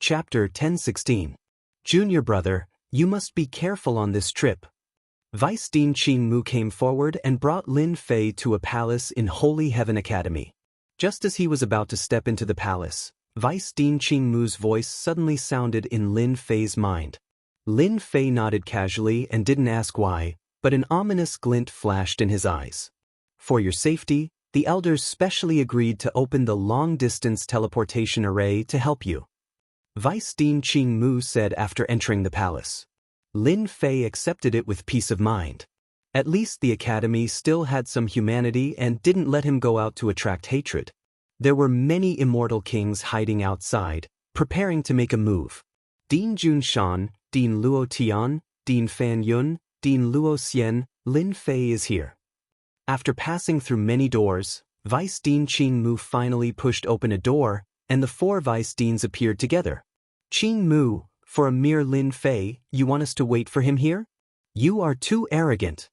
Chapter 1016. Junior brother, you must be careful on this trip. Vice Dean Qing Mu came forward and brought Lin Fei to a palace in Holy Heaven Academy. Just as he was about to step into the palace, Vice Dean Qing Mu's voice suddenly sounded in Lin Fei's mind. Lin Fei nodded casually and didn't ask why, but an ominous glint flashed in his eyes. For your safety, the elders specially agreed to open the long-distance teleportation array to help you. Vice Dean Qing Mu said after entering the palace. Lin Fei accepted it with peace of mind. At least the academy still had some humanity and didn't let him go out to attract hatred. There were many immortal kings hiding outside, preparing to make a move. Dean Junshan, Dean Luo Tian, Dean Fan Yun, Dean Luo Xian, Lin Fei is here. After passing through many doors, Vice Dean Qing Mu finally pushed open a door, and the four vice deans appeared together. Qing Mu, for a mere Lin Fei, you want us to wait for him here? You are too arrogant.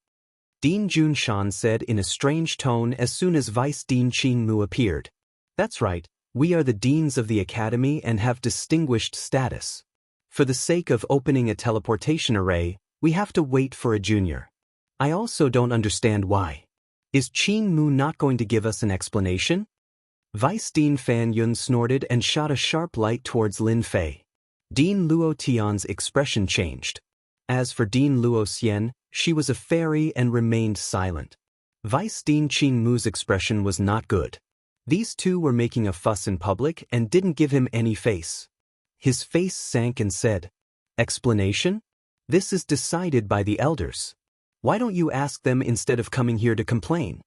Dean Junshan said in a strange tone as soon as Vice Dean Qing Mu appeared. That's right, we are the deans of the academy and have distinguished status. For the sake of opening a teleportation array, we have to wait for a junior. I also don't understand why. Is Qing Mu not going to give us an explanation? Vice Dean Fan Yun snorted and shot a sharp light towards Lin Fei. Dean Luo Tian's expression changed. As for Dean Luo Xian, she was a fairy and remained silent. Vice Dean Qing Mu's expression was not good. These two were making a fuss in public and didn't give him any face. His face sank and said, "Explanation? This is decided by the elders. Why don't you ask them instead of coming here to complain?"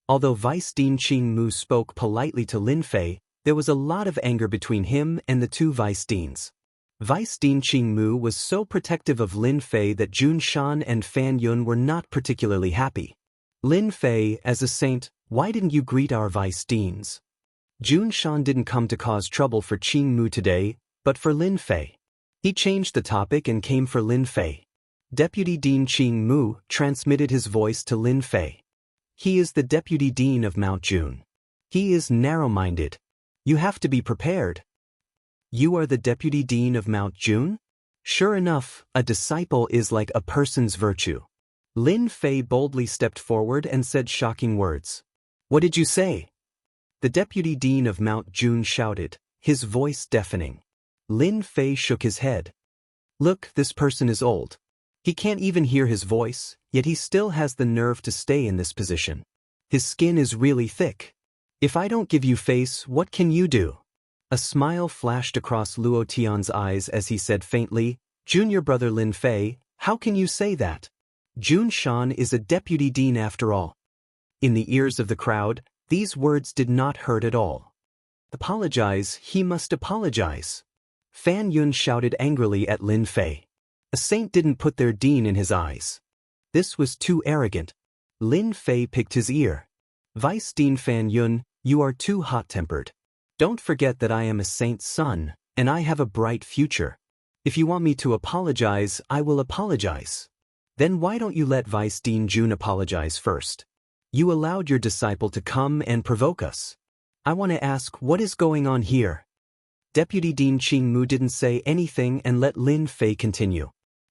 Although Vice Dean Qing Mu spoke politely to Lin Fei, there was a lot of anger between him and the two vice deans. Vice Dean Qing Mu was so protective of Lin Fei that Jun Shan and Fan Yun were not particularly happy. Lin Fei, as a saint, why didn't you greet our vice deans? Jun Shan didn't come to cause trouble for Qing Mu today, but for Lin Fei. He changed the topic and came for Lin Fei. Deputy Dean Qing Mu transmitted his voice to Lin Fei. He is the deputy dean of Mount Jun. He is narrow-minded. You have to be prepared. You are the deputy dean of Mount Jun? Sure enough, a disciple is like a person's virtue. Lin Fei boldly stepped forward and said shocking words. What did you say? The deputy dean of Mount Jun shouted, his voice deafening. Lin Fei shook his head. Look, this person is old. He can't even hear his voice, yet he still has the nerve to stay in this position. His skin is really thick. If I don't give you face, what can you do? A smile flashed across Luo Tian's eyes as he said faintly, Junior brother Lin Fei, how can you say that? Jun Shan is a deputy dean after all. In the ears of the crowd, these words did not hurt at all. Apologize, he must apologize. Fan Yun shouted angrily at Lin Fei. A saint didn't put their dean in his eyes. This was too arrogant. Lin Fei picked his ear. Vice Dean Fan Yun, you are too hot-tempered. Don't forget that I am a saint's son, and I have a bright future. If you want me to apologize, I will apologize. Then why don't you let Vice Dean Jun apologize first? You allowed your disciple to come and provoke us. I want to ask what is going on here? Deputy Dean Qing Mu didn't say anything and let Lin Fei continue.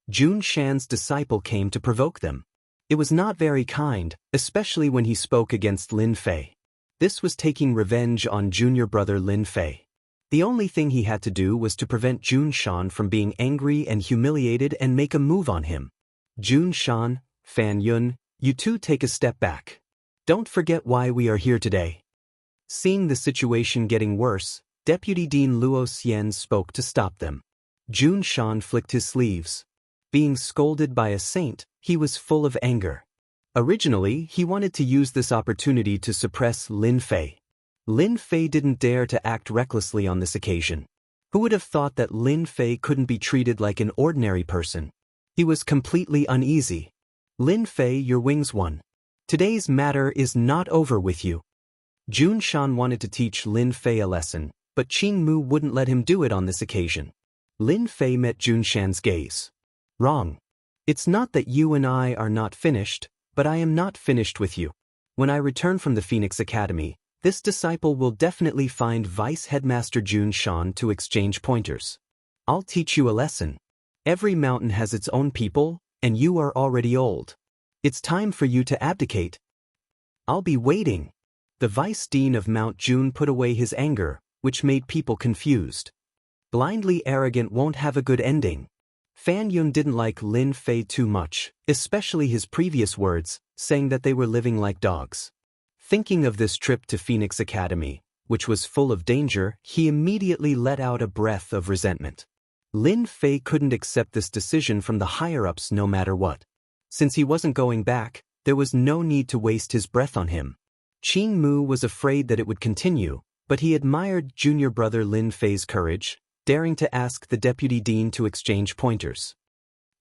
Jun Shan's disciple came to provoke them. It was not very kind, especially when he spoke against Lin Fei. This was taking revenge on junior brother Lin Fei. The only thing he had to do was to prevent Jun Shan from being angry and humiliated and make a move on him. Jun Shan, Fan Yun, you two take a step back. Don't forget why we are here today. Seeing the situation getting worse, Deputy Dean Luo Xian spoke to stop them. Jun Shan flicked his sleeves. Being scolded by a saint, he was full of anger. Originally, he wanted to use this opportunity to suppress Lin Fei. Lin Fei didn't dare to act recklessly on this occasion. Who would have thought that Lin Fei couldn't be treated like an ordinary person? He was completely uneasy. Lin Fei, your wings won. Today's matter is not over with you. Jun Shan wanted to teach Lin Fei a lesson, but Qing Mu wouldn't let him do it on this occasion. Lin Fei met Jun Shan's gaze. Wrong. It's not that you and I are not finished, but I am not finished with you. When I return from the Phoenix Academy, this disciple will definitely find Vice Headmaster Jun Shan to exchange pointers. I'll teach you a lesson. Every mountain has its own people, and you are already old. It's time for you to abdicate. I'll be waiting. The vice dean of Mount June put away his anger, which made people confused. Blindly arrogant won't have a good ending. Fan Yun didn't like Lin Fei too much, especially his previous words, saying that they were living like dogs. Thinking of this trip to Phoenix Academy, which was full of danger, he immediately let out a breath of resentment. Lin Fei couldn't accept this decision from the higher-ups no matter what. Since he wasn't going back, there was no need to waste his breath on him. Qing Mu was afraid that it would continue, but he admired junior brother Lin Fei's courage, daring to ask the deputy dean to exchange pointers.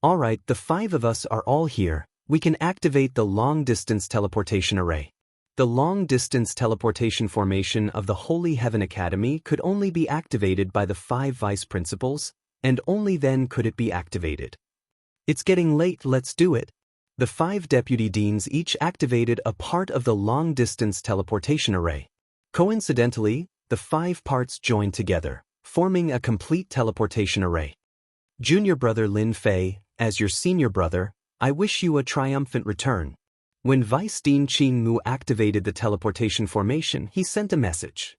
All right, the 5 of us are all here. We can activate the long-distance teleportation array. The long-distance teleportation formation of the Holy Heaven Academy could only be activated by the 5 vice principals, and only then could it be activated. It's getting late, let's do it. The 5 deputy deans each activated a part of the long-distance teleportation array. Coincidentally, the 5 parts joined together, forming a complete teleportation array. Junior brother Lin Fei, as your senior brother, I wish you a triumphant return. When Vice Dean Qing Mu activated the teleportation formation, he sent a message.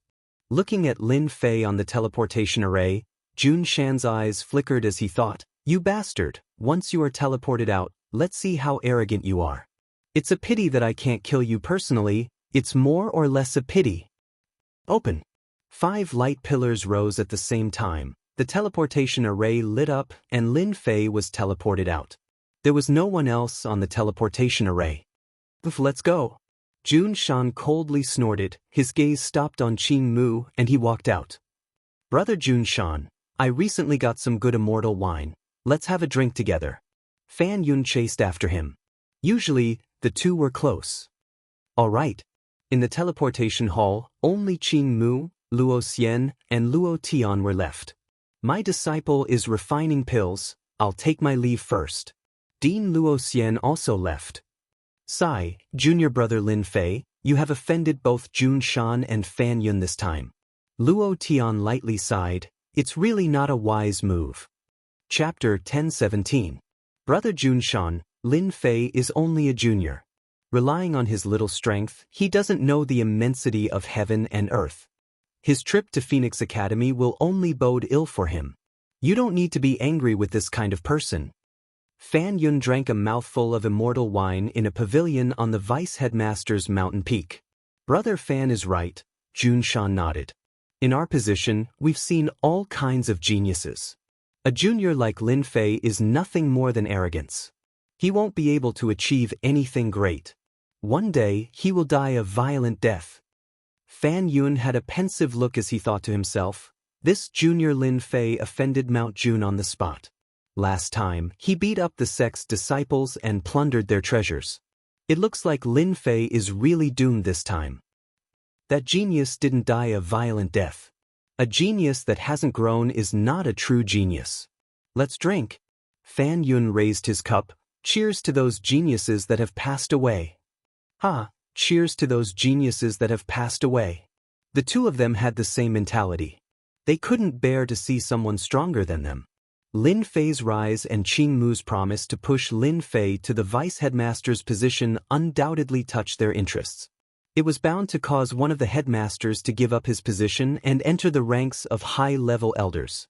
Looking at Lin Fei on the teleportation array, Jun Shan's eyes flickered as he thought, "You bastard, once you are teleported out, let's see how arrogant you are. It's a pity that I can't kill you personally, it's more or less a pity." Open. 5 light pillars rose at the same time, the teleportation array lit up and Lin Fei was teleported out. There was no one else on the teleportation array. Let's go. Jun Shan coldly snorted, his gaze stopped on Qing Mu and he walked out. Brother Jun Shan, I recently got some good immortal wine, let's have a drink together. Fan Yun chased after him. Usually, the two were close. All right. In the teleportation hall, only Qing Mu, Luo Xian, and Luo Tian were left. My disciple is refining pills, I'll take my leave first. Dean Luo Xian also left. Sigh, junior brother Lin Fei, you have offended both Jun Shan and Fan Yun this time. Luo Tian lightly sighed, it's really not a wise move. Chapter 1017. Brother Jun Shan, Lin Fei is only a junior. Relying on his little strength, he doesn't know the immensity of heaven and earth. His trip to Phoenix Academy will only bode ill for him. You don't need to be angry with this kind of person. Fan Yun drank a mouthful of immortal wine in a pavilion on the vice headmaster's mountain peak. Brother Fan is right, Jun Shan nodded. In our position, we've seen all kinds of geniuses. A junior like Lin Fei is nothing more than arrogance. He won't be able to achieve anything great. One day, he will die a violent death. Fan Yun had a pensive look as he thought to himself, this junior Lin Fei offended Mount June on the spot. Last time, he beat up the sect's disciples and plundered their treasures. It looks like Lin Fei is really doomed this time. That genius didn't die a violent death. A genius that hasn't grown is not a true genius. Let's drink. Fan Yun raised his cup, cheers to those geniuses that have passed away. Cheers to those geniuses that have passed away. The two of them had the same mentality. They couldn't bear to see someone stronger than them. Lin Fei's rise and Qing Mu's promise to push Lin Fei to the vice headmaster's position undoubtedly touched their interests. It was bound to cause one of the headmasters to give up his position and enter the ranks of high-level elders.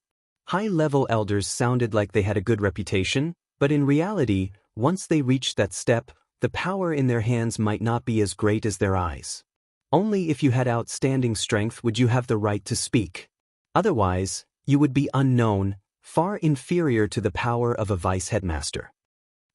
High-level elders sounded like they had a good reputation, but in reality, once they reached that step, the power in their hands might not be as great as their eyes. Only if you had outstanding strength would you have the right to speak. Otherwise, you would be unknown, far inferior to the power of a vice headmaster.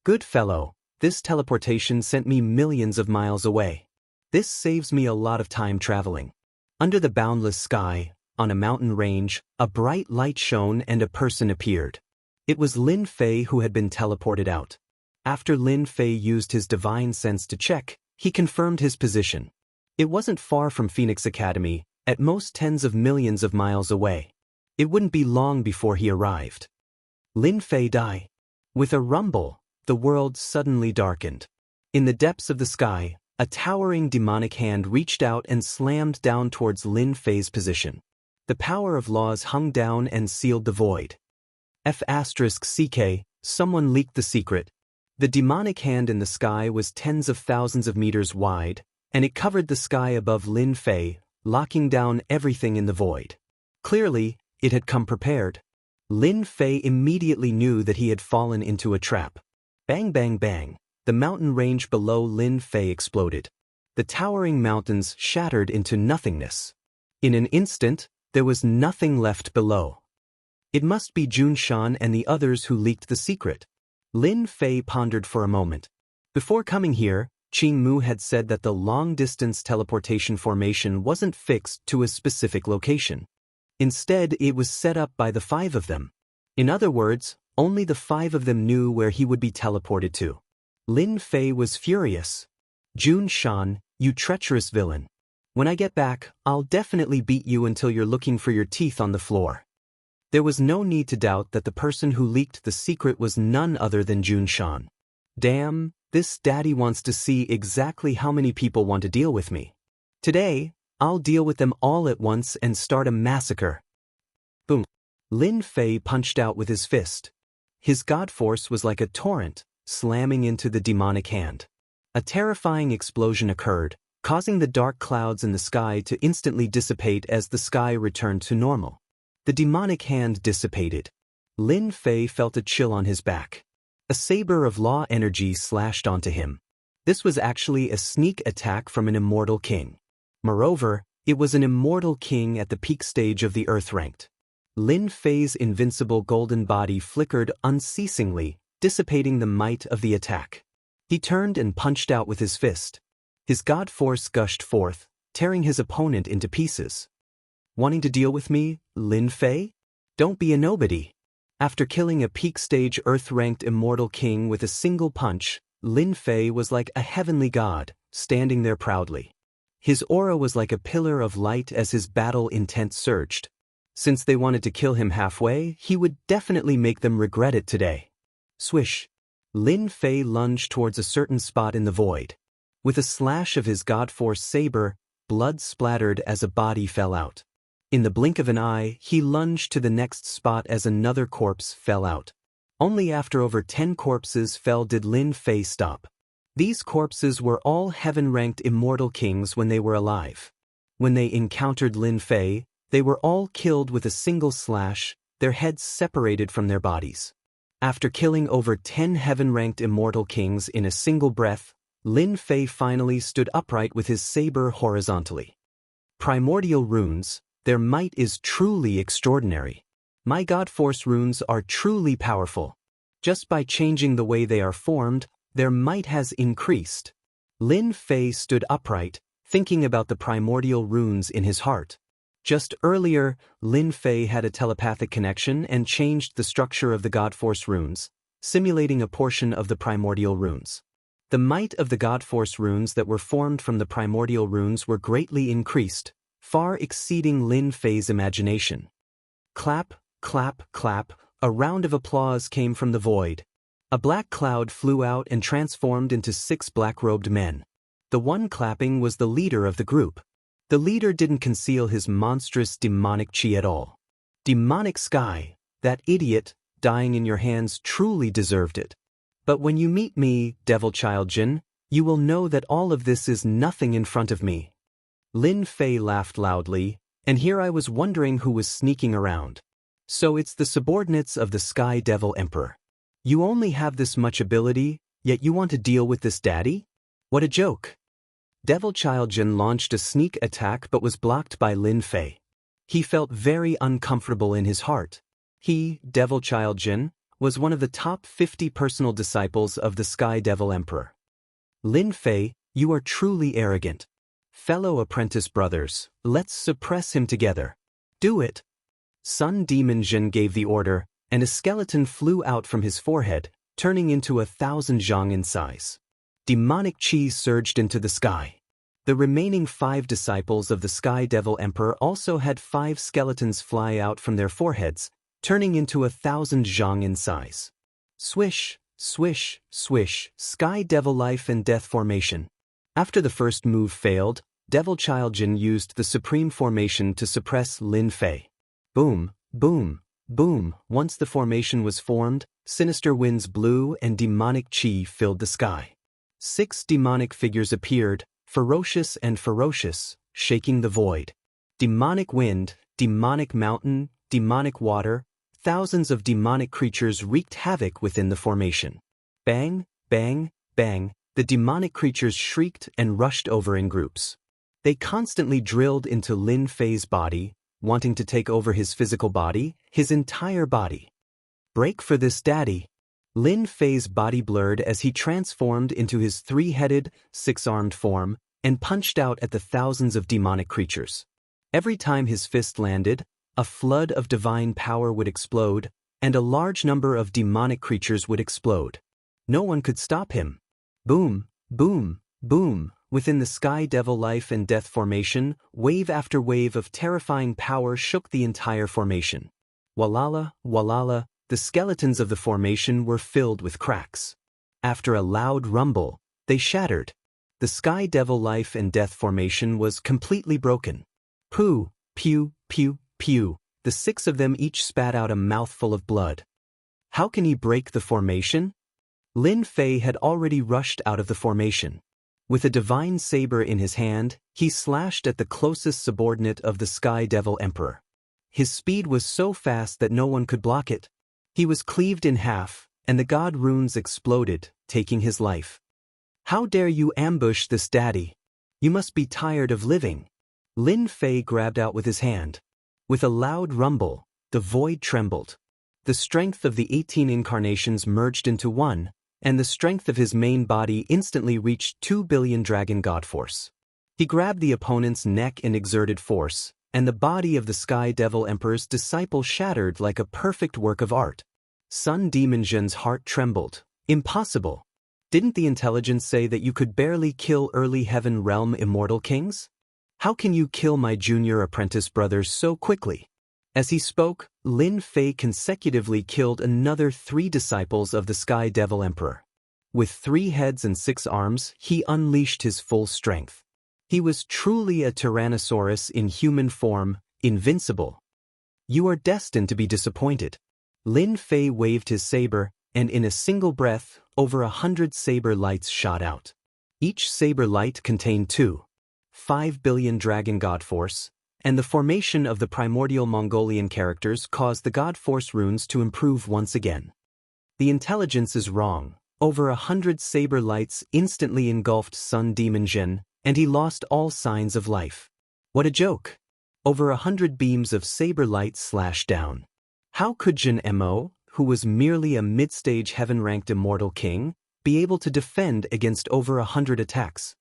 Good fellow, this teleportation sent me millions of miles away. This saves me a lot of time traveling. Under the boundless sky, on a mountain range, a bright light shone and a person appeared. It was Lin Fei who had been teleported out. After Lin Fei used his divine sense to check, he confirmed his position. It wasn't far from Phoenix Academy, at most tens of millions of miles away. It wouldn't be long before he arrived. Lin Fei died. With a rumble, the world suddenly darkened. In the depths of the sky, a towering demonic hand reached out and slammed down towards Lin Fei's position. The power of laws hung down and sealed the void. F***CK, someone leaked the secret. The demonic hand in the sky was tens of thousands of meters wide, and it covered the sky above Lin Fei, locking down everything in the void. Clearly, it had come prepared. Lin Fei immediately knew that he had fallen into a trap. Bang bang bang, the mountain range below Lin Fei exploded. The towering mountains shattered into nothingness. In an instant, there was nothing left below. It must be Jun Shan and the others who leaked the secret. Lin Fei pondered for a moment. Before coming here, Qing Mu had said that the long-distance teleportation formation wasn't fixed to a specific location. Instead, it was set up by the 5 of them. In other words, only the 5 of them knew where he would be teleported to. Lin Fei was furious. Jun Shan, you treacherous villain. When I get back, I'll definitely beat you until you're looking for your teeth on the floor. There was no need to doubt that the person who leaked the secret was none other than Jun Shan. Damn, this daddy wants to see exactly how many people want to deal with me. Today, I'll deal with them all at once and start a massacre. Boom. Lin Fei punched out with his fist. His god force was like a torrent, slamming into the demonic hand. A terrifying explosion occurred, causing the dark clouds in the sky to instantly dissipate as the sky returned to normal. The demonic hand dissipated. Lin Fei felt a chill on his back. A saber of law energy slashed onto him. This was actually a sneak attack from an immortal king. Moreover, it was an immortal king at the peak stage of the earth ranked. Lin Fei's invincible golden body flickered unceasingly, dissipating the might of the attack. He turned and punched out with his fist. His god force gushed forth, tearing his opponent into pieces. Wanting to deal with me, Lin Fei? Don't be a nobody. After killing a peak-stage Earth-ranked immortal king with a single punch, Lin Fei was like a heavenly god, standing there proudly. His aura was like a pillar of light as his battle intent surged. Since they wanted to kill him halfway, he would definitely make them regret it today. Swish. Lin Fei lunged towards a certain spot in the void. With a slash of his god force saber, blood splattered as a body fell out. In the blink of an eye, he lunged to the next spot as another corpse fell out. Only after over 10 corpses fell did Lin Fei stop. These corpses were all heaven-ranked immortal kings when they were alive. When they encountered Lin Fei, they were all killed with a single slash, their heads separated from their bodies. After killing over 10 heaven-ranked immortal kings in a single breath, Lin Fei finally stood upright with his saber horizontally. Primordial runes. Their might is truly extraordinary. My god force runes are truly powerful. Just by changing the way they are formed, their might has increased. Lin Fei stood upright, thinking about the primordial runes in his heart. Just earlier, Lin Fei had a telepathic connection and changed the structure of the god force runes, simulating a portion of the primordial runes. The might of the god force runes that were formed from the primordial runes were greatly increased, far exceeding Lin Fei's imagination. Clap, clap, clap, a round of applause came from the void. A black cloud flew out and transformed into 6 black-robed men. The one clapping was the leader of the group. The leader didn't conceal his monstrous demonic chi at all. Demonic sky, that idiot, dying in your hands truly deserved it. But when you meet me, Devil Child Jin, you will know that all of this is nothing in front of me. Lin Fei laughed loudly, and here I was wondering who was sneaking around. So it's the subordinates of the Sky Devil Emperor. You only have this much ability, yet you want to deal with this daddy? What a joke. Devil Child Jin launched a sneak attack but was blocked by Lin Fei. He felt very uncomfortable in his heart. He, Devil Child Jin, was one of the top 50 personal disciples of the Sky Devil Emperor. Lin Fei, you are truly arrogant. Fellow apprentice brothers, let's suppress him together. Do it. Sun Demon Jin gave the order, and a skeleton flew out from his forehead, turning into 1,000 zhang in size. Demonic chi surged into the sky. The remaining 5 disciples of the Sky Devil Emperor also had 5 skeletons fly out from their foreheads, turning into 1,000 zhang in size. Swish, swish, swish, Sky Devil life and death formation. After the first move failed, Devil Child Jin used the Supreme Formation to suppress Lin Fei. Boom, boom, boom, once the formation was formed, sinister winds blew and demonic chi filled the sky. 6 demonic figures appeared, ferocious and ferocious, shaking the void. Demonic wind, demonic mountain, demonic water, thousands of demonic creatures wreaked havoc within the formation. Bang, bang, bang, the demonic creatures shrieked and rushed over in groups. They constantly drilled into Lin Fei's body, wanting to take over his physical body, his entire body. Break for this, daddy. Lin Fei's body blurred as he transformed into his 3-headed, 6-armed form and punched out at the thousands of demonic creatures. Every time his fist landed, a flood of divine power would explode, and a large number of demonic creatures would explode. No one could stop him. Boom, boom, boom. Within the Sky Devil life and death formation, wave after wave of terrifying power shook the entire formation. Walala, walala, the skeletons of the formation were filled with cracks. After a loud rumble, they shattered. The Sky Devil life and death formation was completely broken. Pooh, pew, pew, pew, the 6 of them each spat out a mouthful of blood. How can he break the formation? Lin Fei had already rushed out of the formation. With a divine saber in his hand, he slashed at the closest subordinate of the Sky Devil Emperor. His speed was so fast that no one could block it. He was cleaved in half, and the god runes exploded, taking his life. How dare you ambush this, daddy? You must be tired of living. Lin Fei grabbed out with his hand. With a loud rumble, the void trembled. The strength of the 18 incarnations merged into one, and the strength of his main body instantly reached 2 billion dragon god force. He grabbed the opponent's neck and exerted force, and the body of the Sky Devil Emperor's disciple shattered like a perfect work of art. Sun Demon Zhen's heart trembled. Impossible. Didn't the intelligence say that you could barely kill early heaven realm immortal kings? How can you kill my junior apprentice brother so quickly? As he spoke, Lin Fei consecutively killed another 3 disciples of the Sky Devil Emperor. With 3 heads and 6 arms, he unleashed his full strength. He was truly a Tyrannosaurus in human form, invincible. You are destined to be disappointed. Lin Fei waved his saber, and in a single breath, over 100 saber lights shot out. Each saber light contained 2.5 billion dragon god force, and the formation of the primordial Mongolian characters caused the god force runes to improve once again. The intelligence is wrong. Over 100 saber lights instantly engulfed Sun Demon Zhen, and he lost all signs of life. What a joke! Over 100 beams of saber light slashed down. How could Zhen Mo, who was merely a mid-stage heaven-ranked immortal king, be able to defend against over 100 attacks?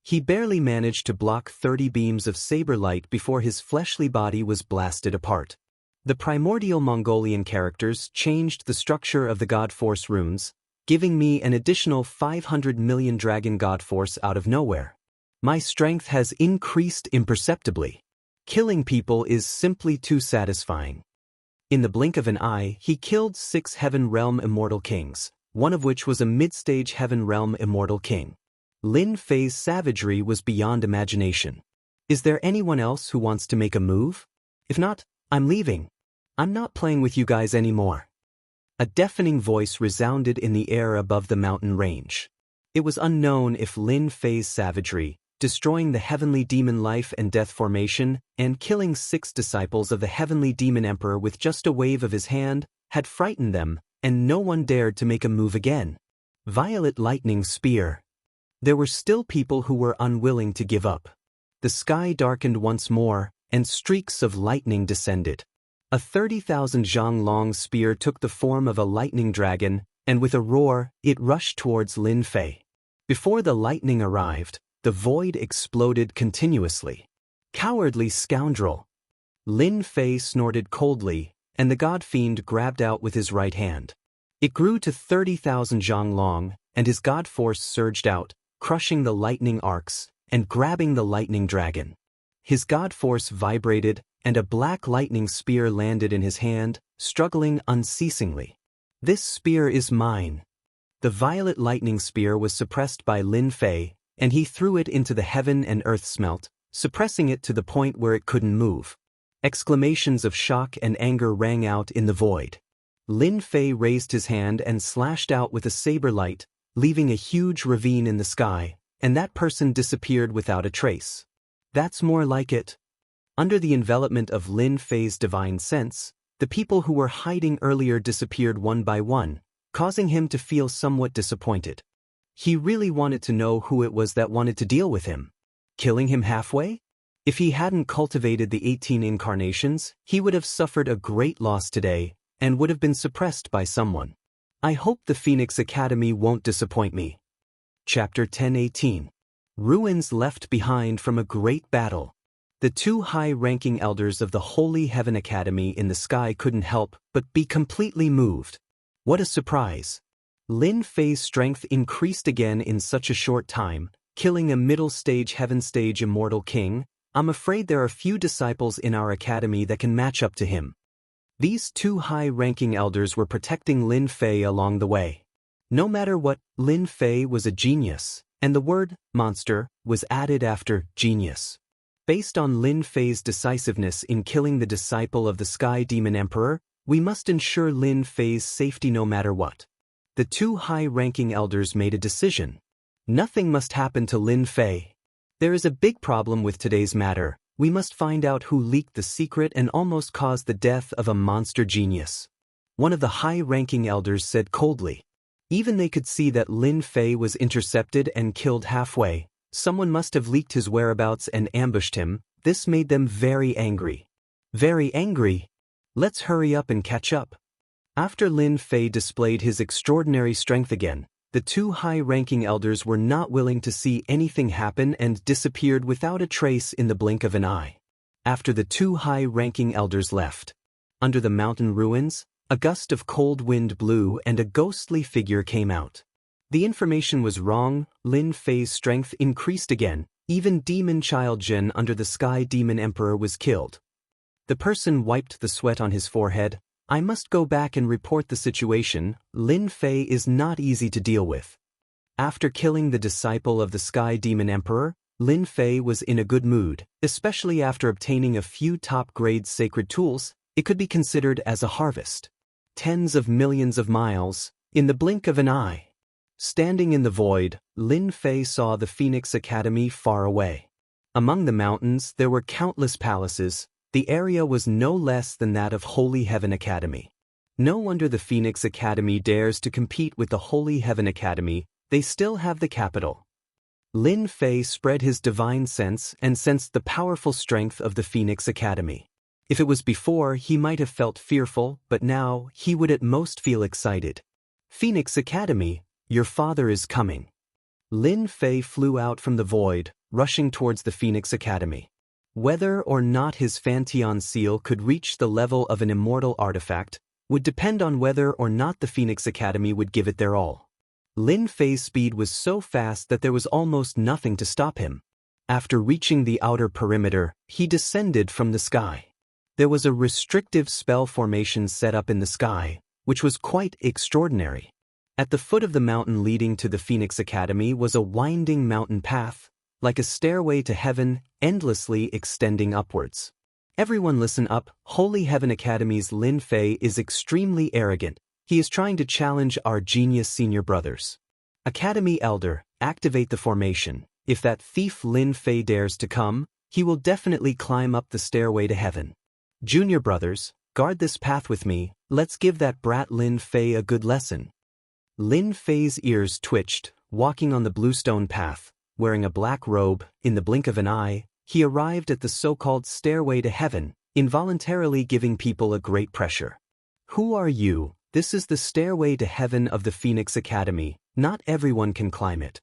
He barely managed to block 30 beams of saber light before his fleshly body was blasted apart. The primordial Mongolian characters changed the structure of the God Force runes, giving me an additional 500 million dragon God Force out of nowhere. My strength has increased imperceptibly. Killing people is simply too satisfying. In the blink of an eye, he killed 6 Heaven Realm Immortal Kings, one of which was a mid-stage Heaven Realm Immortal King. Lin Fei's savagery was beyond imagination. Is there anyone else who wants to make a move? If not, I'm leaving. I'm not playing with you guys anymore. A deafening voice resounded in the air above the mountain range. It was unknown if Lin Fei's savagery, destroying the heavenly demon life and death formation, and killing 6 disciples of the heavenly demon emperor with just a wave of his hand, had frightened them, and no one dared to make a move again. Violet lightning spear. There were still people who were unwilling to give up. The sky darkened once more, and streaks of lightning descended. A 30,000 zhang long spear took the form of a lightning dragon, and with a roar, it rushed towards Lin Fei. Before the lightning arrived, the void exploded continuously. Cowardly scoundrel! Lin Fei snorted coldly, and the god fiend grabbed out with his right hand. It grew to 30,000 zhang long, and his god force surged out, crushing the lightning arcs, and grabbing the lightning dragon. His god force vibrated, and a black lightning spear landed in his hand, struggling unceasingly. This spear is mine. The violet lightning spear was suppressed by Lin Fei, and he threw it into the heaven and earth smelt, suppressing it to the point where it couldn't move. Exclamations of shock and anger rang out in the void. Lin Fei raised his hand and slashed out with a saber light, leaving a huge ravine in the sky, and that person disappeared without a trace. That's more like it. Under the envelopment of Lin Fei's divine sense, the people who were hiding earlier disappeared one by one, causing him to feel somewhat disappointed. He really wanted to know who it was that wanted to deal with him. Killing him halfway? If he hadn't cultivated the 18 incarnations, he would have suffered a great loss today, and would have been suppressed by someone. I hope the Phoenix Academy won't disappoint me. Chapter 1018. Ruins left behind from a great battle. The two high-ranking elders of the Holy Heaven Academy in the sky couldn't help but be completely moved. What a surprise! Lin Fei's strength increased again in such a short time, killing a middle-stage heaven-stage immortal king. I'm afraid there are few disciples in our academy that can match up to him. These two high-ranking elders were protecting Lin Fei along the way. No matter what, Lin Fei was a genius, and the word monster was added after genius. Based on Lin Fei's decisiveness in killing the disciple of the Sky Demon Emperor, we must ensure Lin Fei's safety no matter what. The two high-ranking elders made a decision. Nothing must happen to Lin Fei. There is a big problem with today's matter. We must find out who leaked the secret and almost caused the death of a monster genius. One of the high-ranking elders said coldly. Even they could see that Lin Fei was intercepted and killed halfway. Someone must have leaked his whereabouts and ambushed him. This made them very angry. Very angry? Let's hurry up and catch up. After Lin Fei displayed his extraordinary strength again, the two high-ranking elders were not willing to see anything happen and disappeared without a trace in the blink of an eye. After the two high-ranking elders left, under the mountain ruins, a gust of cold wind blew and a ghostly figure came out. The information was wrong. Lin Fei's strength increased again. Even Demon Child Jin under the Sky Demon Emperor was killed. The person wiped the sweat on his forehead. I must go back and report the situation. Lin Fei is not easy to deal with. After killing the disciple of the Sky Demon Emperor, Lin Fei was in a good mood, especially after obtaining a few top-grade sacred tools. It could be considered as a harvest. Tens of millions of miles, in the blink of an eye. Standing in the void, Lin Fei saw the Phoenix Academy far away. Among the mountains there were countless palaces. The area was no less than that of Holy Heaven Academy. No wonder the Phoenix Academy dares to compete with the Holy Heaven Academy. They still have the capital. Lin Fei spread his divine sense and sensed the powerful strength of the Phoenix Academy. If it was before, he might have felt fearful, but now he would at most feel excited. Phoenix Academy, your father is coming. Lin Fei flew out from the void, rushing towards the Phoenix Academy. Whether or not his Fanteon seal could reach the level of an immortal artifact would depend on whether or not the Phoenix Academy would give it their all. Lin Fei's speed was so fast that there was almost nothing to stop him. After reaching the outer perimeter, he descended from the sky. There was a restrictive spell formation set up in the sky, which was quite extraordinary. At the foot of the mountain leading to the Phoenix Academy was a winding mountain path, like a stairway to heaven, endlessly extending upwards. Everyone listen up. Holy Heaven Academy's Lin Fei is extremely arrogant. He is trying to challenge our genius senior brothers. Academy Elder, activate the formation. If that thief Lin Fei dares to come, he will definitely climb up the stairway to heaven. Junior brothers, guard this path with me. Let's give that brat Lin Fei a good lesson. Lin Fei's ears twitched, walking on the bluestone path, wearing a black robe. In the blink of an eye, he arrived at the so-called stairway to heaven, involuntarily giving people a great pressure. Who are you? This is the stairway to heaven of the Phoenix Academy. Not everyone can climb it.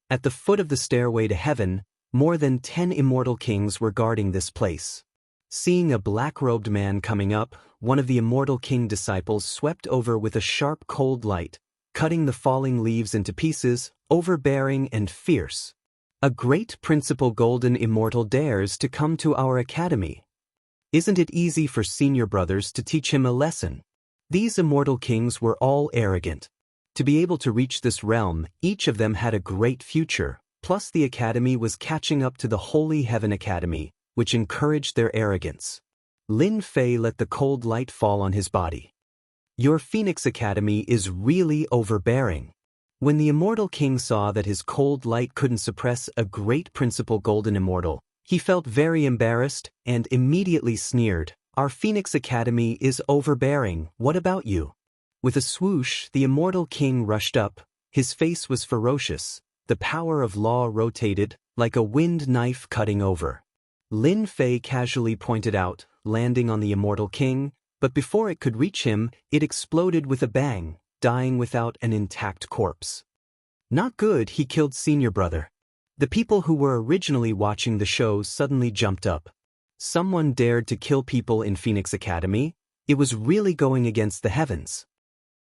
At the foot of the stairway to heaven, more than 10 immortal kings were guarding this place. Seeing a black-robed man coming up, one of the immortal king disciples swept over with a sharp cold light, cutting the falling leaves into pieces, overbearing and fierce. A great principal golden immortal dares to come to our academy. Isn't it easy for senior brothers to teach him a lesson? These immortal kings were all arrogant. To be able to reach this realm, each of them had a great future, plus the academy was catching up to the Holy Heaven Academy, which encouraged their arrogance. Lin Fei let the cold light fall on his body. Your Phoenix Academy is really overbearing. When the Immortal King saw that his cold light couldn't suppress a great principal golden immortal, he felt very embarrassed and immediately sneered. Our Phoenix Academy is overbearing, what about you? With a swoosh, the Immortal King rushed up. His face was ferocious. The power of law rotated, like a wind knife cutting over. Lin Fei casually pointed out, landing on the Immortal King, but before it could reach him, it exploded with a bang, dying without an intact corpse. Not good, he killed senior brother. The people who were originally watching the show suddenly jumped up. Someone dared to kill people in Phoenix Academy? It was really going against the heavens.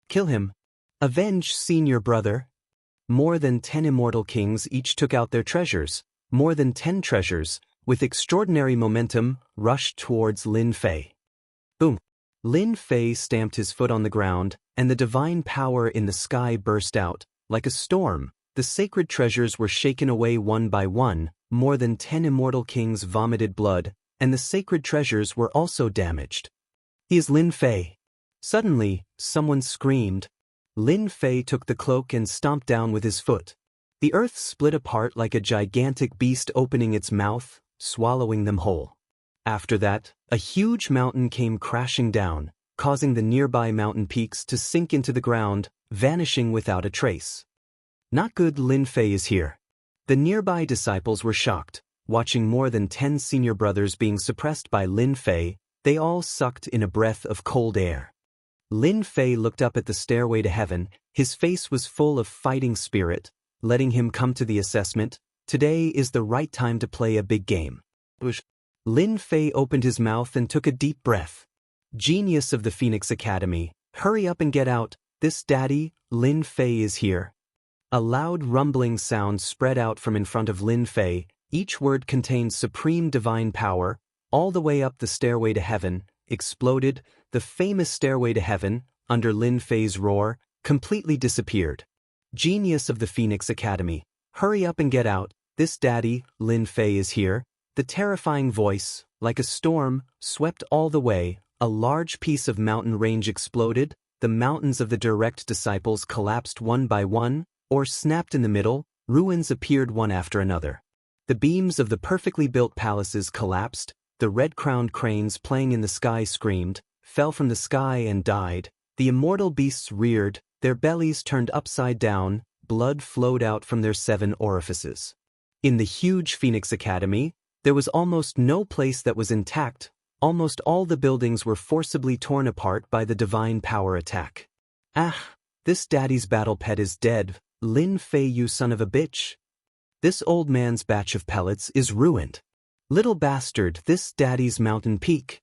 Kill him. Avenge senior brother. More than 10 immortal kings each took out their treasures. More than 10 treasures, with extraordinary momentum, rushed towards Lin Fei. Boom! Lin Fei stamped his foot on the ground, and the divine power in the sky burst out. Like a storm, the sacred treasures were shaken away one by one. More than 10 immortal kings vomited blood, and the sacred treasures were also damaged. He is Lin Fei. Suddenly, someone screamed. Lin Fei took the cloak and stomped down with his foot. The earth split apart like a gigantic beast opening its mouth, swallowing them whole. After that, a huge mountain came crashing down, causing the nearby mountain peaks to sink into the ground, vanishing without a trace. Not good, Lin Fei is here. The nearby disciples were shocked, watching more than 10 senior brothers being suppressed by Lin Fei. They all sucked in a breath of cold air. Lin Fei looked up at the stairway to heaven. His face was full of fighting spirit, letting him come to the assessment. Today is the right time to play a big game. Lin Fei opened his mouth and took a deep breath. Genius of the Phoenix Academy, hurry up and get out. This daddy, Lin Fei is here. A loud rumbling sound spread out from in front of Lin Fei. Each word contained supreme divine power. All the way up the stairway to heaven, exploded. The famous stairway to heaven, under Lin Fei's roar, completely disappeared. Genius of the Phoenix Academy, hurry up and get out. This daddy, Lin Fei is here. The terrifying voice, like a storm, swept all the way. A large piece of mountain range exploded. The mountains of the direct disciples collapsed one by one, or snapped in the middle. Ruins appeared one after another. The beams of the perfectly built palaces collapsed. The red-crowned cranes playing in the sky screamed, fell from the sky and died. The immortal beasts reared, their bellies turned upside down, blood flowed out from their 7 orifices. In the huge Phoenix Academy, there was almost no place that was intact. Almost all the buildings were forcibly torn apart by the divine power attack. Ah, this daddy's battle pet is dead. Lin Fei, you son of a bitch. This old man's batch of pellets is ruined. Little bastard, this daddy's mountain peak.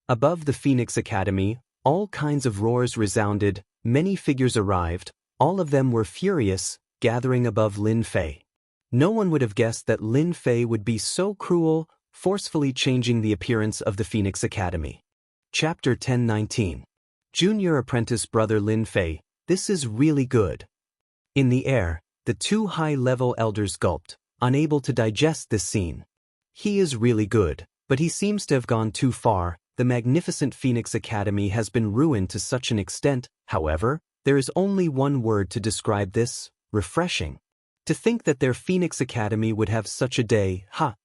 Above the Phoenix Academy, all kinds of roars resounded. Many figures arrived. All of them were furious, gathering above Lin Fei. No one would have guessed that Lin Fei would be so cruel, forcefully changing the appearance of the Phoenix Academy. Chapter 10:19. Junior Apprentice Brother Lin Fei, this is really good. In the air, the 2 high-level elders gulped, unable to digest this scene. He is really good, but he seems to have gone too far. The magnificent Phoenix Academy has been ruined to such an extent. However, there is only one word to describe this: refreshing. To think that their Phoenix Academy would have such a day, ha!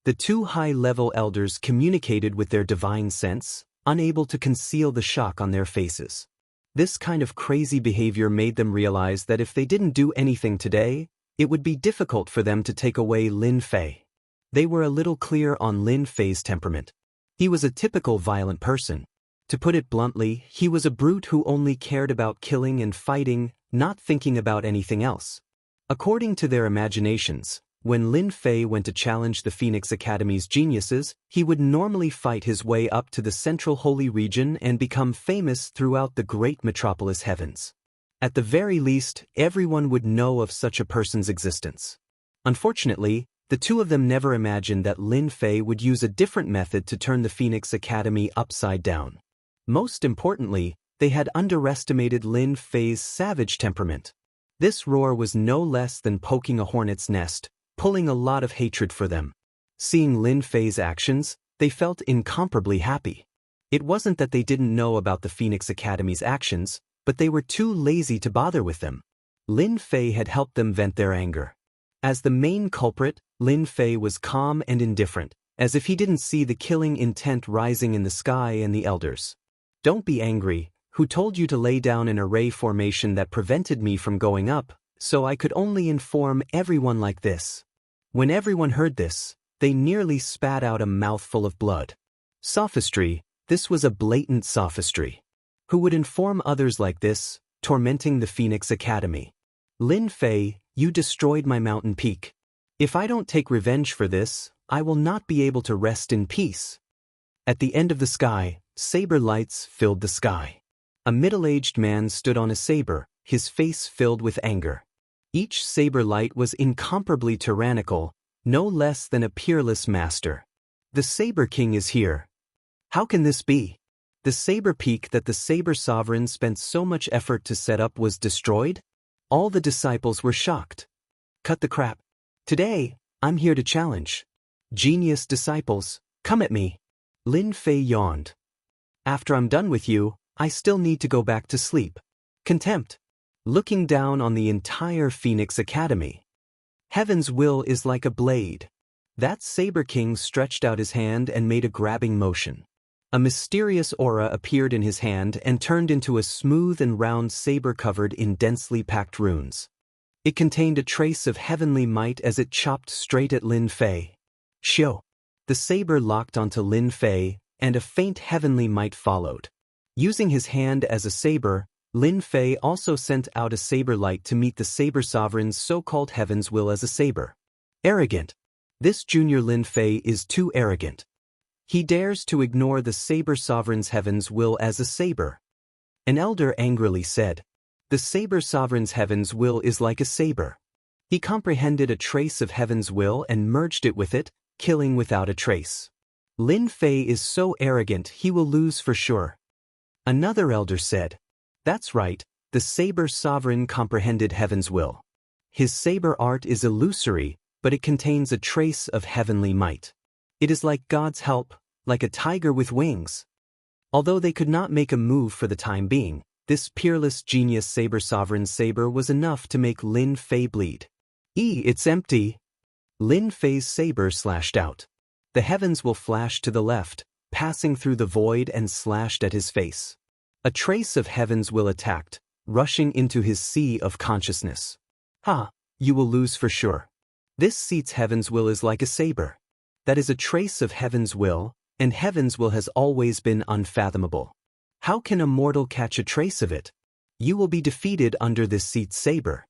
The 2 high-level elders communicated with their divine sense, unable to conceal the shock on their faces. This kind of crazy behavior made them realize that if they didn't do anything today, it would be difficult for them to take away Lin Fei. They were a little clear on Lin Fei's temperament. He was a typical violent person. To put it bluntly, he was a brute who only cared about killing and fighting, not thinking about anything else. According to their imaginations, when Lin Fei went to challenge the Phoenix Academy's geniuses, he would normally fight his way up to the central holy region and become famous throughout the great metropolis heavens. At the very least, everyone would know of such a person's existence. Unfortunately, the 2 of them never imagined that Lin Fei would use a different method to turn the Phoenix Academy upside down. Most importantly, they had underestimated Lin Fei's savage temperament. This roar was no less than poking a hornet's nest, pulling a lot of hatred for them. Seeing Lin Fei's actions, they felt incomparably happy. It wasn't that they didn't know about the Phoenix Academy's actions, but they were too lazy to bother with them. Lin Fei had helped them vent their anger. As the main culprit, Lin Fei was calm and indifferent, as if he didn't see the killing intent rising in the sky and the elders. "Don't be angry. Who told you to lay down an array formation that prevented me from going up, so I could only inform everyone like this?" When everyone heard this, they nearly spat out a mouthful of blood. Sophistry, this was a blatant sophistry. Who would inform others like this, tormenting the Phoenix Academy? "Lin Fei, you destroyed my mountain peak. If I don't take revenge for this, I will not be able to rest in peace." At the end of the sky, saber lights filled the sky. A middle-aged man stood on a saber, his face filled with anger. Each saber light was incomparably tyrannical, no less than a peerless master. "The Saber King is here. How can this be? The saber peak that the Saber Sovereign spent so much effort to set up was destroyed?" All the disciples were shocked. "Cut the crap. Today, I'm here to challenge. Genius disciples, come at me." Lin Fei yawned. "After I'm done with you, I still need to go back to sleep." Contempt. Looking down on the entire Phoenix Academy. Heaven's will is like a blade. That Saber King stretched out his hand and made a grabbing motion. A mysterious aura appeared in his hand and turned into a smooth and round saber covered in densely packed runes. It contained a trace of heavenly might as it chopped straight at Lin Fei. Shio. The saber locked onto Lin Fei, and a faint heavenly might followed. Using his hand as a saber, Lin Fei also sent out a saber light to meet the Saber Sovereign's so-called heaven's will as a saber. Arrogant. This junior Lin Fei is too arrogant. He dares to ignore the Saber Sovereign's heaven's will as a saber. An elder angrily said, "The Saber Sovereign's heaven's will is like a saber." He comprehended a trace of heaven's will and merged it with it, killing without a trace. Lin Fei is so arrogant he will lose for sure. Another elder said, "That's right, the Saber Sovereign comprehended heaven's will. His saber art is illusory, but it contains a trace of heavenly might. It is like God's help, like a tiger with wings." Although they could not make a move for the time being, this peerless genius Saber Sovereign's saber was enough to make Lin Fei bleed. It's empty." Lin Fei's saber slashed out. The heavens will flashed to the left, passing through the void and slashed at his face. A trace of heaven's will attacked, rushing into his sea of consciousness. "Ha, you will lose for sure. This seat's heaven's will is like a saber. That is a trace of heaven's will, and heaven's will has always been unfathomable. How can a mortal catch a trace of it? You will be defeated under this seat's saber."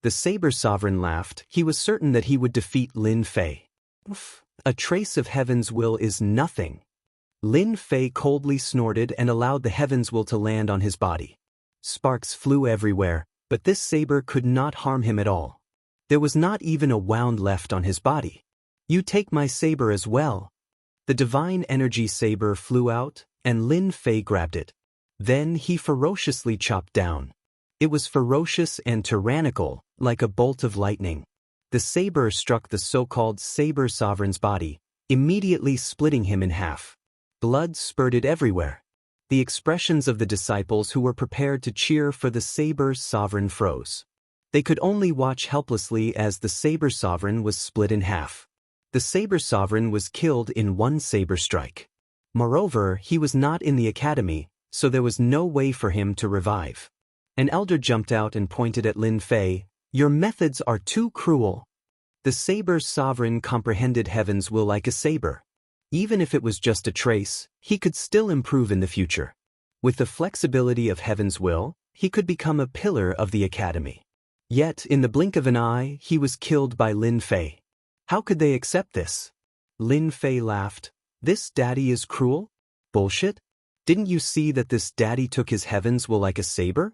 The Saber Sovereign laughed. He was certain that he would defeat Lin Fei. A trace of heaven's will is nothing. Lin Fei coldly snorted and allowed the heaven's will to land on his body. Sparks flew everywhere, but this saber could not harm him at all. There was not even a wound left on his body. "You take my saber as well." The divine energy saber flew out, and Lin Fei grabbed it. Then he ferociously chopped down. It was ferocious and tyrannical, like a bolt of lightning. The saber struck the so-called Saber Sovereign's body, immediately splitting him in half. Blood spurted everywhere. The expressions of the disciples who were prepared to cheer for the Saber Sovereign froze. They could only watch helplessly as the Saber Sovereign was split in half. The Saber Sovereign was killed in one saber strike. Moreover, he was not in the academy, so there was no way for him to revive. An elder jumped out and pointed at Lin Fei. "Your methods are too cruel. The Saber Sovereign comprehended heaven's will like a saber. Even if it was just a trace, he could still improve in the future. With the flexibility of heaven's will, he could become a pillar of the academy." Yet, in the blink of an eye, he was killed by Lin Fei. How could they accept this? Lin Fei laughed. "This daddy is cruel? Bullshit? Didn't you see that this daddy took his heaven's will like a saber?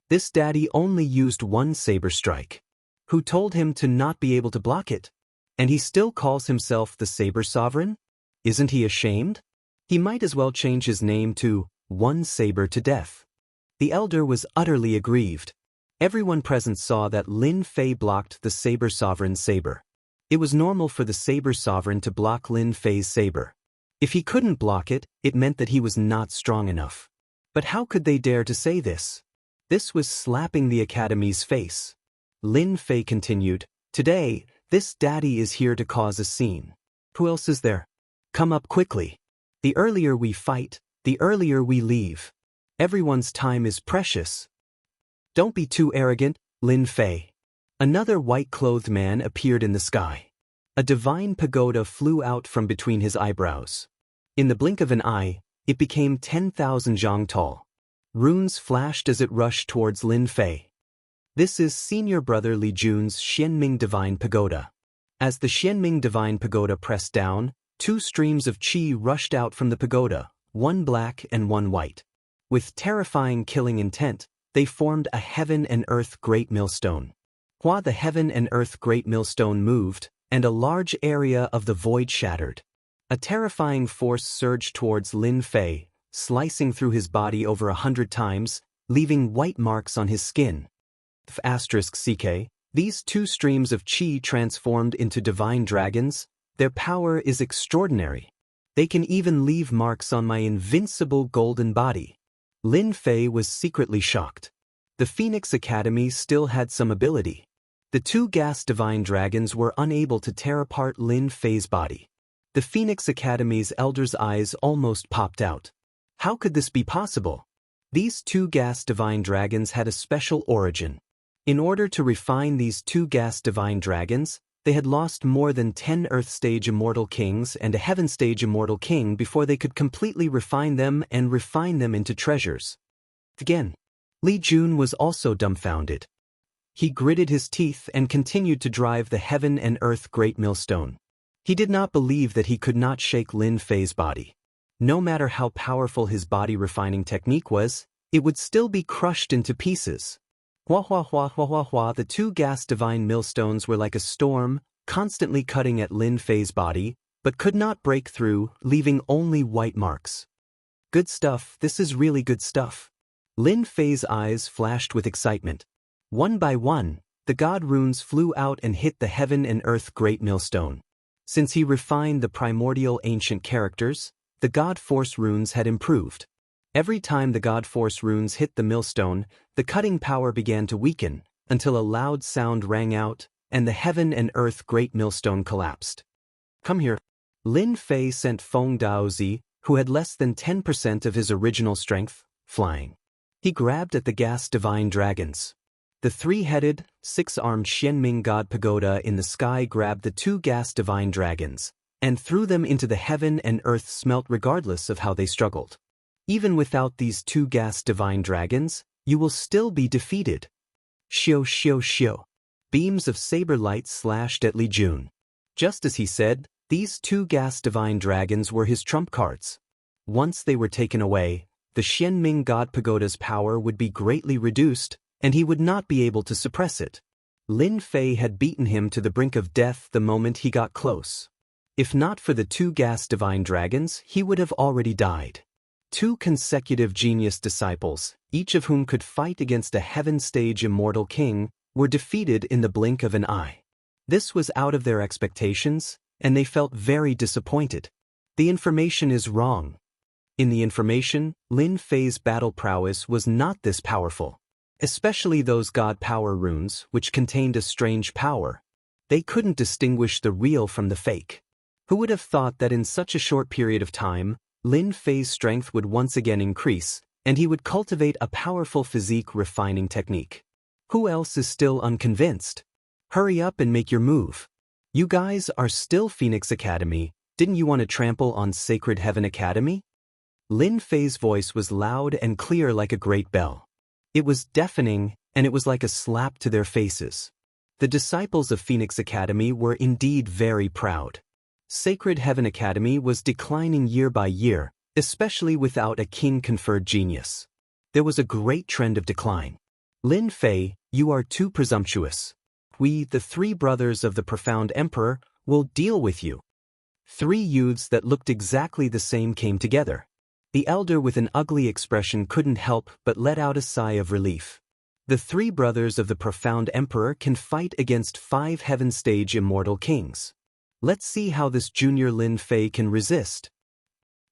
This daddy only used one saber strike. Who told him to not be able to block it? And he still calls himself the Saber Sovereign? Isn't he ashamed? He might as well change his name to One Saber to Death." The elder was utterly aggrieved. Everyone present saw that Lin Fei blocked the Saber Sovereign's saber. It was normal for the Saber Sovereign to block Lin Fei's saber. If he couldn't block it, it meant that he was not strong enough. But how could they dare to say this? This was slapping the Academy's face. Lin Fei continued, "Today, this daddy is here to cause a scene. Who else is there? Come up quickly. The earlier we fight, the earlier we leave. Everyone's time is precious." "Don't be too arrogant, Lin Fei." Another white-clothed man appeared in the sky. A divine pagoda flew out from between his eyebrows. In the blink of an eye, it became 10,000 zhang tall. Runes flashed as it rushed towards Lin Fei. This is senior brother Li Jun's Xianming Divine Pagoda. As the Xianming Divine Pagoda pressed down, two streams of qi rushed out from the pagoda, one black and one white. With terrifying killing intent, they formed a heaven and earth great millstone. While the heaven and earth great millstone moved, and a large area of the void shattered. A terrifying force surged towards Lin Fei, slicing through his body over 100 times, leaving white marks on his skin. *CK, these two streams of qi transformed into divine dragons. Their power is extraordinary. They can even leave marks on my invincible golden body. Lin Fei was secretly shocked. The Phoenix Academy still had some ability. The two gas divine dragons were unable to tear apart Lin Fei's body. The Phoenix Academy's elder's eyes almost popped out. How could this be possible? These two gas divine dragons had a special origin. In order to refine these two gas divine dragons, they had lost more than 10 Earth Stage Immortal Kings and a Heaven Stage Immortal King before they could completely refine them into treasures. Again, Li Jun was also dumbfounded. He gritted his teeth and continued to drive the heaven and earth great millstone. He did not believe that he could not shake Lin Fei's body. No matter how powerful his body refining technique was, it would still be crushed into pieces. The two gas divine millstones were like a storm, constantly cutting at Lin Fei's body, but could not break through, leaving only white marks. Good stuff, this is really good stuff. Lin Fei's eyes flashed with excitement. One by one, the god runes flew out and hit the heaven and earth great millstone. Since he refined the primordial ancient characters, the god force runes had improved. Every time the god force runes hit the millstone, the cutting power began to weaken, until a loud sound rang out, and the heaven and earth great millstone collapsed. "Come here." Lin Fei sent Feng Daozi, who had less than 10% of his original strength, flying. He grabbed at the gas divine dragons. The three-headed, six-armed Xianming God Pagoda in the sky grabbed the two gas divine dragons, and threw them into the heaven and earth smelt regardless of how they struggled. Even without these two gas divine dragons, you will still be defeated. Xiu xiu xiu. Beams of saber light slashed at Li Jun. Just as he said, these two gas divine dragons were his trump cards. Once they were taken away, the Xianming God Pagoda's power would be greatly reduced, and he would not be able to suppress it. Lin Fei had beaten him to the brink of death the moment he got close. If not for the two gas divine dragons, he would have already died. Two consecutive genius disciples, each of whom could fight against a heaven stage immortal king, were defeated in the blink of an eye. This was out of their expectations, and they felt very disappointed. The information is wrong. In the information, Lin Fei's battle prowess was not this powerful. Especially those god power runes, which contained a strange power. They couldn't distinguish the real from the fake. Who would have thought that in such a short period of time, Lin Fei's strength would once again increase, and he would cultivate a powerful physique refining technique? Who else is still unconvinced? Hurry up and make your move. You guys are still Phoenix Academy, didn't you want to trample on Sacred Heaven Academy? Lin Fei's voice was loud and clear like a great bell. It was deafening, and it was like a slap to their faces. The disciples of Phoenix Academy were indeed very proud. Sacred Heaven Academy was declining year by year, especially without a king-conferred genius. There was a great trend of decline. Lin Fei, you are too presumptuous. We, the three brothers of the profound emperor, will deal with you. Three youths that looked exactly the same came together. The elder with an ugly expression couldn't help but let out a sigh of relief. The three brothers of the profound emperor can fight against 5 heaven stage immortal kings. Let's see how this junior Lin Fei can resist.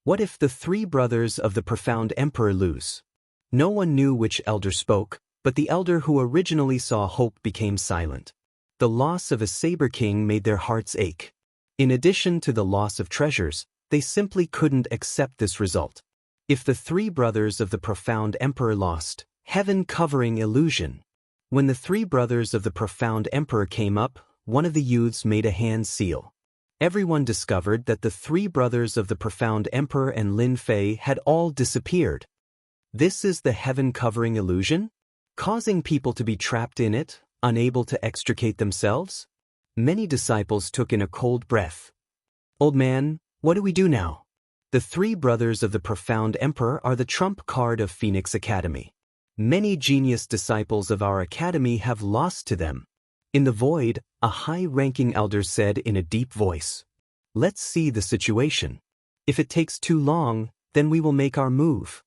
What if the three brothers of the profound emperor lose? No one knew which elder spoke, but the elder who originally saw hope became silent. The loss of a saber king made their hearts ache. In addition to the loss of treasures, they simply couldn't accept this result. If the three brothers of the profound emperor lost, heaven-covering illusion. When the three brothers of the profound emperor came up, one of the youths made a hand seal. Everyone discovered that the three brothers of the profound emperor and Lin Fei had all disappeared. This is the heaven-covering illusion? Causing people to be trapped in it, unable to extricate themselves? Many disciples took in a cold breath. Old man, what do we do now? The three brothers of the profound emperor are the trump card of Phoenix Academy. Many genius disciples of our academy have lost to them. In the void, a high-ranking elder said in a deep voice, "Let's see the situation. If it takes too long, then we will make our move."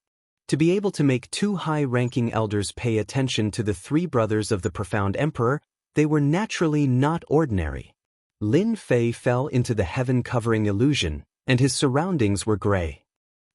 To be able to make two high-ranking elders pay attention to the three brothers of the profound emperor, they were naturally not ordinary. Lin Fei fell into the heaven-covering illusion, and his surroundings were gray.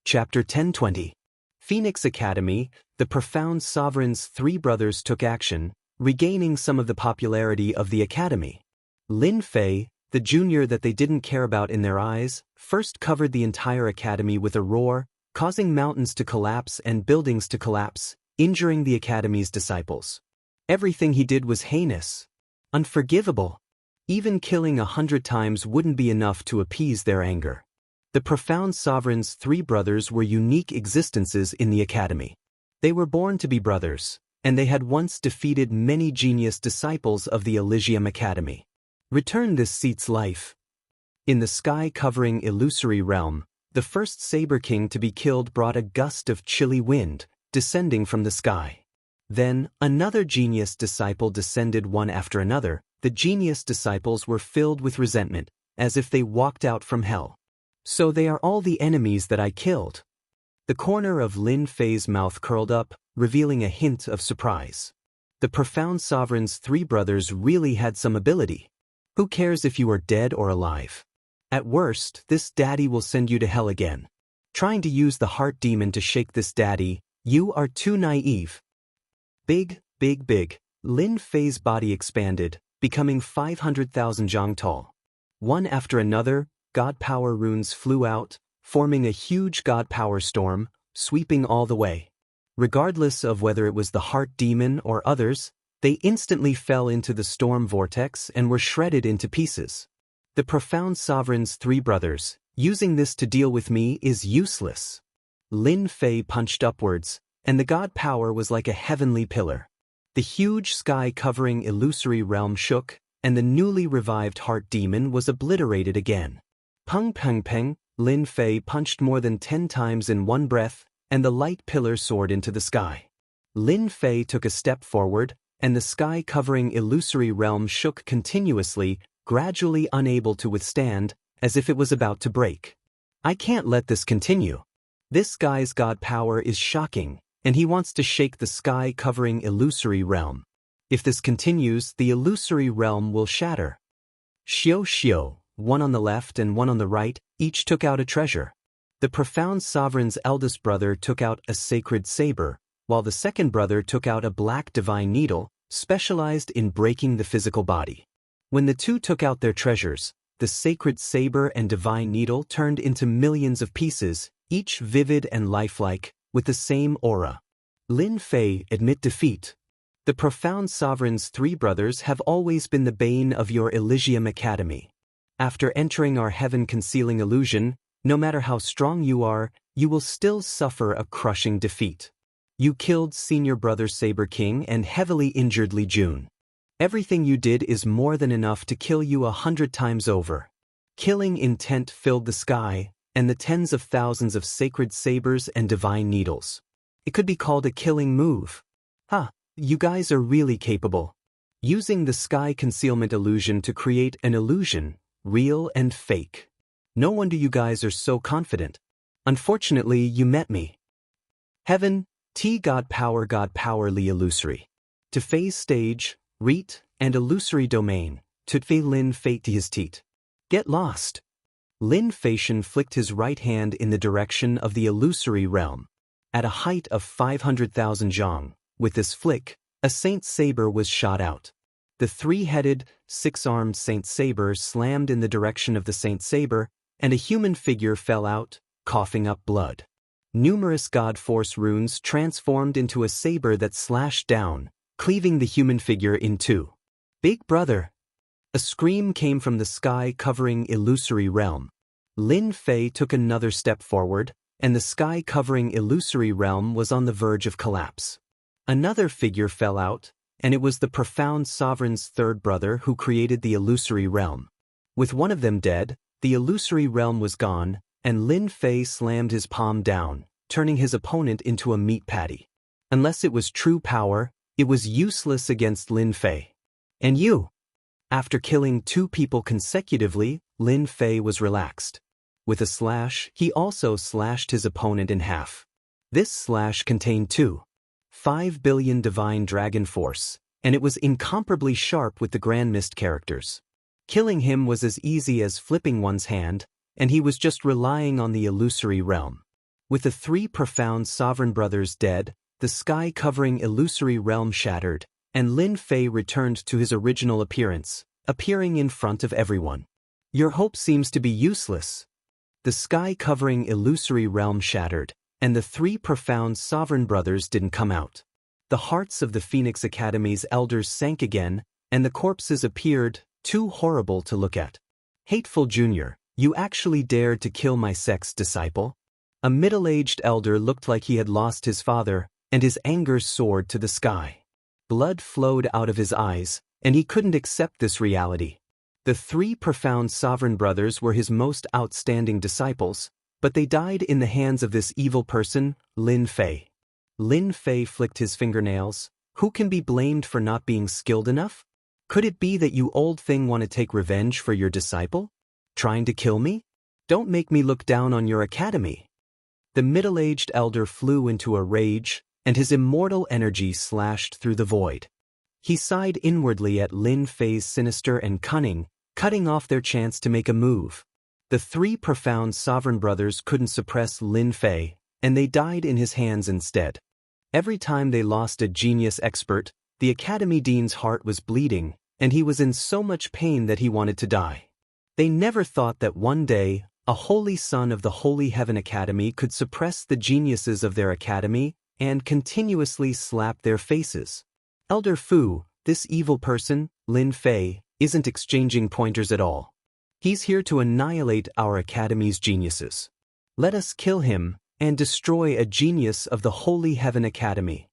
Chapter 10:20. Phoenix Academy, the profound sovereign's three brothers took action, regaining some of the popularity of the academy. Lin Fei, the junior that they didn't care about in their eyes, first covered the entire academy with a roar, causing mountains to collapse and buildings to collapse, injuring the academy's disciples. Everything he did was heinous, unforgivable. Even killing 100 times wouldn't be enough to appease their anger. The profound sovereign's three brothers were unique existences in the academy. They were born to be brothers, and they had once defeated many genius disciples of the Elysium Academy. Return this seat's life. In the sky-covering illusory realm, the first Saber King to be killed brought a gust of chilly wind, descending from the sky. Then, another genius disciple descended one after another. The genius disciples were filled with resentment, as if they walked out from hell. So they are all the enemies that I killed. The corner of Lin Fei's mouth curled up, revealing a hint of surprise. The profound sovereign's three brothers really had some ability. Who cares if you are dead or alive? At worst, this daddy will send you to hell again. Trying to use the heart demon to shake this daddy, you are too naive. Big. Lin Fei's body expanded, becoming 500,000 zhang tall. One after another, god power runes flew out, forming a huge god power storm, sweeping all the way. Regardless of whether it was the heart demon or others, they instantly fell into the storm vortex and were shredded into pieces. The profound sovereign's three brothers, using this to deal with me is useless. Lin Fei punched upwards, and the god power was like a heavenly pillar. The huge sky-covering illusory realm shook, and the newly revived heart demon was obliterated again. Peng, Lin Fei punched more than 10 times in one breath, and the light pillar soared into the sky. Lin Fei took a step forward, and the sky-covering illusory realm shook continuously, gradually unable to withstand, as if it was about to break. I can't let this continue. This guy's god power is shocking, and he wants to shake the sky-covering illusory realm. If this continues, the illusory realm will shatter. Xiao, one on the left and one on the right, each took out a treasure. The profound sovereign's eldest brother took out a sacred saber, while the second brother took out a black divine needle, specialized in breaking the physical body. When the two took out their treasures, the sacred saber and divine needle turned into millions of pieces, each vivid and lifelike, with the same aura. Lin Fei, admit defeat. The profound sovereign's three brothers have always been the bane of your Elysium Academy. After entering our heaven-concealing illusion, no matter how strong you are, you will still suffer a crushing defeat. You killed senior brother Saber King and heavily injured Li Jun. Everything you did is more than enough to kill you 100 times over. Killing intent filled the sky, and the tens of thousands of sacred sabers and divine needles. It could be called a killing move. You guys are really capable. Using the sky concealment illusion to create an illusion, real and fake. No wonder you guys are so confident. Unfortunately, you met me. Heaven, God power Li illusory. To phase stage, Reet, and illusory domain, to Fei Lin fate to his teat. Get lost. Lin Feishan flicked his right hand in the direction of the illusory realm. At a height of 500,000 zhang, with this flick, a saint saber was shot out. The three-headed, six-armed saint saber slammed in the direction of the saint saber, and a human figure fell out, coughing up blood. Numerous god force runes transformed into a saber that slashed down, cleaving the human figure in two. "Big brother!" A scream came from the sky-covering illusory realm. Lin Fei took another step forward, and the sky-covering illusory realm was on the verge of collapse. Another figure fell out, and it was the profound sovereign's third brother who created the illusory realm. With one of them dead, the illusory realm was gone, and Lin Fei slammed his palm down, turning his opponent into a meat patty. Unless it was true power, it was useless against Lin Fei. "And you?" After killing 2 people consecutively, Lin Fei was relaxed. With a slash, he also slashed his opponent in half. This slash contained 2.5 billion divine dragon force, and it was incomparably sharp with the Grand Mist characters. Killing him was as easy as flipping one's hand, and he was just relying on the illusory realm. With the 3 profound sovereign brothers dead, the sky-covering illusory realm shattered, and Lin Fei returned to his original appearance, appearing in front of everyone. "Your hope seems to be useless." The sky-covering illusory realm shattered, and the 3 profound sovereign brothers didn't come out. The hearts of the Phoenix Academy's elders sank again, and the corpses appeared, too horrible to look at. "Hateful Junior, you actually dared to kill my sect's disciple?" A middle-aged elder looked like he had lost his father, and his anger soared to the sky. Blood flowed out of his eyes, and he couldn't accept this reality. The 3 profound sovereign brothers were his most outstanding disciples, but they died in the hands of this evil person, Lin Fei. Lin Fei flicked his fingernails. "Who can be blamed for not being skilled enough? Could it be that you old thing want to take revenge for your disciple? Trying to kill me? Don't make me look down on your academy." The middle-aged elder flew into a rage, and his immortal energy slashed through the void. He sighed inwardly at Lin Fei's sinister and cunning, cutting off their chance to make a move. The 3 profound sovereign brothers couldn't suppress Lin Fei, and they died in his hands instead. Every time they lost a genius expert, the Academy Dean's heart was bleeding, and he was in so much pain that he wanted to die. They never thought that one day, a holy son of the Holy Heaven Academy could suppress the geniuses of their academy and continuously slap their faces. Elder Fu, this evil person, Lin Fei, isn't exchanging pointers at all. He's here to annihilate our academy's geniuses. Let us kill him and destroy a genius of the Holy Heaven Academy.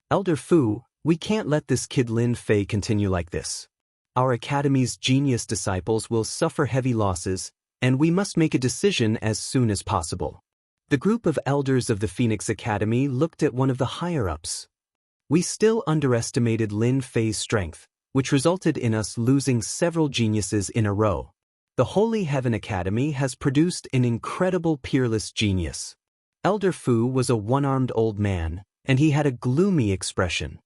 Elder Fu, we can't let this kid Lin Fei continue like this. Our academy's genius disciples will suffer heavy losses, and we must make a decision as soon as possible. The group of elders of the Phoenix Academy looked at one of the higher-ups. "We still underestimated Lin Fei's strength, which resulted in us losing several geniuses in a row. The Holy Heaven Academy has produced an incredible peerless genius." Elder Fu was a one-armed old man, and he had a gloomy expression.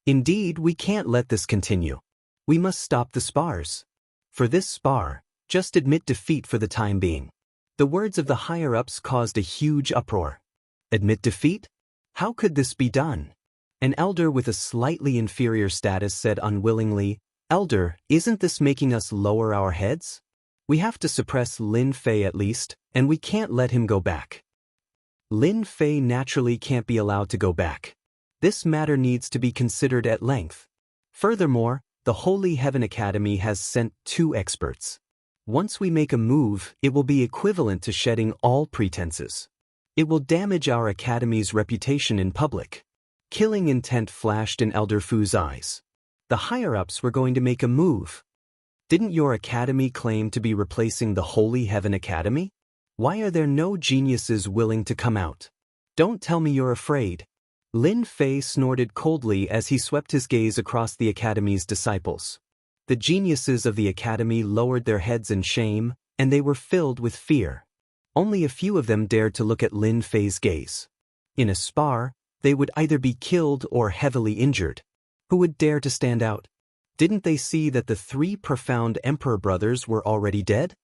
"Indeed, we can't let this continue. We must stop the spars. For this spar, just admit defeat for the time being." The words of the higher-ups caused a huge uproar. Admit defeat? How could this be done? An elder with a slightly inferior status said unwillingly, "Elder, isn't this making us lower our heads? We have to suppress Lin Fei at least, and we can't let him go back." Lin Fei naturally can't be allowed to go back. This matter needs to be considered at length. Furthermore, the Holy Heaven Academy has sent 2 experts. Once we make a move, it will be equivalent to shedding all pretenses. It will damage our academy's reputation in public. Killing intent flashed in Elder Fu's eyes. The higher-ups were going to make a move. Didn't your academy claim to be replacing the Holy Heaven Academy? Why are there no geniuses willing to come out? Don't tell me you're afraid. Lin Fei snorted coldly as he swept his gaze across the academy's disciples. The geniuses of the academy lowered their heads in shame, and they were filled with fear. Only a few of them dared to look at Lin Fei's gaze. In a spar, they would either be killed or heavily injured. Who would dare to stand out? Didn't they see that the 3 profound emperor brothers were already dead?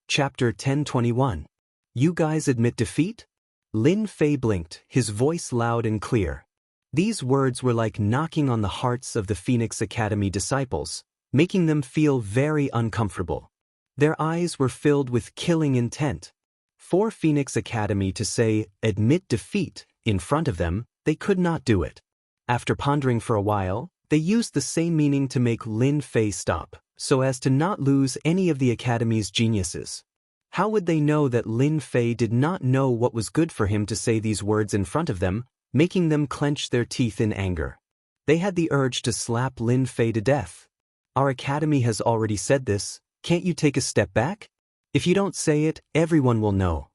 Chapter 1021. You guys admit defeat? Lin Fei blinked, his voice loud and clear. These words were like knocking on the hearts of the Phoenix Academy disciples, making them feel very uncomfortable. Their eyes were filled with killing intent. For Phoenix Academy to say, admit defeat, in front of them, they could not do it. After pondering for a while, they used the same meaning to make Lin Fei stop, so as to not lose any of the Academy's geniuses. How would they know that Lin Fei did not know what was good for him to say these words in front of them, making them clench their teeth in anger? They had the urge to slap Lin Fei to death. Our Academy has already said this, can't you take a step back? If you don't say it, everyone will know.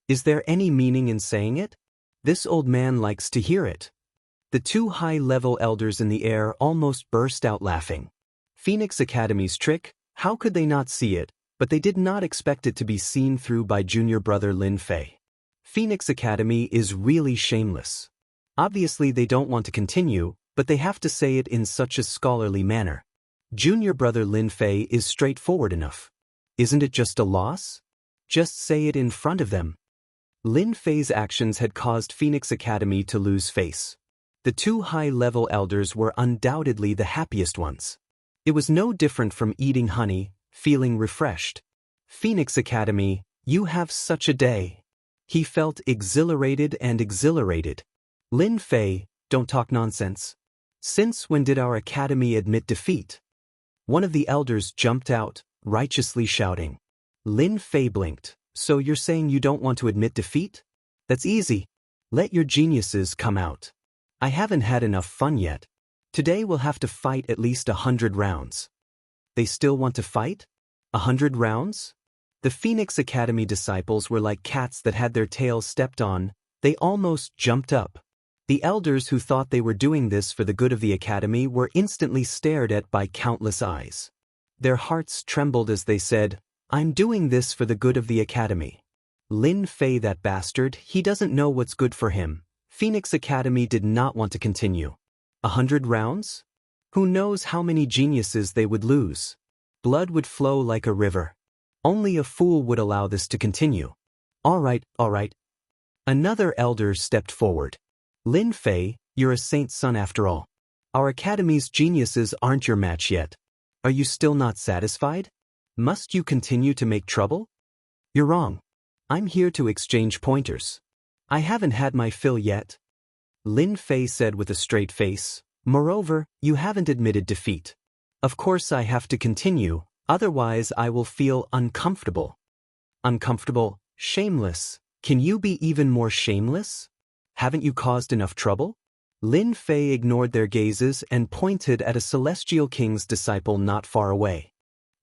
Is there any meaning in saying it? This old man likes to hear it. The two high-level elders in the air almost burst out laughing. Phoenix Academy's trick, how could they not see it? But they did not expect it to be seen through by junior brother Lin Fei. Phoenix Academy is really shameless. Obviously they don't want to continue, but they have to say it in such a scholarly manner. Junior brother Lin Fei is straightforward enough. Isn't it just a loss? Just say it in front of them. Lin Fei's actions had caused Phoenix Academy to lose face. The two high-level elders were undoubtedly the happiest ones. It was no different from eating honey, feeling refreshed. Phoenix Academy, you have such a day. He felt exhilarated and exhilarated. Lin Fei, don't talk nonsense. Since when did our Academy admit defeat? One of the elders jumped out, righteously shouting. Lin Fei blinked. So you're saying you don't want to admit defeat? That's easy. Let your geniuses come out. I haven't had enough fun yet. Today we'll have to fight at least 100 rounds. They still want to fight? 100 rounds? The Phoenix Academy disciples were like cats that had their tails stepped on. They almost jumped up. The elders who thought they were doing this for the good of the Academy were instantly stared at by countless eyes. Their hearts trembled as they said, I'm doing this for the good of the Academy. Lin Fei, that bastard, he doesn't know what's good for him. Phoenix Academy did not want to continue. 100 rounds? Who knows how many geniuses they would lose? Blood would flow like a river. Only a fool would allow this to continue. All right. Another elder stepped forward. Lin Fei, you're a saint's son after all. Our Academy's geniuses aren't your match yet. Are you still not satisfied? Must you continue to make trouble? You're wrong. I'm here to exchange pointers. I haven't had my fill yet. Lin Fei said with a straight face. Moreover, you haven't admitted defeat. Of course I have to continue, otherwise I will feel uncomfortable. Uncomfortable, shameless. Can you be even more shameless? Haven't you caused enough trouble? Lin Fei ignored their gazes and pointed at a celestial king's disciple not far away.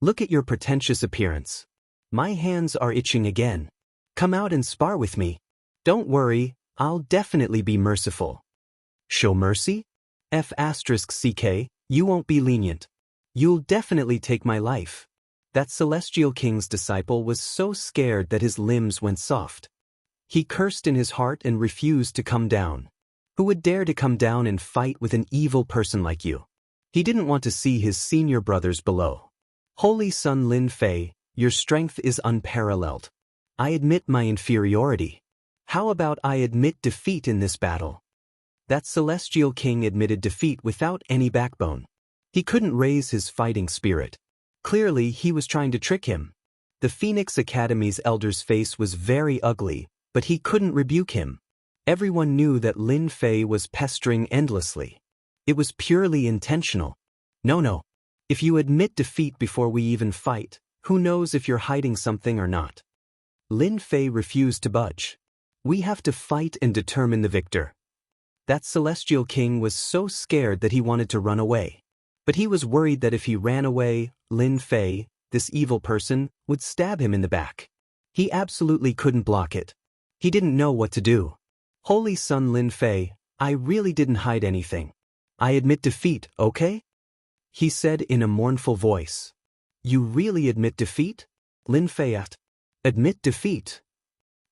Look at your pretentious appearance. My hands are itching again. Come out and spar with me. Don't worry, I'll definitely be merciful. Show mercy? F***ck, you won't be lenient. You'll definitely take my life. That celestial king's disciple was so scared that his limbs went soft. He cursed in his heart and refused to come down. Who would dare to come down and fight with an evil person like you? He didn't want to see his senior brothers below. Holy Son Lin Fei, your strength is unparalleled. I admit my inferiority. How about I admit defeat in this battle? That celestial king admitted defeat without any backbone. He couldn't raise his fighting spirit. Clearly, he was trying to trick him. The Phoenix Academy's elder's face was very ugly, but he couldn't rebuke him. Everyone knew that Lin Fei was pestering endlessly. It was purely intentional. No. If you admit defeat before we even fight, who knows if you're hiding something or not? Lin Fei refused to budge. We have to fight and determine the victor. That celestial king was so scared that he wanted to run away. But he was worried that if he ran away, Lin Fei, this evil person, would stab him in the back. He absolutely couldn't block it. He didn't know what to do. Holy Son Lin Fei, I really didn't hide anything. I admit defeat, okay? He said in a mournful voice. You really admit defeat? Lin Fei, admit defeat.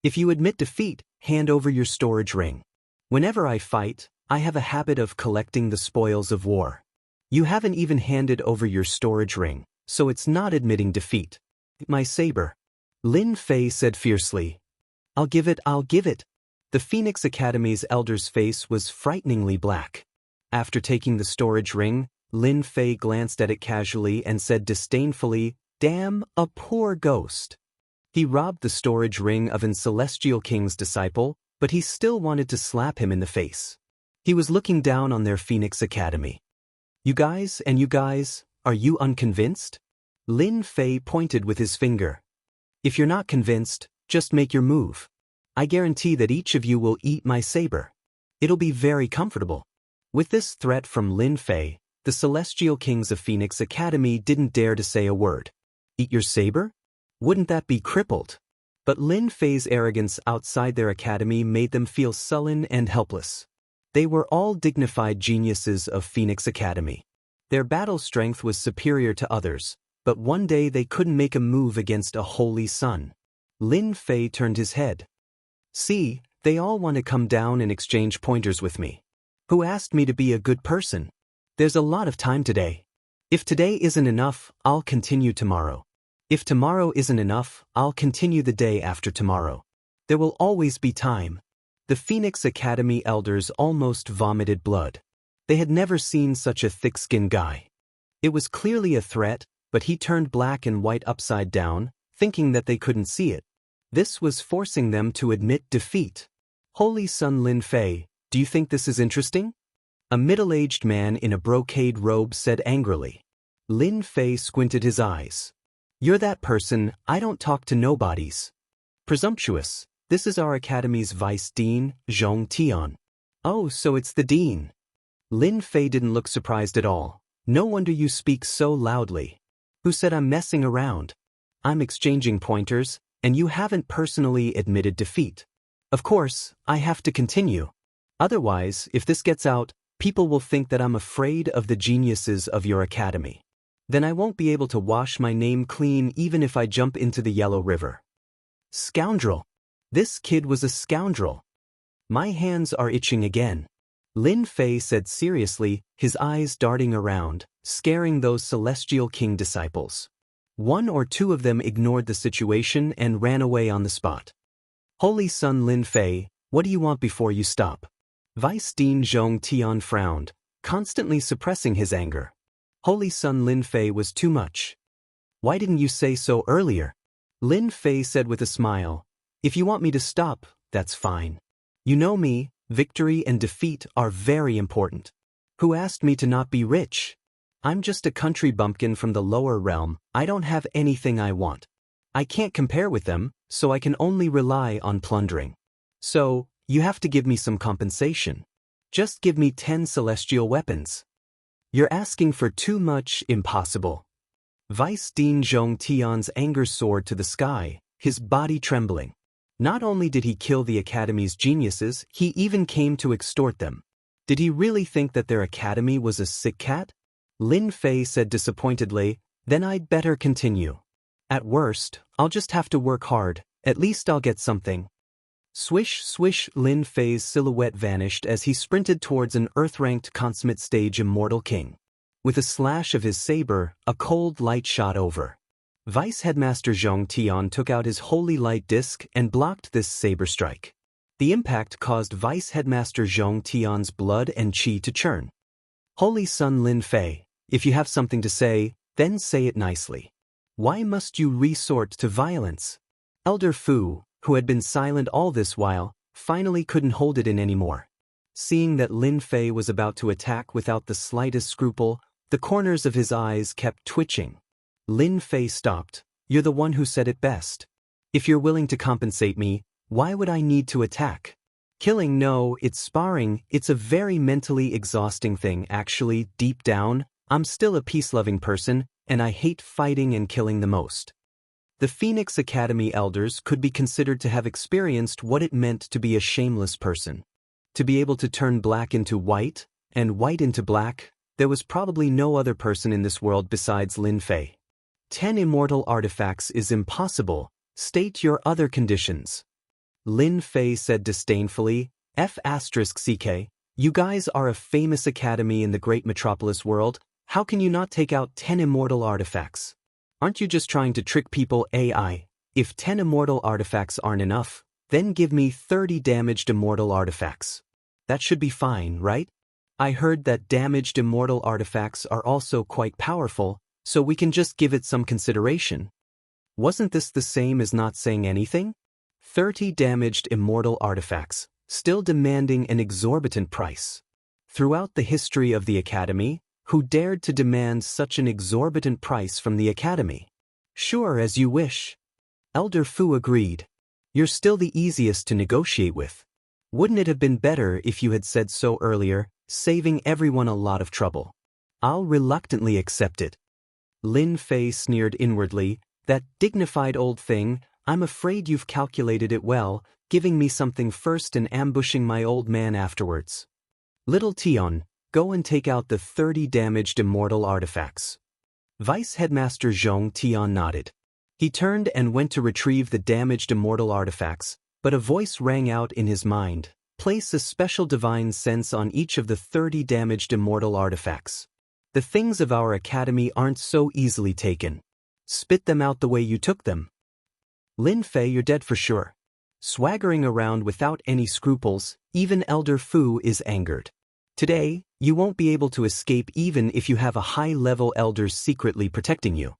If you admit defeat, hand over your storage ring. Whenever I fight, I have a habit of collecting the spoils of war. You haven't even handed over your storage ring, so it's not admitting defeat. My saber. Lin Fei said fiercely. I'll give it, I'll give it. The Phoenix Academy's elder's face was frighteningly black. After taking the storage ring, Lin Fei glanced at it casually and said disdainfully, "Damn, a poor ghost." He robbed the storage ring of an celestial king's disciple, but he still wanted to slap him in the face. He was looking down on their Phoenix Academy. You guys, are you unconvinced? Lin Fei pointed with his finger. If you're not convinced, just make your move. I guarantee that each of you will eat my saber. It'll be very comfortable. With this threat from Lin Fei, the Celestial Kings of Phoenix Academy didn't dare to say a word. Eat your saber? Wouldn't that be crippled? But Lin Fei's arrogance outside their academy made them feel sullen and helpless. They were all dignified geniuses of Phoenix Academy. Their battle strength was superior to others, but one day they couldn't make a move against a holy sun. Lin Fei turned his head. See, they all want to come down and exchange pointers with me. Who asked me to be a good person? There's a lot of time today. If today isn't enough, I'll continue tomorrow. If tomorrow isn't enough, I'll continue the day after tomorrow. There will always be time. The Phoenix Academy elders almost vomited blood. They had never seen such a thick-skinned guy. It was clearly a threat, but he turned black and white upside down, thinking that they couldn't see it. This was forcing them to admit defeat. Holy Sun Lin Fei, do you think this is interesting? A middle-aged man in a brocade robe said angrily. Lin Fei squinted his eyes. You're that person, I don't talk to nobodies. Presumptuous, this is our academy's vice dean, Zhong Tian. Oh, so it's the dean. Lin Fei didn't look surprised at all. No wonder you speak so loudly. Who said I'm messing around? I'm exchanging pointers, and you haven't personally admitted defeat. Of course, I have to continue. Otherwise, if this gets out, people will think that I'm afraid of the geniuses of your academy. Then I won't be able to wash my name clean even if I jump into the Yellow River. Scoundrel! This kid was a scoundrel. My hands are itching again. Lin Fei said seriously, his eyes darting around, scaring those Celestial King disciples. One or two of them ignored the situation and ran away on the spot. Holy Sun Lin Fei, what do you want before you stop? Vice Dean Zhong Tian frowned, constantly suppressing his anger. Holy Sun Lin Fei was too much. Why didn't you say so earlier? Lin Fei said with a smile. If you want me to stop, that's fine. You know me, victory and defeat are very important. Who asked me to not be rich? I'm just a country bumpkin from the lower realm, I don't have anything I want. I can't compare with them, so I can only rely on plundering. So, you have to give me some compensation. Just give me 10 celestial weapons. You're asking for too much, impossible. Vice Dean Zhong Tian's anger soared to the sky, his body trembling. Not only did he kill the academy's geniuses, he even came to extort them. Did he really think that their academy was a sick cat? Lin Fei said disappointedly, then I'd better continue. At worst, I'll just have to work hard, at least I'll get something. Swish, swish, Lin Fei's silhouette vanished as he sprinted towards an earth-ranked consummate stage Immortal King. With a slash of his saber, a cold light shot over. Vice Headmaster Zhong Tian took out his holy light disc and blocked this saber strike. The impact caused Vice Headmaster Zhong Tian's blood and qi to churn. Holy Sun Lin Fei, if you have something to say, then say it nicely. Why must you resort to violence? Elder Fu, who had been silent all this while, finally couldn't hold it in anymore. Seeing that Lin Fei was about to attack without the slightest scruple, the corners of his eyes kept twitching. Lin Fei stopped. You're the one who said it best. If you're willing to compensate me, why would I need to attack? Killing, no, it's sparring, it's a very mentally exhausting thing actually, deep down, I'm still a peace-loving person, and I hate fighting and killing the most. The Phoenix Academy elders could be considered to have experienced what it meant to be a shameless person. To be able to turn black into white, and white into black, there was probably no other person in this world besides Lin Fei. 10 immortal artifacts is impossible, state your other conditions. Lin Fei said disdainfully, F***CK, you guys are a famous academy in the great metropolis world, how can you not take out 10 immortal artifacts? Aren't you just trying to trick people AI? If 10 immortal artifacts aren't enough, then give me 30 damaged immortal artifacts. That should be fine, right? I heard that damaged immortal artifacts are also quite powerful, so we can just give it some consideration. Wasn't this the same as not saying anything? 30 damaged immortal artifacts, still demanding an exorbitant price. Throughout the history of the Academy, who dared to demand such an exorbitant price from the Academy? Sure, as you wish. Elder Fu agreed. You're still the easiest to negotiate with. Wouldn't it have been better if you had said so earlier, saving everyone a lot of trouble? I'll reluctantly accept it. Lin Fei sneered inwardly. That dignified old thing, I'm afraid you've calculated it well, giving me something first and ambushing my old man afterwards. Little Tion, go and take out the 30 damaged immortal artifacts. Vice Headmaster Zhong Tian nodded. He turned and went to retrieve the damaged immortal artifacts, but a voice rang out in his mind. Place a special divine sense on each of the 30 damaged immortal artifacts. The things of our academy aren't so easily taken. Spit them out the way you took them. Lin Fei, you're dead for sure. Swaggering around without any scruples, even Elder Fu is angered. Today, you won't be able to escape even if you have a high-level elder secretly protecting you.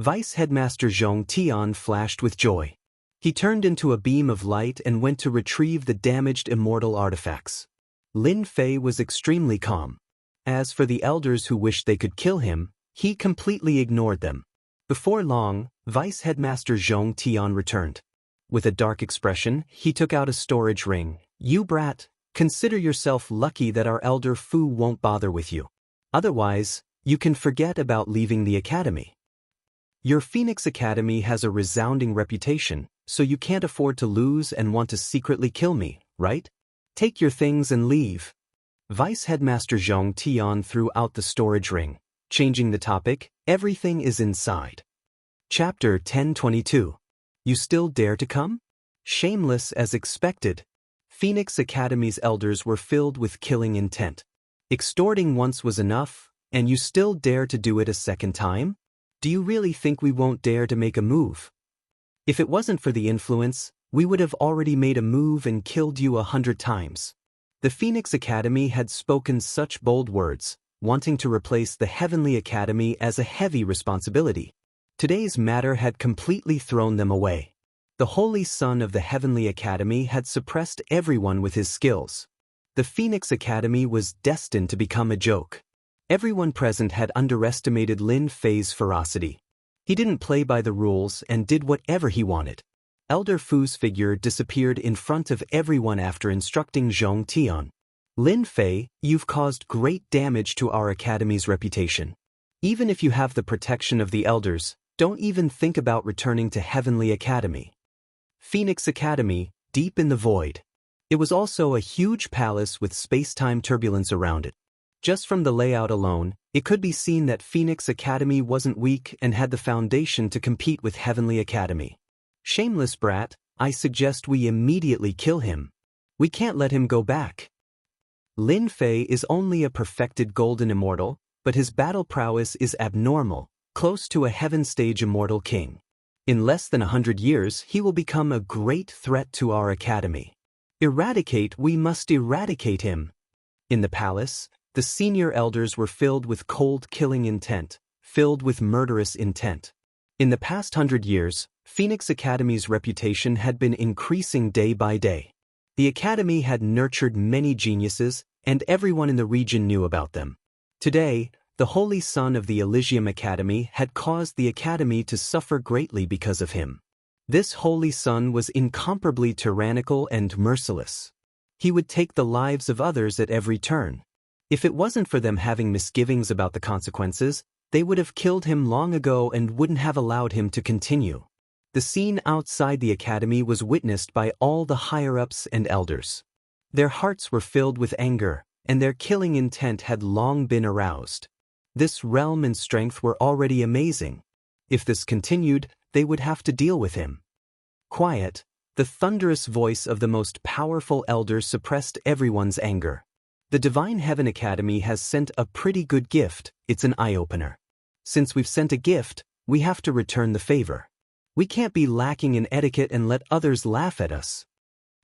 Vice Headmaster Zhong Tian flashed with joy. He turned into a beam of light and went to retrieve the damaged immortal artifacts. Lin Fei was extremely calm. As for the elders who wished they could kill him, he completely ignored them. Before long, Vice Headmaster Zhong Tian returned. With a dark expression, he took out a storage ring. You brat, consider yourself lucky that our Elder Fu won't bother with you. Otherwise, you can forget about leaving the academy. Your Phoenix Academy has a resounding reputation, so you can't afford to lose and want to secretly kill me, right? Take your things and leave. Vice Headmaster Zhong Tian threw out the storage ring. Changing the topic, everything is inside. Chapter 1022. You still dare to come? Shameless as expected. Phoenix Academy's elders were filled with killing intent. Extorting once was enough, and you still dare to do it a second time? Do you really think we won't dare to make a move? If it wasn't for the influence, we would have already made a move and killed you 100 times. The Phoenix Academy had spoken such bold words, wanting to replace the Heavenly Academy as a heavy responsibility. Today's matter had completely thrown them away. The Holy Son of the Heavenly Academy had suppressed everyone with his skills. The Phoenix Academy was destined to become a joke. Everyone present had underestimated Lin Fei's ferocity. He didn't play by the rules and did whatever he wanted. Elder Fu's figure disappeared in front of everyone after instructing Zhong Tian. Lin Fei, you've caused great damage to our academy's reputation. Even if you have the protection of the elders, don't even think about returning to Heavenly Academy. Phoenix Academy, deep in the void. It was also a huge palace with space-time turbulence around it. Just from the layout alone, it could be seen that Phoenix Academy wasn't weak and had the foundation to compete with Heavenly Academy. Shameless brat, I suggest we immediately kill him. We can't let him go back. Lin Fei is only a perfected golden immortal, but his battle prowess is abnormal, close to a heaven-stage immortal king. In less than 100 years, he will become a great threat to our academy. We must eradicate him. In the palace, the senior elders were filled with cold killing intent, filled with murderous intent. In the past 100 years, Phoenix Academy's reputation had been increasing day by day. The academy had nurtured many geniuses, and everyone in the region knew about them. Today, the Holy Son of the Elysium Academy had caused the academy to suffer greatly because of him. This Holy Son was incomparably tyrannical and merciless. He would take the lives of others at every turn. If it wasn't for them having misgivings about the consequences, they would have killed him long ago and wouldn't have allowed him to continue. The scene outside the academy was witnessed by all the higher-ups and elders. Their hearts were filled with anger, and their killing intent had long been aroused. This realm and strength were already amazing. If this continued, they would have to deal with him. Quiet, the thunderous voice of the most powerful elder suppressed everyone's anger. The Divine Heaven Academy has sent a pretty good gift, it's an eye-opener. Since we've sent a gift, we have to return the favor. We can't be lacking in etiquette and let others laugh at us.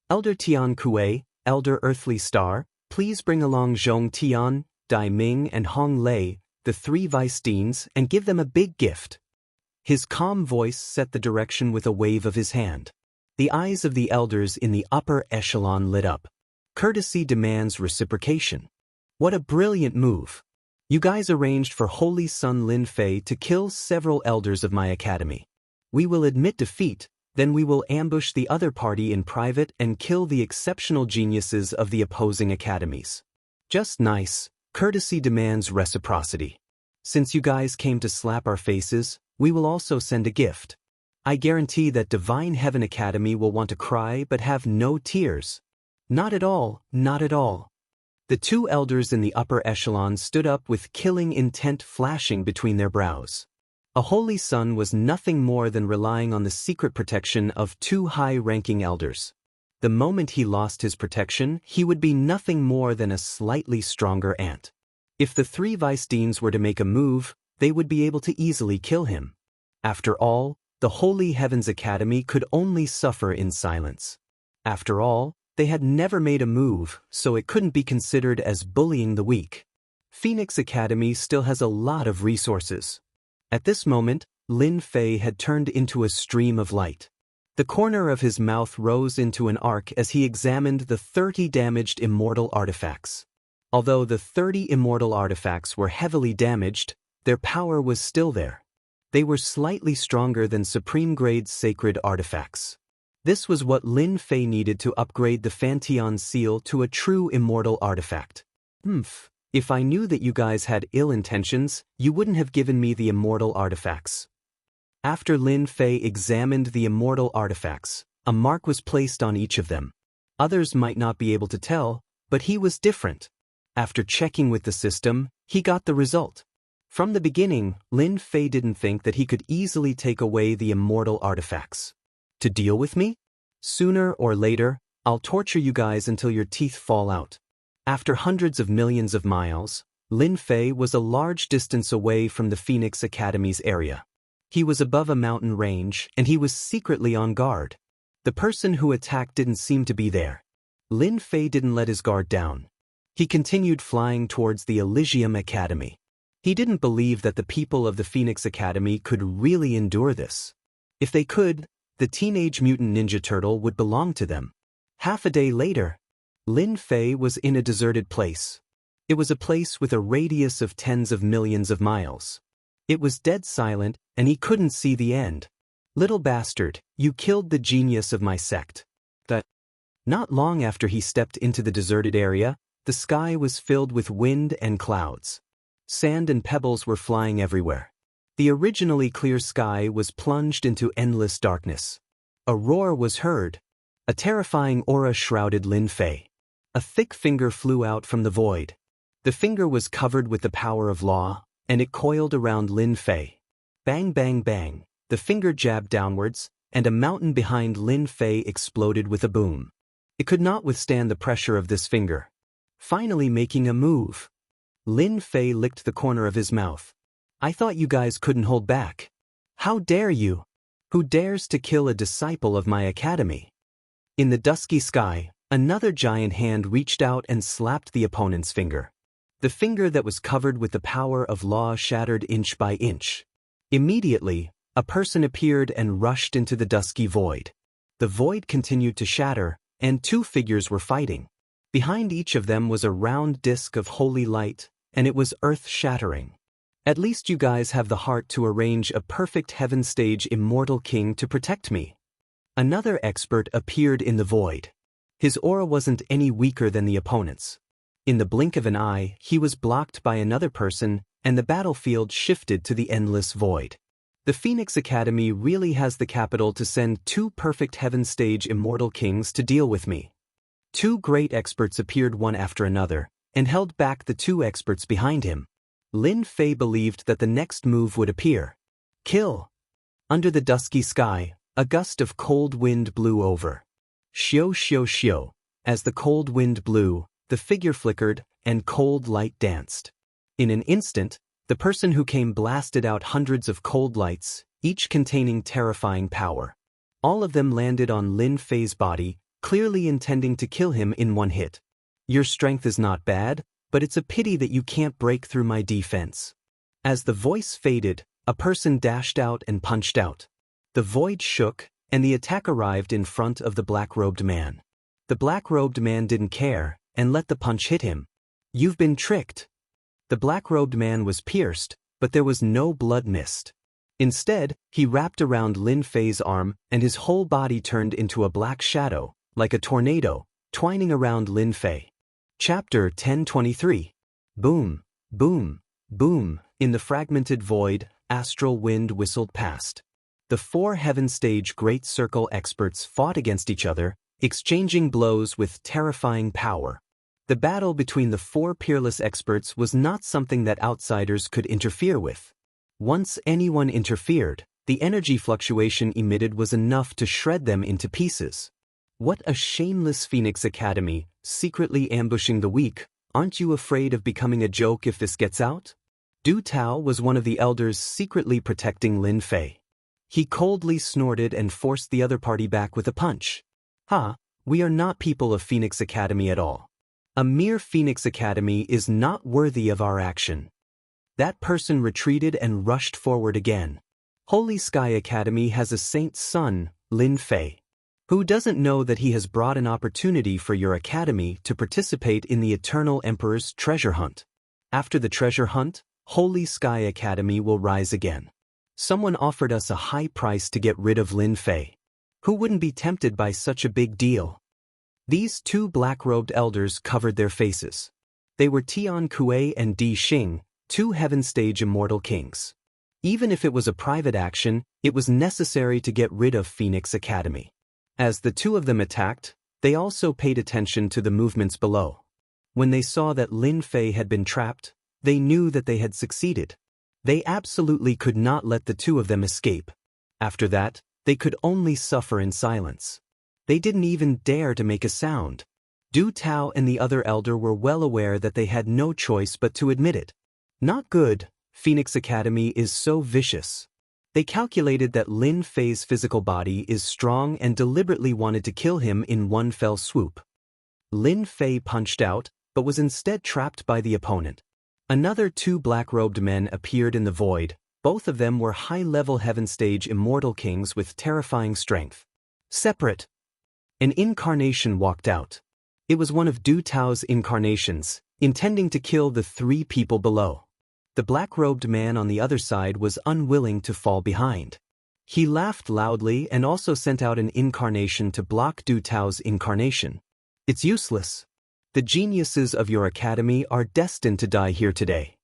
Elder Tian Kuei, Elder Earthly Star, please bring along Zhong Tian, Dai Ming and Hong Lei, the 3 vice deans, and give them a big gift. His calm voice set the direction with a wave of his hand. The eyes of the elders in the upper echelon lit up. Courtesy demands reciprocation. What a brilliant move. You guys arranged for Holy Sun Lin Fei to kill several elders of my academy. We will admit defeat, then we will ambush the other party in private and kill the exceptional geniuses of the opposing academies. Just nice. Courtesy demands reciprocity. Since you guys came to slap our faces, we will also send a gift. I guarantee that Divine Heaven Academy will want to cry but have no tears. Not at all, not at all. The 2 elders in the upper echelon stood up with killing intent flashing between their brows. A holy sun was nothing more than relying on the secret protection of 2 high-ranking elders. The moment he lost his protection, he would be nothing more than a slightly stronger ant. If the 3 vice deans were to make a move, they would be able to easily kill him. After all, the Holy Heavens Academy could only suffer in silence. After all, they had never made a move, so it couldn't be considered as bullying the weak. Phoenix Academy still has a lot of resources. At this moment, Lin Fei had turned into a stream of light. The corner of his mouth rose into an arc as he examined the 30 damaged immortal artifacts. Although the 30 immortal artifacts were heavily damaged, their power was still there. They were slightly stronger than supreme-grade sacred artifacts. This was what Lin Fei needed to upgrade the Fanteon seal to a true immortal artifact. If I knew that you guys had ill intentions, you wouldn't have given me the immortal artifacts. After Lin Fei examined the immortal artifacts, a mark was placed on each of them. Others might not be able to tell, but he was different. After checking with the system, he got the result. From the beginning, Lin Fei didn't think that he could easily take away the immortal artifacts. To deal with me? Sooner or later, I'll torture you guys until your teeth fall out. After hundreds of millions of miles, Lin Fei was a large distance away from the Phoenix Academy's area. He was above a mountain range, and he was secretly on guard. The person who attacked didn't seem to be there. Lin Fei didn't let his guard down. He continued flying towards the Elysium Academy. He didn't believe that the people of the Phoenix Academy could really endure this. If they could, the Teenage Mutant Ninja Turtle would belong to them. Half a day later, Lin Fei was in a deserted place. It was a place with a radius of tens of millions of miles. It was dead silent, and he couldn't see the end. Little bastard, you killed the genius of my sect. Not long after he stepped into the deserted area, the sky was filled with wind and clouds. Sand and pebbles were flying everywhere. The originally clear sky was plunged into endless darkness. A roar was heard. A terrifying aura shrouded Lin Fei. A thick finger flew out from the void. The finger was covered with the power of law, and it coiled around Lin Fei. Bang bang bang, the finger jabbed downwards, and a mountain behind Lin Fei exploded with a boom. It could not withstand the pressure of this finger. Finally making a move. Lin Fei licked the corner of his mouth. I thought you guys couldn't hold back. How dare you? Who dares to kill a disciple of my academy? In the dusky sky, another giant hand reached out and slapped the opponent's finger. The finger that was covered with the power of law shattered inch by inch. Immediately, a person appeared and rushed into the dusky void. The void continued to shatter, and 2 figures were fighting. Behind each of them was a round disk of holy light, and it was earth-shattering. At least you guys have the heart to arrange a perfect heaven stage immortal king to protect me. Another expert appeared in the void. His aura wasn't any weaker than the opponent's. In the blink of an eye, he was blocked by another person, and the battlefield shifted to the endless void. The Phoenix Academy really has the capital to send 2 perfect heaven stage immortal kings to deal with me. 2 great experts appeared one after another, and held back the 2 experts behind him. Lin Fei believed that the next move would appear. Kill! Under the dusky sky, a gust of cold wind blew over. Xiao xiao xiao. As the cold wind blew, the figure flickered, and cold light danced. In an instant, the person who came blasted out hundreds of cold lights, each containing terrifying power. All of them landed on Lin Fei's body, clearly intending to kill him in one hit. Your strength is not bad, but it's a pity that you can't break through my defense. As the voice faded, a person dashed out and punched out. The void shook, and the attack arrived in front of the black-robed man. The black-robed man didn't care, and let the punch hit him. You've been tricked. The black-robed man was pierced, but there was no blood missed. Instead, he wrapped around Lin Fei's arm, and his whole body turned into a black shadow, like a tornado, twining around Lin Fei. Chapter 1023. Boom, boom, boom. In the fragmented void, astral wind whistled past. The 4 Heaven Stage Great Circle experts fought against each other, exchanging blows with terrifying power. The battle between the 4 peerless experts was not something that outsiders could interfere with. Once anyone interfered, the energy fluctuation emitted was enough to shred them into pieces. What a shameless Phoenix Academy, secretly ambushing the weak. Aren't you afraid of becoming a joke if this gets out? Du Tao was one of the elders secretly protecting Lin Fei. He coldly snorted and forced the other party back with a punch. We are not people of Phoenix Academy at all. A mere Phoenix Academy is not worthy of our action. That person retreated and rushed forward again. Holy Sky Academy has a saint's son, Lin Fei. Who doesn't know that he has brought an opportunity for your academy to participate in the Eternal Emperor's treasure hunt? After the treasure hunt, Holy Sky Academy will rise again. Someone offered us a high price to get rid of Lin Fei. Who wouldn't be tempted by such a big deal? These 2 black-robed elders covered their faces. They were Tian Kuei and Di Xing, 2 Heaven Stage Immortal Kings. Even if it was a private action, it was necessary to get rid of Phoenix Academy. As the 2 of them attacked, they also paid attention to the movements below. When they saw that Lin Fei had been trapped, they knew that they had succeeded. They absolutely could not let the 2 of them escape. After that, they could only suffer in silence. They didn't even dare to make a sound. Du Tao and the other elder were well aware that they had no choice but to admit it. Not good, Phoenix Academy is so vicious. They calculated that Lin Fei's physical body is strong and deliberately wanted to kill him in one fell swoop. Lin Fei punched out, but was instead trapped by the opponent. Another 2 black-robed men appeared in the void. Both of them were high-level Heaven Stage Immortal Kings with terrifying strength. Separate. An incarnation walked out. It was one of Du Tao's incarnations, intending to kill the 3 people below. The black-robed man on the other side was unwilling to fall behind. He laughed loudly and also sent out an incarnation to block Du Tao's incarnation. It's useless. The geniuses of your academy are destined to die here today.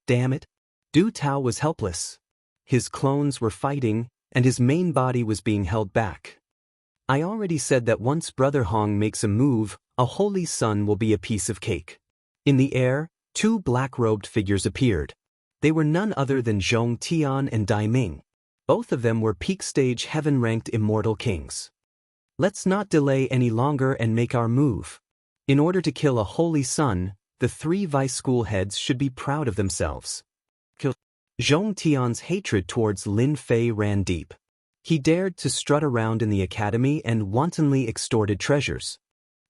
Damn it. Du Tao was helpless. His clones were fighting, and his main body was being held back. I already said that once Brother Hong makes a move, a holy sun will be a piece of cake. In the air, 2 black-robed figures appeared. They were none other than Zhong Tian and Dai Ming. Both of them were peak-stage heaven-ranked immortal kings. Let's not delay any longer and make our move. In order to kill a holy sun, the 3 vice school heads should be proud of themselves. Zhong Tian's hatred towards Lin Fei ran deep. He dared to strut around in the academy and wantonly extorted treasures.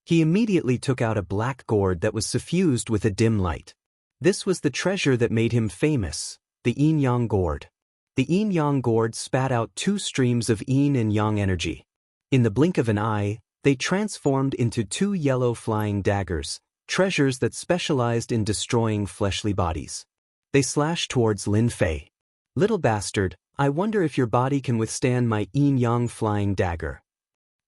He immediately took out a black gourd that was suffused with a dim light. This was the treasure that made him famous, the yin-yang gourd. The yin-yang gourd spat out 2 streams of yin and yang energy. In the blink of an eye, they transformed into 2 yellow flying daggers, treasures that specialized in destroying fleshly bodies. They slashed towards Lin Fei. Little bastard, I wonder if your body can withstand my yin-yang flying dagger.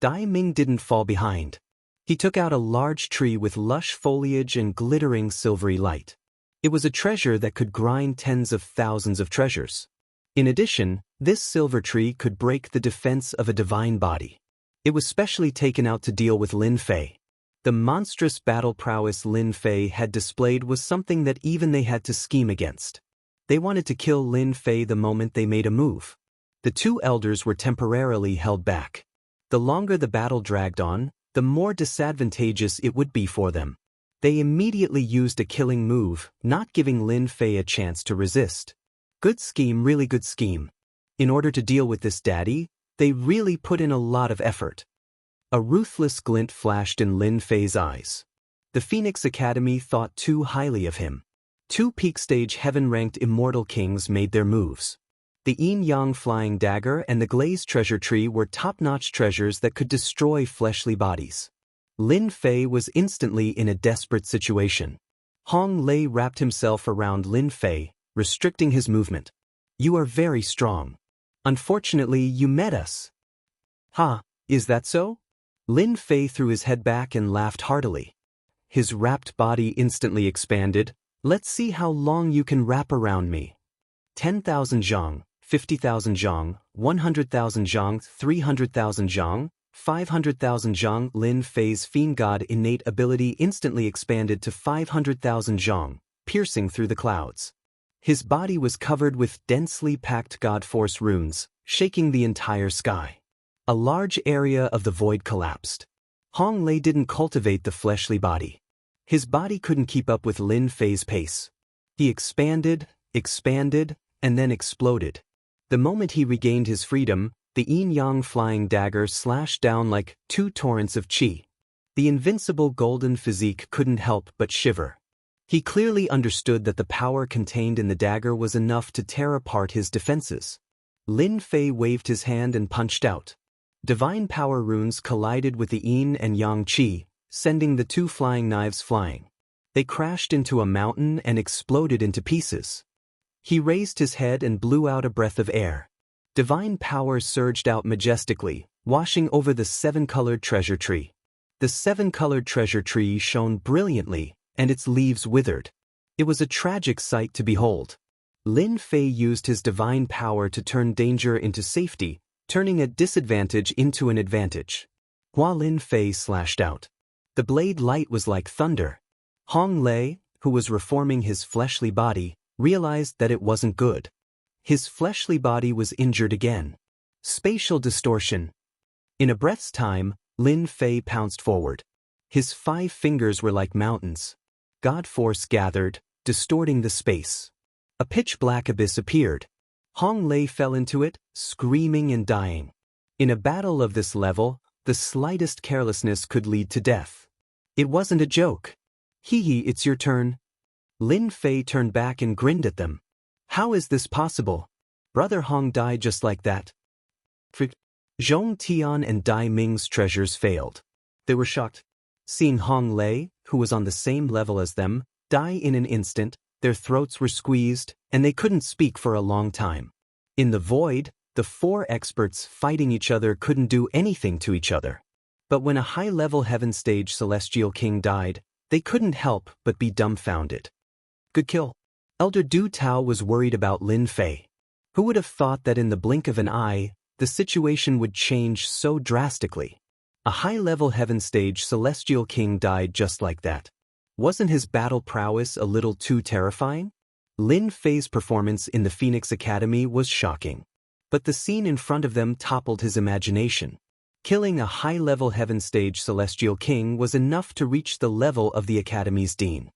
Dai Ming didn't fall behind. He took out a large tree with lush foliage and glittering silvery light. It was a treasure that could grind tens of thousands of treasures. In addition, this silver tree could break the defense of a divine body. It was specially taken out to deal with Lin Fei. The monstrous battle prowess Lin Fei had displayed was something that even they had to scheme against. They wanted to kill Lin Fei the moment they made a move. The 2 elders were temporarily held back. The longer the battle dragged on, the more disadvantageous it would be for them. They immediately used a killing move, not giving Lin Fei a chance to resist. Good scheme, really good scheme. In order to deal with this daddy, they really put in a lot of effort. A ruthless glint flashed in Lin Fei's eyes. The Phoenix Academy thought too highly of him. 2 peak-stage heaven-ranked immortal kings made their moves. The Yin-Yang Flying Dagger and the Glazed Treasure Tree were top-notch treasures that could destroy fleshly bodies. Lin Fei was instantly in a desperate situation. Hong Lei wrapped himself around Lin Fei, restricting his movement. "You are very strong. Unfortunately, you met us." "Ha, is that so?" Lin Fei threw his head back and laughed heartily. His wrapped body instantly expanded. "Let's see how long you can wrap around me." 10,000 zhang, 50,000 zhang, 100,000 zhang, 300,000 zhang, 500,000 zhang. Lin Fei's Fiend God innate ability instantly expanded to 500,000 zhang, piercing through the clouds. His body was covered with densely packed God Force runes, shaking the entire sky. A large area of the void collapsed. Hong Lei didn't cultivate the fleshly body. His body couldn't keep up with Lin Fei's pace. He expanded, and then exploded. The moment he regained his freedom, the Yin-Yang Flying Dagger slashed down like 2 torrents of qi. The invincible golden physique couldn't help but shiver. He clearly understood that the power contained in the dagger was enough to tear apart his defenses. Lin Fei waved his hand and punched out. Divine power runes collided with the Yin and Yang qi, sending the 2 flying knives flying. They crashed into a mountain and exploded into pieces. He raised his head and blew out a breath of air. Divine power surged out majestically, washing over the 7-colored treasure tree. The 7-colored treasure tree shone brilliantly, and its leaves withered. It was a tragic sight to behold. Lin Fei used his divine power to turn danger into safety, turning a disadvantage into an advantage. While Lin Fei slashed out, the blade light was like thunder. Hong Lei, who was reforming his fleshly body, realized that it wasn't good. His fleshly body was injured again. Spatial distortion. In a breath's time, Lin Fei pounced forward. His 5 fingers were like mountains. God Force gathered, distorting the space. A pitch-black abyss appeared. Hong Lei fell into it, screaming and dying. In a battle of this level, the slightest carelessness could lead to death. It wasn't a joke. "Hee, it's your turn." Lin Fei turned back and grinned at them. "How is this possible? Brother Hong died just like that." Zhong Tian and Dai Ming's treasures failed. They were shocked. Seeing Hong Lei, who was on the same level as them, die in an instant, their throats were squeezed, and they couldn't speak for a long time. In the void, the 4 experts fighting each other couldn't do anything to each other. But when a high-level heaven-stage celestial king died, they couldn't help but be dumbfounded. Good kill. Elder Du Tao was worried about Lin Fei. Who would have thought that in the blink of an eye, the situation would change so drastically? A high-level heaven-stage celestial king died just like that. Wasn't his battle prowess a little too terrifying? Lin Fei's performance in the Phoenix Academy was shocking. But the scene in front of them toppled his imagination. Killing a high-level heaven-stage celestial king was enough to reach the level of the Academy's dean.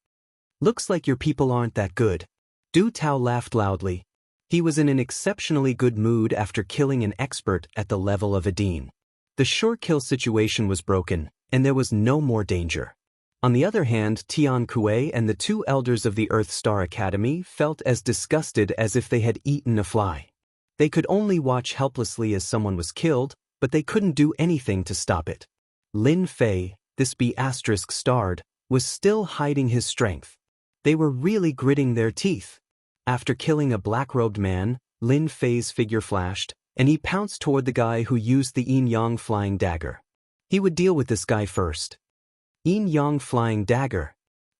"Looks like your people aren't that good." Du Tao laughed loudly. He was in an exceptionally good mood after killing an expert at the level of a dean. The sure-kill situation was broken, and there was no more danger. On the other hand, Tian Kuei and the 2 elders of the Earth Star Academy felt as disgusted as if they had eaten a fly. They could only watch helplessly as someone was killed, but they couldn't do anything to stop it. Lin Fei, this B***starred, was still hiding his strength. They were really gritting their teeth. After killing a black-robed man, Lin Fei's figure flashed, and he pounced toward the guy who used the Yin-Yang Flying Dagger. He would deal with this guy first. Yin-Yang Flying Dagger.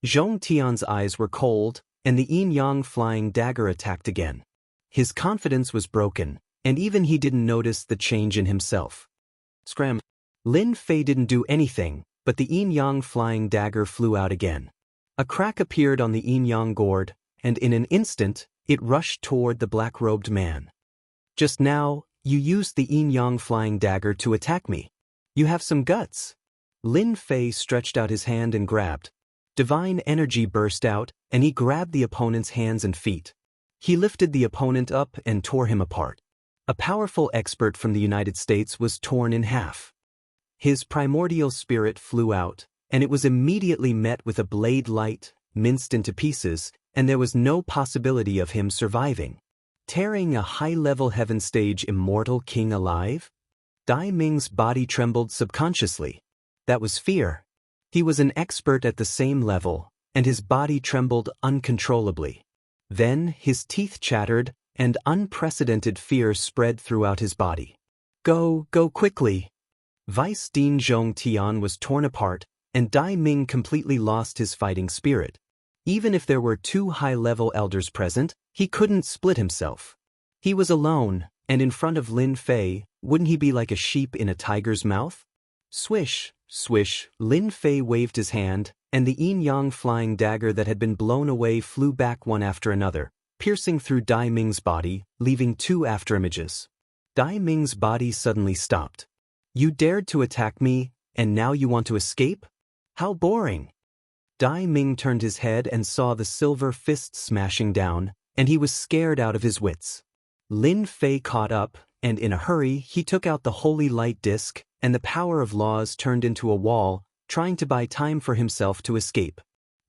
Zhong Tian's eyes were cold, and the Yin-Yang Flying Dagger attacked again. His confidence was broken, and even he didn't notice the change in himself. Scram. Lin Fei didn't do anything, but the Yin-Yang Flying Dagger flew out again. A crack appeared on the Yin-Yang gourd, and in an instant, it rushed toward the black-robed man. "Just now, you used the Yin-Yang Flying Dagger to attack me. You have some guts." Lin Fei stretched out his hand and grabbed. Divine energy burst out, and he grabbed the opponent's hands and feet. He lifted the opponent up and tore him apart. A powerful expert from the United States was torn in half. His primordial spirit flew out, and it was immediately met with a blade light, minced into pieces, and there was no possibility of him surviving. Tearing a high-level heaven stage immortal king alive? Dai Ming's body trembled subconsciously. That was fear. He was an expert at the same level, and his body trembled uncontrollably. Then his teeth chattered, and unprecedented fear spread throughout his body. Go quickly! Vice Dean Zhong Tian was torn apart, and Dai Ming completely lost his fighting spirit. Even if there were 2 high-level elders present, he couldn't split himself. He was alone, and in front of Lin Fei, wouldn't he be like a sheep in a tiger's mouth? Swish, swish, Lin Fei waved his hand, and the yin-yang flying dagger that had been blown away flew back one after another, piercing through Dai Ming's body, leaving 2 afterimages. Dai Ming's body suddenly stopped. You dared to attack me, and now you want to escape? How boring! Dai Ming turned his head and saw the silver fist smashing down, and he was scared out of his wits. Lin Fei caught up, and in a hurry he took out the holy light disc, and the power of laws turned into a wall, trying to buy time for himself to escape.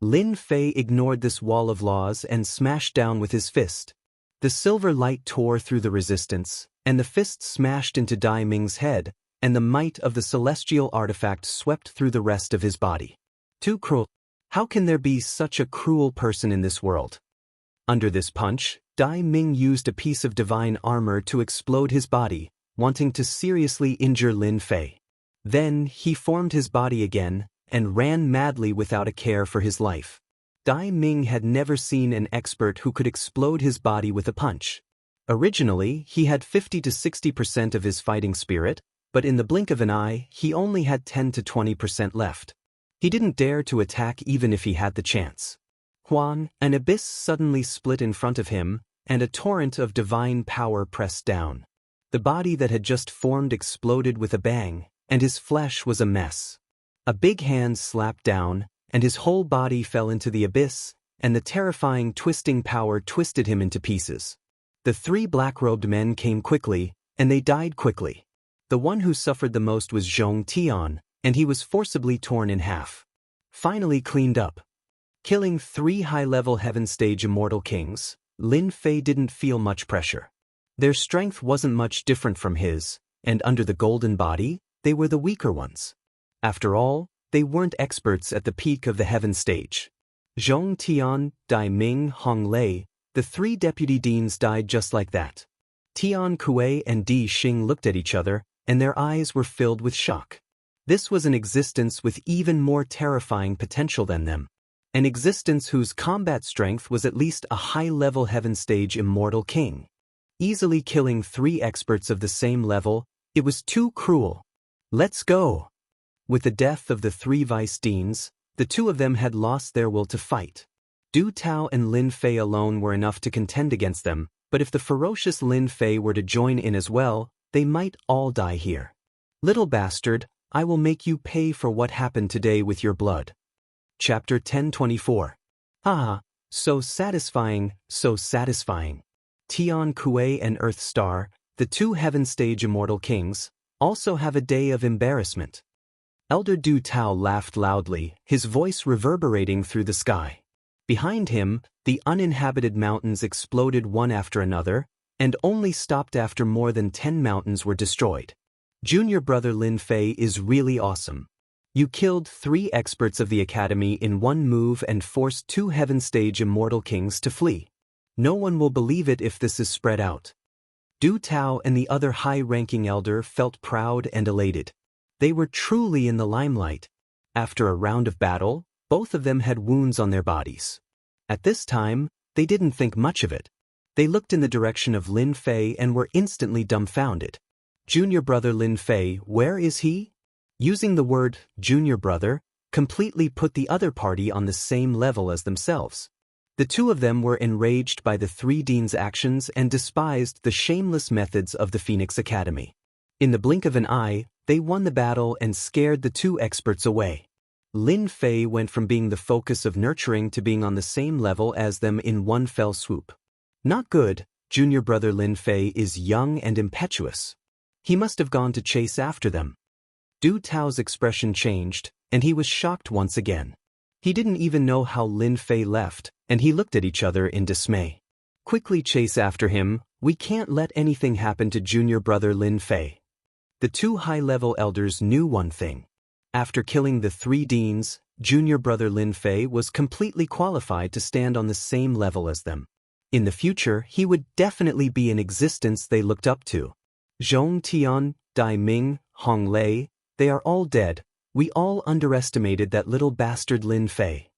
Lin Fei ignored this wall of laws and smashed down with his fist. The silver light tore through the resistance, and the fist smashed into Dai Ming's head, and the might of the celestial artifact swept through the rest of his body. Too cruel. How can there be such a cruel person in this world? Under this punch, Dai Ming used a piece of divine armor to explode his body, wanting to seriously injure Lin Fei. Then he formed his body again, and ran madly without a care for his life. Dai Ming had never seen an expert who could explode his body with a punch. Originally, he had 50 to 60% of his fighting spirit, but in the blink of an eye, he only had 10 to 20% left. He didn't dare to attack even if he had the chance. Huan, an abyss suddenly split in front of him, and a torrent of divine power pressed down. The body that had just formed exploded with a bang, and his flesh was a mess. A big hand slapped down, and his whole body fell into the abyss, and the terrifying twisting power twisted him into pieces. The 3 black-robed men came quickly, and they died quickly. The one who suffered the most was Zhong Tian, and he was forcibly torn in half. Finally cleaned up. Killing 3 high-level heaven stage immortal kings, Lin Fei didn't feel much pressure. Their strength wasn't much different from his, and under the golden body, they were the weaker ones. After all, they weren't experts at the peak of the heaven stage. Zhong Tian, Dai Ming, Hong Lei, the 3 deputy deans died just like that. Tian Kuei and Di Xing looked at each other, and their eyes were filled with shock. This was an existence with even more terrifying potential than them. An existence whose combat strength was at least a high-level heaven stage immortal king. Easily killing 3 experts of the same level, it was too cruel. Let's go! With the death of the 3 vice deans, the 2 of them had lost their will to fight. Du Tao and Lin Fei alone were enough to contend against them, but if the ferocious Lin Fei were to join in as well, they might all die here. Little bastard, I will make you pay for what happened today with your blood. Chapter 1024. Ah, so satisfying, so satisfying. Tian Kuei and Earth Star, the 2 heaven stage immortal kings, also have a day of embarrassment. Elder Du Tao laughed loudly, his voice reverberating through the sky. Behind him, the uninhabited mountains exploded one after another, and only stopped after more than 10 mountains were destroyed. Junior brother Lin Fei is really awesome. You killed 3 experts of the academy in one move and forced 2 heaven stage immortal kings to flee. No one will believe it if this is spread out. Du Tao and the other high-ranking elder felt proud and elated. They were truly in the limelight. After a round of battle, both of them had wounds on their bodies. At this time, they didn't think much of it. They looked in the direction of Lin Fei and were instantly dumbfounded. Junior brother Lin Fei, where is he? Using the word junior brother, completely put the other party on the same level as themselves. The 2 of them were enraged by the 3 deans' actions and despised the shameless methods of the Phoenix Academy. In the blink of an eye, they won the battle and scared the 2 experts away. Lin Fei went from being the focus of nurturing to being on the same level as them in one fell swoop. Not good, junior brother Lin Fei is young and impetuous. He must have gone to chase after them. Du Tao's expression changed, and he was shocked once again. He didn't even know how Lin Fei left, and he looked at each other in dismay. Quickly chase after him, we can't let anything happen to junior brother Lin Fei. The two high-level elders knew one thing. After killing the 3 deans, junior brother Lin Fei was completely qualified to stand on the same level as them. In the future, he would definitely be an existence they looked up to. Zhong Tian, Dai Ming, Hong Lei, they are all dead. We all underestimated that little bastard Lin Fei.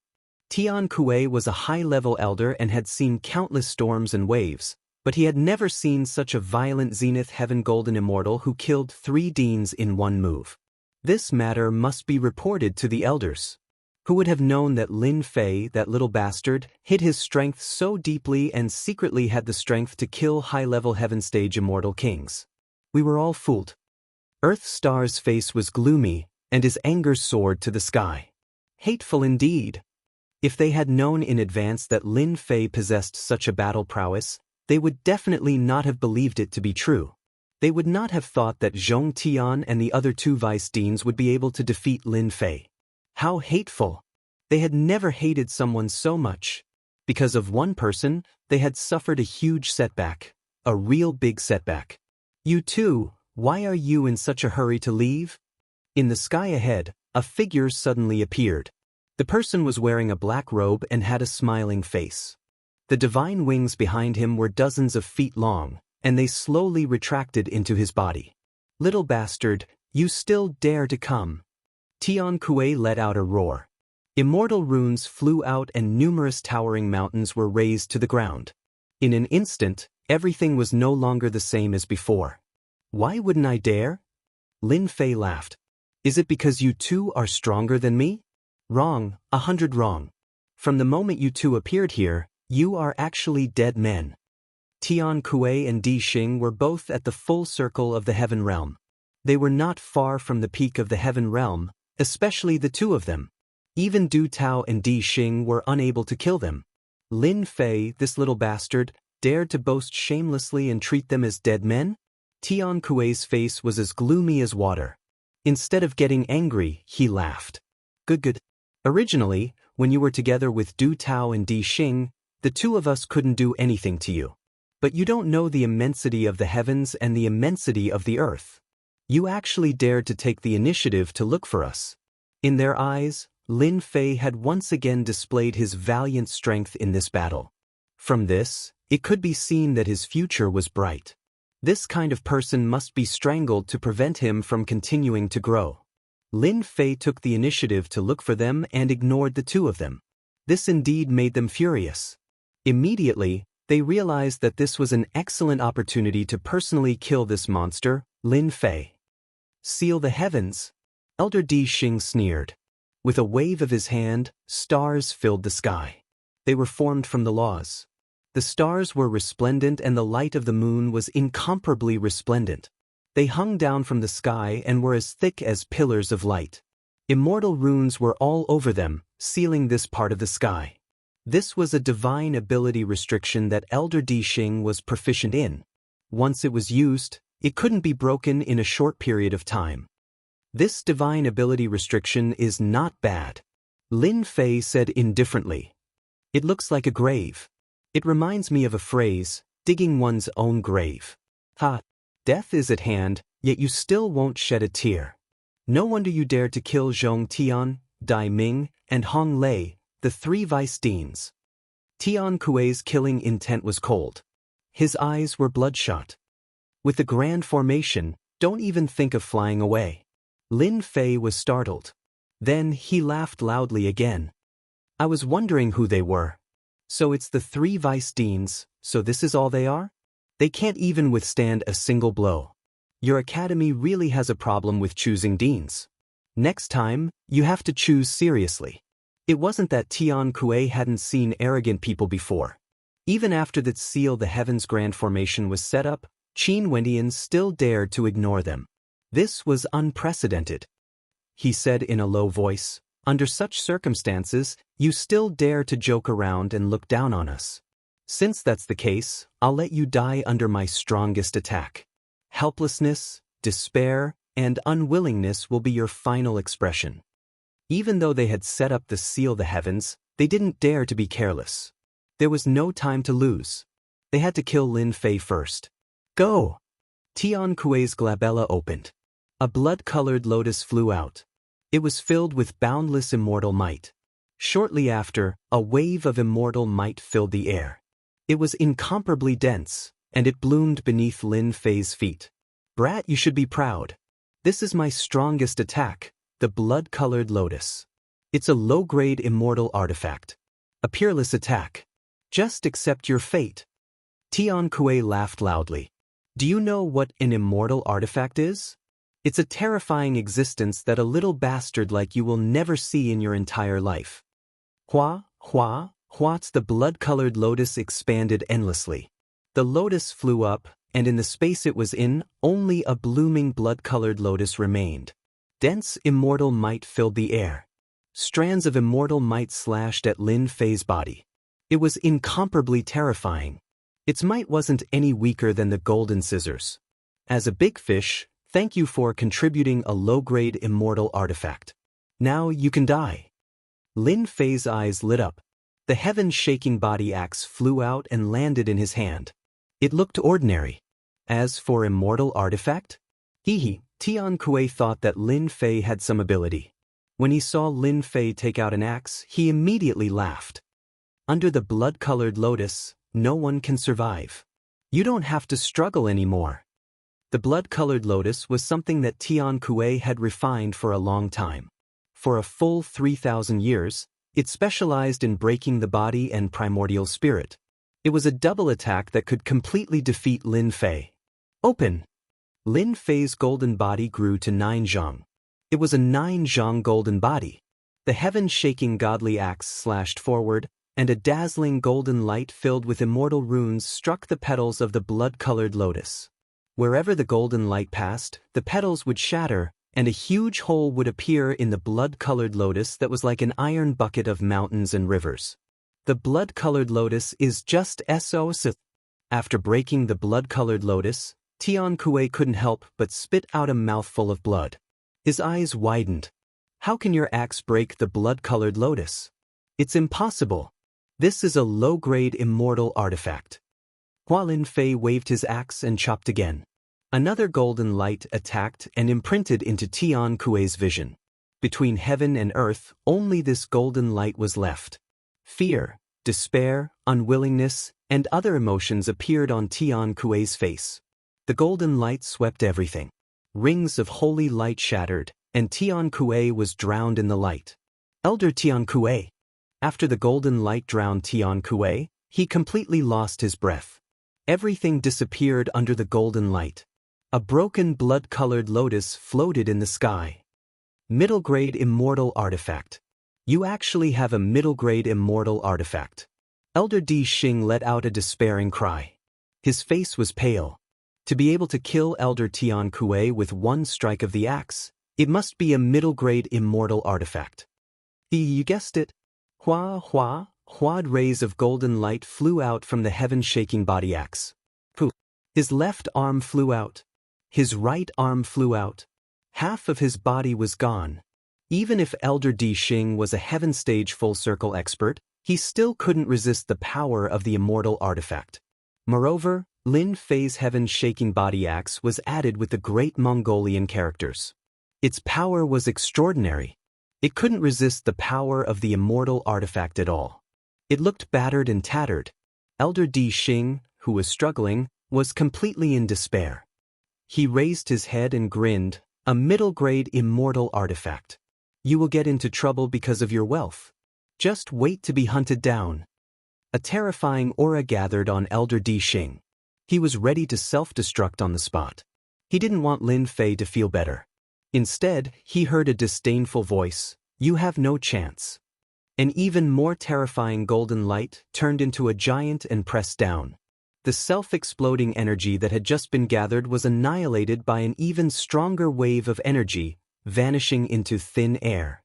Tian Kuei was a high-level elder and had seen countless storms and waves, but he had never seen such a violent Zenith Heaven Golden Immortal who killed 3 deans in one move. This matter must be reported to the elders. Who would have known that Lin Fei, that little bastard, hid his strength so deeply and secretly had the strength to kill high-level Heaven Stage Immortal Kings? We were all fooled. Earthstar's face was gloomy, and his anger soared to the sky. Hateful indeed. If they had known in advance that Lin Fei possessed such a battle prowess, they would definitely not have believed it to be true. They would not have thought that Zhong Tian and the other 2 vice deans would be able to defeat Lin Fei. How hateful! They had never hated someone so much. Because of one person, they had suffered a huge setback. A real big setback. You too, why are you in such a hurry to leave? In the sky ahead, a figure suddenly appeared. The person was wearing a black robe and had a smiling face. The divine wings behind him were dozens of feet long, and they slowly retracted into his body. Little bastard, you still dare to come? Tian Kuei let out a roar. Immortal runes flew out and numerous towering mountains were razed to the ground. In an instant, everything was no longer the same as before. Why wouldn't I dare? Lin Fei laughed. Is it because you 2 are stronger than me? Wrong, 100 wrong. From the moment you 2 appeared here, you are actually dead men. Tian Kuei and Di Xing were both at the full circle of the Heaven Realm. They were not far from the peak of the Heaven Realm, especially the 2 of them. Even Du Tao and Di Xing were unable to kill them. Lin Fei, this little bastard, dared to boast shamelessly and treat them as dead men? Tian Kuei's face was as gloomy as water. Instead of getting angry, he laughed. Good. Originally, when you were together with Du Tao and Di Xing, the 2 of us couldn't do anything to you. But you don't know the immensity of the heavens and the immensity of the earth. You actually dared to take the initiative to look for us. In their eyes, Lin Fei had once again displayed his valiant strength in this battle. From this, it could be seen that his future was bright. This kind of person must be strangled to prevent him from continuing to grow. Lin Fei took the initiative to look for them and ignored the 2 of them. This indeed made them furious. Immediately, they realized that this was an excellent opportunity to personally kill this monster, Lin Fei. Seal the heavens? Elder Di Xing sneered. With a wave of his hand, stars filled the sky. They were formed from the laws. The stars were resplendent and the light of the moon was incomparably resplendent. They hung down from the sky and were as thick as pillars of light. Immortal runes were all over them, sealing this part of the sky. This was a divine ability restriction that Elder Di Xing was proficient in. Once it was used, it couldn't be broken in a short period of time. This divine ability restriction is not bad. Lin Fei said indifferently. It looks like a grave. It reminds me of a phrase, digging one's own grave. Ha! Death is at hand, yet you still won't shed a tear. No wonder you dared to kill Zhong Tian, Dai Ming, and Hong Lei, the 3 vice deans. Tian Kuei's killing intent was cold. His eyes were bloodshot. With the grand formation, don't even think of flying away. Lin Fei was startled. Then he laughed loudly again. I was wondering who they were. So it's the 3 vice deans, so this is all they are? They can't even withstand a single blow. Your academy really has a problem with choosing deans. Next time, you have to choose seriously. It wasn't that Tian Kuei hadn't seen arrogant people before. Even after that Seal the Heavens Grand Formation was set up, Qin Wendian still dared to ignore them. This was unprecedented. He said in a low voice, under such circumstances, you still dare to joke around and look down on us. Since that's the case, I'll let you die under my strongest attack. Helplessness, despair, and unwillingness will be your final expression. Even though they had set up to seal the heavens, they didn't dare to be careless. There was no time to lose. They had to kill Lin Fei first. Go! Tian Kuei's glabella opened. A blood-colored lotus flew out. It was filled with boundless immortal might. Shortly after, a wave of immortal might filled the air. It was incomparably dense, and it bloomed beneath Lin Fei's feet. Brat, you should be proud. This is my strongest attack, the blood-colored lotus. It's a low-grade immortal artifact. A peerless attack. Just accept your fate. Tian Kuei laughed loudly. Do you know what an immortal artifact is? It's a terrifying existence that a little bastard like you will never see in your entire life. What's the blood-colored lotus expanded endlessly. The lotus flew up, and in the space it was in, only a blooming blood-colored lotus remained. Dense immortal might filled the air. Strands of immortal might slashed at Lin Fei's body. It was incomparably terrifying. Its might wasn't any weaker than the golden scissors. As a big fish, thank you for contributing a low-grade immortal artifact. Now you can die. Lin Fei's eyes lit up. The heaven-shaking body axe flew out and landed in his hand. It looked ordinary. As for immortal artifact? Tian Kuei thought that Lin Fei had some ability. When he saw Lin Fei take out an axe, he immediately laughed. Under the blood-colored lotus, no one can survive. You don't have to struggle anymore. The blood-colored lotus was something that Tian Kuei had refined for a long time. For a full 3,000 years, it specialized in breaking the body and primordial spirit. It was a double attack that could completely defeat Lin Fei. Open! Lin Fei's golden body grew to 9 zhang. It was a 9 zhang golden body. The heaven-shaking godly axe slashed forward, and a dazzling golden light filled with immortal runes struck the petals of the blood-colored lotus. Wherever the golden light passed, the petals would shatter, and a huge hole would appear in the blood-colored lotus that was like an iron bucket of mountains and rivers. The blood-colored lotus is just SOS. After breaking the blood-colored lotus, Tian Kuei couldn't help but spit out a mouthful of blood. His eyes widened. How can your axe break the blood-colored lotus? It's impossible. This is a low-grade immortal artifact. Lin Fei waved his axe and chopped again. Another golden light attacked and imprinted into Tian Kuei's vision. Between heaven and earth, only this golden light was left. Fear, despair, unwillingness, and other emotions appeared on Tian Kuei's face. The golden light swept everything. Rings of holy light shattered, and Tian Kuei was drowned in the light. Elder Tian Kuei. After the golden light drowned Tian Kuei, he completely lost his breath. Everything disappeared under the golden light. A broken blood-colored lotus floated in the sky. Middle-grade immortal artifact. You actually have a middle-grade immortal artifact. Elder Di Xing let out a despairing cry. His face was pale. To be able to kill Elder Tian Kuei with one strike of the axe, it must be a middle-grade immortal artifact. You guessed it. Huad rays of golden light flew out from the heaven-shaking body axe. His left arm flew out. His right arm flew out. Half of his body was gone. Even if Elder Di Xing was a heaven stage full circle expert, he still couldn't resist the power of the immortal artifact. Moreover, Lin Fei's heaven-shaking body axe was added with the great Mongolian characters. Its power was extraordinary. It couldn't resist the power of the immortal artifact at all. It looked battered and tattered. Elder Di Xing, who was struggling, was completely in despair. He raised his head and grinned, a middle-grade immortal artifact. You will get into trouble because of your wealth. Just wait to be hunted down. A terrifying aura gathered on Elder Di Xing. He was ready to self-destruct on the spot. He didn't want Lin Fei to feel better. Instead, he heard a disdainful voice, "You have no chance." An even more terrifying golden light turned into a giant and pressed down. The self-exploding energy that had just been gathered was annihilated by an even stronger wave of energy, vanishing into thin air.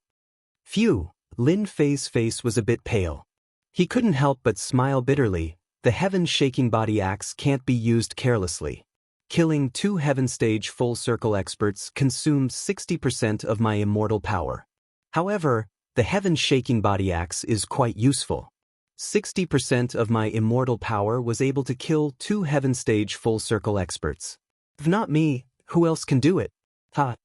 Phew, Lin Fei's face was a bit pale. He couldn't help but smile bitterly. The heaven-shaking body axe can't be used carelessly. Killing 2 heaven stage full circle experts consumed 60% of my immortal power. However, the heaven-shaking body axe is quite useful. 60% of my immortal power was able to kill 2 heaven stage full circle experts. If not me, who else can do it? Ha!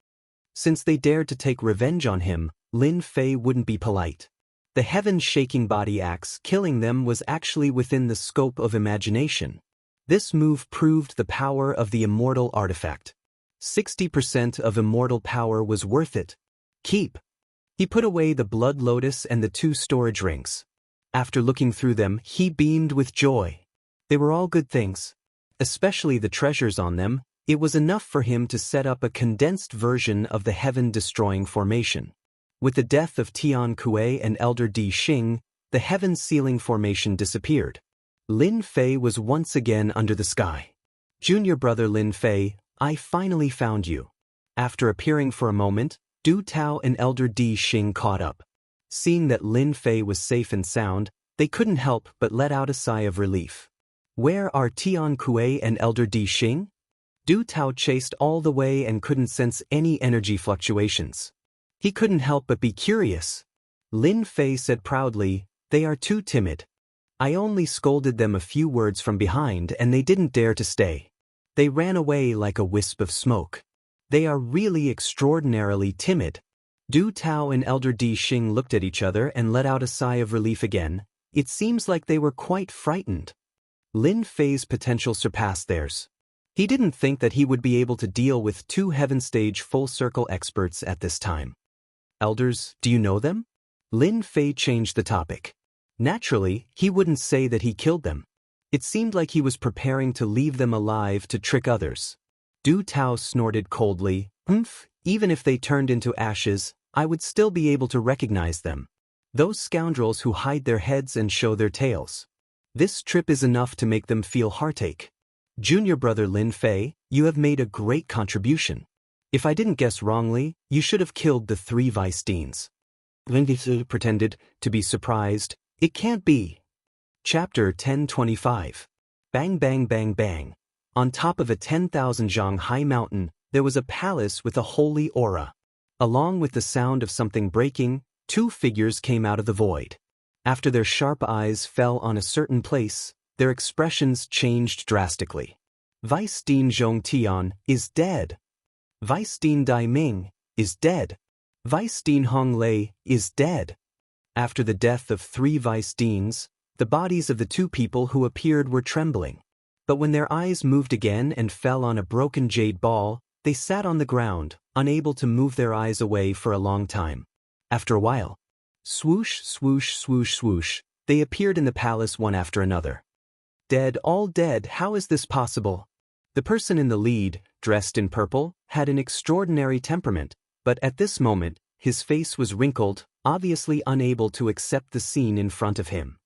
Since they dared to take revenge on him, Lin Fei wouldn't be polite. The heaven-shaking body axe killing them was actually within the scope of imagination. This move proved the power of the immortal artifact. 60% of immortal power was worth it. Keep. He put away the blood lotus and the 2 storage rings. After looking through them, he beamed with joy. They were all good things. Especially the treasures on them. It was enough for him to set up a condensed version of the heaven-destroying formation. With the death of Tian Kuei and Elder Di Xing, the heaven-sealing formation disappeared. Lin Fei was once again under the sky. Junior brother Lin Fei, I finally found you. After appearing for a moment, Du Tao and Elder Di Xing caught up. Seeing that Lin Fei was safe and sound, they couldn't help but let out a sigh of relief. Where are Tian Kuei and Elder Di Xing? Du Tao chased all the way and couldn't sense any energy fluctuations. He couldn't help but be curious. Lin Fei said proudly, they are too timid. I only scolded them a few words from behind and they didn't dare to stay. They ran away like a wisp of smoke. They are really extraordinarily timid. Du Tao and Elder Di Xing looked at each other and let out a sigh of relief again. It seems like they were quite frightened. Lin Fei's potential surpassed theirs. He didn't think that he would be able to deal with 2 heaven stage full circle experts at this time. Elders, do you know them? Lin Fei changed the topic. Naturally, he wouldn't say that he killed them. It seemed like he was preparing to leave them alive to trick others. Du Tao snorted coldly, even if they turned into ashes, I would still be able to recognize them. Those scoundrels who hide their heads and show their tails. This trip is enough to make them feel heartache. Junior brother Lin Fei, you have made a great contribution. If I didn't guess wrongly, you should have killed the 3 vice deans. Lin Fei pretended to be surprised. It can't be. Chapter 1025. Bang bang bang bang. On top of a 10,000 zhang high mountain, there was a palace with a holy aura. Along with the sound of something breaking, 2 figures came out of the void. After their sharp eyes fell on a certain place, their expressions changed drastically. Vice Dean Zhong Tian is dead. Vice Dean Dai Ming is dead. Vice Dean Hong Lei is dead. After the death of 3 vice deans, the bodies of the 2 people who appeared were trembling. But when their eyes moved again and fell on a broken jade ball, they sat on the ground, unable to move their eyes away for a long time. After a while, swoosh, swoosh, swoosh, swoosh, they appeared in the palace one after another. Dead, all dead, how is this possible? The person in the lead, dressed in purple, had an extraordinary temperament, but at this moment, his face was wrinkled, obviously unable to accept the scene in front of him.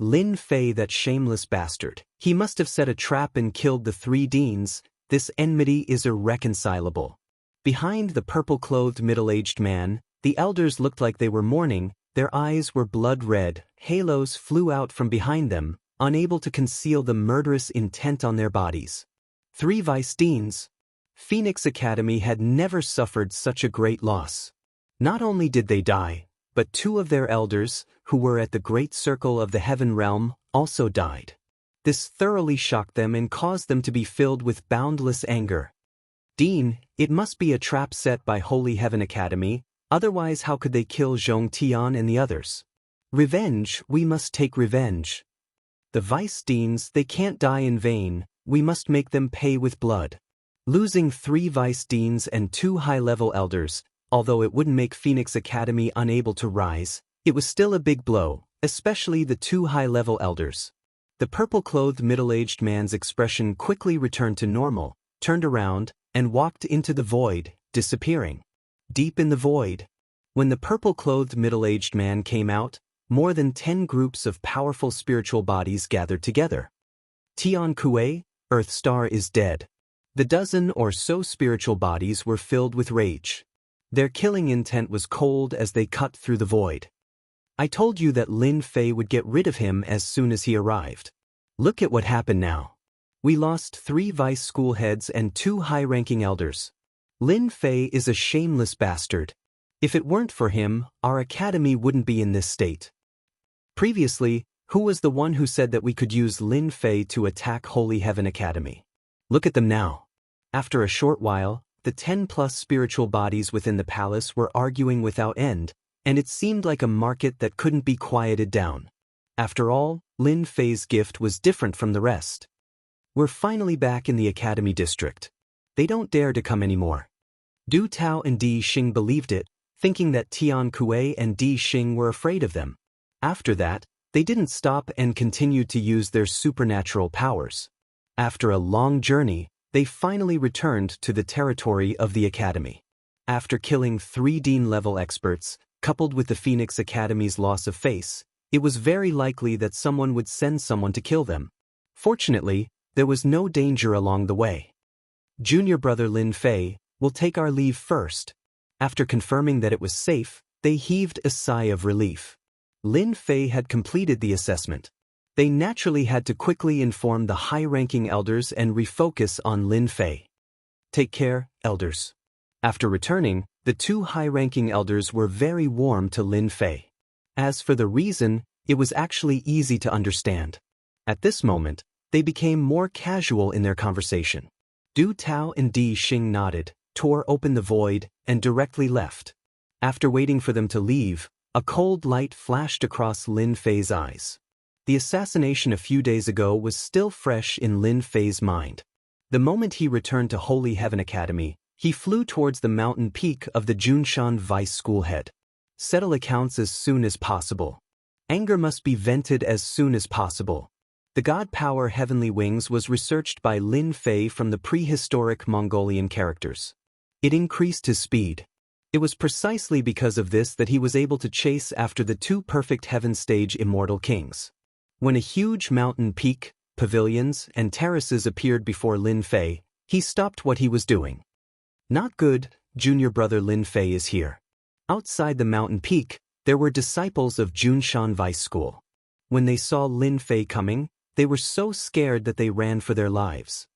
Lin Fei, that shameless bastard. He must have set a trap and killed the 3 deans. This enmity is irreconcilable. Behind the purple-clothed middle-aged man, the elders looked like they were mourning. Their eyes were blood-red. Halos flew out from behind them, unable to conceal the murderous intent on their bodies. 3 vice deans. Phoenix Academy had never suffered such a great loss. Not only did they die, but 2 of their elders, who were at the great circle of the heaven realm, also died. This thoroughly shocked them and caused them to be filled with boundless anger. Dean, it must be a trap set by Holy Heaven Academy, otherwise how could they kill Zhong Tian and the others? Revenge, we must take revenge. The vice deans, they can't die in vain, we must make them pay with blood. Losing 3 vice deans and 2 high-level elders, although it wouldn't make Phoenix Academy unable to rise, it was still a big blow, especially the 2 high-level elders. The purple-clothed middle-aged man's expression quickly returned to normal, turned around, and walked into the void, disappearing. Deep in the void. When the purple-clothed middle-aged man came out, more than 10 groups of powerful spiritual bodies gathered together. Tian Kuei, Earth Star is dead. The dozen or so spiritual bodies were filled with rage. Their killing intent was cold as they cut through the void. I told you that Lin Fei would get rid of him as soon as he arrived. Look at what happened now. We lost 3 vice school heads and 2 high-ranking elders. Lin Fei is a shameless bastard. If it weren't for him, our academy wouldn't be in this state. Previously, who was the one who said that we could use Lin Fei to attack Holy Heaven Academy? Look at them now. After a short while, the 10+ spiritual bodies within the palace were arguing without end, and it seemed like a market that couldn't be quieted down. After all, Lin Fei's gift was different from the rest. We're finally back in the academy district. They don't dare to come anymore. Du Tao and Di Xing believed it, thinking that Tian Kuei and Di Xing were afraid of them. After that, they didn't stop and continued to use their supernatural powers. After a long journey, they finally returned to the territory of the academy. After killing 3 Dean-level experts, coupled with the Phoenix Academy's loss of face, it was very likely that someone would send someone to kill them. Fortunately, there was no danger along the way. Junior brother Lin Fei will take our leave first. After confirming that it was safe, they heaved a sigh of relief. Lin Fei had completed the assessment. They naturally had to quickly inform the high-ranking elders and refocus on Lin Fei. Take care, elders. After returning, the 2 high-ranking elders were very warm to Lin Fei. As for the reason, it was actually easy to understand. At this moment, they became more casual in their conversation. Du Tao and Di Xing nodded, tore open the void, and directly left. After waiting for them to leave, a cold light flashed across Lin Fei's eyes. The assassination a few days ago was still fresh in Lin Fei's mind. The moment he returned to Holy Heaven Academy, he flew towards the mountain peak of the Junshan Vice School head. Settle accounts as soon as possible. Anger must be vented as soon as possible. The God Power Heavenly Wings was researched by Lin Fei from the prehistoric Mongolian characters. It increased his speed. It was precisely because of this that he was able to chase after the 2 perfect heaven stage immortal kings. When a huge mountain peak, pavilions, and terraces appeared before Lin Fei, he stopped what he was doing. Not good, junior brother Lin Fei is here. Outside the mountain peak, there were disciples of Junshan Vice School. When they saw Lin Fei coming, they were so scared that they ran for their lives.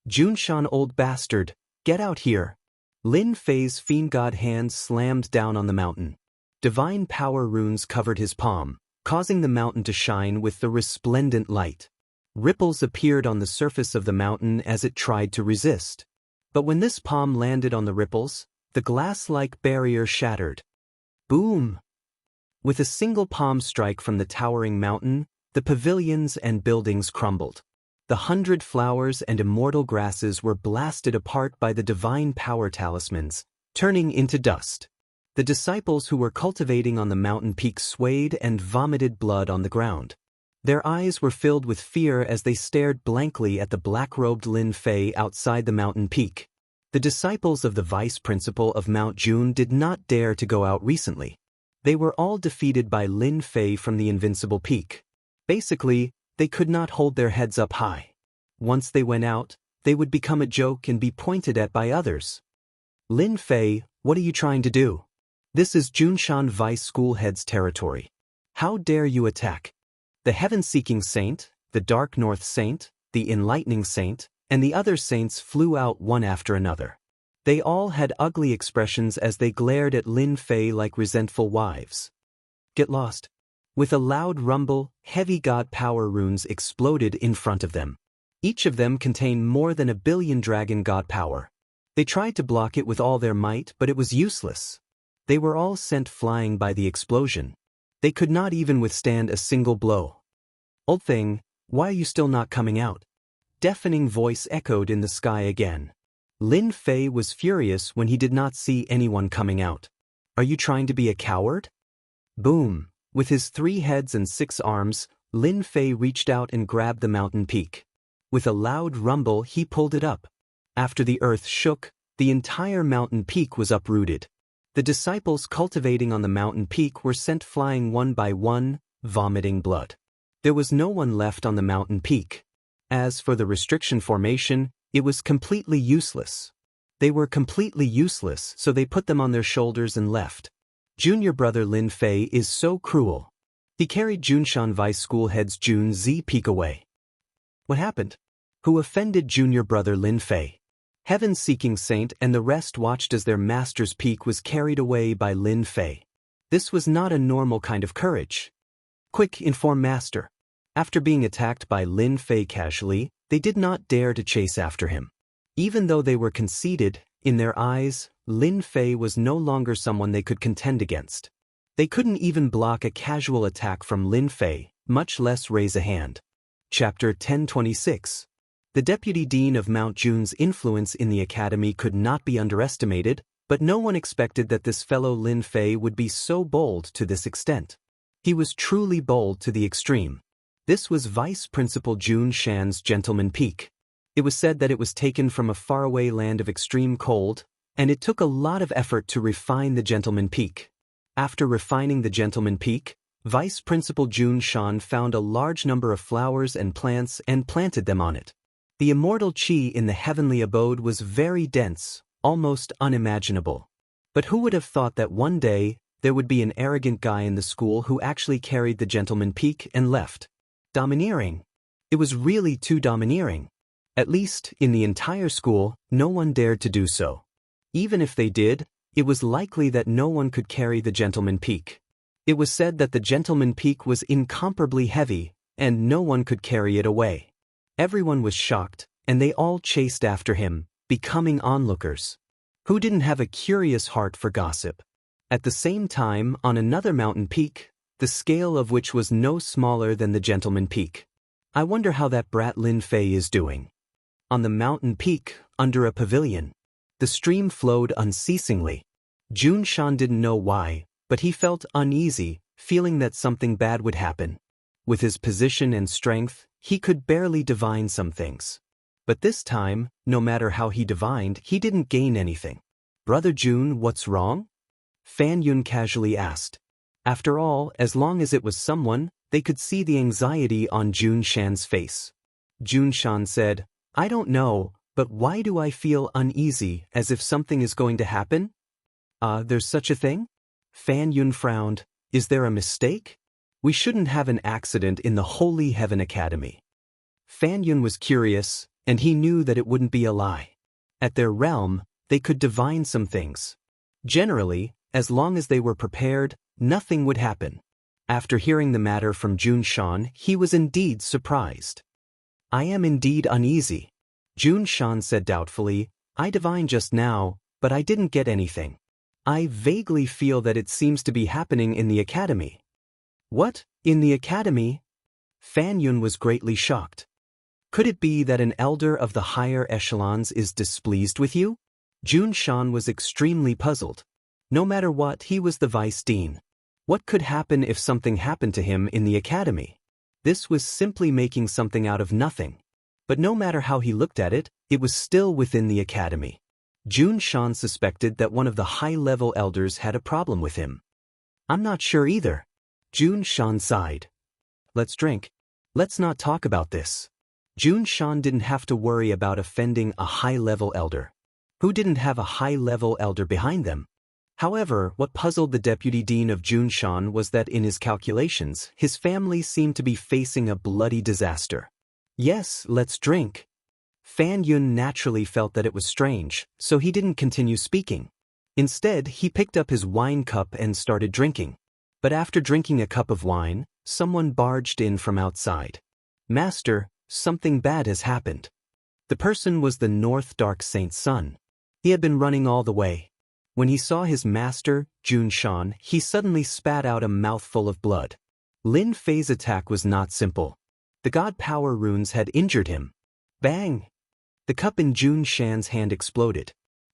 Junshan, old bastard, get out here. Lin Fei's fiend god hand slammed down on the mountain. Divine power runes covered his palm, causing the mountain to shine with the resplendent light. Ripples appeared on the surface of the mountain as it tried to resist. But when this palm landed on the ripples, the glass-like barrier shattered. Boom! With a single palm strike from the towering mountain, the pavilions and buildings crumbled. The 100 flowers and immortal grasses were blasted apart by the divine power talismans, turning into dust. The disciples who were cultivating on the mountain peak swayed and vomited blood on the ground. Their eyes were filled with fear as they stared blankly at the black-robed Lin Fei outside the mountain peak. The disciples of the vice principal of Mount Jun did not dare to go out recently. They were all defeated by Lin Fei from the invincible peak. Basically, they could not hold their heads up high. Once they went out, they would become a joke and be pointed at by others. Lin Fei, what are you trying to do? This is Junshan Vice School Head's territory. How dare you attack? The Heaven-Seeking Saint, the Dark North Saint, the Enlightening Saint, and the other saints flew out one after another. They all had ugly expressions as they glared at Lin Fei like resentful wives. Get lost. With a loud rumble, heavy god power runes exploded in front of them. Each of them contained more than 1 billion dragon god power. They tried to block it with all their might, but it was useless. They were all sent flying by the explosion. They could not even withstand a single blow. Old thing, why are you still not coming out? Deafening voice echoed in the sky again. Lin Fei was furious when he did not see anyone coming out. Are you trying to be a coward? Boom! With his 3 heads and 6 arms, Lin Fei reached out and grabbed the mountain peak. With a loud rumble, he pulled it up. After the earth shook, the entire mountain peak was uprooted. The disciples cultivating on the mountain peak were sent flying one by one, vomiting blood. There was no one left on the mountain peak. As for the restriction formation, it was completely useless. They were completely useless, so they put them on their shoulders and left. Junior brother Lin Fei is so cruel. He carried Junshan Vice School Head's Jun Z peak away. What happened? Who offended junior brother Lin Fei? Heaven-seeking saint and the rest watched as their master's peak was carried away by Lin Fei. This was not a normal kind of courage. Quick, inform master. After being attacked by Lin Fei casually, they did not dare to chase after him. Even though they were conceited, in their eyes, Lin Fei was no longer someone they could contend against. They couldn't even block a casual attack from Lin Fei, much less raise a hand. Chapter 1026. The Deputy Dean of Mount Jun's influence in the academy could not be underestimated, but no one expected that this fellow Lin Fei would be so bold to this extent. He was truly bold to the extreme. This was Vice Principal Jun Shan's Gentleman Peak. It was said that it was taken from a faraway land of extreme cold, and it took a lot of effort to refine the Gentleman Peak. After refining the Gentleman Peak, Vice Principal Jun Shan found a large number of flowers and plants and planted them on it. The immortal qi in the heavenly abode was very dense, almost unimaginable. But who would have thought that one day, there would be an arrogant guy in the school who actually carried the Gentleman Peak and left? Domineering. It was really too domineering. At least, in the entire school, no one dared to do so. Even if they did, it was likely that no one could carry the Gentleman Peak. It was said that the Gentleman Peak was incomparably heavy, and no one could carry it away. Everyone was shocked, and they all chased after him, becoming onlookers. Who didn't have a curious heart for gossip? At the same time, on another mountain peak, the scale of which was no smaller than the Gentleman Peak. I wonder how that brat Lin Fei is doing. On the mountain peak, under a pavilion, the stream flowed unceasingly. Jun Shan didn't know why, but he felt uneasy, feeling that something bad would happen. With his position and strength, he could barely divine some things. But this time, no matter how he divined, he didn't gain anything. Brother Jun, what's wrong? Fan Yun casually asked. After all, as long as it was someone, they could see the anxiety on Jun Shan's face. Jun Shan said, I don't know, but why do I feel uneasy, as if something is going to happen? There's such a thing? Fan Yun frowned. Is there a mistake? We shouldn't have an accident in the Holy Heaven Academy. Fan Yun was curious, and he knew that it wouldn't be a lie. At their realm, they could divine some things. Generally, as long as they were prepared, nothing would happen. After hearing the matter from Jun Shan, he was indeed surprised. I am indeed uneasy. Jun Shan said doubtfully, I divined just now, but I didn't get anything. I vaguely feel that it seems to be happening in the academy. What? In the academy? Fan Yun was greatly shocked. Could it be that an elder of the higher echelons is displeased with you? Jun Shan was extremely puzzled. No matter what, he was the vice dean. What could happen if something happened to him in the academy? This was simply making something out of nothing. But no matter how he looked at it, it was still within the academy. Jun Shan suspected that one of the high-level elders had a problem with him. I'm not sure either. Jun Shan sighed. Let's drink. Let's not talk about this. Jun Shan didn't have to worry about offending a high-level elder. Who didn't have a high-level elder behind them? However, what puzzled the deputy dean of Jun Shan was that in his calculations, his family seemed to be facing a bloody disaster. Yes, let's drink. Fan Yun naturally felt that it was strange, so he didn't continue speaking. Instead, he picked up his wine cup and started drinking. But after drinking a cup of wine, someone barged in from outside. Master, something bad has happened. The person was the North Dark Saint's son. He had been running all the way. When he saw his master, Jun Shan, he suddenly spat out a mouthful of blood. Lin Fei's attack was not simple. The god power runes had injured him. Bang! The cup in Jun Shan's hand exploded.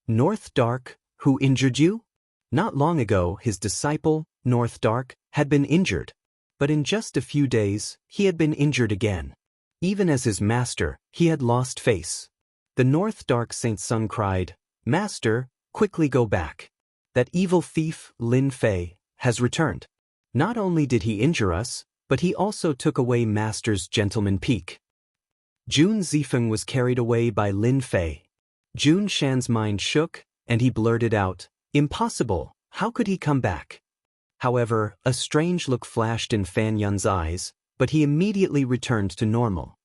North Dark, who injured you? Not long ago, his disciple, North Dark, had been injured. But in just a few days, he had been injured again. Even as his master, he had lost face. The North Dark Saint's son cried, Master, quickly go back. That evil thief, Lin Fei, has returned. Not only did he injure us, but he also took away Master's Gentleman Peak. Jun Zifeng was carried away by Lin Fei. Jun Shan's mind shook, and he blurted out, Impossible, how could he come back? However, a strange look flashed in Fan Yun's eyes, but he immediately returned to normal.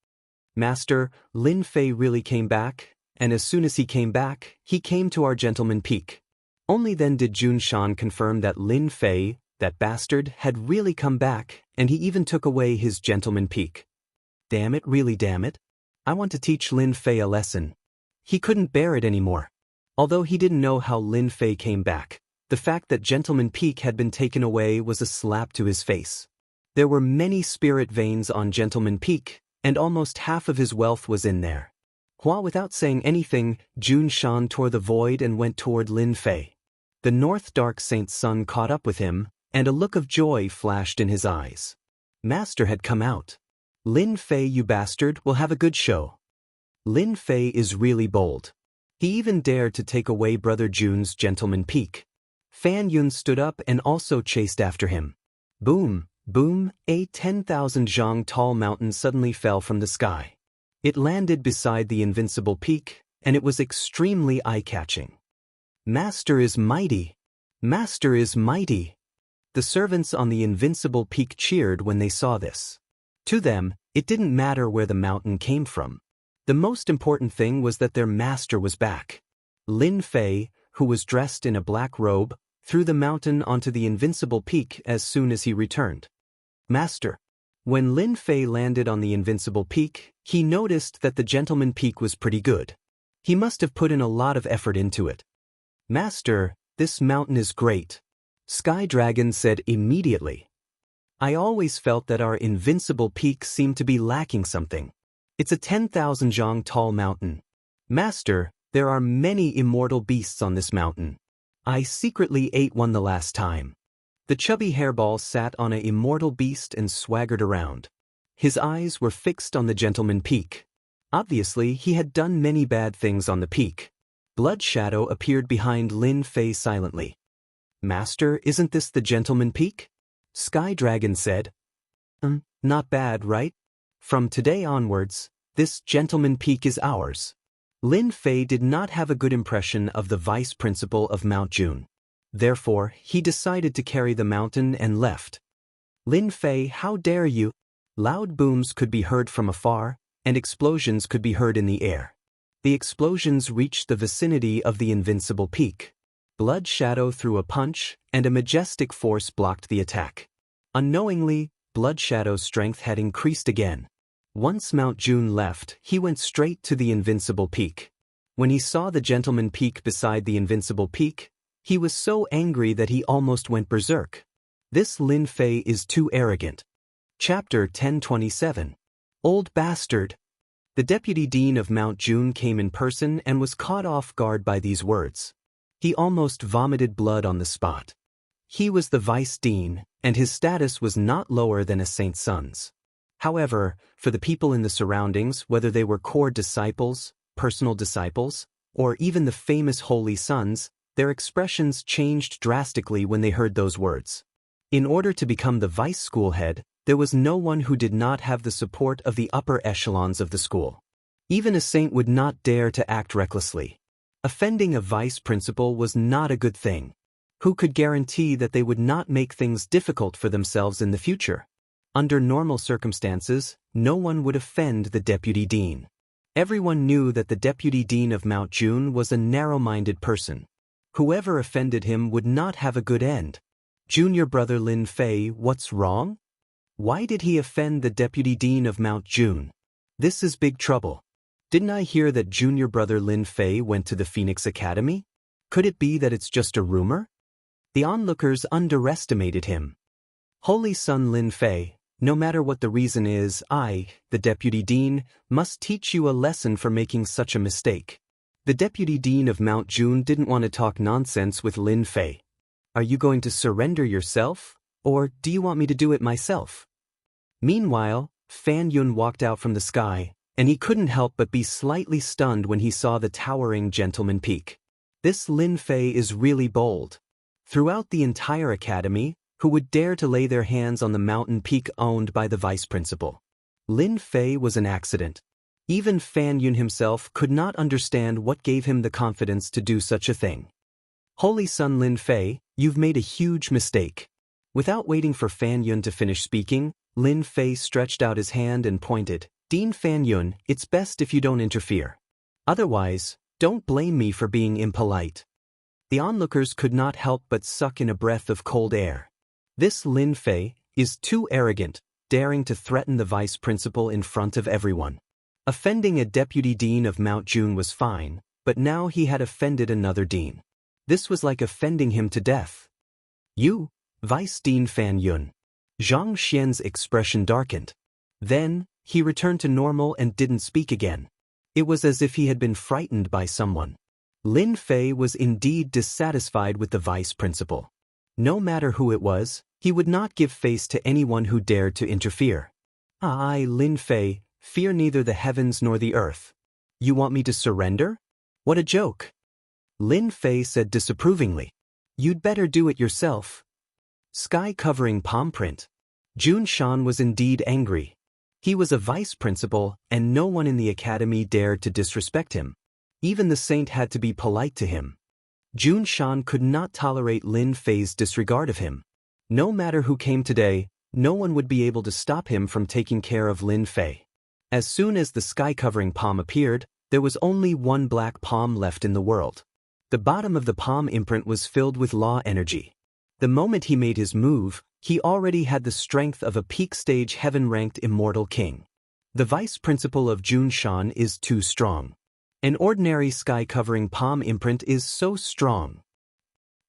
Master, Lin Fei really came back, and as soon as he came back, he came to our gentleman peak. Only then did Jun Shan confirm that Lin Fei, that bastard, had really come back, and he even took away his gentleman peak. Damn it, really damn it. I want to teach Lin Fei a lesson. He couldn't bear it anymore. Although he didn't know how Lin Fei came back, the fact that gentleman peak had been taken away was a slap to his face. There were many spirit veins on gentleman peak, and almost half of his wealth was in there. Without saying anything, Jun Shan tore the void and went toward Lin Fei. The North Dark Saint's son caught up with him, and a look of joy flashed in his eyes. Master had come out. Lin Fei, you bastard, will have a good show. Lin Fei is really bold. He even dared to take away Brother Jun's gentleman peak. Fan Yun stood up and also chased after him. Boom, boom, a 10,000 zhang tall mountain suddenly fell from the sky. It landed beside the invincible peak, and it was extremely eye-catching. Master is mighty! Master is mighty! The servants on the invincible peak cheered when they saw this. To them, it didn't matter where the mountain came from. The most important thing was that their master was back. Lin Fei, who was dressed in a black robe, threw the mountain onto the invincible peak as soon as he returned. Master. When Lin Fei landed on the invincible peak, he noticed that the gentleman peak was pretty good. He must have put in a lot of effort into it. Master, this mountain is great, Sky Dragon said immediately. I always felt that our invincible peak seemed to be lacking something. It's a 10,000 zhang tall mountain. Master, there are many immortal beasts on this mountain. I secretly ate one the last time. The chubby hairball sat on an immortal beast and swaggered around. His eyes were fixed on the gentleman peak. Obviously, he had done many bad things on the peak. Blood Shadow appeared behind Lin Fei silently. Master, isn't this the gentleman peak? Sky Dragon said. Not bad, right? From today onwards, this gentleman peak is ours. Lin Fei did not have a good impression of the vice principal of Mount Jun. Therefore, he decided to carry the mountain and left. Lin Fei, how dare you? Loud booms could be heard from afar, and explosions could be heard in the air. The explosions reached the vicinity of the invincible peak. Blood Shadow threw a punch, and a majestic force blocked the attack. Unknowingly, Blood Shadow's strength had increased again. Once Mount Jun left, he went straight to the invincible peak. When he saw the gentleman peak beside the invincible peak, he was so angry that he almost went berserk. This Lin Fei is too arrogant. Chapter 1027. Old Bastard. The Deputy Dean of Mount Jun came in person and was caught off guard by these words. He almost vomited blood on the spot. He was the Vice Dean, and his status was not lower than a saint's son's. However, for the people in the surroundings, whether they were core disciples, personal disciples, or even the famous holy sons, their expressions changed drastically when they heard those words. In order to become the vice school head, there was no one who did not have the support of the upper echelons of the school. Even a saint would not dare to act recklessly. Offending a vice principal was not a good thing. Who could guarantee that they would not make things difficult for themselves in the future? Under normal circumstances, no one would offend the deputy dean. Everyone knew that the deputy dean of Mount Jun was a narrow-minded person. Whoever offended him would not have a good end. Junior brother Lin Fei, what's wrong? Why did he offend the deputy dean of Mount Jun? This is big trouble. Didn't I hear that junior brother Lin Fei went to the Phoenix Academy? Could it be that it's just a rumor? The onlookers underestimated him. Holy son Lin Fei, no matter what the reason is, I, the deputy dean, must teach you a lesson for making such a mistake. The deputy dean of Mount Jun didn't want to talk nonsense with Lin Fei. Are you going to surrender yourself, or do you want me to do it myself? Meanwhile, Fan Yun walked out from the sky, and he couldn't help but be slightly stunned when he saw the towering gentleman peak. This Lin Fei is really bold. Throughout the entire academy, who would dare to lay their hands on the mountain peak owned by the vice principal? Lin Fei was an accident. Even Fan Yun himself could not understand what gave him the confidence to do such a thing. Holy son Lin Fei, you've made a huge mistake. Without waiting for Fan Yun to finish speaking, Lin Fei stretched out his hand and pointed. Dean Fanyun, it's best if you don't interfere. Otherwise, don't blame me for being impolite. The onlookers could not help but suck in a breath of cold air. This Lin Fei is too arrogant, daring to threaten the vice principal in front of everyone. Offending a deputy dean of Mount June was fine, but now he had offended another dean. This was like offending him to death. You, Vice Dean Fan Yun. Zhang Xian's expression darkened. Then, he returned to normal and didn't speak again. It was as if he had been frightened by someone. Lin Fei was indeed dissatisfied with the vice principal. No matter who it was, he would not give face to anyone who dared to interfere. I, Lin Fei, fear neither the heavens nor the earth. You want me to surrender? What a joke. Lin Fei said disapprovingly. You'd better do it yourself. Sky covering palm print. Jun Shan was indeed angry. He was a vice principal, and no one in the academy dared to disrespect him. Even the saint had to be polite to him. Jun Shan could not tolerate Lin Fei's disregard of him. No matter who came today, no one would be able to stop him from taking care of Lin Fei. As soon as the sky-covering palm appeared, there was only one black palm left in the world. The bottom of the palm imprint was filled with law energy. The moment he made his move, he already had the strength of a peak-stage heaven-ranked immortal king. The vice principal of Jun Shan is too strong. An ordinary sky-covering palm imprint is so strong.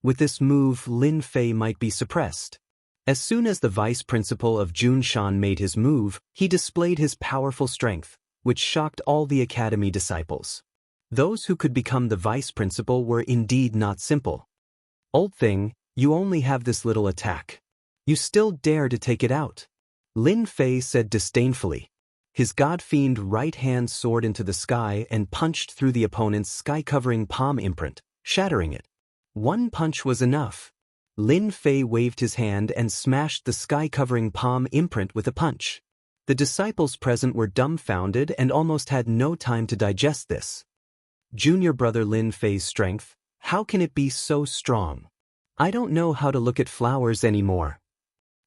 With this move, Lin Fei might be suppressed. As soon as the vice principal of Jun Shan made his move, he displayed his powerful strength, which shocked all the academy disciples. Those who could become the vice principal were indeed not simple. Old thing, you only have this little attack. You still dare to take it out? Lin Fei said disdainfully. His god-fiend right hand soared into the sky and punched through the opponent's sky-covering palm imprint, shattering it. One punch was enough. Lin Fei waved his hand and smashed the sky-covering palm imprint with a punch. The disciples present were dumbfounded and almost had no time to digest this. Junior brother Lin Fei's strength, how can it be so strong? I don't know how to look at flowers anymore.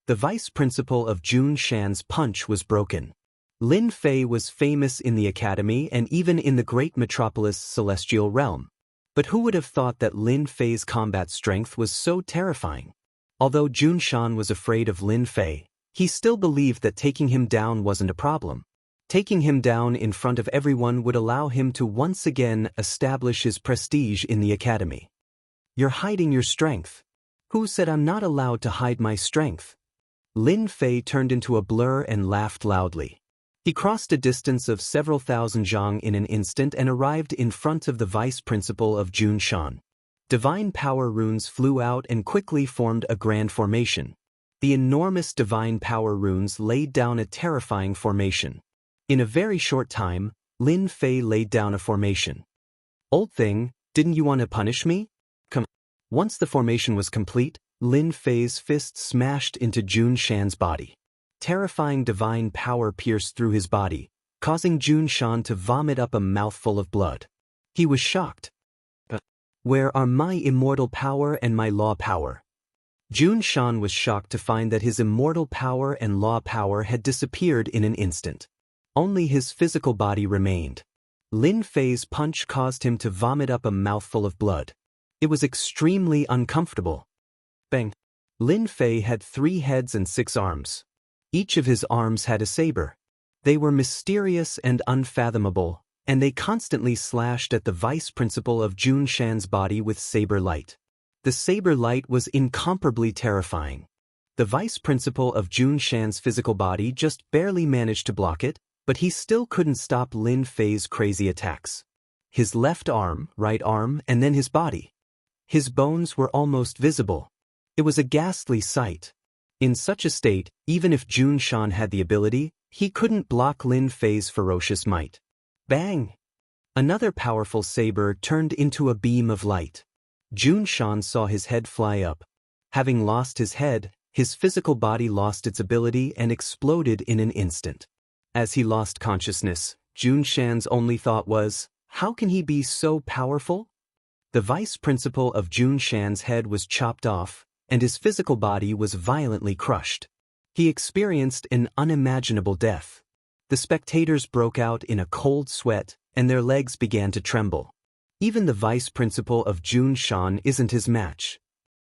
The vice principal of Jun Shan's punch was broken. Lin Fei was famous in the academy and even in the great metropolis Celestial Realm. But who would have thought that Lin Fei's combat strength was so terrifying? Although Jun Shan was afraid of Lin Fei, he still believed that taking him down wasn't a problem. Taking him down in front of everyone would allow him to once again establish his prestige in the academy. You're hiding your strength. Who said I'm not allowed to hide my strength? Lin Fei turned into a blur and laughed loudly. He crossed a distance of several thousand zhang in an instant and arrived in front of the vice principal of Jun Shan. Divine power runes flew out and quickly formed a grand formation. The enormous divine power runes laid down a terrifying formation. In a very short time, Lin Fei laid down a formation. Old thing, didn't you want to punish me? Come. Once the formation was complete, Lin Fei's fist smashed into Jun Shan's body. Terrifying divine power pierced through his body, causing Jun Shan to vomit up a mouthful of blood. He was shocked. Where are my immortal power and my law power? Jun Shan was shocked to find that his immortal power and law power had disappeared in an instant. Only his physical body remained. Lin Fei's punch caused him to vomit up a mouthful of blood. It was extremely uncomfortable. Bang! Lin Fei had 3 heads and 6 arms. Each of his arms had a saber. They were mysterious and unfathomable, and they constantly slashed at the vice principal of Jun Shan's body with saber light. The saber light was incomparably terrifying. The vice principal of Jun Shan's physical body just barely managed to block it, but he still couldn't stop Lin Fei's crazy attacks. His left arm, right arm, and then his body. His bones were almost visible. It was a ghastly sight. In such a state, even if Jun Shan had the ability, he couldn't block Lin Fei's ferocious might. Bang! Another powerful saber turned into a beam of light. Jun Shan saw his head fly up. Having lost his head, his physical body lost its ability and exploded in an instant. As he lost consciousness, Jun Shan's only thought was, how can he be so powerful? The vice principal of Jun Shan's head was chopped off, and his physical body was violently crushed. He experienced an unimaginable death. The spectators broke out in a cold sweat, and their legs began to tremble. Even the vice principal of Jun Shan isn't his match.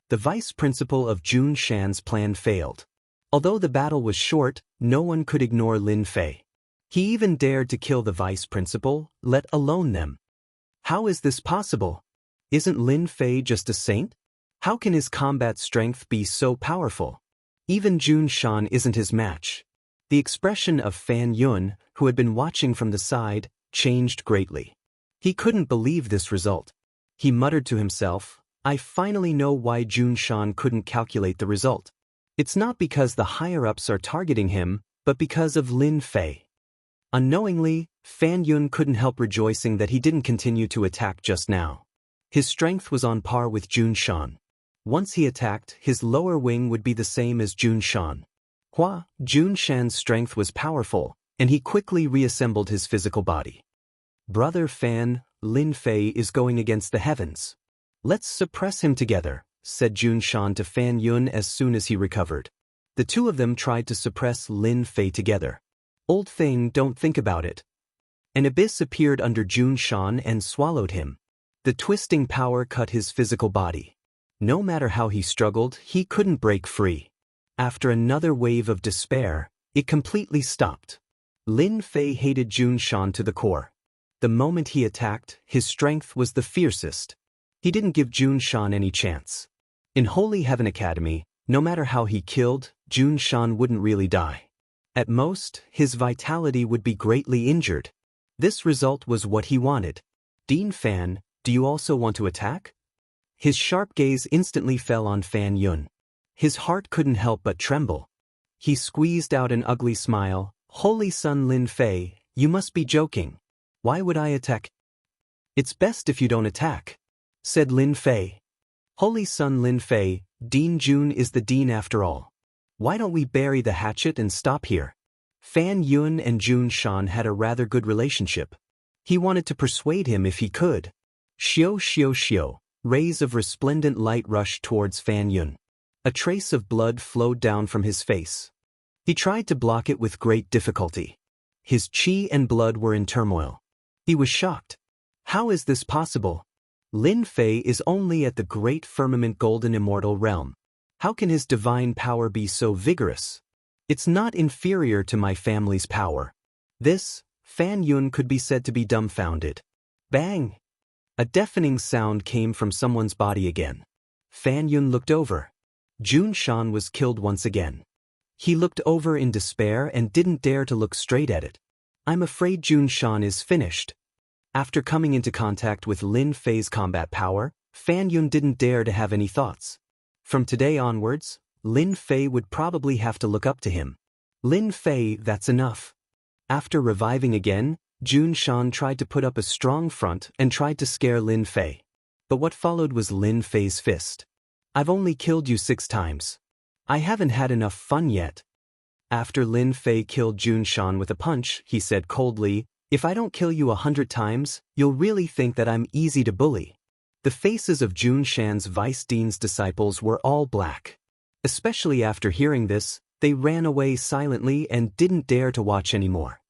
The vice principal of Jun Shan's plan failed. Although the battle was short, no one could ignore Lin Fei. He even dared to kill the vice principal, let alone them. How is this possible? Isn't Lin Fei just a saint? How can his combat strength be so powerful? Even Jun Shan isn't his match. The expression of Fan Yun, who had been watching from the side, changed greatly. He couldn't believe this result. He muttered to himself, I finally know why Jun Shan couldn't calculate the result. It's not because the higher-ups are targeting him, but because of Lin Fei. Unknowingly, Fan Yun couldn't help rejoicing that he didn't continue to attack just now. His strength was on par with Jun Shan. Once he attacked, his lower wing would be the same as Jun Shan. Jun Shan's strength was powerful, and he quickly reassembled his physical body. Brother Fan, Lin Fei is going against the heavens. Let's suppress him together, said Jun Shan to Fan Yun as soon as he recovered. The two of them tried to suppress Lin Fei together. Old thing, don't think about it. An abyss appeared under Jun Shan and swallowed him. The twisting power cut his physical body. No matter how he struggled, he couldn't break free. After another wave of despair, it completely stopped. Lin Fei hated Jun Shan to the core. The moment he attacked, his strength was the fiercest. He didn't give Jun Shan any chance. In Holy Heaven Academy, no matter how he killed, Jun Shan wouldn't really die. At most, his vitality would be greatly injured. This result was what he wanted. Dean Fan, do you also want to attack? His sharp gaze instantly fell on Fan Yun. His heart couldn't help but tremble. He squeezed out an ugly smile. Holy Son Lin Fei, you must be joking. Why would I attack? It's best if you don't attack, said Lin Fei. Holy Son Lin Fei, Dean Jun is the dean after all. Why don't we bury the hatchet and stop here? Fan Yun and Jun Shan had a rather good relationship. He wanted to persuade him if he could. Xiao. Rays of resplendent light rushed towards Fan Yun. A trace of blood flowed down from his face. He tried to block it with great difficulty. His chi and blood were in turmoil. He was shocked. How is this possible? Lin Fei is only at the great firmament golden immortal realm. How can his divine power be so vigorous? It's not inferior to my family's power. This, Fan Yun could be said to be dumbfounded. Bang! A deafening sound came from someone's body again. Fan Yun looked over. Jun Shan was killed once again. He looked over in despair and didn't dare to look straight at it. I'm afraid Jun Shan is finished. After coming into contact with Lin Fei's combat power, Fan Yun didn't dare to have any thoughts. From today onwards, Lin Fei would probably have to look up to him. Lin Fei, that's enough. After reviving again, Jun Shan tried to put up a strong front and tried to scare Lin Fei. But what followed was Lin Fei's fist. I've only killed you 6 times. I haven't had enough fun yet. After Lin Fei killed Jun Shan with a punch, he said coldly, if I don't kill you 100 times, you'll really think that I'm easy to bully. The faces of Jun Shan's vice dean's disciples were all black. Especially after hearing this, they ran away silently and didn't dare to watch anymore.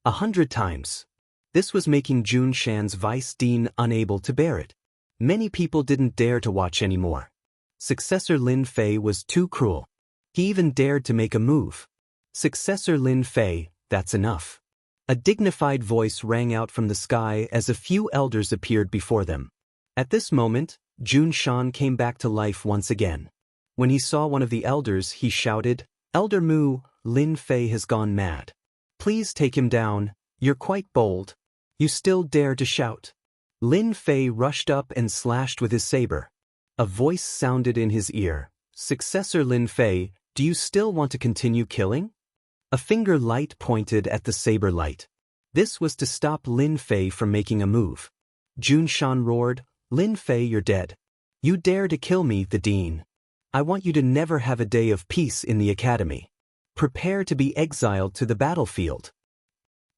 100 times. This was making Jun Shan's vice dean unable to bear it. Many people didn't dare to watch anymore. Successor Lin Fei was too cruel. He even dared to make a move. Successor Lin Fei, that's enough. A dignified voice rang out from the sky as a few elders appeared before them. At this moment, Jun Shan came back to life once again. When he saw one of the elders, he shouted, Elder Mu, Lin Fei has gone mad. Please take him down, you're quite bold. You still dare to shout. Lin Fei rushed up and slashed with his saber. A voice sounded in his ear. Successor Lin Fei, do you still want to continue killing? A finger light pointed at the saber light. This was to stop Lin Fei from making a move. Jun Shan roared, Lin Fei, you're dead. You dare to kill me, the dean. I want you to never have a day of peace in the academy. Prepare to be exiled to the battlefield.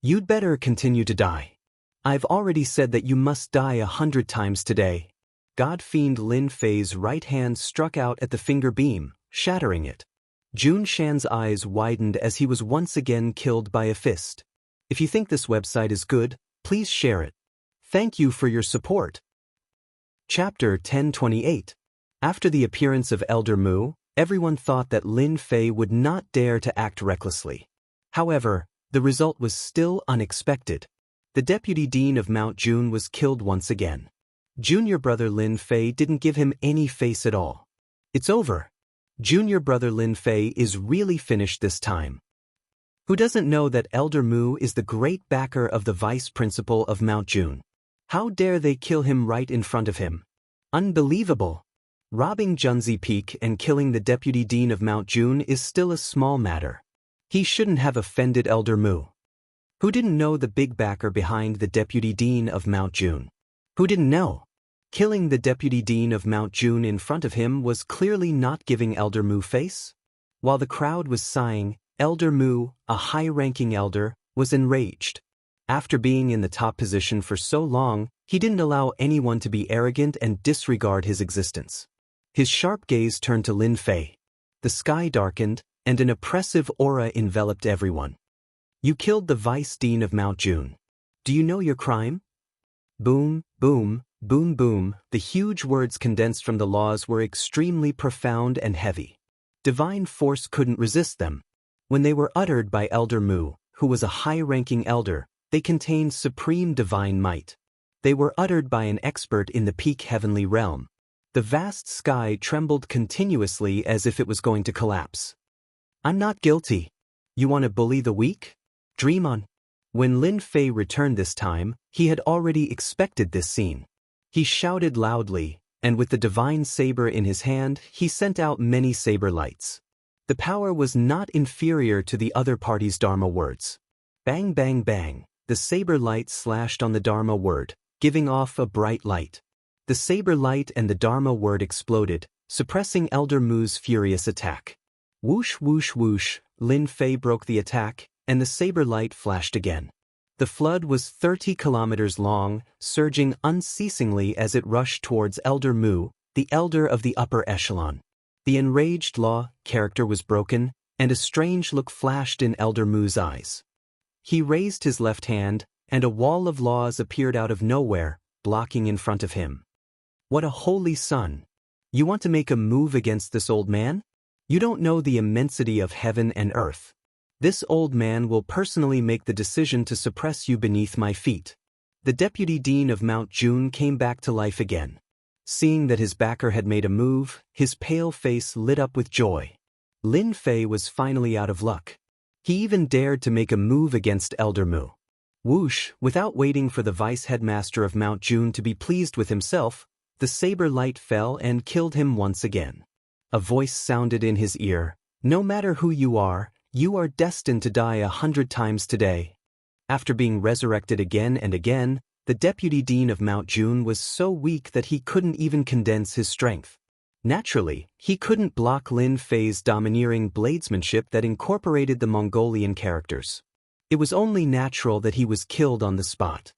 You'd better continue to die. I've already said that you must die 100 times today. God Fiend Lin Fei's right hand struck out at the finger beam, shattering it. Jun Shan's eyes widened as he was once again killed by a fist. If you think this website is good, please share it. Thank you for your support. Chapter 1028. After the appearance of Elder Mu, everyone thought that Lin Fei would not dare to act recklessly. However, the result was still unexpected. The deputy dean of Mount June was killed once again. Junior brother Lin Fei didn't give him any face at all. It's over. Junior brother Lin Fei is really finished this time. Who doesn't know that Elder Mu is the great backer of the vice principal of Mount June? How dare they kill him right in front of him? Unbelievable! Robbing Junzi Peak and killing the deputy dean of Mount June is still a small matter. He shouldn't have offended Elder Mu. Who didn't know the big backer behind the deputy dean of Mount June? Who didn't know? Killing the deputy dean of Mount June in front of him was clearly not giving Elder Mu face. While the crowd was sighing, Elder Mu, a high-ranking elder, was enraged. After being in the top position for so long, he didn't allow anyone to be arrogant and disregard his existence. His sharp gaze turned to Lin Fei. The sky darkened, and an oppressive aura enveloped everyone. You killed the vice dean of Mount June. Do you know your crime? Boom, boom, boom, boom. The huge words condensed from the laws were extremely profound and heavy. Divine force couldn't resist them. When they were uttered by Elder Mu, who was a high-ranking elder, they contained supreme divine might. They were uttered by an expert in the peak heavenly realm. The vast sky trembled continuously as if it was going to collapse. I'm not guilty. You want to bully the weak? Dream on. When Lin Fei returned this time, he had already expected this scene. He shouted loudly, and with the divine saber in his hand, he sent out many saber lights. The power was not inferior to the other party's Dharma words. Bang bang bang, the saber light slashed on the Dharma word, giving off a bright light. The saber light and the Dharma word exploded, suppressing Elder Mu's furious attack. Whoosh whoosh whoosh, Lin Fei broke the attack, and the saber light flashed again. The flood was 30 kilometers long, surging unceasingly as it rushed towards Elder Mu, the elder of the upper echelon. The enraged law character was broken, and a strange look flashed in Elder Mu's eyes. He raised his left hand, and a wall of laws appeared out of nowhere, blocking in front of him. What a holy son! You want to make a move against this old man? You don't know the immensity of heaven and earth. This old man will personally make the decision to suppress you beneath my feet. The deputy dean of Mount June came back to life again. Seeing that his backer had made a move, his pale face lit up with joy. Lin Fei was finally out of luck. He even dared to make a move against Elder Mu. Whoosh, without waiting for the vice headmaster of Mount June to be pleased with himself, the saber light fell and killed him once again. A voice sounded in his ear, "No matter who you are destined to die 100 times today." After being resurrected again and again, the deputy dean of Mount June was so weak that he couldn't even condense his strength. Naturally, he couldn't block Lin Fei's domineering bladesmanship that incorporated the Mongolian characters. It was only natural that he was killed on the spot.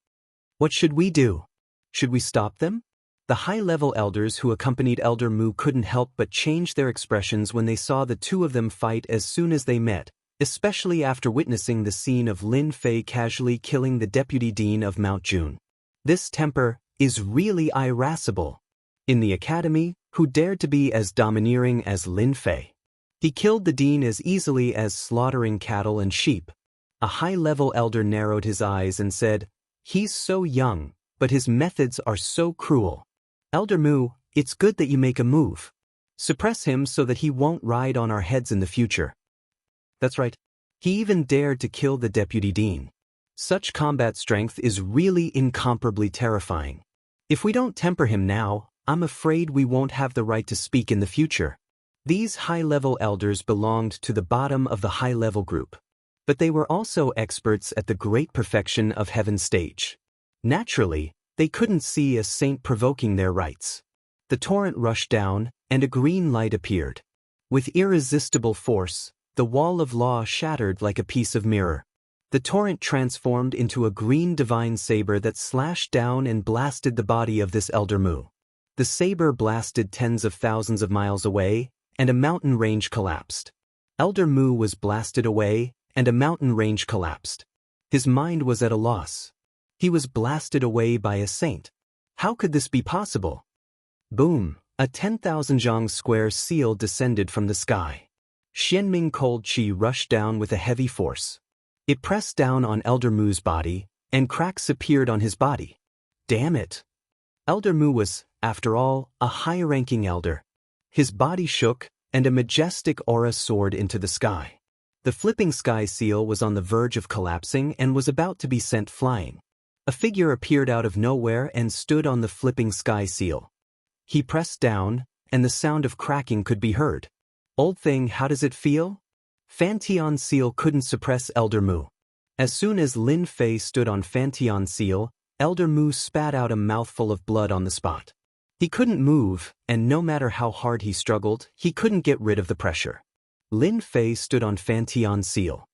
What should we do? Should we stop them? The high-level elders who accompanied Elder Mu couldn't help but change their expressions when they saw the two of them fight as soon as they met, especially after witnessing the scene of Lin Fei casually killing the deputy dean of Mount June. This temper is really irascible. In the academy, who dared to be as domineering as Lin Fei? He killed the dean as easily as slaughtering cattle and sheep. A high-level elder narrowed his eyes and said, "He's so young, but his methods are so cruel. Elder Mu, it's good that you make a move. Suppress him so that he won't ride on our heads in the future." That's right. He even dared to kill the deputy dean. Such combat strength is really incomparably terrifying. If we don't temper him now, I'm afraid we won't have the right to speak in the future. These high-level elders belonged to the bottom of the high-level group. But they were also experts at the great perfection of heaven's stage. Naturally, they couldn't see a saint provoking their rights. The torrent rushed down, and a green light appeared. With irresistible force, the wall of law shattered like a piece of mirror. The torrent transformed into a green divine saber that slashed down and blasted the body of this Elder Mu. The saber blasted tens of thousands of miles away, and a mountain range collapsed. Elder Mu was blasted away, and a mountain range collapsed. His mind was at a loss. He was blasted away by a saint. How could this be possible? Boom! A 10,000 zhang square seal descended from the sky. Xianming cold qi rushed down with a heavy force. It pressed down on Elder Mu's body, and cracks appeared on his body. Damn it! Elder Mu was, after all, a high-ranking elder. His body shook, and a majestic aura soared into the sky. The flipping sky seal was on the verge of collapsing and was about to be sent flying. A figure appeared out of nowhere and stood on the flipping sky seal. He pressed down, and the sound of cracking could be heard. Old thing, how does it feel? Fantian seal couldn't suppress Elder Mu. As soon as Lin Fei stood on Fantian seal, Elder Mu spat out a mouthful of blood on the spot. He couldn't move, and no matter how hard he struggled, he couldn't get rid of the pressure. Lin Fei stood on Fantian seal.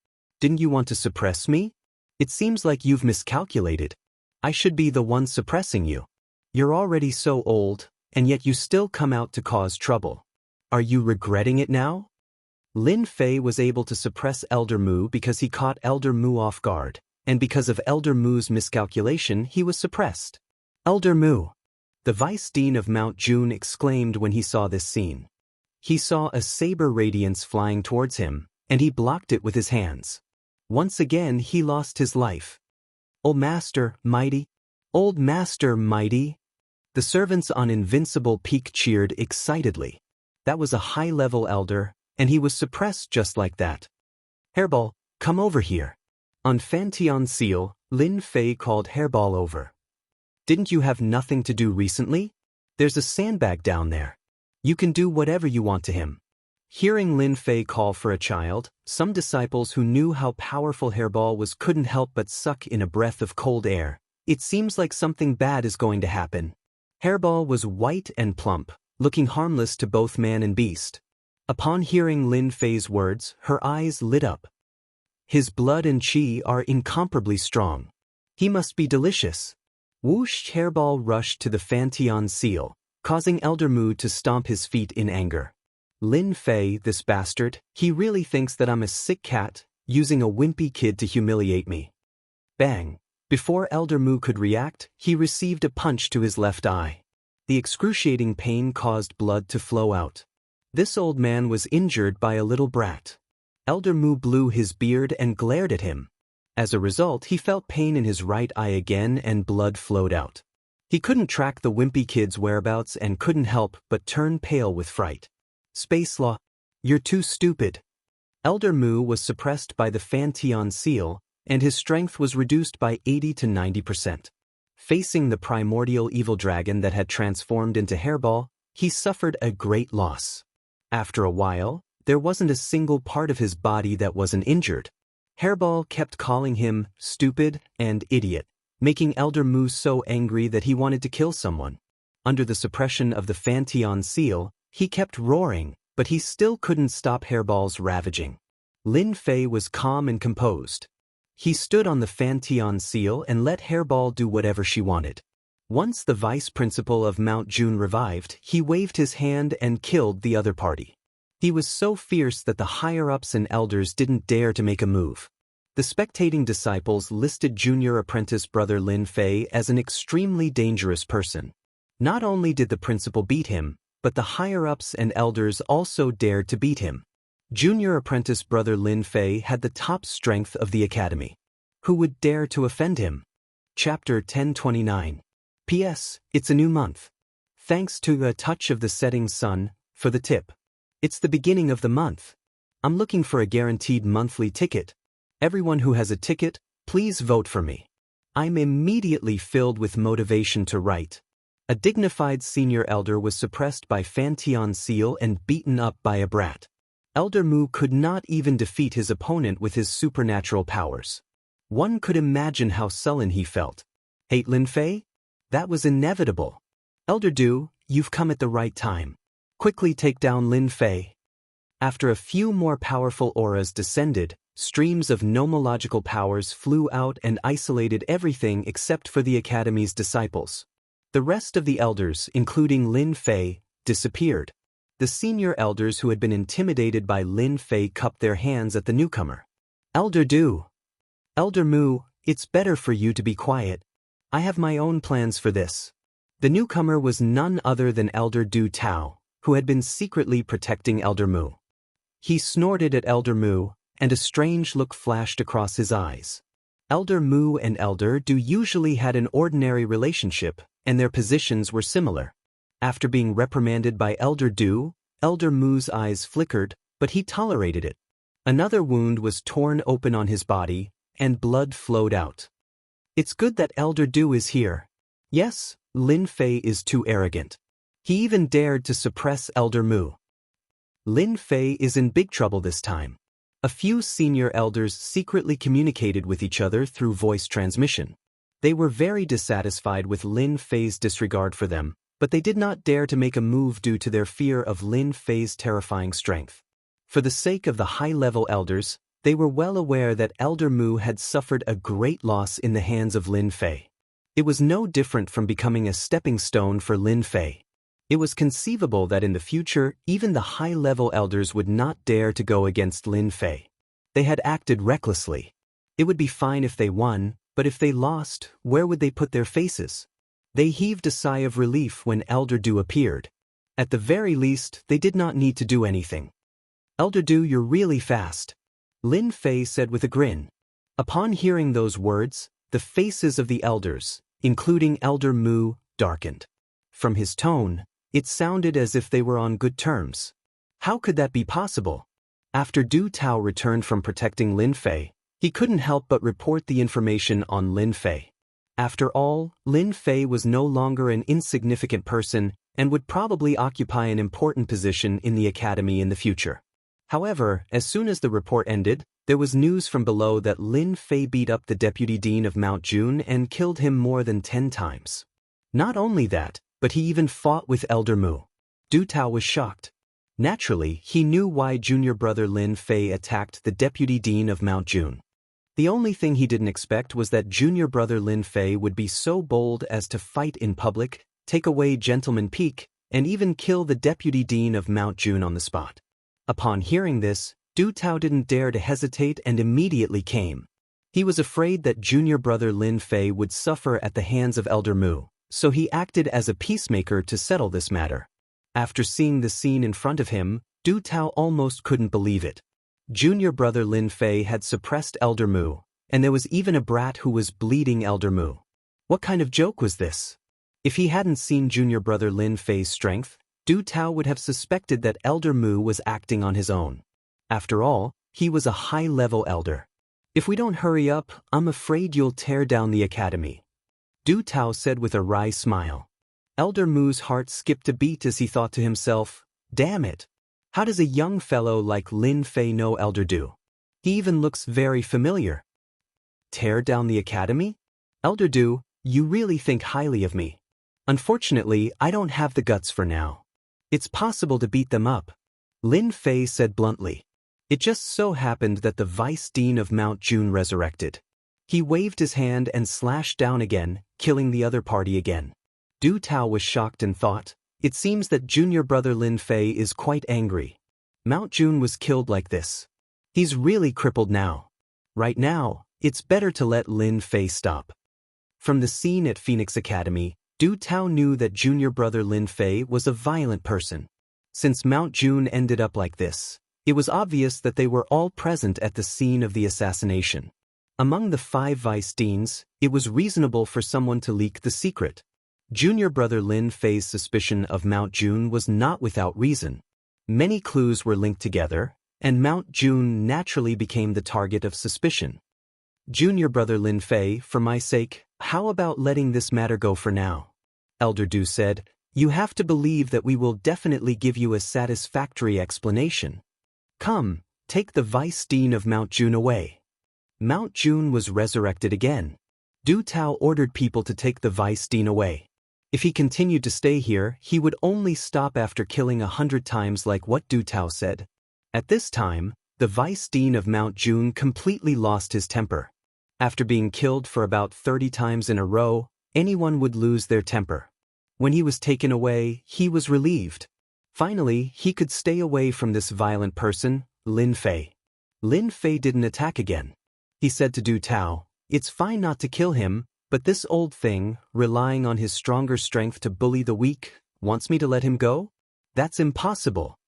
Didn't you want to suppress me? It seems like you've miscalculated. I should be the one suppressing you. You're already so old, and yet you still come out to cause trouble. Are you regretting it now? Lin Fei was able to suppress Elder Mu because he caught Elder Mu off guard, and because of Elder Mu's miscalculation he was suppressed. Elder Mu! The Vice Dean of Mount June exclaimed when he saw this scene. He saw a saber radiance flying towards him, and he blocked it with his hands. Once again he lost his life. Old Master, mighty! Old Master, mighty! The servants on Invincible Peak cheered excitedly. That was a high-level elder, and he was suppressed just like that. Hairball, come over here. On Fantian seal, Lin Fei called Hairball over. Didn't you have nothing to do recently? There's a sandbag down there. You can do whatever you want to him. Hearing Lin Fei call for a child, some disciples who knew how powerful Hairball was couldn't help but suck in a breath of cold air. It seems like something bad is going to happen. Hairball was white and plump, looking harmless to both man and beast. Upon hearing Lin Fei's words, her eyes lit up. His blood and qi are incomparably strong. He must be delicious. Whoosh! Hairball rushed to the Fantian seal, causing Elder Mu to stomp his feet in anger. Lin Fei, this bastard, he really thinks that I'm a sick cat, using a wimpy kid to humiliate me. Bang! Before Elder Mu could react, he received a punch to his left eye. The excruciating pain caused blood to flow out. This old man was injured by a little brat. Elder Mu blew his beard and glared at him. As a result, he felt pain in his right eye again and blood flowed out. He couldn't track the wimpy kid's whereabouts and couldn't help but turn pale with fright. Space Law, you're too stupid. Elder Mu was suppressed by the Fantian seal, and his strength was reduced by 80 to 90%. Facing the primordial evil dragon that had transformed into Hairball, he suffered a great loss. After a while, there wasn't a single part of his body that wasn't injured. Hairball kept calling him stupid and idiot, making Elder Mu so angry that he wanted to kill someone. Under the suppression of the Fantian seal, he kept roaring, but he still couldn't stop Hairball's ravaging. Lin Fei was calm and composed. He stood on the Fantian seal and let Hairball do whatever she wanted. Once the vice principal of Mount June revived, he waved his hand and killed the other party. He was so fierce that the higher-ups and elders didn't dare to make a move. The spectating disciples listed junior apprentice brother Lin Fei as an extremely dangerous person. Not only did the principal beat him, but the higher-ups and elders also dared to beat him. Junior apprentice brother Lin Fei had the top strength of the academy. Who would dare to offend him? Chapter 1029. P.S. It's a new month. Thanks to a touch of the setting sun, for the tip. It's the beginning of the month. I'm looking for a guaranteed monthly ticket. Everyone who has a ticket, please vote for me. I'm immediately filled with motivation to write. A dignified senior elder was suppressed by Fantian seal and beaten up by a brat. Elder Mu could not even defeat his opponent with his supernatural powers. One could imagine how sullen he felt. Hate Lin Fei? That was inevitable. Elder Du, you've come at the right time. Quickly take down Lin Fei. After a few more powerful auras descended, streams of nomological powers flew out and isolated everything except for the Academy's disciples. The rest of the elders, including Lin Fei, disappeared. The senior elders who had been intimidated by Lin Fei cupped their hands at the newcomer. Elder Du! Elder Mu, it's better for you to be quiet. I have my own plans for this. The newcomer was none other than Elder Du Tao, who had been secretly protecting Elder Mu. He snorted at Elder Mu, and a strange look flashed across his eyes. Elder Mu and Elder Du usually had an ordinary relationship, and their positions were similar. After being reprimanded by Elder Du, Elder Mu's eyes flickered, but he tolerated it. Another wound was torn open on his body, and blood flowed out. It's good that Elder Du is here. Yes, Lin Fei is too arrogant. He even dared to suppress Elder Mu. Lin Fei is in big trouble this time. A few senior elders secretly communicated with each other through voice transmission. They were very dissatisfied with Lin Fei's disregard for them, but they did not dare to make a move due to their fear of Lin Fei's terrifying strength. For the sake of the high-level elders, they were well aware that Elder Mu had suffered a great loss in the hands of Lin Fei. It was no different from becoming a stepping stone for Lin Fei. It was conceivable that in the future, even the high-level elders would not dare to go against Lin Fei. They had acted recklessly. It would be fine if they won, but if they lost, where would they put their faces? They heaved a sigh of relief when Elder Du appeared. At the very least, they did not need to do anything. Elder Du, you're really fast, Lin Fei said with a grin. Upon hearing those words, the faces of the elders, including Elder Mu, darkened. From his tone, it sounded as if they were on good terms. How could that be possible? After Du Tao returned from protecting Lin Fei, he couldn't help but report the information on Lin Fei. After all, Lin Fei was no longer an insignificant person and would probably occupy an important position in the academy in the future. However, as soon as the report ended, there was news from below that Lin Fei beat up the deputy dean of Mount Jun and killed him more than 10 times. Not only that, but he even fought with Elder Mu. Du Tao was shocked. Naturally, he knew why junior brother Lin Fei attacked the deputy dean of Mount Jun. The only thing he didn't expect was that junior brother Lin Fei would be so bold as to fight in public, take away Gentleman Peak, and even kill the deputy dean of Mount Jun on the spot. Upon hearing this, Du Tao didn't dare to hesitate and immediately came. He was afraid that junior brother Lin Fei would suffer at the hands of Elder Mu, so he acted as a peacemaker to settle this matter. After seeing the scene in front of him, Du Tao almost couldn't believe it. Junior brother Lin Fei had suppressed Elder Mu, and there was even a brat who was bleeding Elder Mu. What kind of joke was this? If he hadn't seen junior brother Lin Fei's strength, Du Tao would have suspected that Elder Mu was acting on his own. After all, he was a high-level elder. If we don't hurry up, I'm afraid you'll tear down the academy, Du Tao said with a wry smile. Elder Mu's heart skipped a beat as he thought to himself, damn it. How does a young fellow like Lin Fei know Elder Du? He even looks very familiar. Tear down the academy? Elder Du, you really think highly of me. Unfortunately, I don't have the guts for now. It's possible to beat them up, Lin Fei said bluntly. It just so happened that the vice dean of Mount Jun resurrected. He waved his hand and slashed down again, killing the other party again. Du Tao was shocked and thought, it seems that junior brother Lin Fei is quite angry. Mount Jun was killed like this. He's really crippled now. Right now, it's better to let Lin Fei stop. From the scene at Phoenix Academy, Du Tao knew that junior brother Lin Fei was a violent person. Since Mount Jun ended up like this, it was obvious that they were all present at the scene of the assassination. Among the 5 vice deans, it was reasonable for someone to leak the secret. Junior brother Lin Fei's suspicion of Mount Jun was not without reason. Many clues were linked together, and Mount Jun naturally became the target of suspicion. Junior brother Lin Fei, for my sake, how about letting this matter go for now? Elder Du said, you have to believe that we will definitely give you a satisfactory explanation. Come, take the vice dean of Mount Jun away. Mount Jun was resurrected again. Du Tao ordered people to take the vice dean away. If he continued to stay here, he would only stop after killing 100 times like what Du Tao said. At this time, the vice dean of Mount Jun completely lost his temper. After being killed for about 30 times in a row, anyone would lose their temper. When he was taken away, he was relieved. Finally, he could stay away from this violent person, Lin Fei. Lin Fei didn't attack again. He said to Du Tao, "It's fine not to kill him, but this old thing, relying on his stronger strength to bully the weak, wants me to let him go? That's impossible."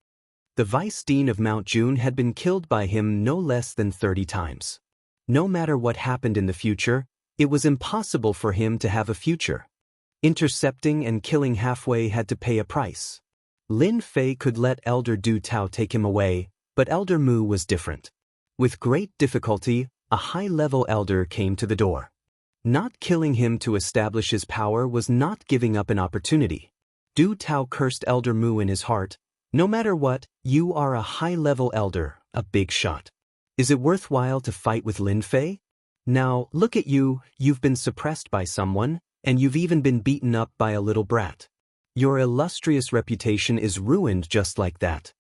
The Vice Dean of Mount June had been killed by him no less than 30 times. No matter what happened in the future, it was impossible for him to have a future. Intercepting and killing halfway had to pay a price. Lin Fei could let Elder Du Tao take him away, but Elder Mu was different. With great difficulty, a high-level elder came to the door. Not killing him to establish his power was not giving up an opportunity. Du Tao cursed Elder Mu in his heart. "No matter what, you are a high-level elder, a big shot. Is it worthwhile to fight with Lin Fei? Now, look at you, you've been suppressed by someone, and you've even been beaten up by a little brat. Your illustrious reputation is ruined just like that."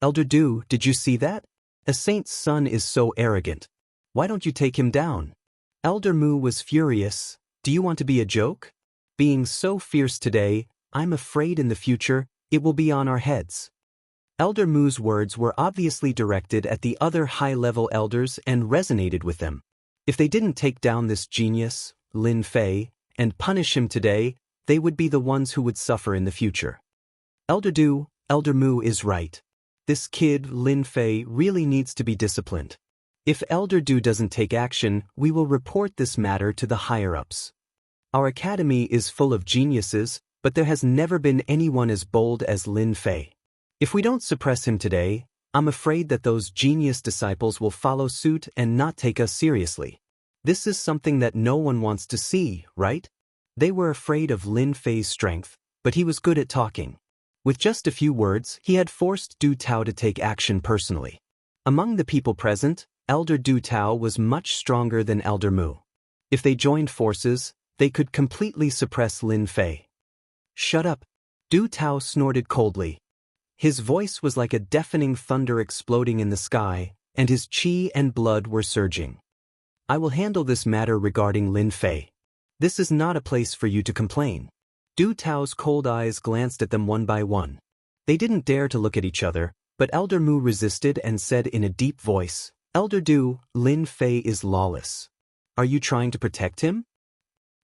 "Elder Du, did you see that? A saint's son is so arrogant. Why don't you take him down?" Elder Mu was furious. "Do you want to be a joke? Being so fierce today, I'm afraid in the future, it will be on our heads." Elder Mu's words were obviously directed at the other high-level elders and resonated with them. If they didn't take down this genius, Lin Fei, and punish him today, they would be the ones who would suffer in the future. "Elder Du, Elder Mu is right. This kid, Lin Fei, really needs to be disciplined. If Elder Du doesn't take action, we will report this matter to the higher-ups. Our academy is full of geniuses, but there has never been anyone as bold as Lin Fei. If we don't suppress him today, I'm afraid that those genius disciples will follow suit and not take us seriously. This is something that no one wants to see, right?" They were afraid of Lin Fei's strength, but he was good at talking. With just a few words, he had forced Du Tao to take action personally. Among the people present, Elder Du Tao was much stronger than Elder Mu. If they joined forces, they could completely suppress Lin Fei. "Shut up!" Du Tao snorted coldly. His voice was like a deafening thunder exploding in the sky, and his qi and blood were surging. "I will handle this matter regarding Lin Fei. This is not a place for you to complain." Du Tao's cold eyes glanced at them one by one. They didn't dare to look at each other, but Elder Mu resisted and said in a deep voice, "Elder Du, Lin Fei is lawless. Are you trying to protect him?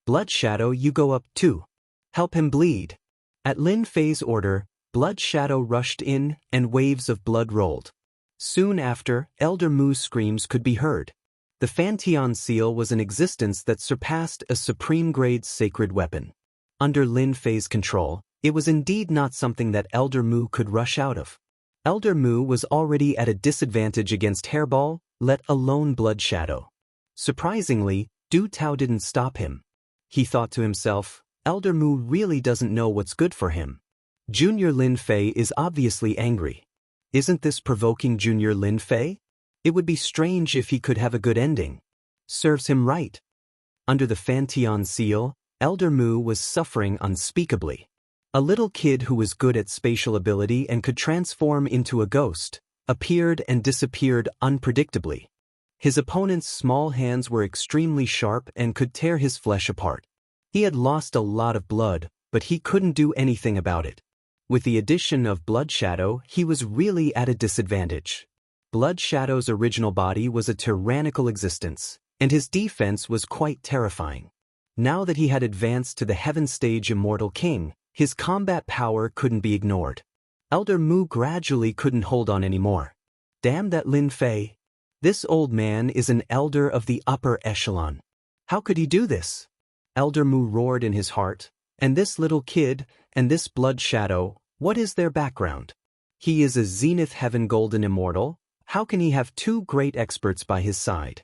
Blood Shadow, you go up too. Help him bleed." At Lin Fei's order, Blood Shadow rushed in, and waves of blood rolled. Soon after, Elder Mu's screams could be heard. The Fantion seal was an existence that surpassed a supreme-grade sacred weapon. Under Lin Fei's control, it was indeed not something that Elder Mu could rush out of. Elder Mu was already at a disadvantage against Hairball, let alone Blood Shadow. Surprisingly, Du Tao didn't stop him. He thought to himself, Elder Mu really doesn't know what's good for him. Junior Lin Fei is obviously angry. Isn't this provoking Junior Lin Fei? It would be strange if he could have a good ending. Serves him right. Under the Fantion seal, Elder Mu was suffering unspeakably. A little kid who was good at spatial ability and could transform into a ghost, appeared and disappeared unpredictably. His opponent's small hands were extremely sharp and could tear his flesh apart. He had lost a lot of blood, but he couldn't do anything about it. With the addition of Blood Shadow, he was really at a disadvantage. Blood Shadow's original body was a tyrannical existence, and his defense was quite terrifying. Now that he had advanced to the Heaven Stage Immortal King, his combat power couldn't be ignored. Elder Mu gradually couldn't hold on anymore. Damn that Lin Fei. This old man is an elder of the upper echelon. How could he do this? Elder Mu roared in his heart. And this little kid, and this Blood Shadow, what is their background? He is a Zenith Heaven Golden Immortal. How can he have two great experts by his side?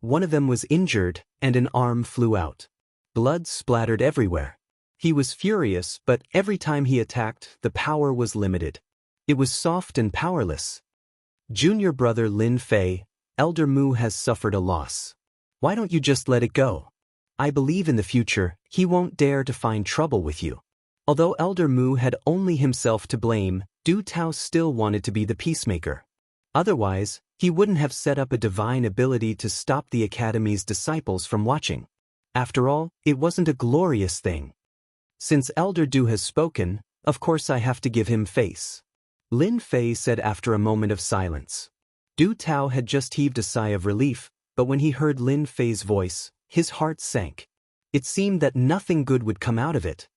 One of them was injured, and an arm flew out. Blood splattered everywhere. He was furious, but every time he attacked, the power was limited. It was soft and powerless. Junior brother Lin Fei, Elder Mu has suffered a loss. Why don't you just let it go? I believe in the future, he won't dare to find trouble with you. Although Elder Mu had only himself to blame, Du Tao still wanted to be the peacemaker. Otherwise, he wouldn't have set up a divine ability to stop the Academy's disciples from watching. After all, it wasn't a glorious thing. Since Elder Du has spoken, of course I have to give him face. Lin Fei said after a moment of silence. Du Tao had just heaved a sigh of relief, but when he heard Lin Fei's voice, his heart sank. It seemed that nothing good would come out of it.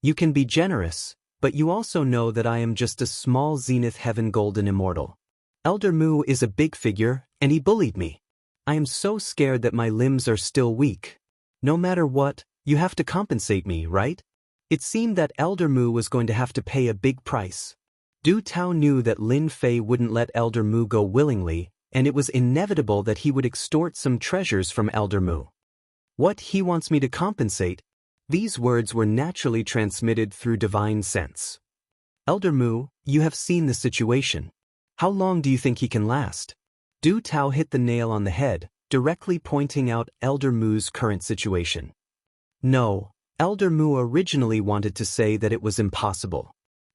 You can be generous, but you also know that I am just a small Zenith Heaven Golden Immortal. Elder Mu is a big figure, and he bullied me. I am so scared that my limbs are still weak. No matter what, you have to compensate me, right? It seemed that Elder Mu was going to have to pay a big price. Du Tao knew that Lin Fei wouldn't let Elder Mu go willingly, and it was inevitable that he would extort some treasures from Elder Mu. What, he wants me to compensate? These words were naturally transmitted through divine sense. Elder Mu, you have seen the situation. How long do you think he can last? Du Tao hit the nail on the head, directly pointing out Elder Mu's current situation. No, Elder Mu originally wanted to say that it was impossible.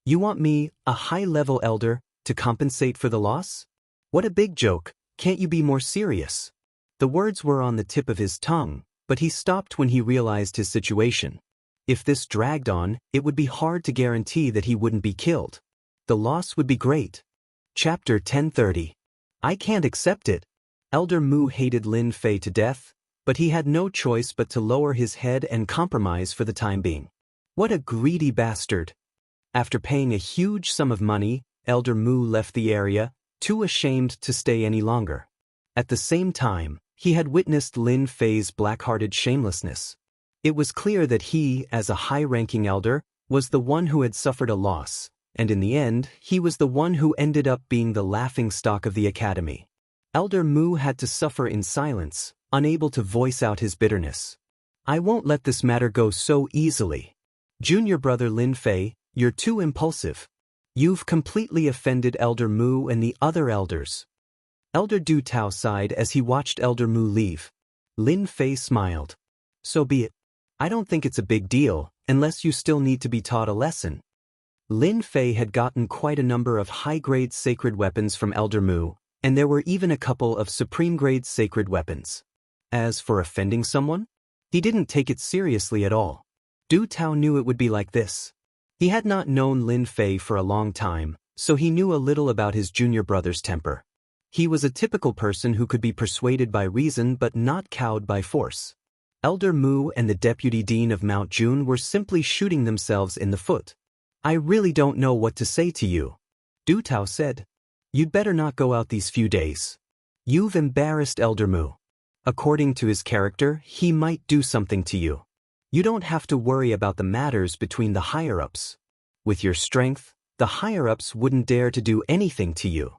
You want me, a high-level elder, to compensate for the loss? What a big joke, can't you be more serious? The words were on the tip of his tongue, but he stopped when he realized his situation. If this dragged on, it would be hard to guarantee that he wouldn't be killed. The loss would be great. Chapter 1030. I can't accept it. Elder Mu hated Lin Fei to death, but he had no choice but to lower his head and compromise for the time being. What a greedy bastard. After paying a huge sum of money, Elder Mu left the area, too ashamed to stay any longer. At the same time, he had witnessed Lin Fei's black-hearted shamelessness. It was clear that he, as a high-ranking elder, was the one who had suffered a loss, and in the end, he was the one who ended up being the laughingstock of the academy. Elder Mu had to suffer in silence, unable to voice out his bitterness. I won't let this matter go so easily. Junior brother Lin Fei, you're too impulsive. You've completely offended Elder Mu and the other elders. Elder Du Tao sighed as he watched Elder Mu leave. Lin Fei smiled. So be it. I don't think it's a big deal, unless you still need to be taught a lesson. Lin Fei had gotten quite a number of high-grade sacred weapons from Elder Mu, and there were even a couple of supreme-grade sacred weapons. As for offending someone, he didn't take it seriously at all. Du Tao knew it would be like this. He had not known Lin Fei for a long time, so he knew a little about his junior brother's temper. He was a typical person who could be persuaded by reason but not cowed by force. Elder Mu and the Deputy Dean of Mount June were simply shooting themselves in the foot. I really don't know what to say to you. Du Tao said. You'd better not go out these few days. You've embarrassed Elder Mu. According to his character, he might do something to you. You don't have to worry about the matters between the higher-ups. With your strength, the higher-ups wouldn't dare to do anything to you.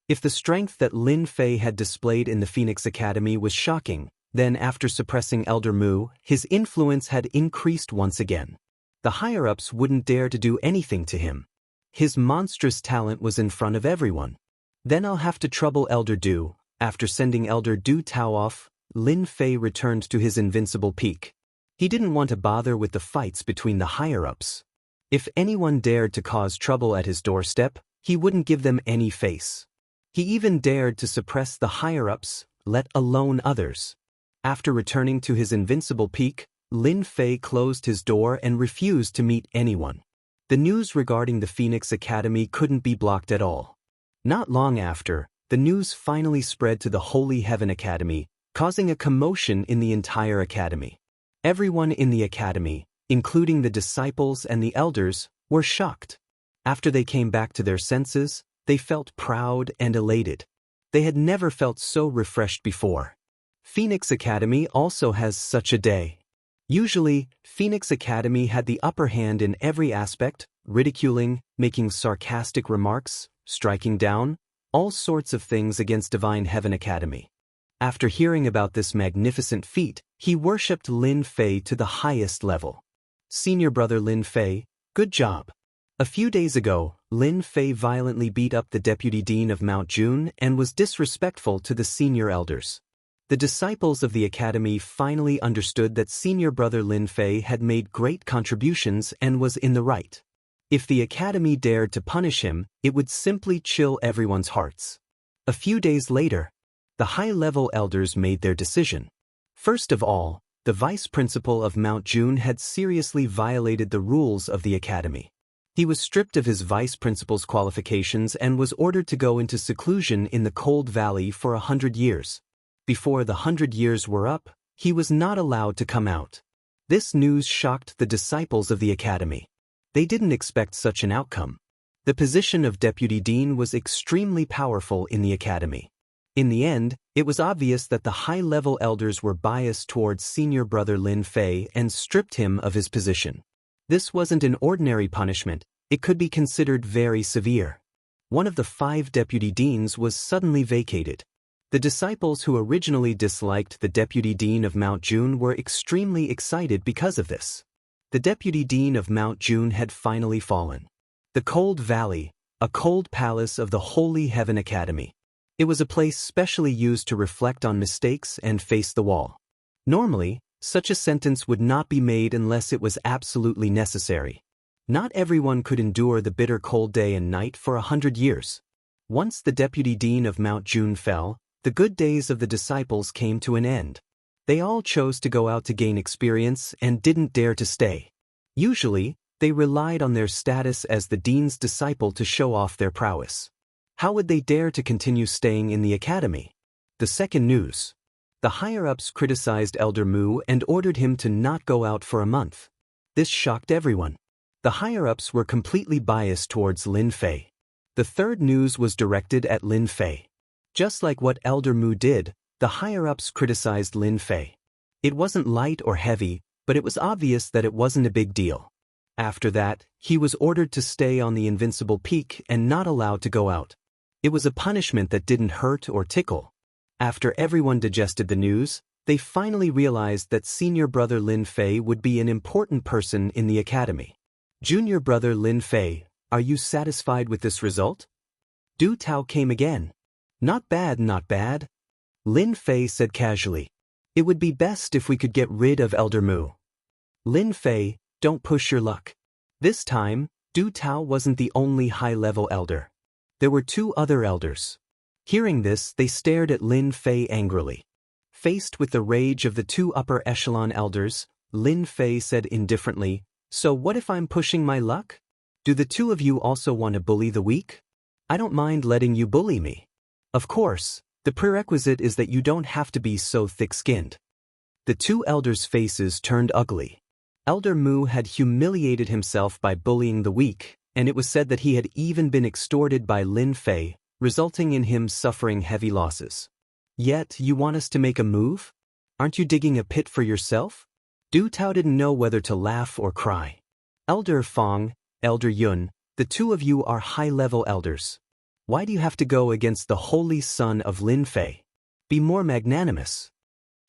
If the strength that Lin Fei had displayed in the Phoenix Academy was shocking, then after suppressing Elder Mu, his influence had increased once again. The higher-ups wouldn't dare to do anything to him. His monstrous talent was in front of everyone. Then I'll have to trouble Elder Du. After sending Elder Du Tao off, Lin Fei returned to his invincible peak. He didn't want to bother with the fights between the higher-ups. If anyone dared to cause trouble at his doorstep, he wouldn't give them any face. He even dared to suppress the higher-ups, let alone others. After returning to his invincible peak, Lin Fei closed his door and refused to meet anyone. The news regarding the Phoenix Academy couldn't be blocked at all. Not long after, the news finally spread to the Holy Heaven Academy, causing a commotion in the entire academy. Everyone in the academy, including the disciples and the elders, were shocked. After they came back to their senses, they felt proud and elated. They had never felt so refreshed before. Phoenix Academy also has such a day. Usually, Phoenix Academy had the upper hand in every aspect, ridiculing, making sarcastic remarks, striking down, all sorts of things against Divine Heaven Academy. After hearing about this magnificent feat, he worshipped Lin Fei to the highest level. Senior brother Lin Fei, good job. A few days ago, Lin Fei violently beat up the Deputy Dean of Mount June and was disrespectful to the senior elders. The disciples of the academy finally understood that senior brother Lin Fei had made great contributions and was in the right. If the academy dared to punish him, it would simply chill everyone's hearts. A few days later, the high-level elders made their decision. First of all, the vice principal of Mount June had seriously violated the rules of the academy. He was stripped of his vice principal's qualifications and was ordered to go into seclusion in the cold valley for 100 years. Before the 100 years were up, he was not allowed to come out. This news shocked the disciples of the academy. They didn't expect such an outcome. The position of deputy dean was extremely powerful in the academy. In the end, it was obvious that the high-level elders were biased towards senior brother Lin Fei and stripped him of his position. This wasn't an ordinary punishment, it could be considered very severe. One of the 5 deputy deans was suddenly vacated. The disciples who originally disliked the deputy dean of Mount Jun were extremely excited because of this. The deputy dean of Mount Jun had finally fallen. The Cold Valley, a cold palace of the Holy Heaven Academy. It was a place specially used to reflect on mistakes and face the wall. Normally, such a sentence would not be made unless it was absolutely necessary. Not everyone could endure the bitter cold day and night for 100 years. Once the deputy dean of Mount Jun fell, the good days of the disciples came to an end. They all chose to go out to gain experience and didn't dare to stay. Usually, they relied on their status as the dean's disciple to show off their prowess. How would they dare to continue staying in the academy? The second news. The higher-ups criticized Elder Mu and ordered him to not go out for a month. This shocked everyone. The higher-ups were completely biased towards Lin Fei. The third news was directed at Lin Fei. Just like what Elder Mu did, the higher-ups criticized Lin Fei. It wasn't light or heavy, but it was obvious that it wasn't a big deal. After that, he was ordered to stay on the invincible peak and not allowed to go out. It was a punishment that didn't hurt or tickle. After everyone digested the news, they finally realized that senior brother Lin Fei would be an important person in the academy. Junior brother Lin Fei, are you satisfied with this result? Du Tao came again. Not bad, not bad. Lin Fei said casually. It would be best if we could get rid of Elder Mu. Lin Fei, don't push your luck. This time, Du Tao wasn't the only high-level elder. There were 2 other elders. Hearing this, they stared at Lin Fei angrily. Faced with the rage of the 2 upper echelon elders, Lin Fei said indifferently, so what if I'm pushing my luck? Do the 2 of you also want to bully the weak? I don't mind letting you bully me. Of course, the prerequisite is that you don't have to be so thick-skinned. The 2 elders' faces turned ugly. Elder Mu had humiliated himself by bullying the weak, and it was said that he had even been extorted by Lin Fei, resulting in him suffering heavy losses. Yet, you want us to make a move? Aren't you digging a pit for yourself? Du Tao didn't know whether to laugh or cry. Elder Fong, Elder Yun, the 2 of you are high-level elders. Why do you have to go against the holy son of Lin Fei? Be more magnanimous.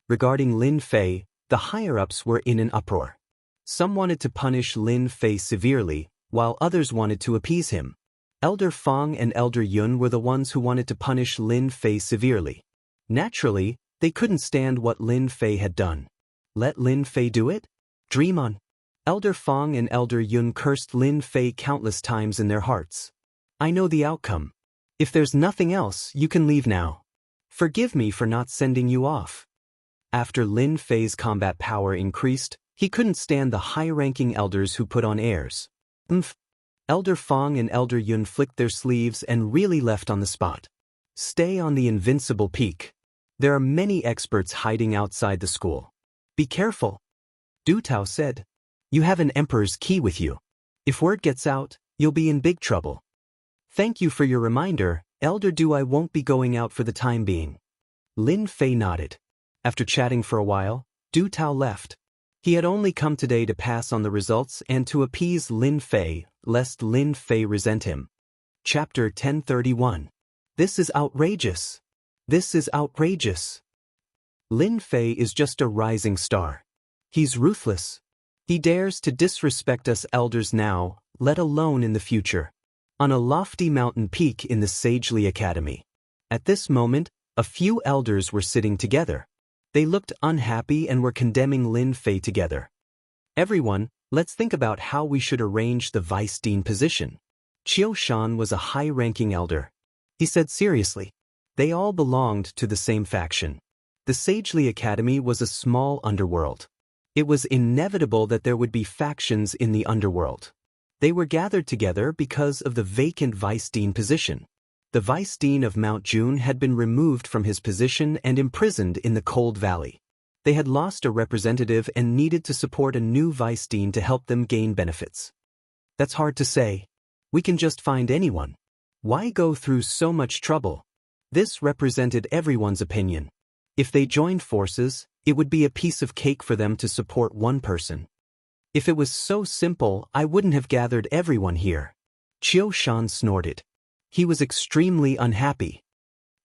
Regarding Lin Fei, the higher-ups were in an uproar. Some wanted to punish Lin Fei severely, while others wanted to appease him. Elder Fong and Elder Yun were the ones who wanted to punish Lin Fei severely. Naturally, they couldn't stand what Lin Fei had done. Let Lin Fei do it? Dream on. Elder Fong and Elder Yun cursed Lin Fei countless times in their hearts. I know the outcome. If there's nothing else, you can leave now. Forgive me for not sending you off. After Lin Fei's combat power increased, he couldn't stand the high-ranking elders who put on airs. Elder Fong and Elder Yun flicked their sleeves and really left on the spot. Stay on the invincible peak. There are many experts hiding outside the school. Be careful. Du Tao said. You have an emperor's key with you. If word gets out, you'll be in big trouble. Thank you for your reminder, Elder Du. I won't be going out for the time being. Lin Fei nodded. After chatting for a while, Du Tao left. He had only come today to pass on the results and to appease Lin Fei, lest Lin Fei resent him. Chapter 1031. This is outrageous. This is outrageous. Lin Fei is just a rising star. He's ruthless. He dares to disrespect us elders now, let alone in the future. On a lofty mountain peak in the Sagely Academy. At this moment, a few elders were sitting together. They looked unhappy and were condemning Lin Fei together. Everyone, let's think about how we should arrange the vice dean position. Qiu Shan was a high-ranking elder. He said seriously. They all belonged to the same faction. The Sagely Academy was a small underworld. It was inevitable that there would be factions in the underworld. They were gathered together because of the vacant vice dean position. The vice dean of Mount June had been removed from his position and imprisoned in the Cold Valley. They had lost a representative and needed to support a new vice dean to help them gain benefits. That's hard to say. We can just find anyone. Why go through so much trouble? This represented everyone's opinion. If they joined forces, it would be a piece of cake for them to support one person. If it was so simple, I wouldn't have gathered everyone here. Qiu Shan snorted. He was extremely unhappy.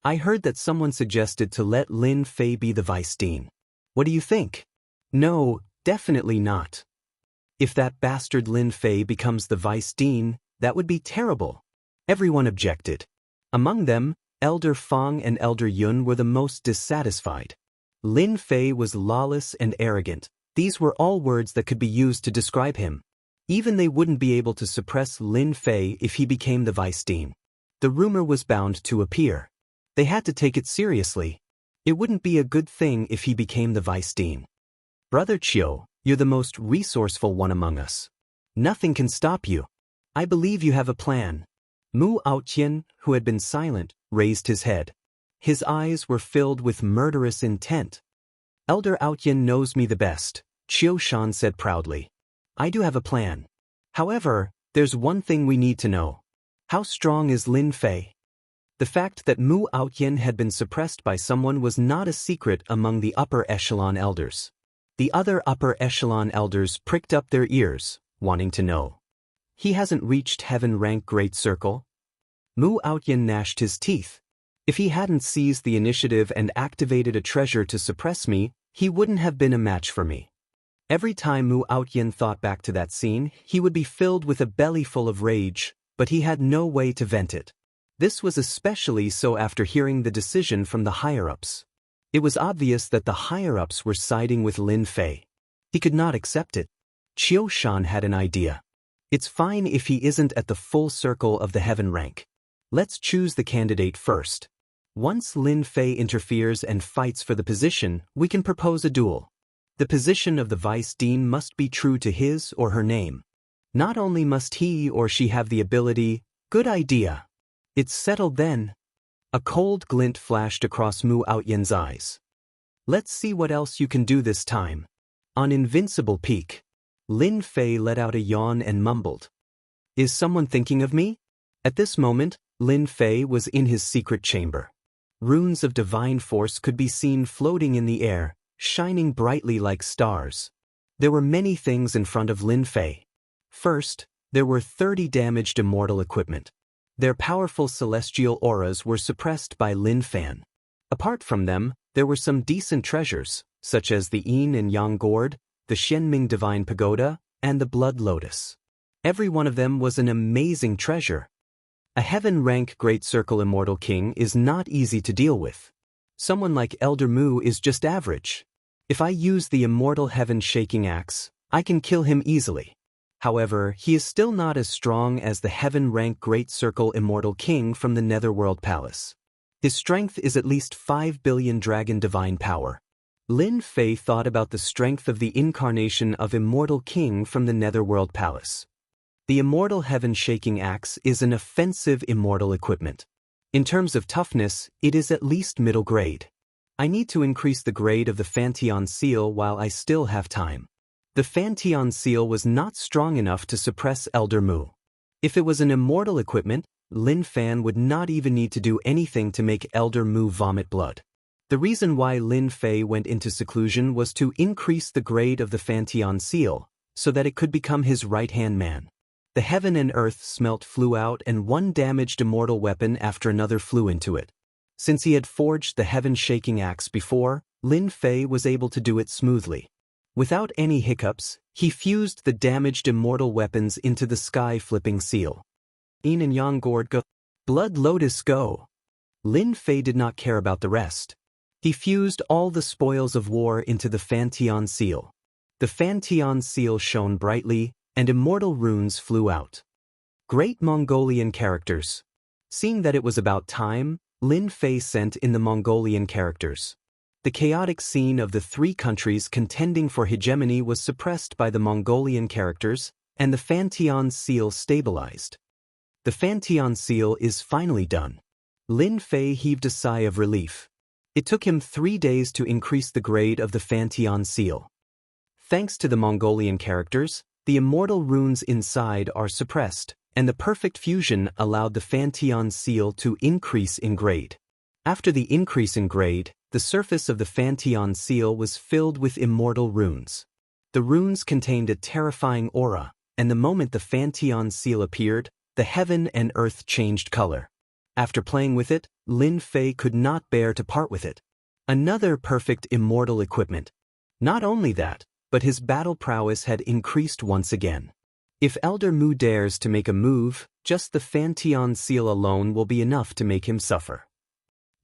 I heard that someone suggested to let Lin Fei be the vice dean. What do you think? No, definitely not. If that bastard Lin Fei becomes the vice dean, that would be terrible. Everyone objected. Among them, Elder Fang and Elder Yun were the most dissatisfied. Lin Fei was lawless and arrogant. These were all words that could be used to describe him. Even they wouldn't be able to suppress Lin Fei if he became the vice dean. The rumor was bound to appear. They had to take it seriously. It wouldn't be a good thing if he became the vice dean. Brother Qiu, you're the most resourceful one among us. Nothing can stop you. I believe you have a plan. Mu Aotian, who had been silent, raised his head. His eyes were filled with murderous intent. Elder Aotian knows me the best, Qiu Shan said proudly. I do have a plan. However, there's one thing we need to know. How strong is Lin Fei? The fact that Mu Aotian had been suppressed by someone was not a secret among the upper echelon elders. The other upper echelon elders pricked up their ears, wanting to know. He hasn't reached heaven rank Great Circle? Mu Aotian gnashed his teeth. If he hadn't seized the initiative and activated a treasure to suppress me, he wouldn't have been a match for me. Every time Mu Aotian thought back to that scene, he would be filled with a belly full of rage, but he had no way to vent it. This was especially so after hearing the decision from the higher-ups. It was obvious that the higher-ups were siding with Lin Fei. He could not accept it. Qiu Shan had an idea. It's fine if he isn't at the full circle of the heaven rank. Let's choose the candidate first. Once Lin Fei interferes and fights for the position, we can propose a duel. The position of the vice dean must be true to his or her name. Not only must he or she have the ability, good idea. It's settled then. A cold glint flashed across Mu Aotian's eyes. Let's see what else you can do this time. On Invincible Peak, Lin Fei let out a yawn and mumbled. Is someone thinking of me? At this moment, Lin Fei was in his secret chamber. Runes of divine force could be seen floating in the air, shining brightly like stars. There were many things in front of Lin Fei. First, there were 30 damaged immortal equipment. Their powerful celestial auras were suppressed by Lin Fan. Apart from them, there were some decent treasures, such as the Yin and Yang Gourd, the Shenming Divine Pagoda, and the Blood Lotus. Every one of them was an amazing treasure. A heaven-rank Great Circle Immortal King is not easy to deal with. Someone like Elder Mu is just average. If I use the Immortal Heaven-Shaking Axe, I can kill him easily. However, he is still not as strong as the heaven-rank Great Circle Immortal King from the Netherworld Palace. His strength is at least 5 billion dragon divine power. Lin Fei thought about the strength of the incarnation of Immortal King from the Netherworld Palace. The Immortal Heaven-Shaking Axe is an offensive immortal equipment. In terms of toughness, it is at least middle grade. I need to increase the grade of the Fanteon Seal while I still have time. The Fanteon Seal was not strong enough to suppress Elder Mu. If it was an immortal equipment, Lin Fan would not even need to do anything to make Elder Mu vomit blood. The reason why Lin Fei went into seclusion was to increase the grade of the Fanteon Seal, so that it could become his right-hand man. The heaven and earth smelt flew out and one damaged immortal weapon after another flew into it. Since he had forged the heaven-shaking axe before, Lin Fei was able to do it smoothly. Without any hiccups, he fused the damaged immortal weapons into the sky-flipping seal. Yin and Yang Gourd go. Blood Lotus go. Lin Fei did not care about the rest. He fused all the spoils of war into the Fanteon Seal. The Fanteon Seal shone brightly, and immortal runes flew out. Great Mongolian characters. Seeing that it was about time, Lin Fei sent in the Mongolian characters. The chaotic scene of the three countries contending for hegemony was suppressed by the Mongolian characters, and the Fantion seal stabilized. The Fantion seal is finally done. Lin Fei heaved a sigh of relief. It took him 3 days to increase the grade of the Fantion seal. Thanks to the Mongolian characters, the immortal runes inside are suppressed, and the perfect fusion allowed the Fantion seal to increase in grade. After the increase in grade, the surface of the Fantion seal was filled with immortal runes. The runes contained a terrifying aura, and the moment the Fantion seal appeared, the heaven and earth changed color. After playing with it, Lin Fei could not bear to part with it. Another perfect immortal equipment. Not only that, but his battle prowess had increased once again. If Elder Mu dares to make a move, just the Fantion seal alone will be enough to make him suffer.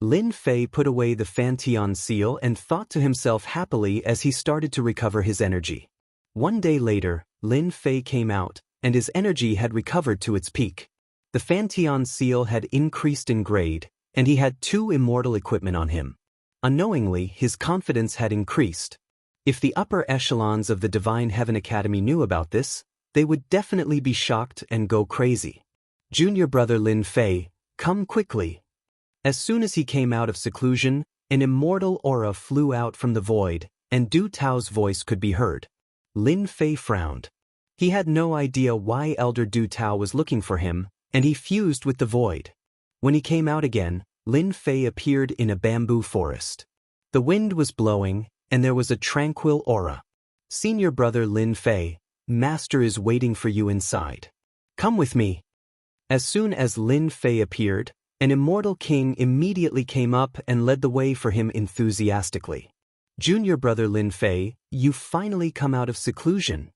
Lin Fei put away the Fantion seal and thought to himself happily as he started to recover his energy. One day later, Lin Fei came out, and his energy had recovered to its peak. The Fantion seal had increased in grade, and he had 2 immortal equipment on him. Unknowingly, his confidence had increased. If the upper echelons of the Divine Heaven Academy knew about this, they would definitely be shocked and go crazy. Junior brother Lin Fei, come quickly. As soon as he came out of seclusion, an immortal aura flew out from the void, and Du Tao's voice could be heard. Lin Fei frowned. He had no idea why Elder Du Tao was looking for him, and he fused with the void. When he came out again, Lin Fei appeared in a bamboo forest. The wind was blowing, and there was a tranquil aura. Senior brother Lin Fei, Master is waiting for you inside. Come with me. As soon as Lin Fei appeared, an immortal king immediately came up and led the way for him enthusiastically. Junior brother Lin Fei, you've finally come out of seclusion.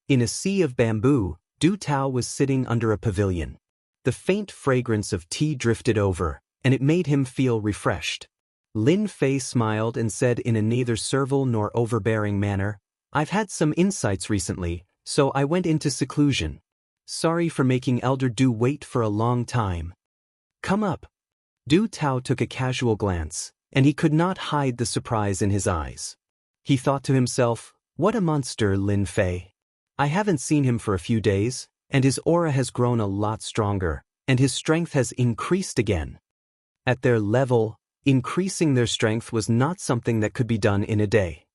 In a sea of bamboo, Du Tao was sitting under a pavilion. The faint fragrance of tea drifted over, and it made him feel refreshed. Lin Fei smiled and said in a neither servile nor overbearing manner, I've had some insights recently, so I went into seclusion. Sorry for making Elder Du wait for a long time. Come up. Du Tao took a casual glance, and he could not hide the surprise in his eyes. He thought to himself, what a monster Lin Fei. I haven't seen him for a few days, and his aura has grown a lot stronger, and his strength has increased again. At their level, increasing their strength was not something that could be done in a day.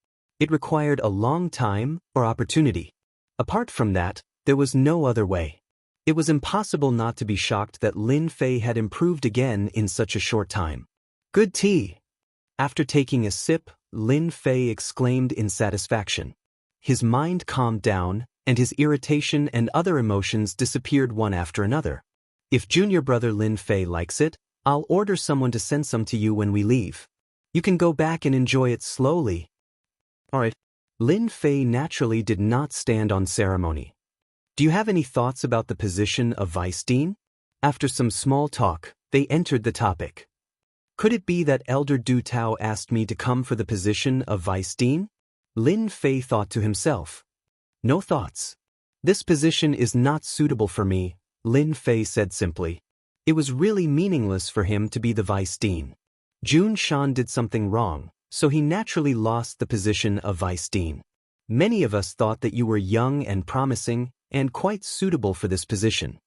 It required a long time or opportunity. Apart from that, there was no other way. It was impossible not to be shocked that Lin Fei had improved again in such a short time. Good tea. After taking a sip, Lin Fei exclaimed in satisfaction. His mind calmed down, and his irritation and other emotions disappeared one after another. If junior brother Lin Fei likes it, I'll order someone to send some to you when we leave. You can go back and enjoy it slowly. Alright. Lin Fei naturally did not stand on ceremony. Do you have any thoughts about the position of Vice Dean? After some small talk, they entered the topic. Could it be that Elder Du Tao asked me to come for the position of Vice Dean? Lin Fei thought to himself. No thoughts. This position is not suitable for me, Lin Fei said simply. It was really meaningless for him to be the Vice Dean. Jun Shan did something wrong, so he naturally lost the position of Vice Dean. Many of us thought that you were young and promising, and quite suitable for this position.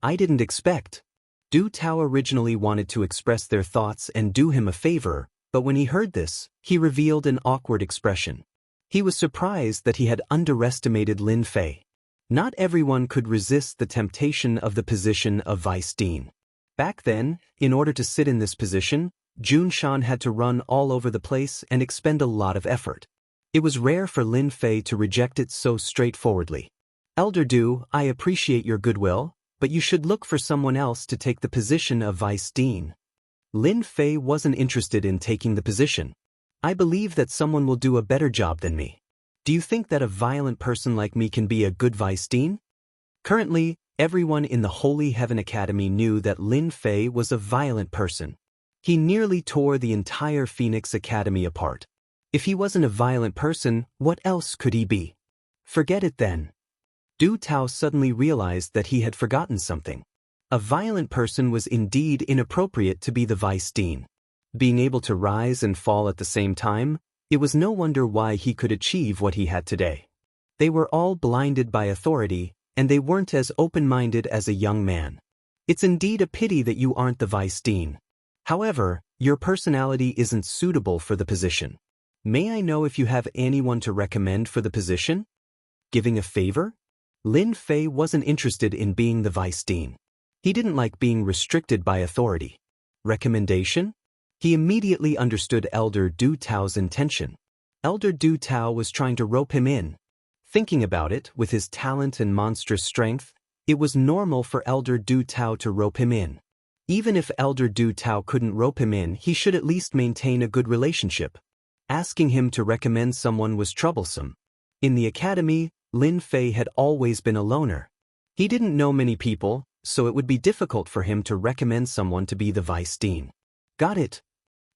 I didn't expect. Du Tao originally wanted to express their thoughts and do him a favor, but when he heard this, he revealed an awkward expression. He was surprised that he had underestimated Lin Fei. Not everyone could resist the temptation of the position of Vice Dean. Back then, in order to sit in this position, Jun Shan had to run all over the place and expend a lot of effort. It was rare for Lin Fei to reject it so straightforwardly. Elder Du, I appreciate your goodwill, but you should look for someone else to take the position of Vice Dean. Lin Fei wasn't interested in taking the position. I believe that someone will do a better job than me. Do you think that a violent person like me can be a good Vice Dean? Currently, everyone in the Holy Heaven Academy knew that Lin Fei was a violent person. He nearly tore the entire Phoenix Academy apart. If he wasn't a violent person, what else could he be? Forget it then. Du Tao suddenly realized that he had forgotten something. A violent person was indeed inappropriate to be the Vice Dean. Being able to rise and fall at the same time, it was no wonder why he could achieve what he had today. They were all blinded by authority, and they weren't as open-minded as a young man. It's indeed a pity that you aren't the vice dean. However, your personality isn't suitable for the position. May I know if you have anyone to recommend for the position? Giving a favor? Lin Fei wasn't interested in being the vice dean. He didn't like being restricted by authority. Recommendation? He immediately understood Elder Du Tao's intention. Elder Du Tao was trying to rope him in. Thinking about it, with his talent and monstrous strength, it was normal for Elder Du Tao to rope him in. Even if Elder Du Tao couldn't rope him in, he should at least maintain a good relationship. Asking him to recommend someone was troublesome. In the academy, Lin Fei had always been a loner. He didn't know many people, so it would be difficult for him to recommend someone to be the vice dean. Got it.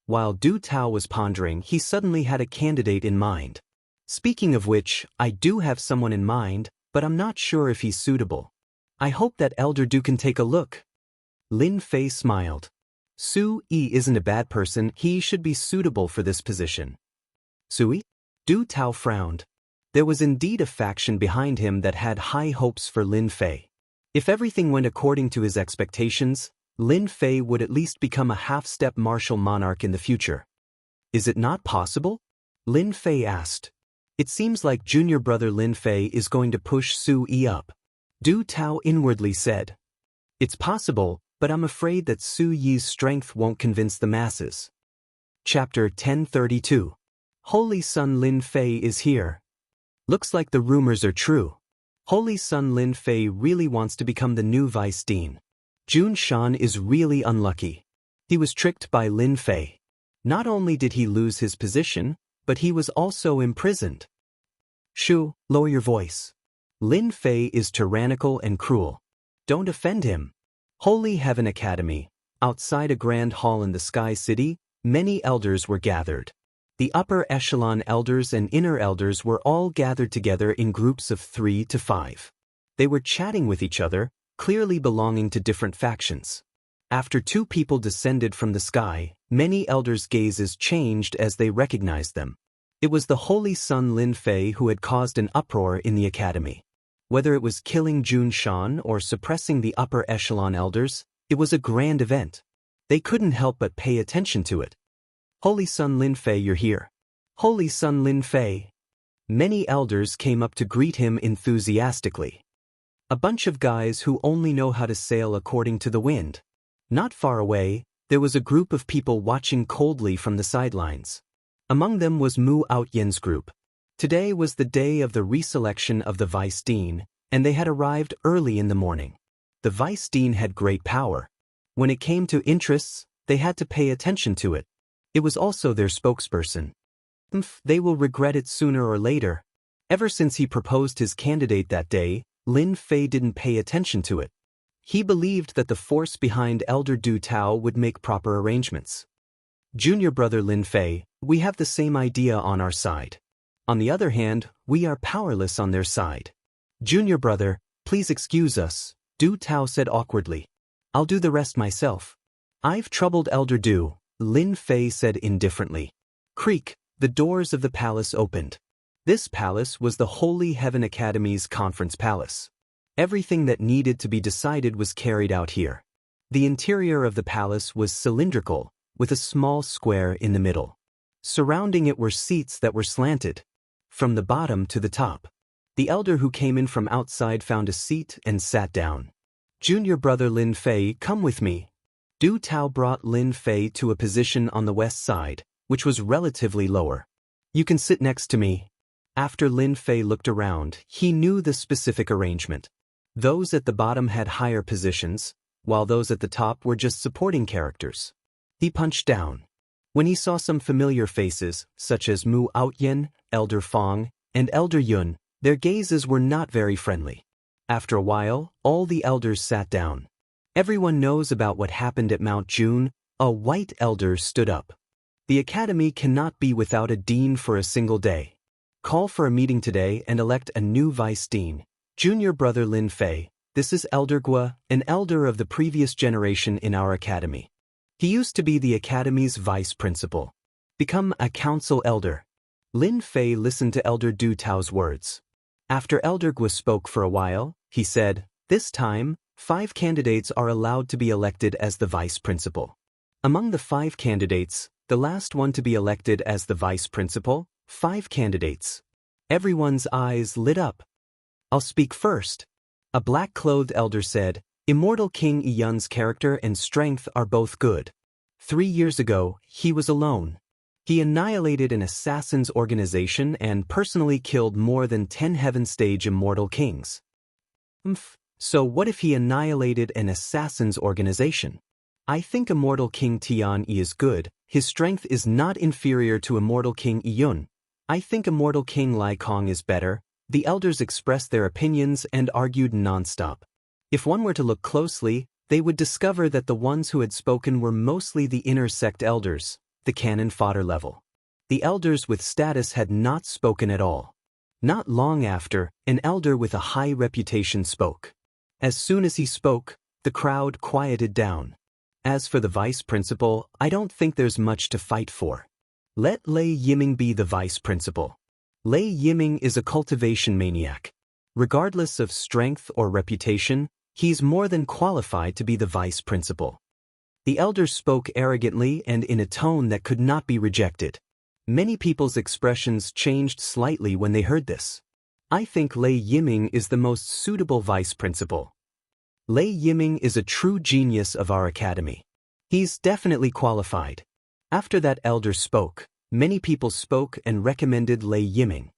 While Du Tao was pondering, he suddenly had a candidate in mind. Speaking of which, I do have someone in mind, but I'm not sure if he's suitable. I hope that Elder Du can take a look. Lin Fei smiled. Su Yi isn't a bad person, he should be suitable for this position. Sui? Du Tao frowned. There was indeed a faction behind him that had high hopes for Lin Fei. If everything went according to his expectations, Lin Fei would at least become a half-step martial monarch in the future. Is it not possible? Lin Fei asked. It seems like junior brother Lin Fei is going to push Su Yi up. Du Tao inwardly said. It's possible, but I'm afraid that Su Yi's strength won't convince the masses. Chapter 1032. Holy Son Lin Fei is here. Looks like the rumors are true. Holy Son Lin Fei really wants to become the new vice dean. Jun Shan is really unlucky. He was tricked by Lin Fei. Not only did he lose his position, but he was also imprisoned. Shu, lower your voice. Lin Fei is tyrannical and cruel. Don't offend him. Holy Heaven Academy. Outside a grand hall in the Sky City, many elders were gathered. The upper echelon elders and inner elders were all gathered together in groups of 3 to 5. They were chatting with each other, clearly belonging to different factions. After 2 people descended from the sky, many elders' gazes changed as they recognized them. It was the Holy Son Lin Fei who had caused an uproar in the academy. Whether it was killing Jun Shan or suppressing the upper echelon elders, it was a grand event. They couldn't help but pay attention to it. Holy Son Lin Fei, you're here. Holy Son Lin Fei. Many elders came up to greet him enthusiastically. A bunch of guys who only know how to sail according to the wind. Not far away, there was a group of people watching coldly from the sidelines. Among them was Mu Outyen's group. Today was the day of the reselection of the vice dean, and they had arrived early in the morning. The vice dean had great power. When it came to interests, they had to pay attention to it. It was also their spokesperson. They will regret it sooner or later. Ever since he proposed his candidate that day, Lin Fei didn't pay attention to it. He believed that the force behind Elder Du Tao would make proper arrangements. Junior brother Lin Fei, we have the same idea on our side. On the other hand, we are powerless on their side. Junior brother, please excuse us, Du Tao said awkwardly. I'll do the rest myself. I've troubled Elder Du, Lin Fei said indifferently. Creak, the doors of the palace opened. This palace was the Holy Heaven Academy's conference palace. Everything that needed to be decided was carried out here. The interior of the palace was cylindrical, with a small square in the middle. Surrounding it were seats that were slanted, from the bottom to the top. The elder who came in from outside found a seat and sat down. Junior brother Lin Fei, come with me. Du Tao brought Lin Fei to a position on the west side, which was relatively lower. You can sit next to me. After Lin Fei looked around, he knew the specific arrangement. Those at the bottom had higher positions, while those at the top were just supporting characters. He punched down. When he saw some familiar faces, such as Mu Outyen, Elder Fong, and Elder Yun, their gazes were not very friendly. After a while, all the elders sat down. Everyone knows about what happened at Mount June. A white elder stood up. The academy cannot be without a dean for a single day. Call for a meeting today and elect a new vice dean. Junior brother Lin Fei, this is Elder Gua, an elder of the previous generation in our academy. He used to be the academy's vice principal. Become a council elder. Lin Fei listened to Elder Du Tao's words. After Elder Gua spoke for a while, he said, "This time, 5 candidates are allowed to be elected as the vice principal. Among the 5 candidates, the last one to be elected as the vice principal, 5 candidates." Everyone's eyes lit up. "I'll speak first." A black-clothed elder said, "Immortal King Yun's character and strength are both good. 3 years ago, he was alone. He annihilated an assassin's organization and personally killed more than 10 heaven-stage immortal kings." So what if he annihilated an assassin's organization? "I think Immortal King Tian Yi is good. His strength is not inferior to Immortal King Yun. I think Immortal King Lai Kong is better." The elders expressed their opinions and argued non-stop. If one were to look closely, they would discover that the ones who had spoken were mostly the inner sect elders, the cannon fodder level. The elders with status had not spoken at all. Not long after, an elder with a high reputation spoke. As soon as he spoke, the crowd quieted down. "As for the vice principal, I don't think there's much to fight for. Let Lei Yiming be the vice principal. Lei Yiming is a cultivation maniac. Regardless of strength or reputation, he's more than qualified to be the vice principal." The elders spoke arrogantly and in a tone that could not be rejected. Many people's expressions changed slightly when they heard this. "I think Lei Yiming is the most suitable vice principal. Lei Yiming is a true genius of our academy. He's definitely qualified." After that elder spoke, many people spoke and recommended Lei Yiming.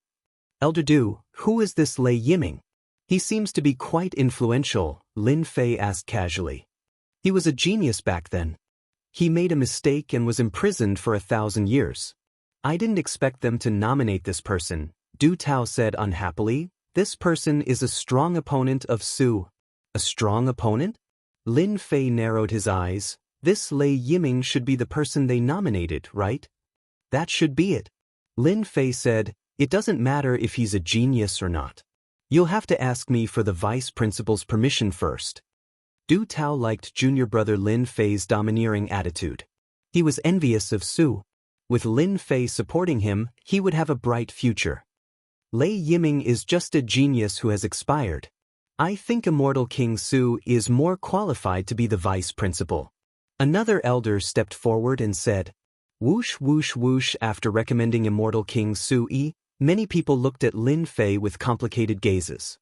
"Elder Du, who is this Lei Yiming? He seems to be quite influential," Lin Fei asked casually. "He was a genius back then. He made a mistake and was imprisoned for 1,000 years. I didn't expect them to nominate this person," Du Tao said unhappily. "This person is a strong opponent of Su." "A strong opponent?" Lin Fei narrowed his eyes. "This Lei Yiming should be the person they nominated, right?" "That should be it." Lin Fei said, "It doesn't matter if he's a genius or not. You'll have to ask me for the vice principal's permission first." Du Tao liked junior brother Lin Fei's domineering attitude. He was envious of Su. With Lin Fei supporting him, he would have a bright future. "Lei Yiming is just a genius who has expired. I think Immortal King Su is more qualified to be the vice principal." Another elder stepped forward and said, "Whoosh whoosh whoosh." After recommending Immortal King Su Yi, many people looked at Lin Fei with complicated gazes.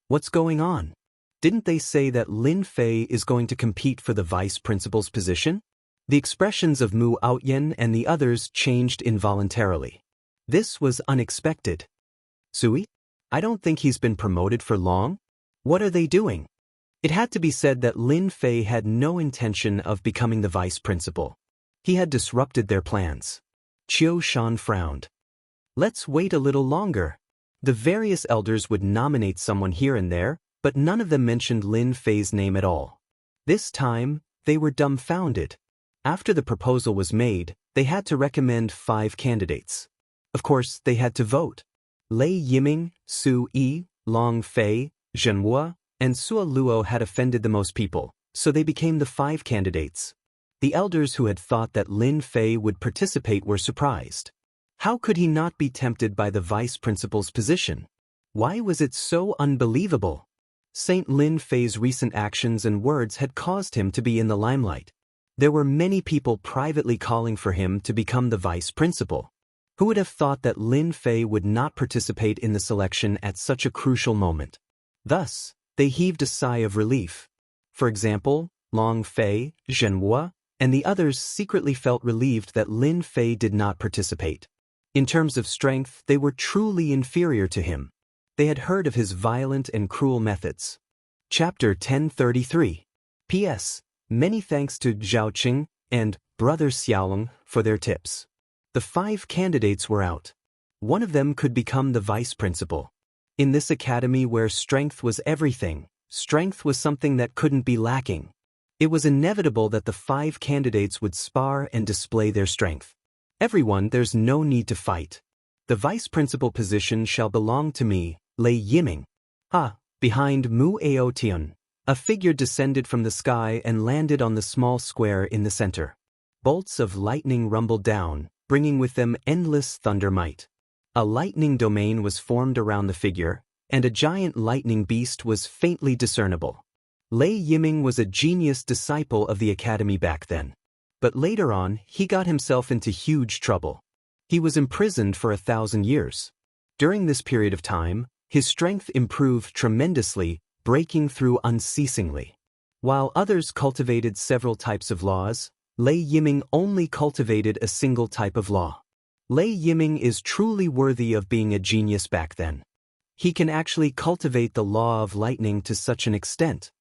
What's going on? Didn't they say that Lin Fei is going to compete for the vice principal's position? The expressions of Mu Outyen and the others changed involuntarily. This was unexpected. "Sui? I don't think he's been promoted for long. What are they doing?" It had to be said that Lin Fei had no intention of becoming the vice principal. He had disrupted their plans. Qiu Shan frowned. "Let's wait a little longer." The various elders would nominate someone here and there, but none of them mentioned Lin Fei's name at all. This time, they were dumbfounded. After the proposal was made, they had to recommend 5 candidates. Of course, they had to vote. Lei Yiming, Su Yi, Long Fei, Zhenhua, and Sua Luo had offended the most people, so they became the 5 candidates. The elders who had thought that Lin Fei would participate were surprised. How could he not be tempted by the vice principal's position? Why was it so unbelievable? Saint Lin Fei's recent actions and words had caused him to be in the limelight. There were many people privately calling for him to become the vice principal. Who would have thought that Lin Fei would not participate in the selection at such a crucial moment? Thus, they heaved a sigh of relief. For example, Long Fei, Zhenhua, and the others secretly felt relieved that Lin Fei did not participate. In terms of strength, they were truly inferior to him. They had heard of his violent and cruel methods. Chapter 1033. P.S. Many thanks to Zhaoqing and Brother Xiaolong for their tips. The 5 candidates were out. One of them could become the vice principal. In this academy where strength was everything, strength was something that couldn't be lacking. It was inevitable that the 5 candidates would spar and display their strength. "Everyone, there's no need to fight. The vice principal position shall belong to me, Lei Yiming." Behind Mu Aotian, a figure descended from the sky and landed on the small square in the center. Bolts of lightning rumbled down, bringing with them endless thunder might. A lightning domain was formed around the figure, and a giant lightning beast was faintly discernible. Lei Yiming was a genius disciple of the academy back then. But later on, he got himself into huge trouble. He was imprisoned for 1,000 years. During this period of time, his strength improved tremendously, breaking through unceasingly. While others cultivated several types of laws, Lei Yiming only cultivated a single type of law. Lei Yiming is truly worthy of being a genius back then. He can actually cultivate the law of lightning to such an extent.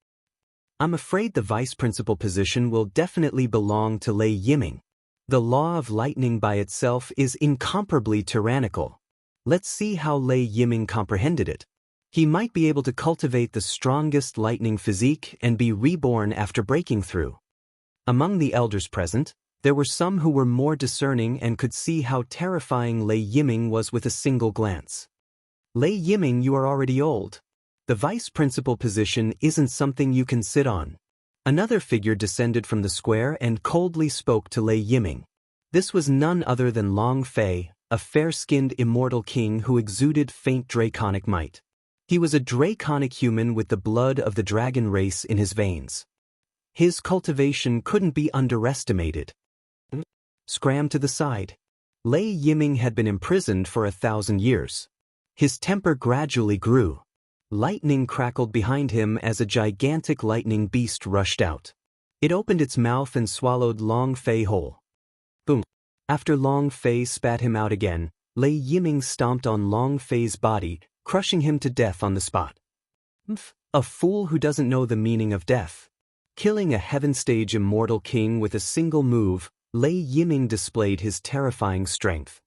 I'm afraid the vice principal position will definitely belong to Lei Yiming. The law of lightning by itself is incomparably tyrannical. Let's see how Lei Yiming comprehended it. He might be able to cultivate the strongest lightning physique and be reborn after breaking through. Among the elders present, there were some who were more discerning and could see how terrifying Lei Yiming was with a single glance. Lei Yiming, you are already old. The vice principal position isn't something you can sit on. Another figure descended from the square and coldly spoke to Lei Yiming. This was none other than Long Fei, a fair-skinned immortal king who exuded faint draconic might. He was a draconic human with the blood of the dragon race in his veins. His cultivation couldn't be underestimated. Scram to the side. Lei Yiming had been imprisoned for 1,000 years. His temper gradually grew. Lightning crackled behind him as a gigantic lightning beast rushed out. It opened its mouth and swallowed Long Fei whole. Boom. After Long Fei spat him out again, Lei Yiming stomped on Long Fei's body, crushing him to death on the spot. A fool who doesn't know the meaning of death. Killing a heaven-stage immortal king with a single move, Lei Yiming displayed his terrifying strength.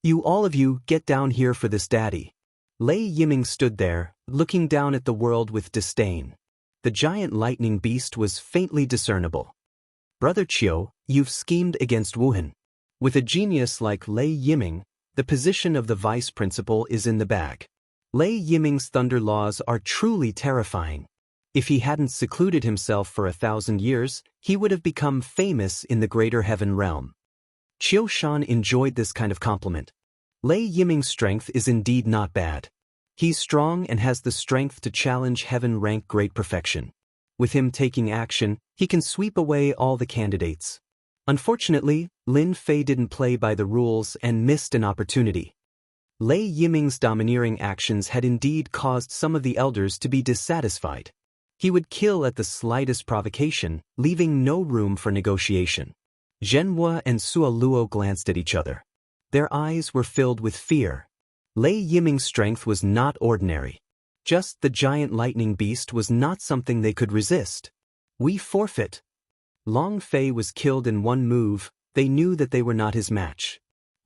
You all of you, get down here for this, daddy. Lei Yiming stood there, looking down at the world with disdain. The giant lightning beast was faintly discernible. Brother Chiu, you've schemed against Wuhan. With a genius like Lei Yiming, the position of the vice principal is in the bag. Lei Yiming's thunder laws are truly terrifying. If he hadn't secluded himself for 1,000 years, he would have become famous in the greater heaven realm. Chiu Shan enjoyed this kind of compliment. Lei Yiming's strength is indeed not bad. He's strong and has the strength to challenge heaven-rank great perfection. With him taking action, he can sweep away all the candidates. Unfortunately, Lin Fei didn't play by the rules and missed an opportunity. Lei Yiming's domineering actions had indeed caused some of the elders to be dissatisfied. He would kill at the slightest provocation, leaving no room for negotiation. Zhenhua and Sua Luo glanced at each other. Their eyes were filled with fear. Lei Yiming's strength was not ordinary. Just the giant lightning beast was not something they could resist. We forfeit. Long Fei was killed in one move. They knew that they were not his match.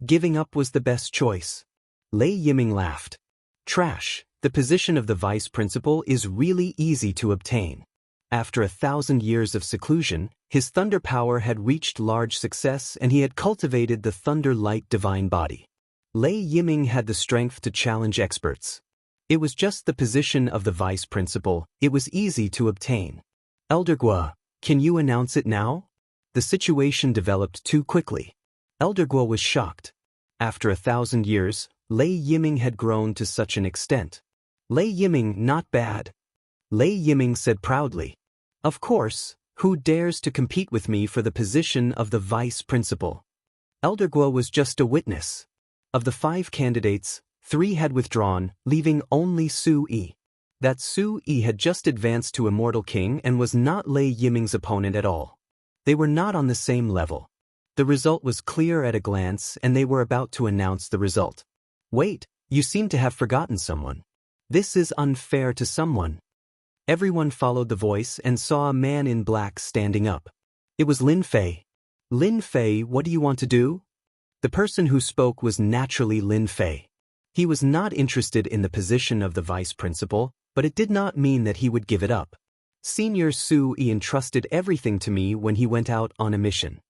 Giving up was the best choice. Lei Yiming laughed. Trash, the position of the vice principal is really easy to obtain. After 1,000 years of seclusion, his thunder power had reached large success and he had cultivated the thunder light divine body. Lei Yiming had the strength to challenge experts. It was just the position of the vice principal, it was easy to obtain. Elder Guo, can you announce it now? The situation developed too quickly. Elder Guo was shocked. After 1,000 years, Lei Yiming had grown to such an extent. Lei Yiming, not bad. Lei Yiming said proudly. Of course, who dares to compete with me for the position of the vice principal? Elder Guo was just a witness. Of the 5 candidates, 3 had withdrawn, leaving only Su Yi. That Su Yi had just advanced to Immortal King and was not Lei Yiming's opponent at all. They were not on the same level. The result was clear at a glance and they were about to announce the result. Wait, you seem to have forgotten someone. This is unfair to someone. Everyone followed the voice and saw a man in black standing up. It was Lin Fei. Lin Fei, what do you want to do? The person who spoke was naturally Lin Fei. He was not interested in the position of the vice principal, but it did not mean that he would give it up. Senior Su Yi entrusted everything to me when he went out on a mission.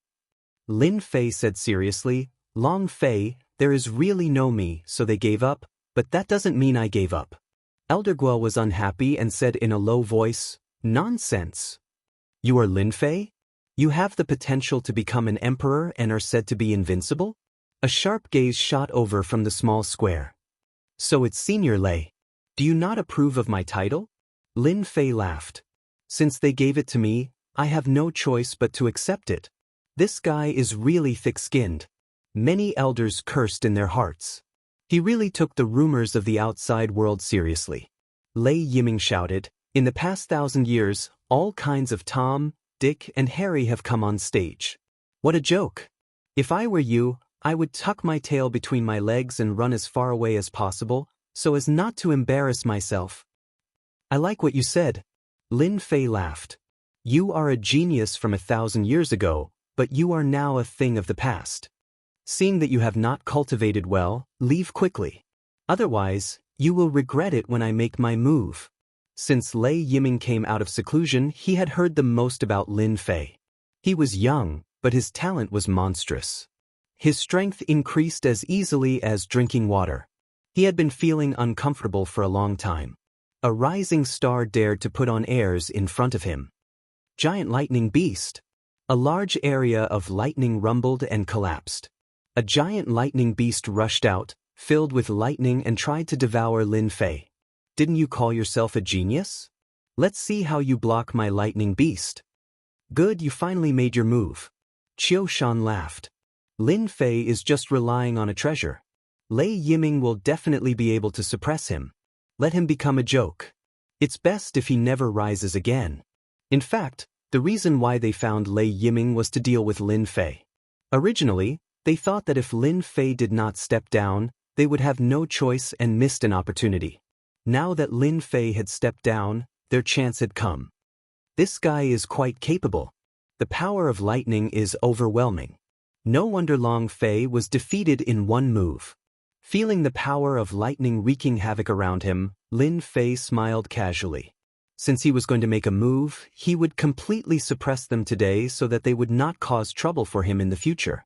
Lin Fei said seriously, Long Fei, there is really no me, so they gave up, but that doesn't mean I gave up. Elder Guo was unhappy and said in a low voice, Nonsense. You are Lin Fei? You have the potential to become an emperor and are said to be invincible? A sharp gaze shot over from the small square. So it's Senior Lei. Do you not approve of my title? Lin Fei laughed. Since they gave it to me, I have no choice but to accept it. This guy is really thick-skinned. Many elders cursed in their hearts. He really took the rumors of the outside world seriously. Lei Yiming shouted, in the past 1,000 years, all kinds of Tom, Dick, and Harry have come on stage. What a joke. If I were you, I would tuck my tail between my legs and run as far away as possible, so as not to embarrass myself. I like what you said. Lin Fei laughed. You are a genius from 1,000 years ago, but you are now a thing of the past. Seeing that you have not cultivated well, leave quickly. Otherwise, you will regret it when I make my move. Since Lei Yiming came out of seclusion, he had heard the most about Lin Fei. He was young, but his talent was monstrous. His strength increased as easily as drinking water. He had been feeling uncomfortable for a long time. A rising star dared to put on airs in front of him. Giant lightning beast. A large area of lightning rumbled and collapsed. A giant lightning beast rushed out, filled with lightning, and tried to devour Lin Fei. Didn't you call yourself a genius? Let's see how you block my lightning beast. Good, you finally made your move. Qiu Shan laughed. Lin Fei is just relying on a treasure. Lei Yiming will definitely be able to suppress him. Let him become a joke. It's best if he never rises again. In fact, the reason why they found Lei Yiming was to deal with Lin Fei. Originally, they thought that if Lin Fei did not step down, they would have no choice and missed an opportunity. Now that Lin Fei had stepped down, their chance had come. This guy is quite capable. The power of lightning is overwhelming. No wonder Long Fei was defeated in one move. Feeling the power of lightning wreaking havoc around him, Lin Fei smiled casually. Since he was going to make a move, he would completely suppress them today so that they would not cause trouble for him in the future.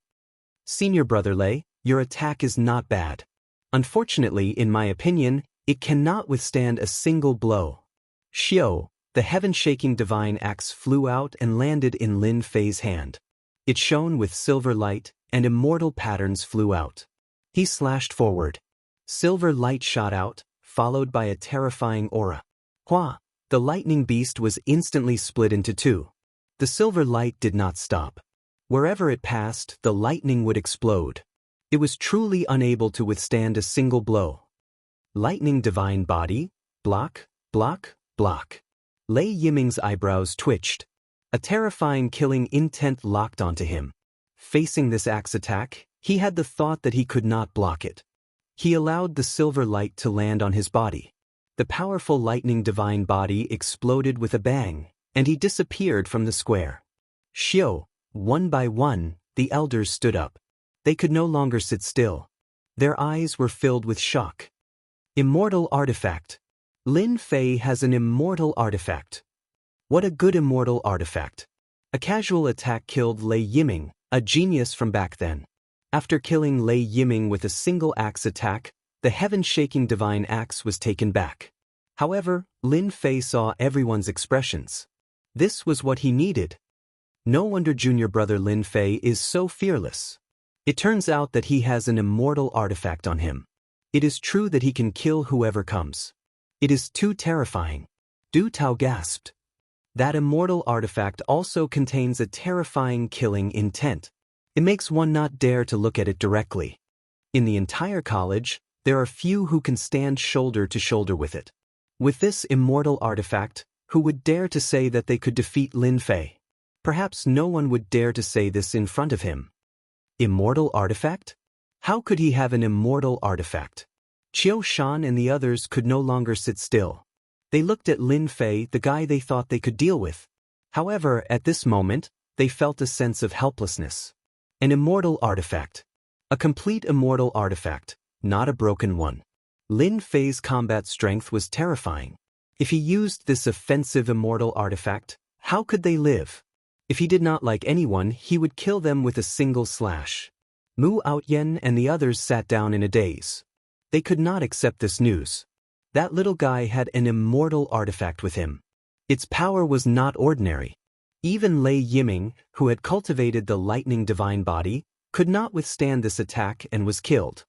Senior brother Lei, your attack is not bad. Unfortunately, in my opinion, it cannot withstand a single blow. Xiao, the heaven-shaking divine axe flew out and landed in Lin Fei's hand. It shone with silver light, and immortal patterns flew out. He slashed forward. Silver light shot out, followed by a terrifying aura. Hua! The lightning beast was instantly split into two. The silver light did not stop. Wherever it passed, the lightning would explode. It was truly unable to withstand a single blow. Lightning divine body, block, block, block. Lei Yiming's eyebrows twitched. A terrifying killing intent locked onto him. Facing this axe attack, he had the thought that he could not block it. He allowed the silver light to land on his body. The powerful lightning divine body exploded with a bang, and he disappeared from the square. Xiao, one by one, the elders stood up. They could no longer sit still. Their eyes were filled with shock. Immortal artifact. Lin Fei has an immortal artifact. What a good immortal artifact. A casual attack killed Lei Yiming, a genius from back then. After killing Lei Yiming with a single axe attack, the heaven-shaking divine axe was taken back. However, Lin Fei saw everyone's expressions. This was what he needed. No wonder junior brother Lin Fei is so fearless. It turns out that he has an immortal artifact on him. It is true that he can kill whoever comes. It is too terrifying. Du Tao gasped. That immortal artifact also contains a terrifying killing intent. It makes one not dare to look at it directly. In the entire college, there are few who can stand shoulder to shoulder with it. With this immortal artifact, who would dare to say that they could defeat Lin Fei? Perhaps no one would dare to say this in front of him. Immortal artifact? How could he have an immortal artifact? Qiu Shan and the others could no longer sit still. They looked at Lin Fei, the guy they thought they could deal with. However, at this moment, they felt a sense of helplessness. An immortal artifact. A complete immortal artifact, not a broken one. Lin Fei's combat strength was terrifying. If he used this offensive immortal artifact, how could they live? If he did not like anyone, he would kill them with a single slash. Mu Outyen and the others sat down in a daze. They could not accept this news. That little guy had an immortal artifact with him. Its power was not ordinary. Even Lei Yiming, who had cultivated the lightning divine body, could not withstand this attack and was killed.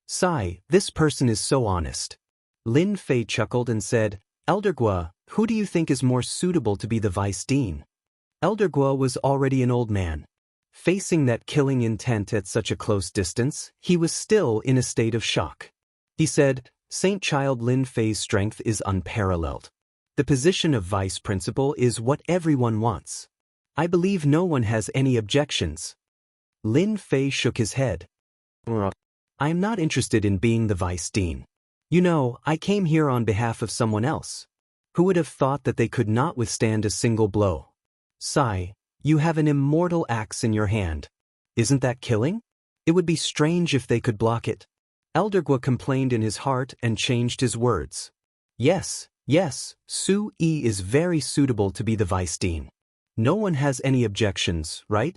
Sigh, this person is so honest. Lin Fei chuckled and said, Elder Guo, who do you think is more suitable to be the vice dean? Elder Guo was already an old man. Facing that killing intent at such a close distance, he was still in a state of shock. He said, Saint Child Lin Fei's strength is unparalleled. The position of vice principal is what everyone wants. I believe no one has any objections. Lin Fei shook his head. I am not interested in being the vice dean. You know, I came here on behalf of someone else. Who would have thought that they could not withstand a single blow? Sai, you have an immortal axe in your hand. Isn't that killing? It would be strange if they could block it. Elder Guo complained in his heart and changed his words. Yes, Su Yi is very suitable to be the vice dean. No one has any objections, right?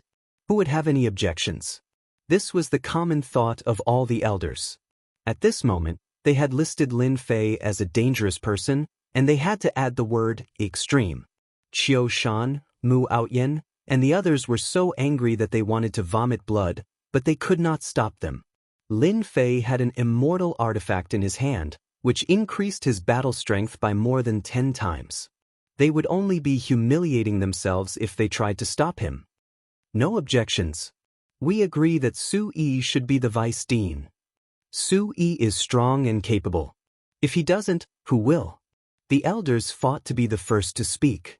Who would have any objections? This was the common thought of all the elders. At this moment, they had listed Lin Fei as a dangerous person, and they had to add the word extreme. Qiu Shan, Mu Outyen, and the others were so angry that they wanted to vomit blood, but they could not stop them. Lin Fei had an immortal artifact in his hand, which increased his battle strength by more than 10 times. They would only be humiliating themselves if they tried to stop him. No objections. We agree that Su Yi should be the vice dean. Su Yi is strong and capable. If he doesn't, who will? The elders fought to be the first to speak.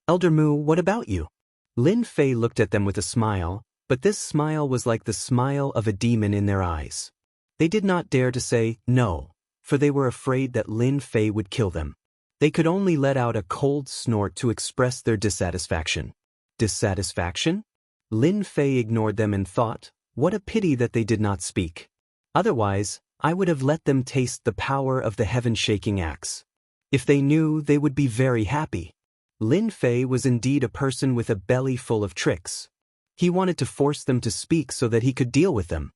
Elder Mu, what about you? Lin Fei looked at them with a smile, but this smile was like the smile of a demon in their eyes. They did not dare to say no, for they were afraid that Lin Fei would kill them. They could only let out a cold snort to express their dissatisfaction. Dissatisfaction? Lin Fei ignored them and thought, what a pity that they did not speak. Otherwise, I would have let them taste the power of the heaven-shaking axe. If they knew, they would be very happy. Lin Fei was indeed a person with a belly full of tricks. He wanted to force them to speak so that he could deal with them.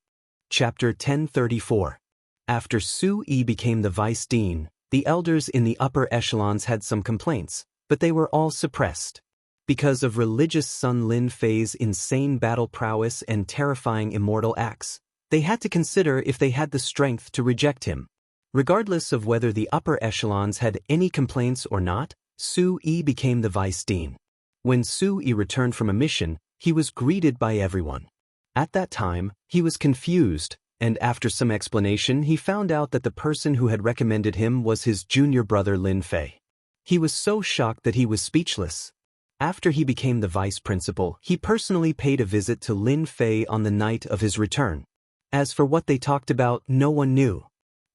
Chapter 1034. After Su Yi became the vice dean, the elders in the upper echelons had some complaints, but they were all suppressed. Because of religious son Lin Fei's insane battle prowess and terrifying immortal axe, they had to consider if they had the strength to reject him. Regardless of whether the upper echelons had any complaints or not, Su Yi became the vice dean. When Su Yi returned from a mission, he was greeted by everyone. At that time, he was confused, and after some explanation he found out that the person who had recommended him was his junior brother Lin Fei. He was so shocked that he was speechless. After he became the vice principal, he personally paid a visit to Lin Fei on the night of his return. As for what they talked about, no one knew.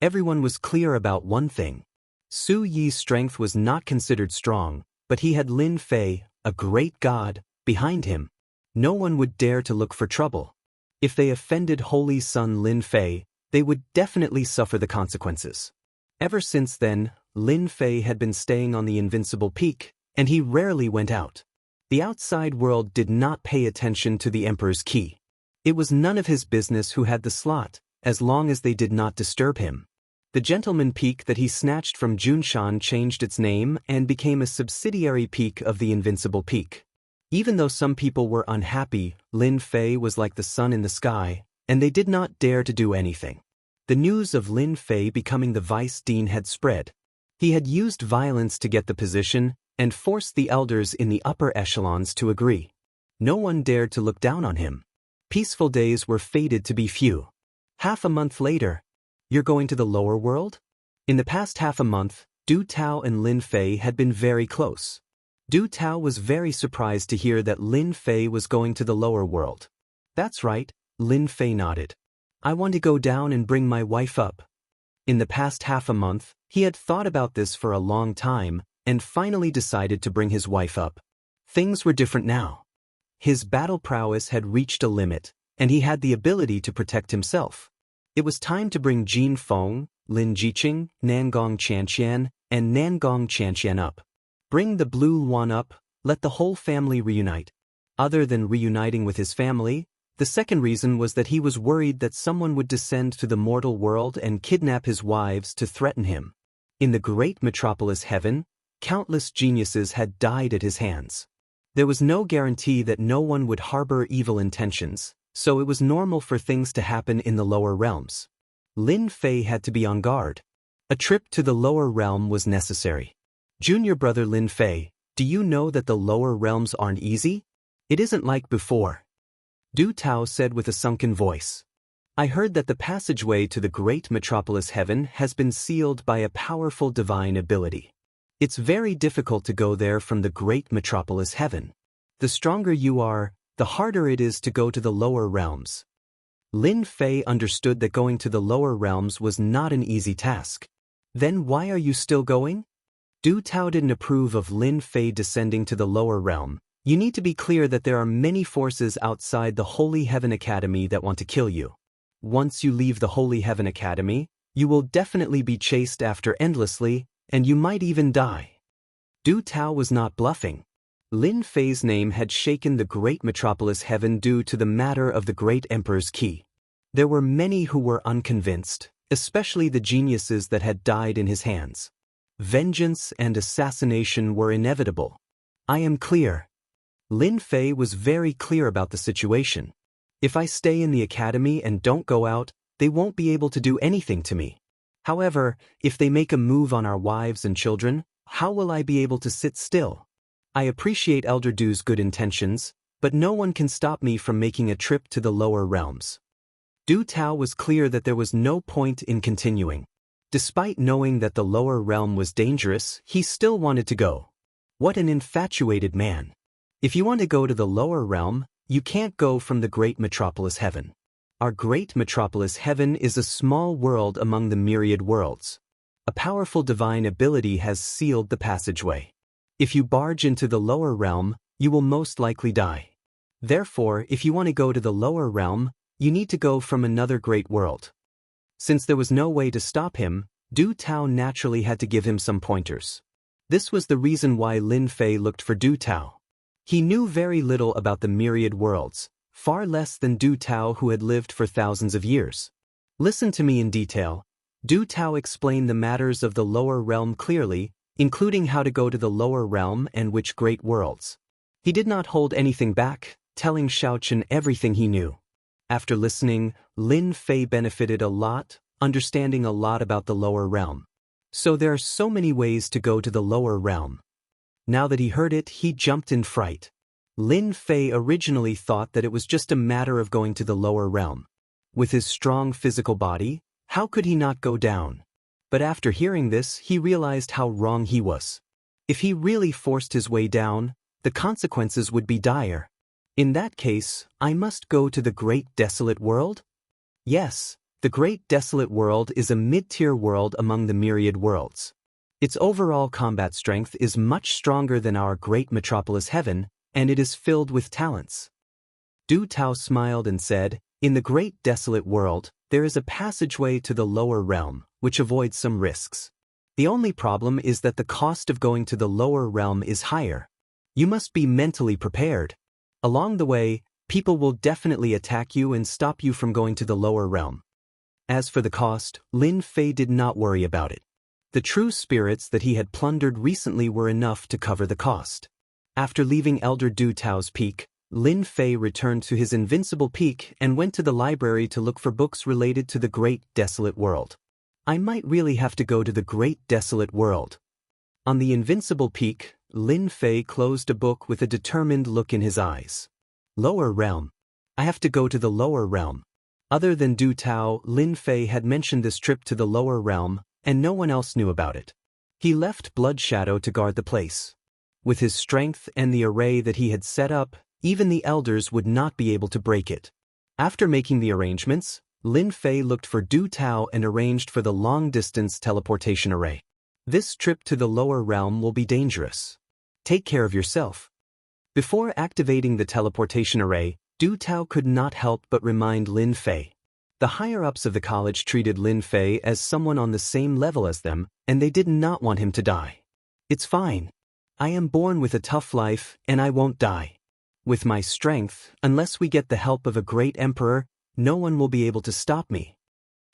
Everyone was clear about one thing. Su Yi's strength was not considered strong, but he had Lin Fei, a great god, behind him. No one would dare to look for trouble. If they offended Holy Son Lin Fei, they would definitely suffer the consequences. Ever since then, Lin Fei had been staying on the Invincible Peak, and he rarely went out. The outside world did not pay attention to the Emperor's key. It was none of his business who had the slot, as long as they did not disturb him. The Gentleman Peak that he snatched from Junshan changed its name and became a subsidiary peak of the Invincible Peak. Even though some people were unhappy, Lin Fei was like the sun in the sky, and they did not dare to do anything. The news of Lin Fei becoming the vice dean had spread. He had used violence to get the position and forced the elders in the upper echelons to agree. No one dared to look down on him. Peaceful days were fated to be few. Half a month later, you're going to the lower world? In the past half a month, Du Tao and Lin Fei had been very close. Du Tao was very surprised to hear that Lin Fei was going to the lower world. That's right, Lin Fei nodded. I want to go down and bring my wife up. In the past half a month, he had thought about this for a long time and finally decided to bring his wife up. Things were different now. His battle prowess had reached a limit, and he had the ability to protect himself. It was time to bring Jin Feng, Lin Jiqing, Nangong Qianxian, and Nangong Qianxian up. Bring the Blue Luan up, let the whole family reunite. Other than reuniting with his family, the second reason was that he was worried that someone would descend to the mortal world and kidnap his wives to threaten him. In the great metropolis heaven, countless geniuses had died at his hands. There was no guarantee that no one would harbor evil intentions, so it was normal for things to happen in the lower realms. Lin Fei had to be on guard. A trip to the lower realm was necessary. Junior brother Lin Fei, do you know that the lower realms aren't easy? It isn't like before. Du Tao said with a sunken voice. I heard that the passageway to the great metropolis heaven has been sealed by a powerful divine ability. It's very difficult to go there from the great metropolis heaven. The stronger you are, the harder it is to go to the lower realms. Lin Fei understood that going to the lower realms was not an easy task. Then why are you still going? Du Tao didn't approve of Lin Fei descending to the lower realm. You need to be clear that there are many forces outside the Holy Heaven Academy that want to kill you. Once you leave the Holy Heaven Academy, you will definitely be chased after endlessly, and you might even die. Du Tao was not bluffing. Lin Fei's name had shaken the great metropolis heaven due to the matter of the great emperor's key. There were many who were unconvinced, especially the geniuses that had died in his hands. Vengeance and assassination were inevitable. I am clear. Lin Fei was very clear about the situation. If I stay in the academy and don't go out, they won't be able to do anything to me. However, if they make a move on our wives and children, how will I be able to sit still? I appreciate Elder Du's good intentions, but no one can stop me from making a trip to the lower realms. Du Tao was clear that there was no point in continuing. Despite knowing that the lower realm was dangerous, he still wanted to go. What an infatuated man. If you want to go to the lower realm, you can't go from the great metropolis heaven. Our great metropolis heaven is a small world among the myriad worlds. A powerful divine ability has sealed the passageway. If you barge into the lower realm, you will most likely die. Therefore, if you want to go to the lower realm, you need to go from another great world. Since there was no way to stop him, Du Tao naturally had to give him some pointers. This was the reason why Lin Fei looked for Du Tao. He knew very little about the myriad worlds, far less than Du Tao who had lived for thousands of years. Listen to me in detail. Du Tao explained the matters of the lower realm clearly, including how to go to the lower realm and which great worlds. He did not hold anything back, telling Xiaochen everything he knew. After listening, Lin Fei benefited a lot, understanding a lot about the lower realm. So there are so many ways to go to the lower realm. Now that he heard it, he jumped in fright. Lin Fei originally thought that it was just a matter of going to the lower realm. With his strong physical body, how could he not go down? But after hearing this, he realized how wrong he was. If he really forced his way down, the consequences would be dire. In that case, I must go to the Great Desolate World? Yes, the Great Desolate World is a mid-tier world among the myriad worlds. Its overall combat strength is much stronger than our great metropolis heaven, and it is filled with talents. Du Tao smiled and said, in the Great Desolate World, there is a passageway to the lower realm, which avoids some risks. The only problem is that the cost of going to the lower realm is higher. You must be mentally prepared. Along the way, people will definitely attack you and stop you from going to the lower realm. As for the cost, Lin Fei did not worry about it. The true spirits that he had plundered recently were enough to cover the cost. After leaving Elder Du Tao's peak, Lin Fei returned to his invincible peak and went to the library to look for books related to the Great Desolate World. I might really have to go to the Great Desolate World. On the invincible peak, Lin Fei closed a book with a determined look in his eyes. Lower realm. I have to go to the lower realm. Other than Du Tao, Lin Fei had mentioned this trip to the lower realm, and no one else knew about it. He left Blood Shadow to guard the place. With his strength and the array that he had set up, even the elders would not be able to break it. After making the arrangements, Lin Fei looked for Du Tao and arranged for the long-distance teleportation array. This trip to the lower realm will be dangerous. Take care of yourself. Before activating the teleportation array, Du Tao could not help but remind Lin Fei. The higher-ups of the college treated Lin Fei as someone on the same level as them, and they did not want him to die. It's fine. I am born with a tough life, and I won't die. With my strength, unless we get the help of a great emperor, no one will be able to stop me.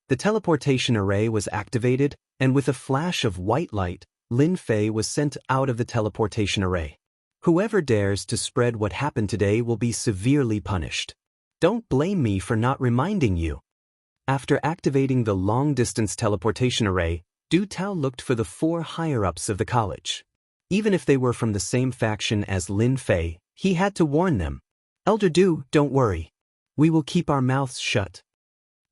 The teleportation array was activated, and with a flash of white light, Lin Fei was sent out of the teleportation array. Whoever dares to spread what happened today will be severely punished. Don't blame me for not reminding you. After activating the long-distance teleportation array, Du Tao looked for the 4 higher-ups of the college. Even if they were from the same faction as Lin Fei, he had to warn them. Elder Du, don't worry. We will keep our mouths shut.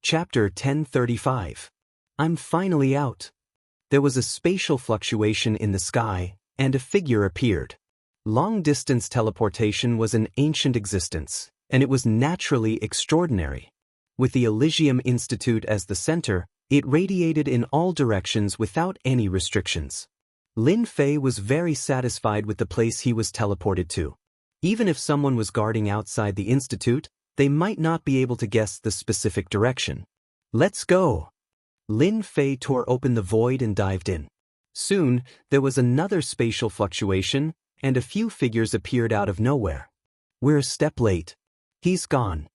Chapter 1035. I'm finally out. There was a spatial fluctuation in the sky, and a figure appeared. Long-distance teleportation was an ancient existence, and it was naturally extraordinary. With the Elysium Institute as the center, it radiated in all directions without any restrictions. Lin Fei was very satisfied with the place he was teleported to. Even if someone was guarding outside the institute, they might not be able to guess the specific direction. Let's go! Lin Fei tore open the void and dived in. Soon, there was another spatial fluctuation, and a few figures appeared out of nowhere. We're a step late. He's gone.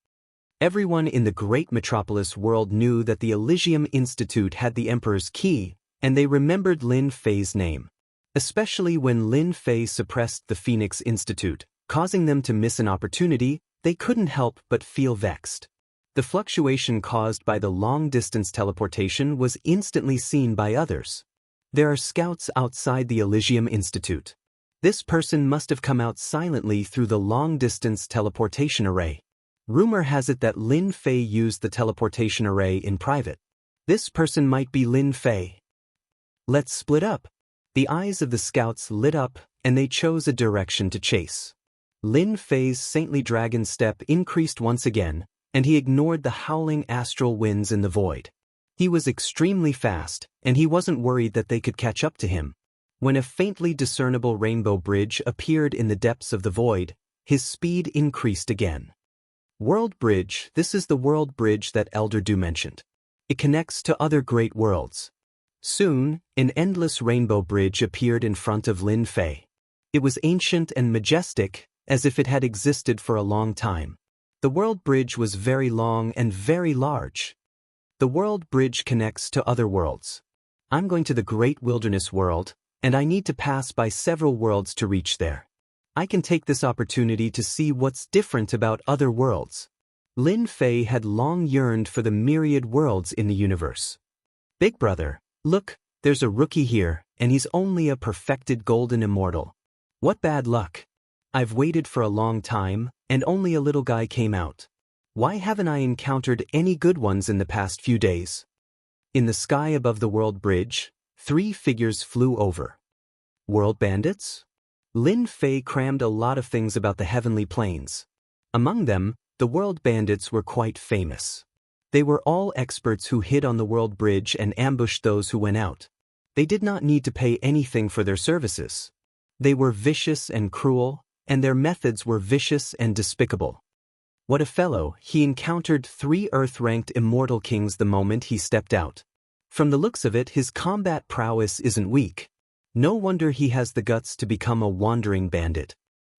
Everyone in the great metropolis world knew that the Elysium Institute had the Emperor's key, and they remembered Lin Fei's name. Especially when Lin Fei suppressed the Phoenix Institute, causing them to miss an opportunity, they couldn't help but feel vexed. The fluctuation caused by the long-distance teleportation was instantly seen by others. There are scouts outside the Elysium Institute. This person must have come out silently through the long-distance teleportation array. Rumor has it that Lin Fei used the teleportation array in private. This person might be Lin Fei. Let's split up. The eyes of the scouts lit up, and they chose a direction to chase. Lin Fei's saintly dragon step increased once again, and he ignored the howling astral winds in the void. He was extremely fast, and he wasn't worried that they could catch up to him. When a faintly discernible rainbow bridge appeared in the depths of the void, his speed increased again. World Bridge, this is the world bridge that Elder Du mentioned. It connects to other great worlds. Soon, an endless rainbow bridge appeared in front of Lin Fei. It was ancient and majestic, as if it had existed for a long time. The world bridge was very long and very large. The world bridge connects to other worlds. I'm going to the great wilderness world, and I need to pass by several worlds to reach there. I can take this opportunity to see what's different about other worlds. Lin Fei had long yearned for the myriad worlds in the universe. Big brother, look, there's a rookie here, and he's only a perfected golden immortal. What bad luck. I've waited for a long time, and only a little guy came out. Why haven't I encountered any good ones in the past few days? In the sky above the world bridge, 3 figures flew over. World bandits? Lin Fei crammed a lot of things about the heavenly planes. Among them, the world bandits were quite famous. They were all experts who hid on the world bridge and ambushed those who went out. They did not need to pay anything for their services. They were vicious and cruel, and their methods were vicious and despicable. What a fellow, he encountered 3 Earth-ranked immortal kings the moment he stepped out. From the looks of it, his combat prowess isn't weak. No wonder he has the guts to become a wandering bandit.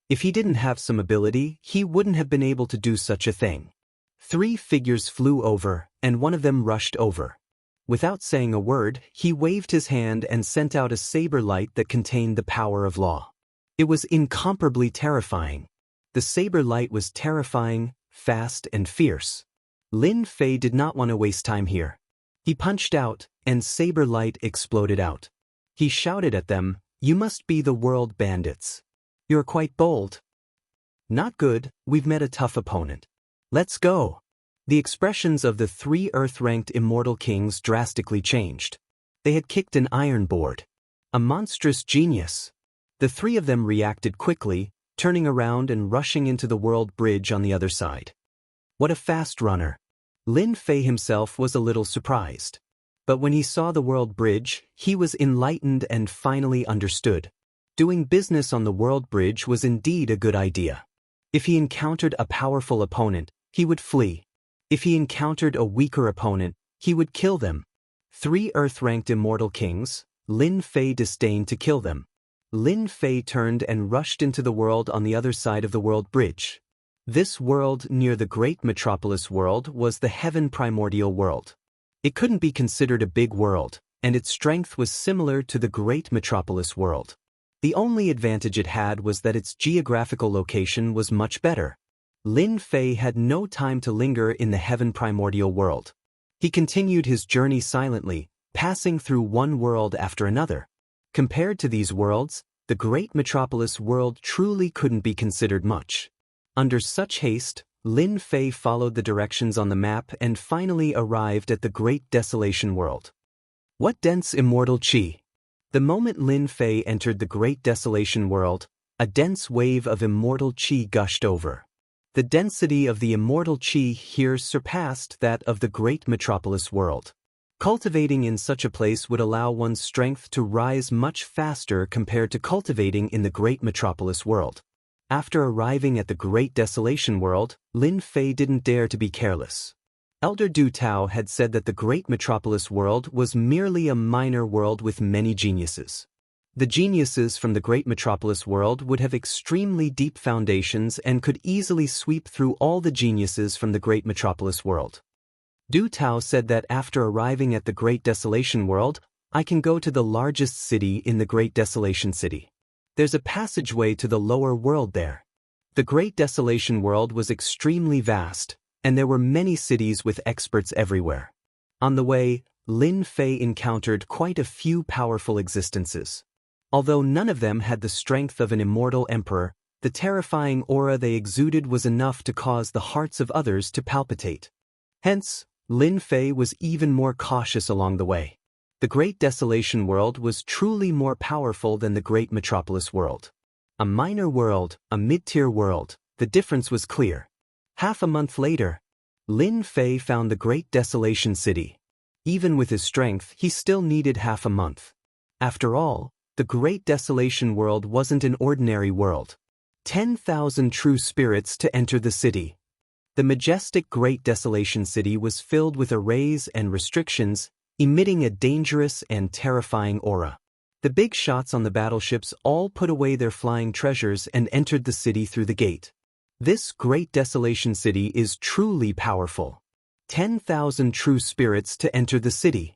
If he didn't have some ability, he wouldn't have been able to do such a thing. 3 figures flew over, and one of them rushed over. Without saying a word, he waved his hand and sent out a saber light that contained the power of law. It was incomparably terrifying. The saber light was terrifying, fast, and fierce. Lin Fei did not want to waste time here. He punched out, and saber light exploded out. He shouted at them, "You must be the world bandits. You're quite bold." "Not good, we've met a tough opponent. Let's go." The expressions of the 3 Earth-ranked immortal kings drastically changed. They had kicked an iron board. A monstrous genius. The 3 of them reacted quickly, turning around and rushing into the world bridge on the other side. What a fast runner. Lin Fei himself was a little surprised. But when he saw the world bridge, he was enlightened and finally understood. Doing business on the world bridge was indeed a good idea. If he encountered a powerful opponent, he would flee. If he encountered a weaker opponent, he would kill them. 3 Earth-ranked immortal kings, Lin Fei disdained to kill them. Lin Fei turned and rushed into the world on the other side of the world bridge. This world near the great metropolis world was the heaven primordial world. It couldn't be considered a big world, and its strength was similar to the great metropolis world. The only advantage it had was that its geographical location was much better. Lin Fei had no time to linger in the heaven primordial world. He continued his journey silently, passing through one world after another. Compared to these worlds, the great metropolis world truly couldn't be considered much. Under such haste, Lin Fei followed the directions on the map and finally arrived at the Great Desolation World. What dense immortal qi! The moment Lin Fei entered the Great Desolation World, a dense wave of immortal qi gushed over. The density of the immortal qi here surpassed that of the Great Metropolis World. Cultivating in such a place would allow one's strength to rise much faster compared to cultivating in the Great Metropolis World. After arriving at the Great Desolation World, Lin Fei didn't dare to be careless. Elder Du Tao had said that the Great Metropolis World was merely a minor world with many geniuses. The geniuses from the Great Metropolis World would have extremely deep foundations and could easily sweep through all the geniuses from the Great Metropolis World. Du Tao said that after arriving at the Great Desolation World, I can go to the largest city in the Great Desolation City. There's a passageway to the lower world there. The Great Desolation World was extremely vast, and there were many cities with experts everywhere. On the way, Lin Fei encountered quite a few powerful existences. Although none of them had the strength of an immortal emperor, the terrifying aura they exuded was enough to cause the hearts of others to palpitate. Hence, Lin Fei was even more cautious along the way. The Great Desolation World was truly more powerful than the Great Metropolis World. A minor world, a mid-tier world, the difference was clear. Half a month later, Lin Fei found the Great Desolation City. Even with his strength, he still needed half a month. After all, the Great Desolation World wasn't an ordinary world. 10,000 true spirits to enter the city. The majestic Great Desolation City was filled with arrays and restrictions, emitting a dangerous and terrifying aura. The big shots on the battleships all put away their flying treasures and entered the city through the gate. This Great Desolation City is truly powerful. 10,000 true spirits to enter the city.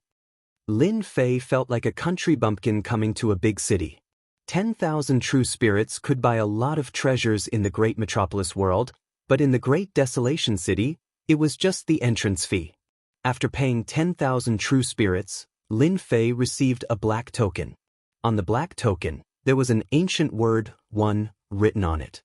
Lin Fei felt like a country bumpkin coming to a big city. 10,000 true spirits could buy a lot of treasures in the Great Metropolis World, but in the Great Desolation City, it was just the entrance fee. After paying 10,000 true spirits, Lin Fei received a black token. On the black token, there was an ancient word, 1, written on it.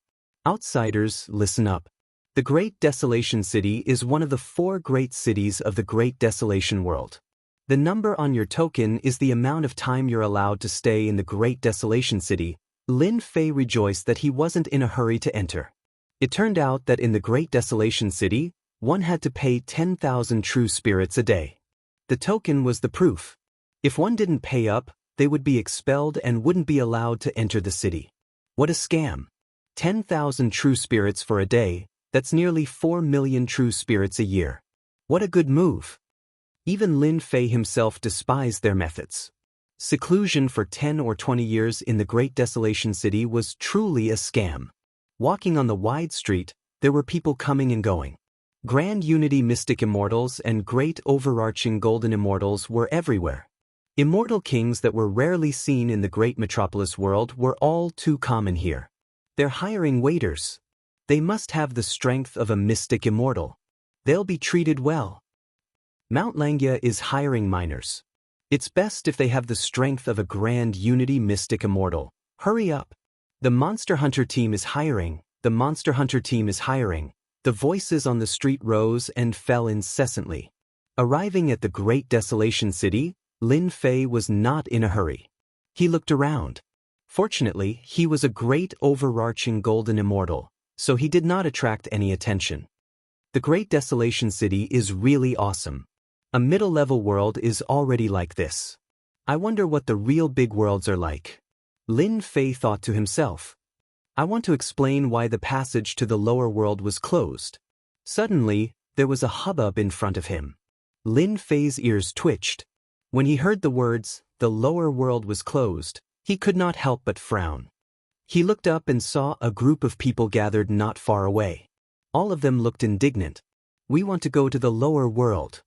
Outsiders, listen up. The Great Desolation City is one of the 4 great cities of the Great Desolation World. The number on your token is the amount of time you're allowed to stay in the Great Desolation City. Lin Fei rejoiced that he wasn't in a hurry to enter. It turned out that in the Great Desolation City, one had to pay 10,000 true spirits a day. The token was the proof. If one didn't pay up, they would be expelled and wouldn't be allowed to enter the city. What a scam! 10,000 true spirits for a day, that's nearly 4 million true spirits a year. What a good move! Even Lin Fei himself despised their methods. Seclusion for 10 or 20 years in the Great Desolation City was truly a scam. Walking on the wide street, there were people coming and going. Grand Unity Mystic Immortals and Great Overarching Golden Immortals were everywhere. Immortal kings that were rarely seen in the Great Metropolis World were all too common here. They're hiring waiters. They must have the strength of a mystic immortal. They'll be treated well. Mount Langia is hiring miners. It's best if they have the strength of a Grand Unity Mystic Immortal. Hurry up. The Monster Hunter team is hiring. The Monster Hunter team is hiring. The voices on the street rose and fell incessantly. Arriving at the Great Desolation City, Lin Fei was not in a hurry. He looked around. Fortunately, he was a great overarching golden immortal, so he did not attract any attention. The Great Desolation City is really awesome. A middle-level world is already like this. I wonder what the real big worlds are like. Lin Fei thought to himself. I want to explain why the passage to the lower world was closed. Suddenly, there was a hubbub in front of him. Lin Fei's ears twitched. When he heard the words, the lower world was closed, he could not help but frown. He looked up and saw a group of people gathered not far away. All of them looked indignant. We want to go to the lower world.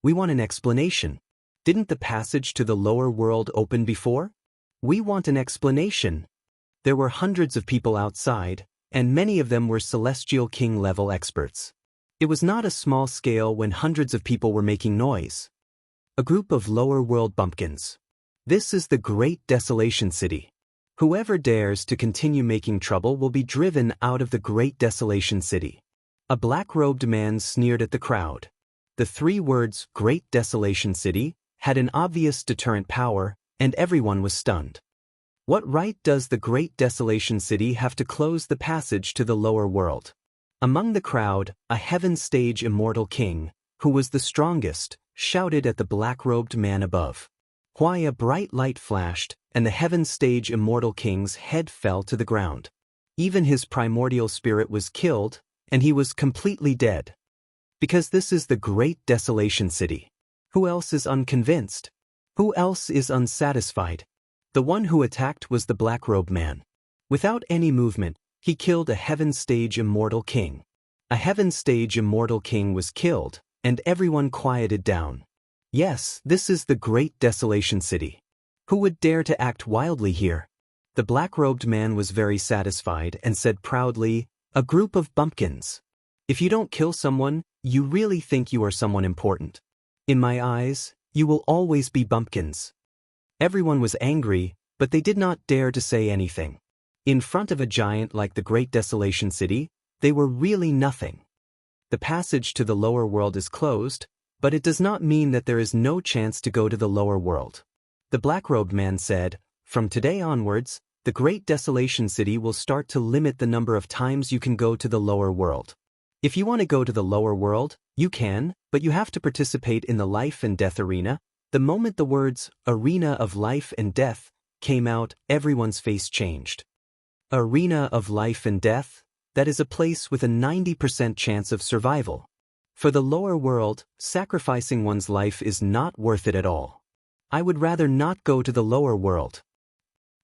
We want an explanation. Didn't the passage to the lower world open before? We want an explanation. There were hundreds of people outside, and many of them were Celestial King-level experts. It was not a small scale when hundreds of people were making noise. A group of lower world bumpkins. This is the Great Desolation City. Whoever dares to continue making trouble will be driven out of the Great Desolation City. A black-robed man sneered at the crowd. The three words, Great Desolation City, had an obvious deterrent power, and everyone was stunned. What right does the Great Desolation City have to close the passage to the lower world? Among the crowd, a heaven stage immortal king, who was the strongest, shouted at the black-robed man above. Why, a bright light flashed, and the heaven stage immortal king's head fell to the ground. Even his primordial spirit was killed, and he was completely dead. Because this is the Great Desolation City. Who else is unconvinced? Who else is unsatisfied? The one who attacked was the black-robed man. Without any movement, he killed a heaven stage immortal king. A heaven stage immortal king was killed, and everyone quieted down. Yes, this is the Great Desolation City. Who would dare to act wildly here? The black-robed man was very satisfied and said proudly, "A group of bumpkins. If you don't kill someone, you really think you are someone important. In my eyes, you will always be bumpkins." Everyone was angry, but they did not dare to say anything. In front of a giant like the Great Desolation City, they were really nothing. The passage to the lower world is closed, but it does not mean that there is no chance to go to the lower world. The black-robed man said, "From today onwards, the Great Desolation City will start to limit the number of times you can go to the lower world. If you want to go to the lower world, you can, but you have to participate in the life and death arena." The moment the words, "Arena of Life and Death," came out, everyone's face changed. Arena of Life and Death? That is a place with a 90% chance of survival. For the lower world, sacrificing one's life is not worth it at all. I would rather not go to the lower world.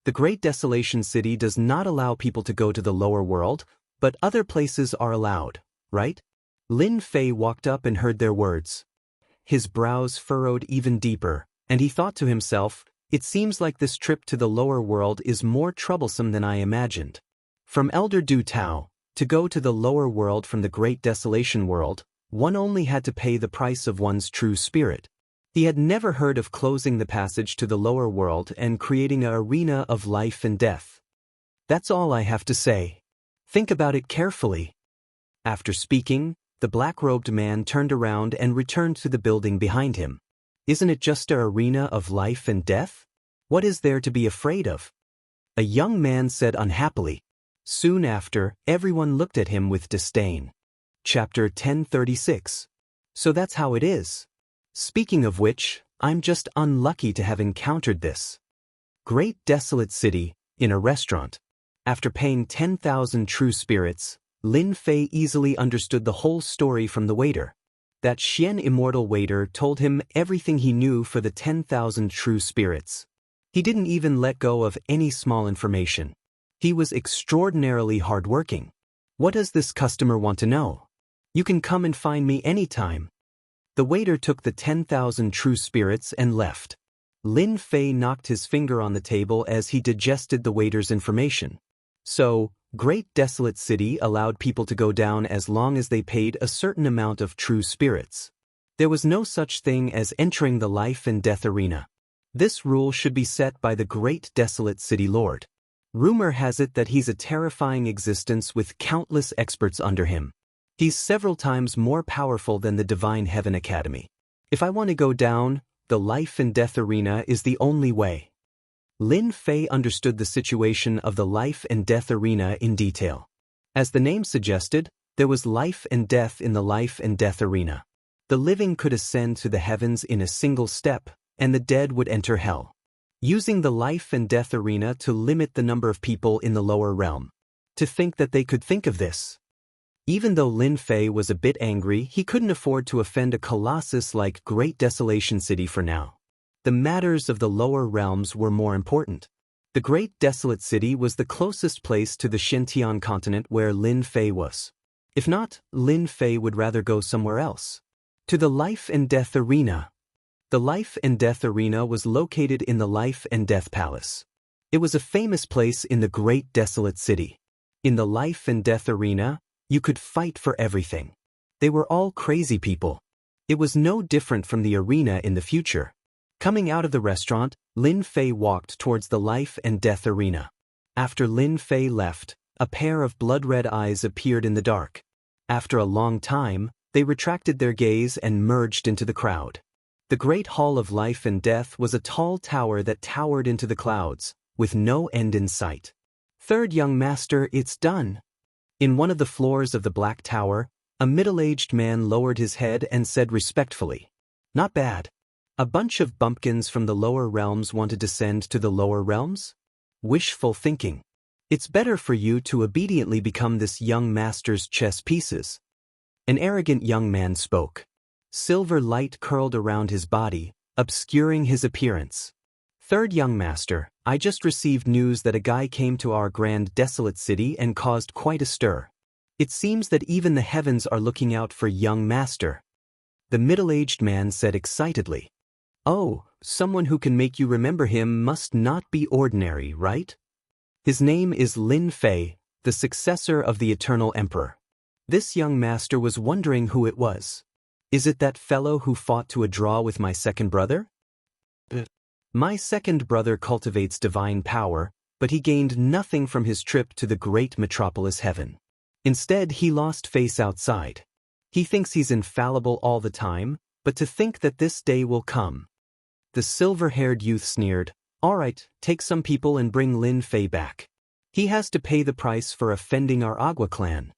The Great Desolation City does not allow people to go to the lower world, but other places are allowed, right? Lin Fei walked up and heard their words. His brows furrowed even deeper, and he thought to himself, "It seems like this trip to the lower world is more troublesome than I imagined." From Elder Du Tao, to go to the lower world from the Great Desolation world, one only had to pay the price of one's true spirit. He had never heard of closing the passage to the lower world and creating an arena of life and death. That's all I have to say. Think about it carefully. After speaking, the black-robed man turned around and returned to the building behind him. Isn't it just an arena of life and death? What is there to be afraid of? A young man said unhappily. Soon after, everyone looked at him with disdain. Chapter 1036. So that's how it is. Speaking of which, I'm just unlucky to have encountered this. Great Desolate City, in a restaurant. After paying 10,000 true spirits, Lin Fei easily understood the whole story from the waiter. That Xian immortal waiter told him everything he knew for the 10,000 true spirits. He didn't even let go of any small information. He was extraordinarily hardworking. What does this customer want to know? You can come and find me anytime. The waiter took the 10,000 true spirits and left. Lin Fei knocked his finger on the table as he digested the waiter's information. So, Great Desolate City allowed people to go down as long as they paid a certain amount of true spirits. There was no such thing as entering the life and death arena. This rule should be set by the Great Desolate City Lord. Rumor has it that he's a terrifying existence with countless experts under him. He's several times more powerful than the Divine Heaven Academy. If I want to go down, the life and death arena is the only way. Lin Fei understood the situation of the life and death arena in detail. As the name suggested, there was life and death in the life and death arena. The living could ascend to the heavens in a single step, and the dead would enter hell. Using the life and death arena to limit the number of people in the lower realm. To think that they could think of this. Even though Lin Fei was a bit angry, he couldn't afford to offend a colossus like Great Desolation City for now. The matters of the lower realms were more important. The Great Desolate City was the closest place to the Xintian continent where Lin Fei was. If not, Lin Fei would rather go somewhere else. To the Life and Death Arena. The Life and Death Arena was located in the Life and Death Palace. It was a famous place in the Great Desolate City. In the Life and Death Arena, you could fight for everything. They were all crazy people. It was no different from the arena in the future. Coming out of the restaurant, Lin Fei walked towards the life and death arena. After Lin Fei left, a pair of blood-red eyes appeared in the dark. After a long time, they retracted their gaze and merged into the crowd. The Great Hall of Life and Death was a tall tower that towered into the clouds, with no end in sight. Third young master, it's done. In one of the floors of the Black Tower, a middle-aged man lowered his head and said respectfully, "Not bad. A bunch of bumpkins from the lower realms want to descend to the lower realms? Wishful thinking. It's better for you to obediently become this young master's chess pieces." An arrogant young man spoke. Silver light curled around his body, obscuring his appearance. "Third young master, I just received news that a guy came to our grand desolate city and caused quite a stir. It seems that even the heavens are looking out for young master." The middle-aged man said excitedly, "Oh, someone who can make you remember him must not be ordinary, right? His name is Lin Fei, the successor of the Eternal Emperor." This young master was wondering who it was. "Is it that fellow who fought to a draw with my second brother?" "My second brother cultivates divine power, but he gained nothing from his trip to the great metropolis heaven. Instead, he lost face outside. He thinks he's infallible all the time, but to think that this day will come." The silver-haired youth sneered, "All right, take some people and bring Lin Fei back. He has to pay the price for offending our Agua clan."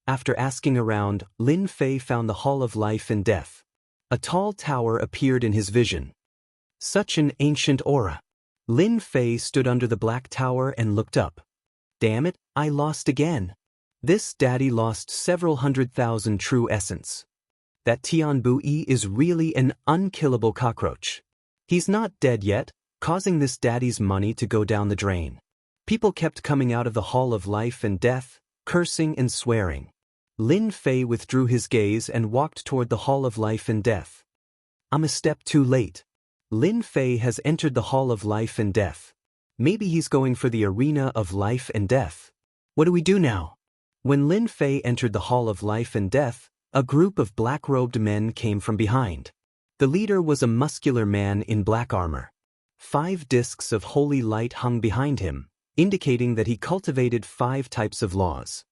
After asking around, Lin Fei found the Hall of Life and Death. A tall tower appeared in his vision. Such an ancient aura. Lin Fei stood under the Black Tower and looked up. "Damn it, I lost again. This daddy lost several 100,000 true essence. That Tian Bui is really an unkillable cockroach. He's not dead yet, causing this daddy's money to go down the drain." People kept coming out of the Hall of Life and Death, cursing and swearing. Lin Fei withdrew his gaze and walked toward the Hall of Life and Death. "I'm a step too late. Lin Fei has entered the Hall of Life and Death. Maybe he's going for the arena of life and death. What do we do now?" When Lin Fei entered the Hall of Life and Death, a group of black-robed men came from behind. The leader was a muscular man in black armor. 5 discs of holy light hung behind him, indicating that he cultivated 5 types of laws.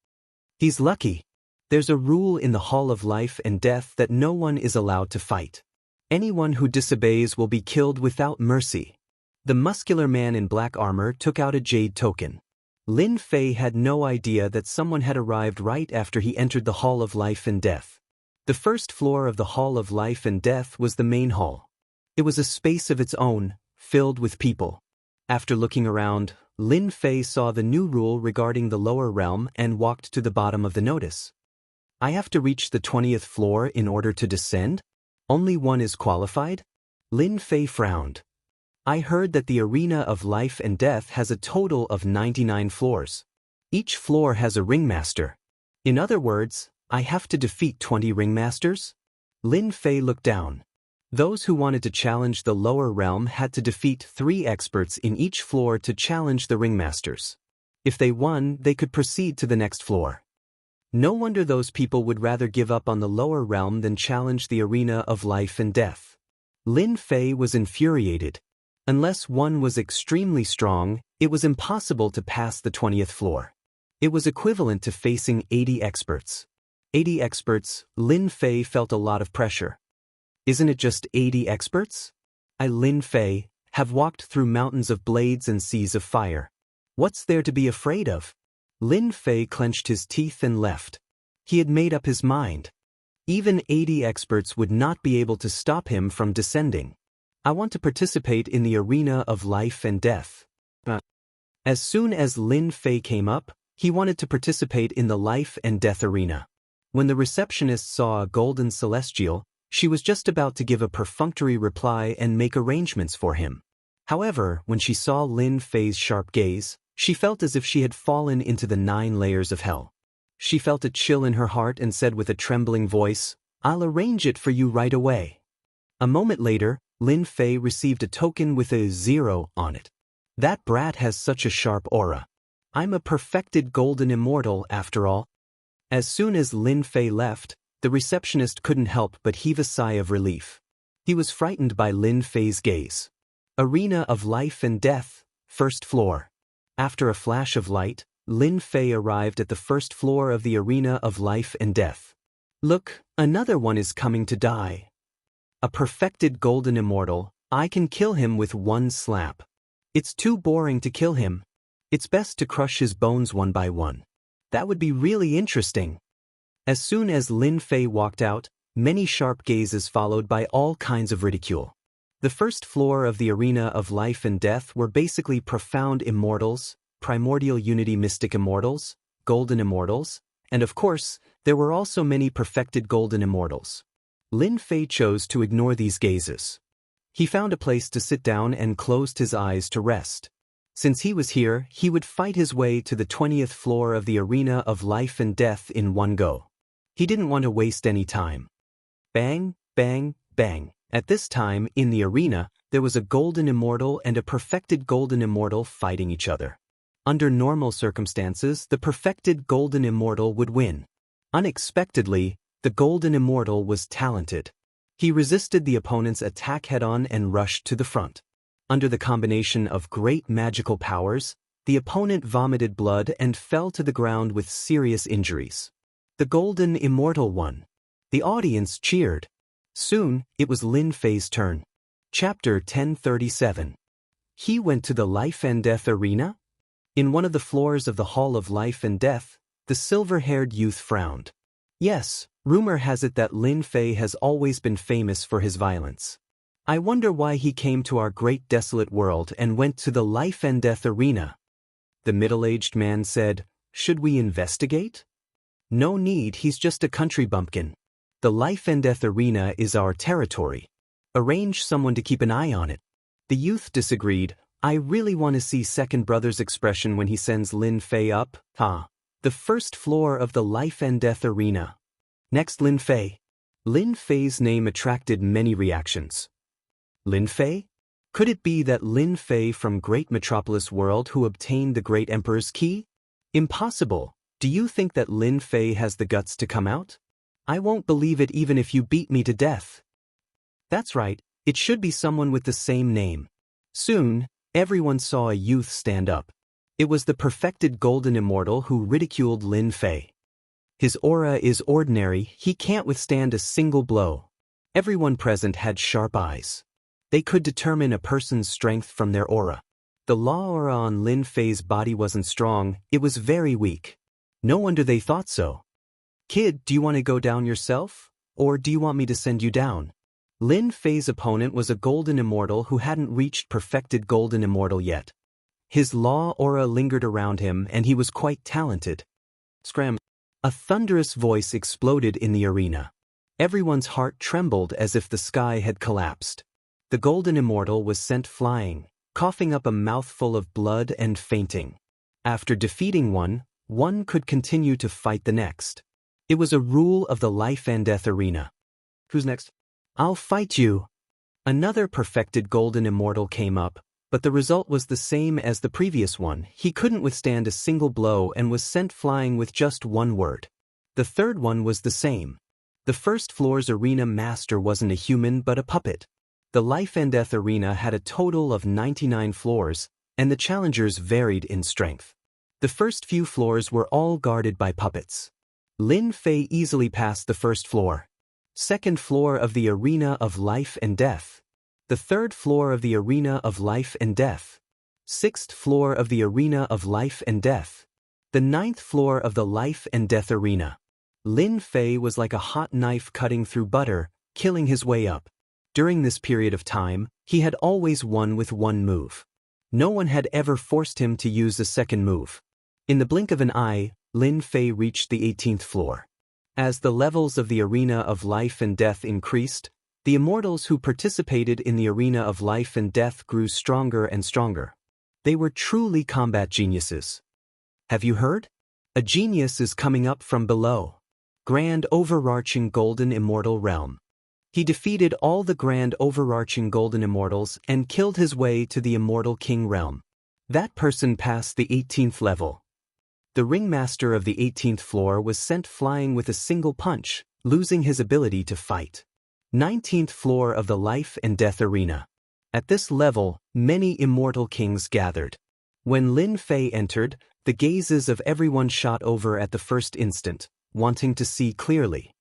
"He's lucky. There's a rule in the Hall of Life and Death that no one is allowed to fight. Anyone who disobeys will be killed without mercy." The muscular man in black armor took out a jade token. Lin Fei had no idea that someone had arrived right after he entered the Hall of Life and Death. The first floor of the Hall of Life and Death was the main hall. It was a space of its own, filled with people. After looking around, Lin Fei saw the new rule regarding the lower realm and walked to the bottom of the notice. "I have to reach the 20th floor in order to descend? Only one is qualified?" Lin Fei frowned. "I heard that the arena of life and death has a total of 99 floors. Each floor has a ringmaster. In other words, I have to defeat 20 ringmasters?" Lin Fei looked down. Those who wanted to challenge the lower realm had to defeat 3 experts in each floor to challenge the ringmasters. If they won, they could proceed to the next floor. No wonder those people would rather give up on the lower realm than challenge the arena of life and death. Lin Fei was infuriated. Unless one was extremely strong, it was impossible to pass the 20th floor. It was equivalent to facing 80 experts. 80 experts, Lin Fei felt a lot of pressure. Isn't it just 80 experts? I, Lin Fei, have walked through mountains of blades and seas of fire. What's there to be afraid of? Lin Fei clenched his teeth and left. He had made up his mind. Even 80 experts would not be able to stop him from descending. I want to participate in the arena of life and death. As soon as Lin Fei came up, he wanted to participate in the life and death arena. When the receptionist saw a golden celestial, she was just about to give a perfunctory reply and make arrangements for him. However, when she saw Lin Fei's sharp gaze, she felt as if she had fallen into the 9 layers of hell. She felt a chill in her heart and said with a trembling voice, "I'll arrange it for you right away." A moment later, Lin Fei received a token with a 0 on it. That brat has such a sharp aura. I'm a perfected golden immortal after all. As soon as Lin Fei left, The receptionist couldn't help but heave a sigh of relief. He was frightened by Lin Fei's gaze. Arena of Life and Death, first floor. After a flash of light, Lin Fei arrived at the first floor of the Arena of Life and Death. Look, another one is coming to die. A perfected golden immortal, I can kill him with one slap. It's too boring to kill him. It's best to crush his bones one by one. That would be really interesting. As soon as Lin Fei walked out, many sharp gazes followed by all kinds of ridicule. The first floor of the Arena of Life and Death were basically profound immortals, primordial unity mystic immortals, golden immortals, and of course, there were also many perfected golden immortals. Lin Fei chose to ignore these gazes. He found a place to sit down and closed his eyes to rest. Since he was here, he would fight his way to the 20th floor of the Arena of Life and Death in one go. He didn't want to waste any time. Bang, bang, bang. At this time, in the arena, there was a golden immortal and a perfected golden immortal fighting each other. Under normal circumstances, the perfected golden immortal would win. Unexpectedly, the golden immortal was talented. He resisted the opponent's attack head-on and rushed to the front. Under the combination of great magical powers, the opponent vomited blood and fell to the ground with serious injuries. The golden immortal won. The audience cheered. Soon, it was Lin Fei's turn. Chapter 1037. He went to the Life and Death Arena? In one of the floors of the Hall of Life and Death, the silver-haired youth frowned. Yes, rumor has it that Lin Fei has always been famous for his violence. I wonder why he came to our great desolate world and went to the Life and Death Arena. The middle-aged man said, "Should we investigate?" No need, he's just a country bumpkin. The Life and Death Arena is our territory. Arrange someone to keep an eye on it. The youth disagreed. I really want to see second brother's expression when he sends Lin Fei up. The first floor of the Life and Death Arena. Next, Lin Fei. Lin Fei's name attracted many reactions. Lin Fei? Could it be that Lin Fei from Great Metropolis World who obtained the Great Emperor's key? Impossible. Do you think that Lin Fei has the guts to come out? I won't believe it even if you beat me to death. That's right, it should be someone with the same name. Soon, everyone saw a youth stand up. It was the perfected golden immortal who ridiculed Lin Fei. His aura is ordinary, he can't withstand a single blow. Everyone present had sharp eyes. They could determine a person's strength from their aura. The law aura on Lin Fei's body wasn't strong, it was very weak. No wonder they thought so. Kid, do you want to go down yourself? Or do you want me to send you down? Lin Fei's opponent was a golden immortal who hadn't reached perfected golden immortal yet. His law aura lingered around him and he was quite talented. Scram! A thunderous voice exploded in the arena. Everyone's heart trembled as if the sky had collapsed. The golden immortal was sent flying, coughing up a mouthful of blood and fainting. After defeating one could continue to fight the next. It was a rule of the Life and Death Arena. Who's next? I'll fight you. Another perfected golden immortal came up, but the result was the same as the previous one. He couldn't withstand a single blow and was sent flying with just one word. The third one was the same. The first floor's arena master wasn't a human but a puppet. The Life and Death Arena had a total of 99 floors, and the challengers varied in strength. The first few floors were all guarded by puppets. Lin Fei easily passed the first floor. Second floor of the Arena of Life and Death. The third floor of the Arena of Life and Death. Sixth floor of the Arena of Life and Death. The ninth floor of the Life and Death Arena. Lin Fei was like a hot knife cutting through butter, killing his way up. During this period of time, he had always won with one move. No one had ever forced him to use a second move. In the blink of an eye, Lin Fei reached the 18th floor. As the levels of the Arena of Life and Death increased, the immortals who participated in the Arena of Life and Death grew stronger and stronger. They were truly combat geniuses. Have you heard? A genius is coming up from below. Grand overarching golden immortal realm. He defeated all the grand overarching golden immortals and killed his way to the immortal king realm. That person passed the 18th level. The ringmaster of the 18th floor was sent flying with a single punch, losing his ability to fight. 19th floor of the Life and Death Arena. At this level, many immortal kings gathered. When Lin Fei entered, the gazes of everyone shot over at the first instant, wanting to see clearly.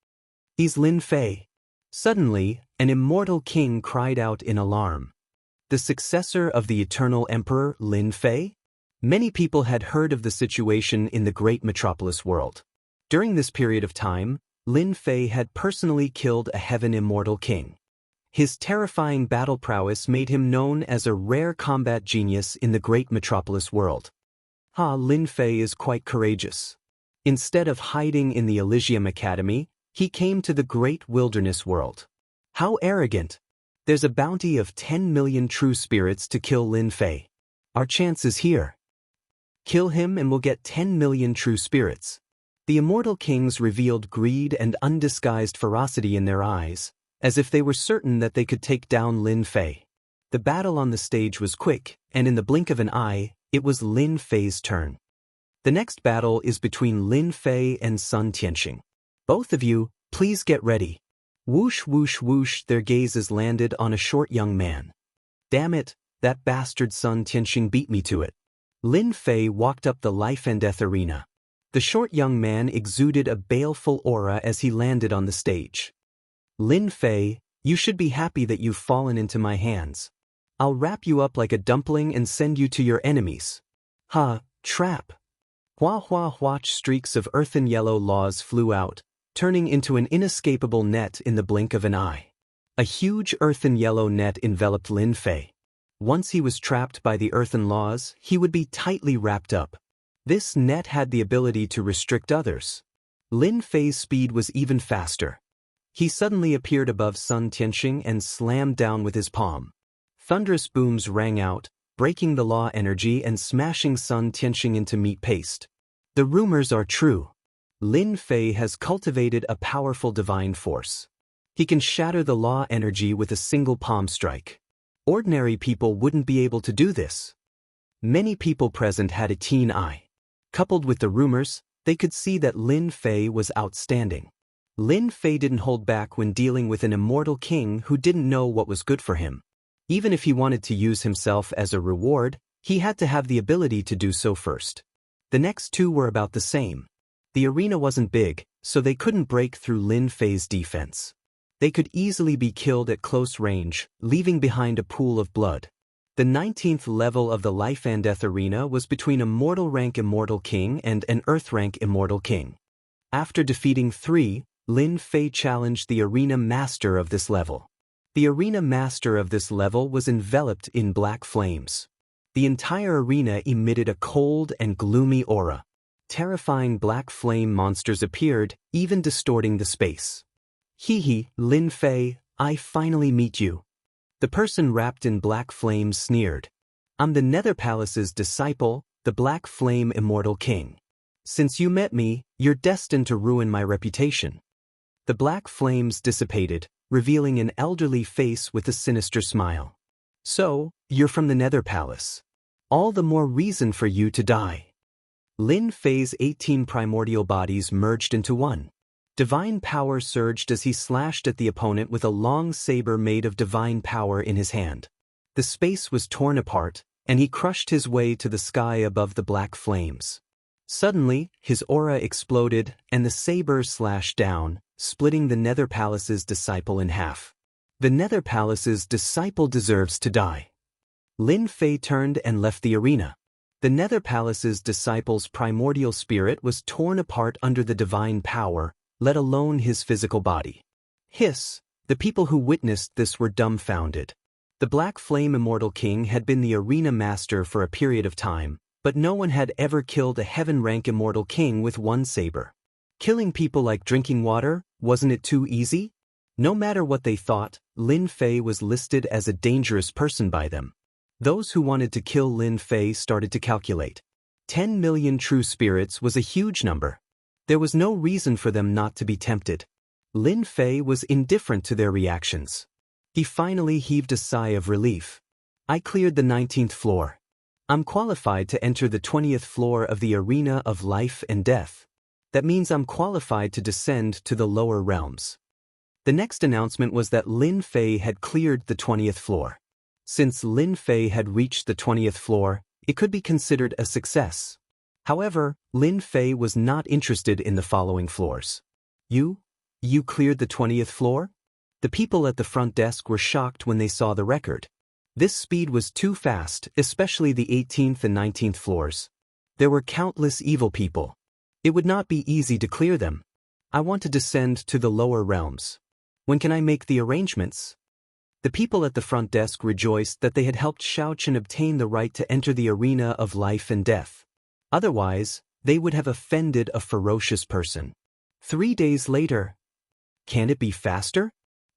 "He's Lin Fei." Suddenly, an immortal king cried out in alarm. The successor of the eternal emperor, Lin Fei? Many people had heard of the situation in the great metropolis world. During this period of time, Lin Fei had personally killed a heaven immortal king. His terrifying battle prowess made him known as a rare combat genius in the great metropolis world. Lin Fei is quite courageous. Instead of hiding in the Elysium Academy, he came to the great wilderness world. How arrogant! There's a bounty of 10 million true spirits to kill Lin Fei. Our chance is here. Kill him and we'll get 10 million true spirits. The immortal kings revealed greed and undisguised ferocity in their eyes, as if they were certain that they could take down Lin Fei. The battle on the stage was quick, and in the blink of an eye, it was Lin Fei's turn. The next battle is between Lin Fei and Sun Tianxing. Both of you, please get ready. Whoosh whoosh whoosh, their gazes landed on a short young man. Damn it, that bastard Sun Tianxing beat me to it. Lin Fei walked up the Life and Death Arena. The short young man exuded a baleful aura as he landed on the stage. Lin Fei, you should be happy that you've fallen into my hands. I'll wrap you up like a dumpling and send you to your enemies. Trap. Hua hua hua, streaks of earthen yellow laws flew out, turning into an inescapable net in the blink of an eye. A huge earthen yellow net enveloped Lin Fei. Once he was trapped by the earthen laws, he would be tightly wrapped up. This net had the ability to restrict others. Lin Fei's speed was even faster. He suddenly appeared above Sun Tianxing and slammed down with his palm. Thunderous booms rang out, breaking the law energy and smashing Sun Tianxing into meat paste. The rumors are true. Lin Fei has cultivated a powerful divine force. He can shatter the law energy with a single palm strike. Ordinary people wouldn't be able to do this. Many people present had a keen eye. Coupled with the rumors, they could see that Lin Fei was outstanding. Lin Fei didn't hold back when dealing with an immortal king who didn't know what was good for him. Even if he wanted to use himself as a reward, he had to have the ability to do so first. The next two were about the same. The arena wasn't big, so they couldn't break through Lin Fei's defense. They could easily be killed at close range, leaving behind a pool of blood. The 19th level of the Life and Death Arena was between a mortal rank immortal king and an earth rank immortal king. After defeating 3, Lin Fei challenged the arena master of this level. The arena master of this level was enveloped in black flames. The entire arena emitted a cold and gloomy aura. Terrifying black flame monsters appeared, even distorting the space. Lin Fei, I finally meet you. The person wrapped in black flames sneered. I'm the Nether Palace's disciple, the Black Flame Immortal King. Since you met me, you're destined to ruin my reputation. The black flames dissipated, revealing an elderly face with a sinister smile. So, you're from the Nether Palace. All the more reason for you to die. Lin Fei's 18 primordial bodies merged into one. Divine power surged as he slashed at the opponent with a long saber made of divine power in his hand. The space was torn apart, and he crushed his way to the sky above the black flames. Suddenly, his aura exploded, and the saber slashed down, splitting the Nether Palace's disciple in half. The Nether Palace's disciple deserves to die. Lin Fei turned and left the arena. The Nether Palace's disciple's primordial spirit was torn apart under the divine power, let alone his physical body. Hiss! The people who witnessed this were dumbfounded. The Black Flame Immortal King had been the arena master for a period of time, but no one had ever killed a heaven-rank immortal king with one saber. Killing people like drinking water, wasn't it too easy? No matter what they thought, Lin Fei was listed as a dangerous person by them. Those who wanted to kill Lin Fei started to calculate. 10 million true spirits was a huge number. There was no reason for them not to be tempted. Lin Fei was indifferent to their reactions. He finally heaved a sigh of relief. I cleared the 19th floor. I'm qualified to enter the 20th floor of the Arena of Life and Death. That means I'm qualified to descend to the lower realms. The next announcement was that Lin Fei had cleared the 20th floor. Since Lin Fei had reached the 20th floor, it could be considered a success. However, Lin Fei was not interested in the following floors. You cleared the 20th floor? The people at the front desk were shocked when they saw the record. This speed was too fast, especially the 18th and 19th floors. There were countless evil people. It would not be easy to clear them. I want to descend to the lower realms. When can I make the arrangements? The people at the front desk rejoiced that they had helped Xiaochen obtain the right to enter the arena of life and death. Otherwise, they would have offended a ferocious person. 3 days later. Can it be faster?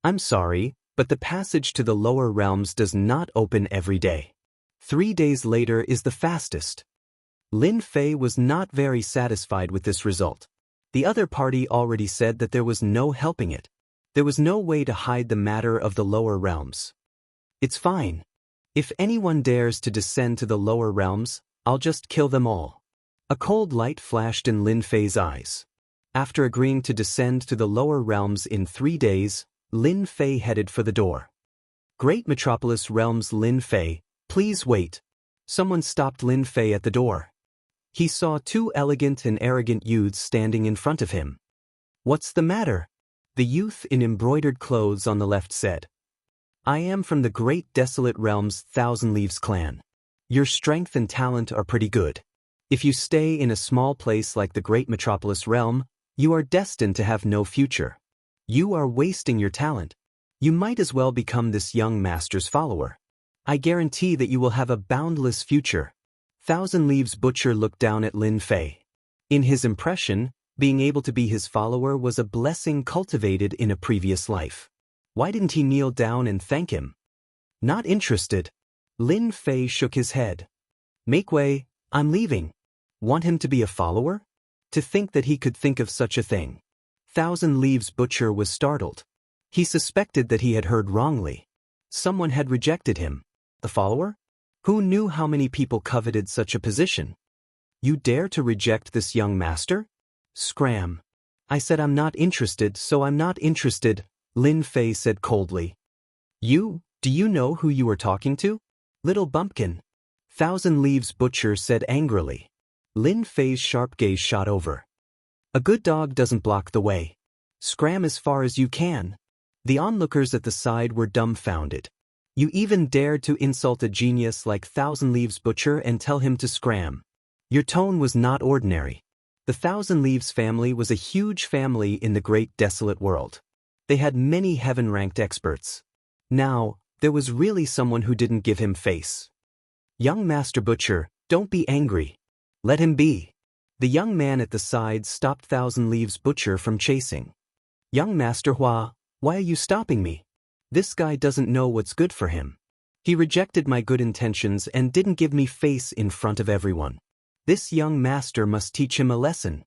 I'm sorry, but the passage to the lower realms does not open every day. 3 days later is the fastest. Lin Fei was not very satisfied with this result. The other party already said that there was no helping it. There was no way to hide the matter of the lower realms. It's fine. If anyone dares to descend to the lower realms, I'll just kill them all. A cold light flashed in Lin Fei's eyes. After agreeing to descend to the lower realms in 3 days, Lin Fei headed for the door. Great Metropolis Realms. Lin Fei, please wait. Someone stopped Lin Fei at the door. He saw 2 elegant and arrogant youths standing in front of him. What's the matter? The youth in embroidered clothes on the left said, I am from the Great Desolate Realms Thousand Leaves clan. Your strength and talent are pretty good. If you stay in a small place like the Great Metropolis Realm, you are destined to have no future. You are wasting your talent. You might as well become this young master's follower. I guarantee that you will have a boundless future. Thousand Leaves Butcher looked down at Lin Fei. In his impression, being able to be his follower was a blessing cultivated in a previous life. Why didn't he kneel down and thank him? Not interested. Lin Fei shook his head. Make way, I'm leaving. Want him to be a follower? To think that he could think of such a thing. Thousand Leaves Butcher was startled. He suspected that he had heard wrongly. Someone had rejected him. The follower? Who knew how many people coveted such a position? You dare to reject this young master? Scram. I said I'm not interested, so I'm not interested, Lin Fei said coldly. Do you know who you are talking to? Little bumpkin. Thousand Leaves Butcher said angrily. Lin Fei's sharp gaze shot over. A good dog doesn't block the way. Scram as far as you can. The onlookers at the side were dumbfounded. You even dared to insult a genius like Thousand Leaves Butcher and tell him to scram. Your tone was not ordinary. The Thousand Leaves family was a huge family in the Great Desolate World. They had many heaven-ranked experts. Now, there was really someone who didn't give him face. Young Master Butcher, don't be angry. Let him be. The young man at the side stopped Thousand Leaves Butcher from chasing. Young Master Hua, why are you stopping me? This guy doesn't know what's good for him. He rejected my good intentions and didn't give me face in front of everyone. This young master must teach him a lesson.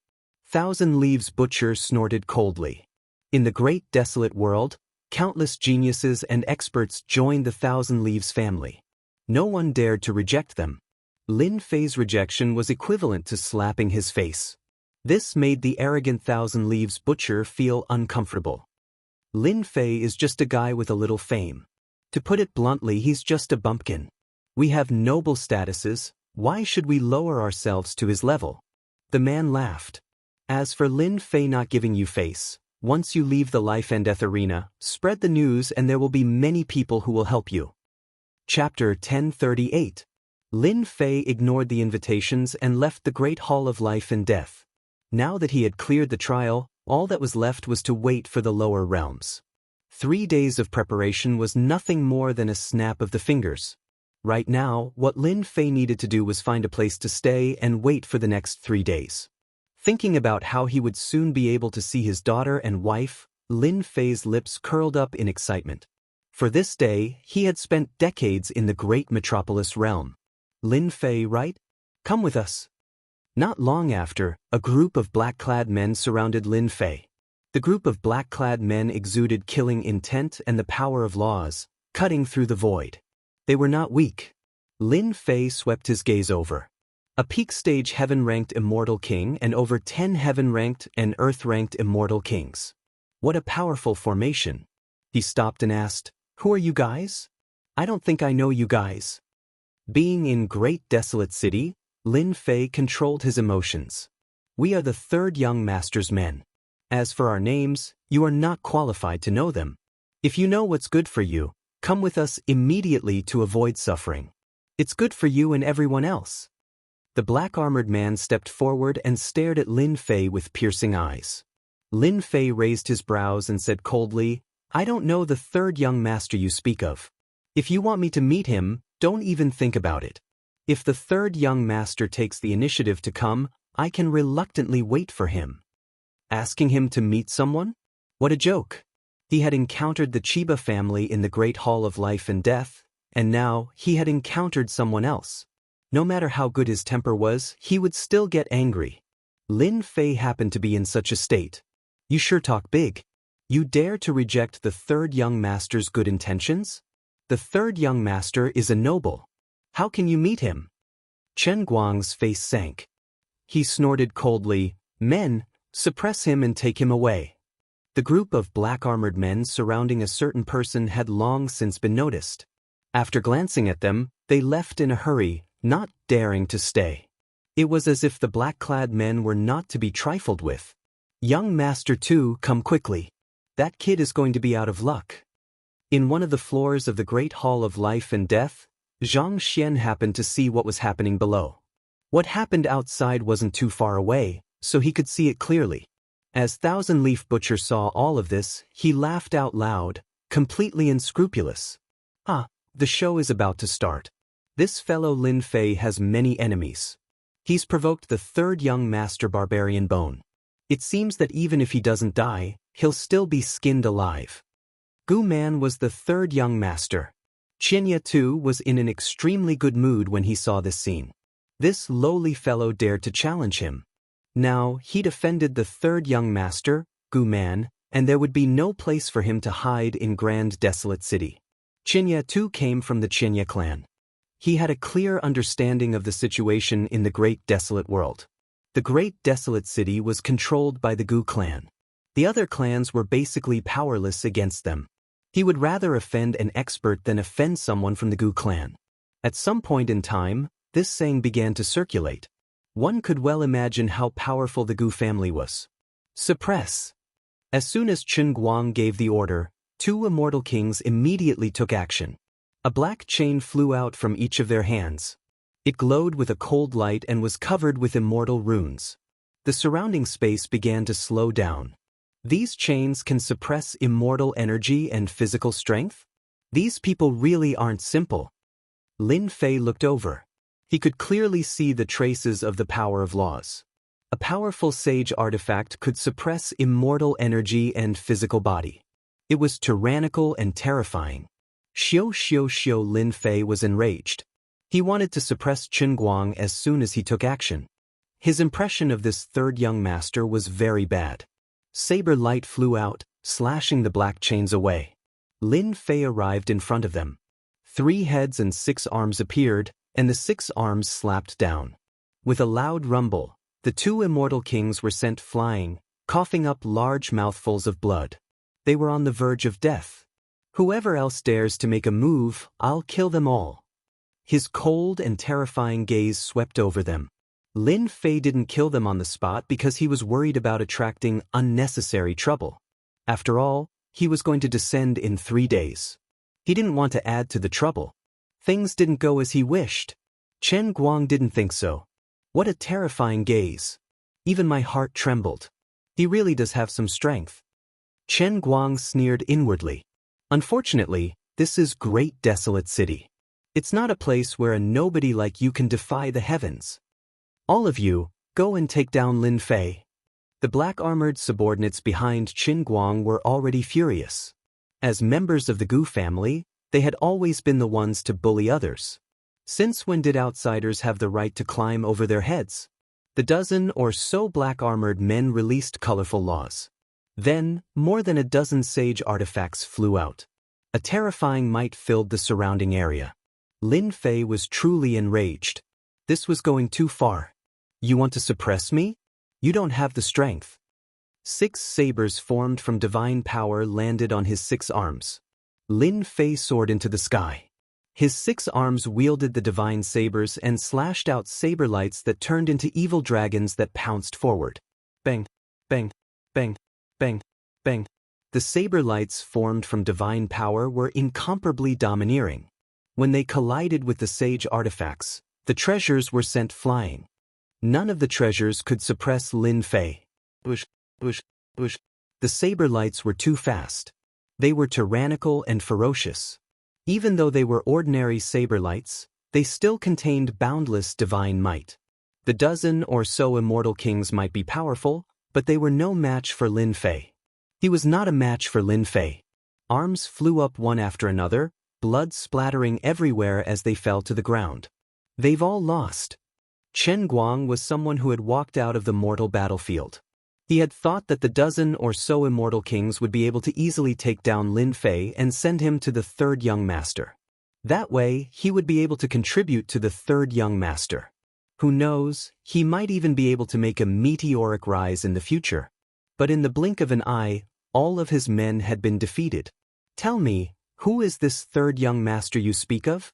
Thousand Leaves Butcher snorted coldly. In the Great Desolate World, countless geniuses and experts joined the Thousand Leaves family. No one dared to reject them. Lin Fei's rejection was equivalent to slapping his face. This made the arrogant Thousand Leaves Butcher feel uncomfortable. Lin Fei is just a guy with a little fame. To put it bluntly, he's just a bumpkin. We have noble statuses. Why should we lower ourselves to his level? The man laughed. As for Lin Fei not giving you face, once you leave the life and death arena, spread the news and there will be many people who will help you. Chapter 1038. Lin Fei ignored the invitations and left the Great Hall of Life and Death. Now that he had cleared the trial, all that was left was to wait for the lower realms. 3 days of preparation was nothing more than a snap of the fingers. Right now, what Lin Fei needed to do was find a place to stay and wait for the next 3 days. Thinking about how he would soon be able to see his daughter and wife, Lin Fei's lips curled up in excitement. For this day, he had spent decades in the Great Metropolis realm. Lin Fei, right? Come with us. Not long after, a group of black-clad men surrounded Lin Fei. The group of black-clad men exuded killing intent and the power of laws, cutting through the void. They were not weak. Lin Fei swept his gaze over. A peak stage heaven-ranked immortal king and over 10 heaven-ranked and earth-ranked immortal kings. What a powerful formation. He stopped and asked, "Who are you guys? I don't think I know you guys." Being in Great Desolate City, Lin Fei controlled his emotions. "We are the third young master's men. As for our names, you are not qualified to know them. If you know what's good for you, come with us immediately to avoid suffering. It's good for you and everyone else." The black-armored man stepped forward and stared at Lin Fei with piercing eyes. Lin Fei raised his brows and said coldly, "I don't know the third young master you speak of. If you want me to meet him, don't even think about it. If the third young master takes the initiative to come, I can reluctantly wait for him." Asking him to meet someone? What a joke. He had encountered the Chiba family in the Great Hall of Life and Death, and now he had encountered someone else. No matter how good his temper was, he would still get angry. Lin Fei happened to be in such a state. "You sure talk big. You dare to reject the third young master's good intentions? The third young master is a noble. How can you meet him?" Chen Guang's face sank. He snorted coldly, "Men, suppress him and take him away." The group of black-armored men surrounding a certain person had long since been noticed. After glancing at them, they left in a hurry, not daring to stay. It was as if the black-clad men were not to be trifled with. "Young Master 2, come quickly. That kid is going to be out of luck." In one of the floors of the Great Hall of Life and Death, Xianxia happened to see what was happening below. What happened outside wasn't too far away, so he could see it clearly. As Thousand Leaf Butcher saw all of this, he laughed out loud, completely unscrupulous. "Ah, the show is about to start. This fellow Lin Fei has many enemies. He's provoked the third young master Barbarian Bone. It seems that even if he doesn't die, he'll still be skinned alive." Gu Man was the third young master. Xianxia too was in an extremely good mood when he saw this scene. This lowly fellow dared to challenge him. Now he'd offended the third young master, Gu Man, and there would be no place for him to hide in Grand Desolate City. Xianxia too came from the Xianxia clan. He had a clear understanding of the situation in the Great Desolate World. The Great Desolate City was controlled by the Gu clan. The other clans were basically powerless against them. He would rather offend an expert than offend someone from the Gu clan. At some point in time, this saying began to circulate. One could well imagine how powerful the Gu family was. Suppress. As soon as Chen Guang gave the order, two immortal kings immediately took action. A black chain flew out from each of their hands. It glowed with a cold light and was covered with immortal runes. The surrounding space began to slow down. These chains can suppress immortal energy and physical strength? These people really aren't simple. Lin Fei looked over. He could clearly see the traces of the power of laws. A powerful sage artifact could suppress immortal energy and physical body. It was tyrannical and terrifying. Xiao, Lin Fei was enraged. He wanted to suppress Chen Guang as soon as he took action. His impression of this third young master was very bad. Saber light flew out, slashing the black chains away. Lin Fei arrived in front of them. 3 heads and 6 arms appeared, and the 6 arms slapped down. With a loud rumble, the 2 immortal kings were sent flying, coughing up large mouthfuls of blood. They were on the verge of death. "Whoever else dares to make a move, I'll kill them all." His cold and terrifying gaze swept over them. Lin Fei didn't kill them on the spot because he was worried about attracting unnecessary trouble. After all, he was going to descend in 3 days. He didn't want to add to the trouble. Things didn't go as he wished. Chen Guang didn't think so. What a terrifying gaze. Even my heart trembled. He really does have some strength. Chen Guang sneered inwardly. Unfortunately, this is Great Desolate City. It's not a place where a nobody like you can defy the heavens. All of you, go and take down Lin Fei. The black-armored subordinates behind Chen Guang were already furious. As members of the Gu family, they had always been the ones to bully others. Since when did outsiders have the right to climb over their heads? The dozen or so black-armored men released colorful laws. Then, more than a dozen sage artifacts flew out. A terrifying might filled the surrounding area. Lin Fei was truly enraged. This was going too far. You want to suppress me? You don't have the strength. 6 sabers formed from divine power landed on his 6 arms. Lin Fei soared into the sky. His 6 arms wielded the divine sabers and slashed out saber lights that turned into evil dragons that pounced forward. Bang, bang, bang, bang, bang. The saber lights formed from divine power were incomparably domineering. When they collided with the sage artifacts, the treasures were sent flying. None of the treasures could suppress Lin Fei. Bush, bush, bush. The saber lights were too fast. They were tyrannical and ferocious. Even though they were ordinary saber lights, they still contained boundless divine might. The dozen or so immortal kings might be powerful, but they were no match for Lin Fei. He was not a match for Lin Fei. Arms flew up one after another, blood splattering everywhere as they fell to the ground. They've all lost. Chen Guang was someone who had walked out of the mortal battlefield. He had thought that the dozen or so immortal kings would be able to easily take down Lin Fei and send him to the 3rd young master. That way, he would be able to contribute to the 3rd young master. Who knows, he might even be able to make a meteoric rise in the future. But in the blink of an eye, all of his men had been defeated. Tell me, who is this 3rd young master you speak of?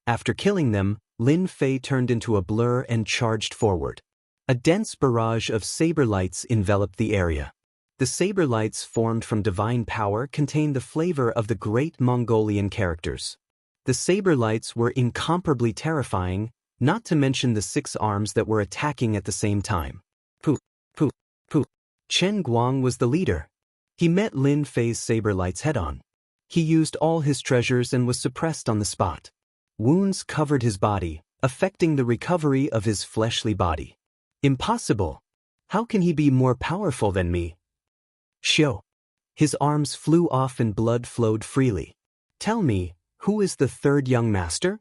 After killing them, Lin Fei turned into a blur and charged forward. A dense barrage of saber lights enveloped the area. The saber lights formed from divine power contained the flavor of the great Mongolian characters. The saber lights were incomparably terrifying, not to mention the 6 arms that were attacking at the same time. Pooh, pooh, pooh. Chen Guang was the leader. He met Lin Fei's saber lights head-on. He used all his treasures and was suppressed on the spot. Wounds covered his body, affecting the recovery of his fleshly body. Impossible. How can he be more powerful than me? Shio. His arms flew off and blood flowed freely. Tell me, who is the 3rd young master?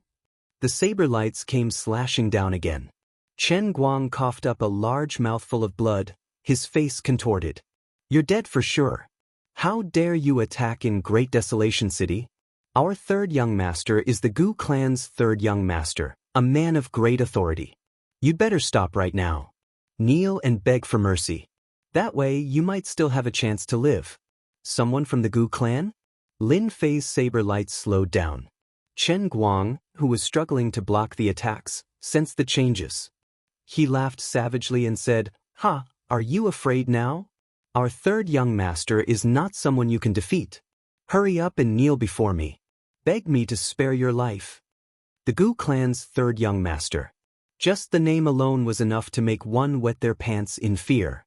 The saber lights came slashing down again. Chen Guang coughed up a large mouthful of blood, his face contorted. You're dead for sure. How dare you attack in Great Desolation City? Our 3rd young master is the Gu clan's 3rd young master, a man of great authority. You'd better stop right now. Kneel and beg for mercy. That way you might still have a chance to live. Someone from the Gu clan? Lin Fei's saber lights slowed down. Chen Guang, who was struggling to block the attacks, sensed the changes. He laughed savagely and said, "Ha, are you afraid now? Our 3rd young master is not someone you can defeat. Hurry up and kneel before me. Beg me to spare your life." The Gu clan's 3rd young master. Just the name alone was enough to make one wet their pants in fear.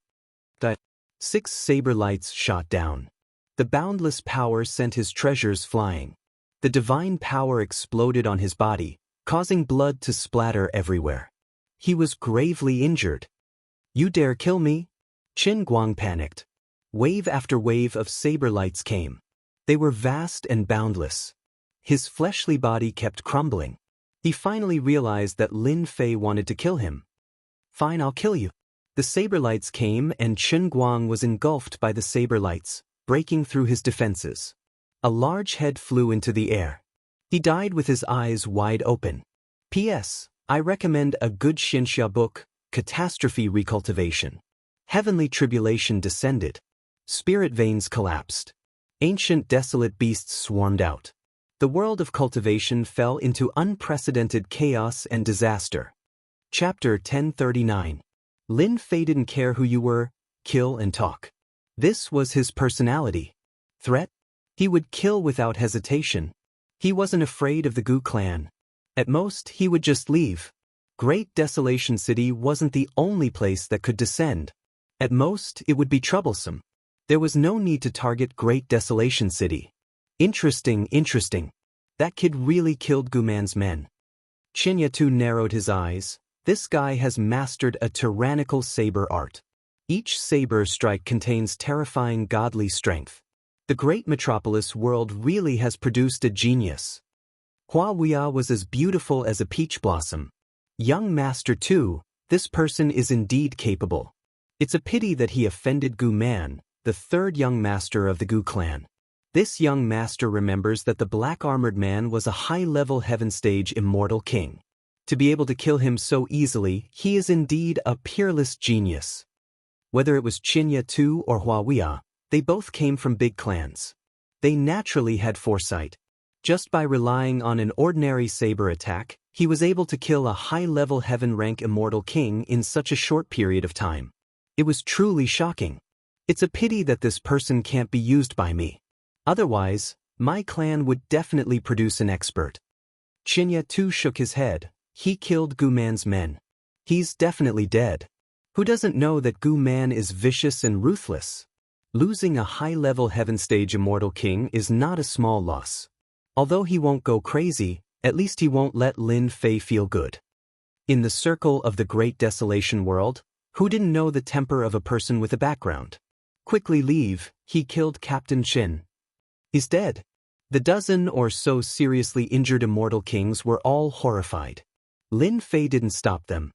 The 6 saber lights shot down. The boundless power sent his treasures flying. The divine power exploded on his body, causing blood to splatter everywhere. He was gravely injured. You dare kill me? Chen Guang panicked. Wave after wave of saber lights came. They were vast and boundless. His fleshly body kept crumbling. He finally realized that Lin Fei wanted to kill him. Fine, I'll kill you. The saber lights came and Chen Guang was engulfed by the saber lights, breaking through his defenses. A large head flew into the air. He died with his eyes wide open. P.S. I recommend a good Xianxia book, Catastrophe Recultivation. Heavenly tribulation descended. Spirit veins collapsed. Ancient desolate beasts swarmed out. The world of cultivation fell into unprecedented chaos and disaster. Chapter 1039. Lin Fei didn't care who you were, kill and talk. This was his personality. Threat? He would kill without hesitation. He wasn't afraid of the Gu clan. At most, he would just leave. Great Desolation City wasn't the only place that could descend. At most, it would be troublesome. There was no need to target Great Desolation City. Interesting. That kid really killed Guman's men. Xianxia narrowed his eyes. This guy has mastered a tyrannical saber art. Each saber strike contains terrifying godly strength. The great metropolis world really has produced a genius. Wuxia was as beautiful as a peach blossom. Young master too, this person is indeed capable. It's a pity that he offended Guman, the 3rd young master of the Gu clan. This young master remembers that the black-armored man was a high-level heaven stage immortal king. To be able to kill him so easily, he is indeed a peerless genius. Whether it was Xianxia too or Wuxia, they both came from big clans. They naturally had foresight. Just by relying on an ordinary saber attack, he was able to kill a high-level heaven-rank immortal king in such a short period of time. It was truly shocking. It's a pity that this person can't be used by me. Otherwise, my clan would definitely produce an expert. Xianxia too shook his head. He killed Gu Man's men. He's definitely dead. Who doesn't know that Gu Man is vicious and ruthless? Losing a high-level heaven-stage immortal king is not a small loss. Although he won't go crazy, at least he won't let Lin Fei feel good. In the circle of the Great Desolation world, who didn't know the temper of a person with a background? Quickly leave, he killed Captain Qin. He's dead. The dozen or so seriously injured immortal kings were all horrified. Lin Fei didn't stop them.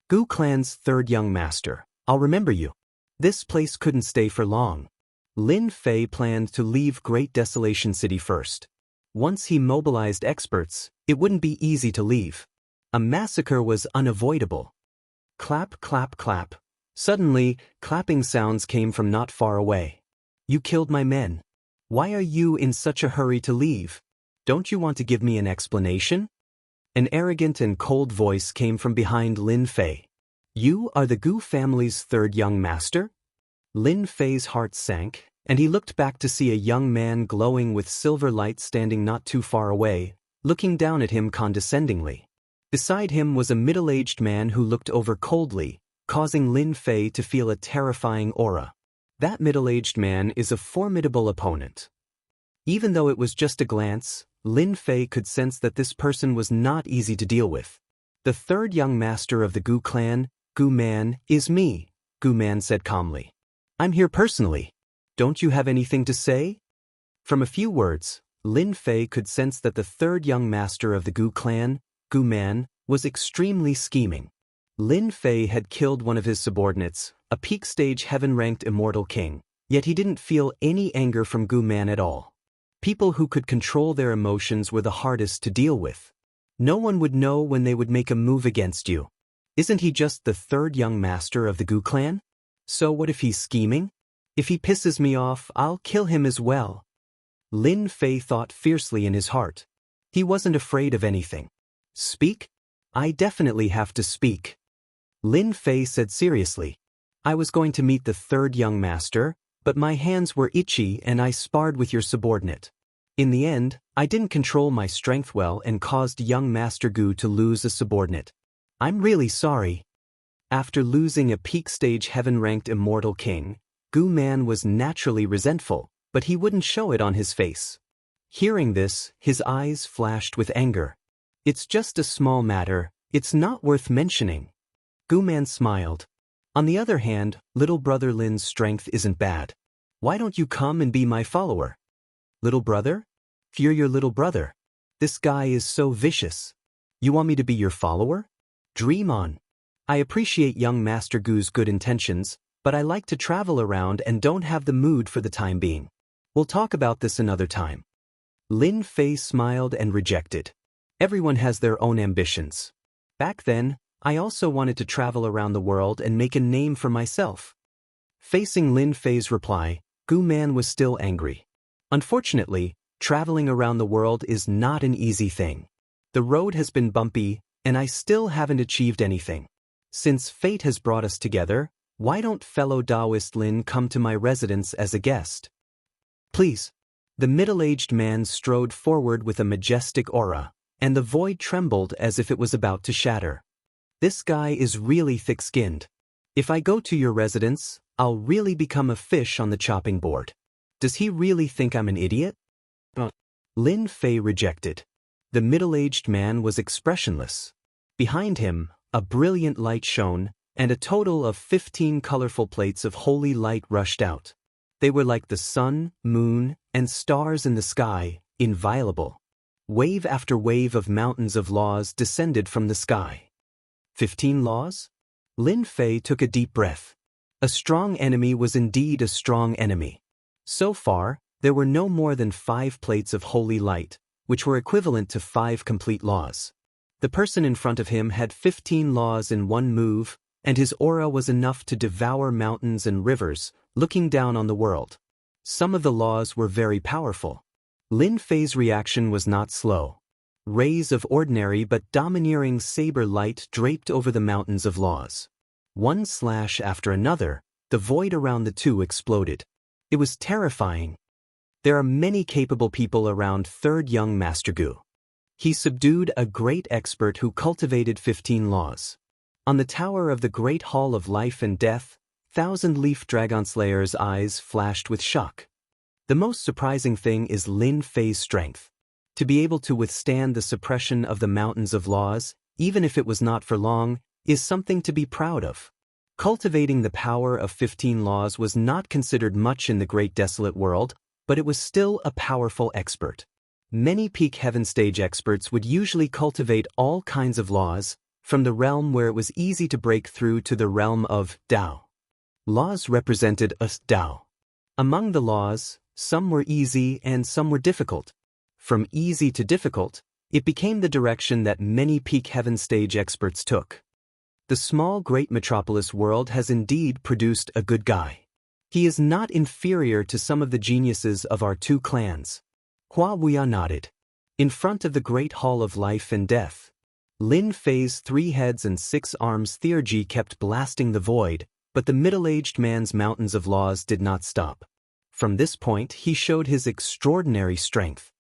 Gu Clan's third young master, I'll remember you. This place couldn't stay for long. Lin Fei planned to leave Great Desolation City first. Once he mobilized experts, it wouldn't be easy to leave. A massacre was unavoidable. Clap, clap, clap. Suddenly, clapping sounds came from not far away. You killed my men. Why are you in such a hurry to leave? Don't you want to give me an explanation? An arrogant and cold voice came from behind Lin Fei. You are the Gu family's third young master? Lin Fei's heart sank, and he looked back to see a young man glowing with silver light standing not too far away, looking down at him condescendingly. Beside him was a middle-aged man who looked over coldly, causing Lin Fei to feel a terrifying aura. That middle-aged man is a formidable opponent. Even though it was just a glance, Lin Fei could sense that this person was not easy to deal with. The third young master of the Gu clan, Gu Man, is me, Gu Man said calmly. I'm here personally. Don't you have anything to say? From a few words, Lin Fei could sense that the third young master of the Gu clan, Gu Man, was extremely scheming. Lin Fei had killed one of his subordinates, a peak-stage heaven-ranked immortal king, yet he didn't feel any anger from Gu Man at all. People who could control their emotions were the hardest to deal with. No one would know when they would make a move against you. Isn't he just the third young master of the Gu clan? So what if he's scheming? If he pisses me off, I'll kill him as well. Lin Fei thought fiercely in his heart. He wasn't afraid of anything. Speak? I definitely have to speak. Lin Fei said seriously. I was going to meet the third young master, but my hands were itchy and I sparred with your subordinate. In the end, I didn't control my strength well and caused young Master Gu to lose a subordinate. I'm really sorry. After losing a peak-stage heaven-ranked immortal king, Gu Man was naturally resentful, but he wouldn't show it on his face. Hearing this, his eyes flashed with anger. It's just a small matter, it's not worth mentioning. Gu Man smiled. On the other hand, little brother Lin's strength isn't bad. Why don't you come and be my follower? Little brother? You're your little brother. This guy is so vicious. You want me to be your follower? Dream on. I appreciate young Master Gu's good intentions, but I like to travel around and don't have the mood for the time being. We'll talk about this another time. Lin Fei smiled and rejected. Everyone has their own ambitions. Back then, I also wanted to travel around the world and make a name for myself. Facing Lin Fei's reply, Gu Man was still angry. Unfortunately, traveling around the world is not an easy thing. The road has been bumpy, and I still haven't achieved anything. Since fate has brought us together, why don't fellow Taoist Lin come to my residence as a guest? Please. The middle-aged man strode forward with a majestic aura, and the void trembled as if it was about to shatter. This guy is really thick-skinned. If I go to your residence, I'll really become a fish on the chopping board. Does he really think I'm an idiot? Lin Fei rejected. The middle-aged man was expressionless. Behind him, a brilliant light shone, and a total of 15 colorful plates of holy light rushed out. They were like the sun, moon, and stars in the sky, inviolable. Wave after wave of mountains of laws descended from the sky. 15 laws? Lin Fei took a deep breath. A strong enemy was indeed a strong enemy. So far, there were no more than 5 plates of holy light, which were equivalent to 5 complete laws. The person in front of him had 15 laws in one move, and his aura was enough to devour mountains and rivers, looking down on the world. Some of the laws were very powerful. Lin Fei's reaction was not slow. Rays of ordinary but domineering saber light draped over the mountains of laws. One slash after another, the void around the two exploded. It was terrifying. There are many capable people around third young Master Gu. He subdued a great expert who cultivated 15 laws. On the tower of the Great Hall of Life and Death, Thousand-Leaf Dragonslayer's eyes flashed with shock. The most surprising thing is Lin Fei's strength. To be able to withstand the suppression of the mountains of laws, even if it was not for long, is something to be proud of. Cultivating the power of 15 laws was not considered much in the Great Desolate World, but it was still a powerful expert. Many peak heaven stage experts would usually cultivate all kinds of laws, from the realm where it was easy to break through to the realm of Dao. Laws represented a Dao. Among the laws, some were easy and some were difficult. From easy to difficult, it became the direction that many peak heaven stage experts took. The small great metropolis world has indeed produced a good guy. He is not inferior to some of the geniuses of our two clans. Hua Wuya nodded. In front of the Great Hall of Life and Death, Lin Fei's 3 heads and 6 arms theurgy kept blasting the void, but the middle-aged man's mountains of laws did not stop. From this point, he showed his extraordinary strength.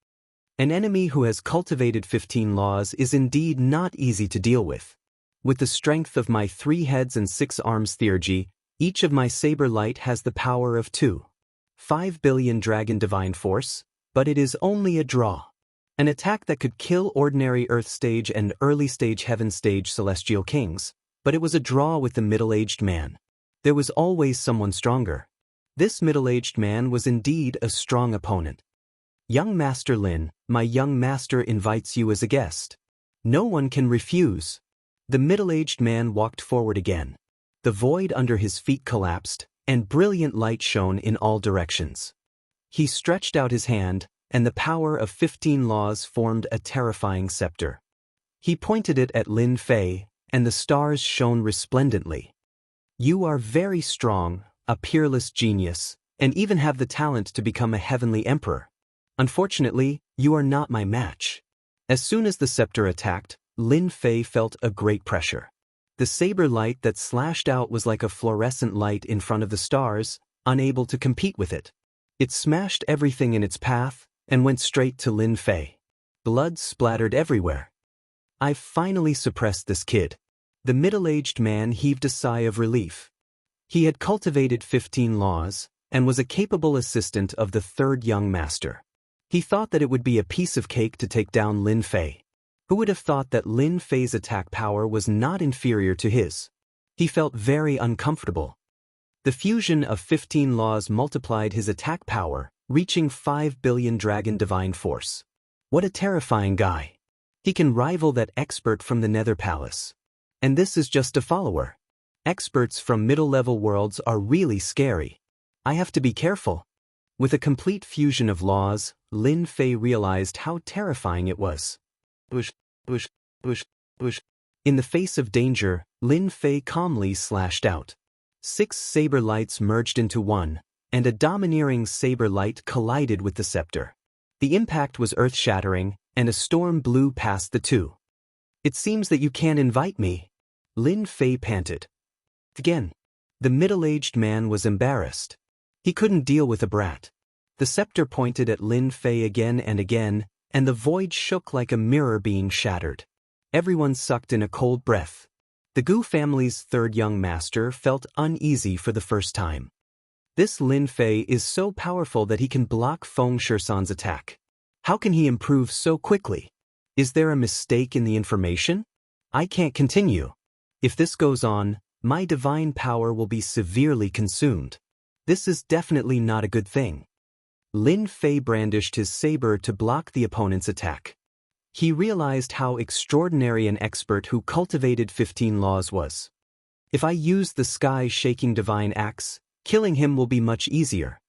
An enemy who has cultivated 15 laws is indeed not easy to deal with. With the strength of my 3 heads and 6 arms theurgy, each of my saber light has the power of 2.5 billion dragon divine force, but it is only a draw. An attack that could kill ordinary Earth stage and early stage Heaven stage celestial kings, but it was a draw with the middle-aged man. There was always someone stronger. This middle-aged man was indeed a strong opponent. Young Master Lin, my young master invites you as a guest. No one can refuse. The middle-aged man walked forward again. The void under his feet collapsed, and brilliant light shone in all directions. He stretched out his hand, and the power of 15 laws formed a terrifying scepter. He pointed it at Lin Fei, and the stars shone resplendently. You are very strong, a peerless genius, and even have the talent to become a heavenly emperor. Unfortunately, you are not my match. As soon as the scepter attacked, Lin Fei felt a great pressure. The saber light that slashed out was like a fluorescent light in front of the stars, unable to compete with it. It smashed everything in its path and went straight to Lin Fei. Blood splattered everywhere. I've finally suppressed this kid. The middle-aged man heaved a sigh of relief. He had cultivated 15 laws and was a capable assistant of the third young master. He thought that it would be a piece of cake to take down Lin Fei. Who would have thought that Lin Fei's attack power was not inferior to his? He felt very uncomfortable. The fusion of 15 laws multiplied his attack power, reaching 5 billion dragon divine force. What a terrifying guy. He can rival that expert from the Nether Palace. And this is just a follower. Experts from middle-level worlds are really scary. I have to be careful. With a complete fusion of laws, Lin Fei realized how terrifying it was. Bush, bush, bush, bush. In the face of danger, Lin Fei calmly slashed out. 6 saber lights merged into one, and a domineering saber light collided with the scepter. The impact was earth-shattering, and a storm blew past the two. It seems that you can't invite me. Lin Fei panted. Again. The middle-aged man was embarrassed. He couldn't deal with a brat. The scepter pointed at Lin Fei again, and the void shook like a mirror being shattered. Everyone sucked in a cold breath. The Gu family's third young master felt uneasy for the first time. This Lin Fei is so powerful that he can block Feng Shisan's attack. How can he improve so quickly? Is there a mistake in the information? I can't continue. If this goes on, my divine power will be severely consumed. This is definitely not a good thing. Lin Fei brandished his saber to block the opponent's attack. He realized how extraordinary an expert who cultivated 15 laws was. If I use the sky-shaking divine axe, killing him will be much easier.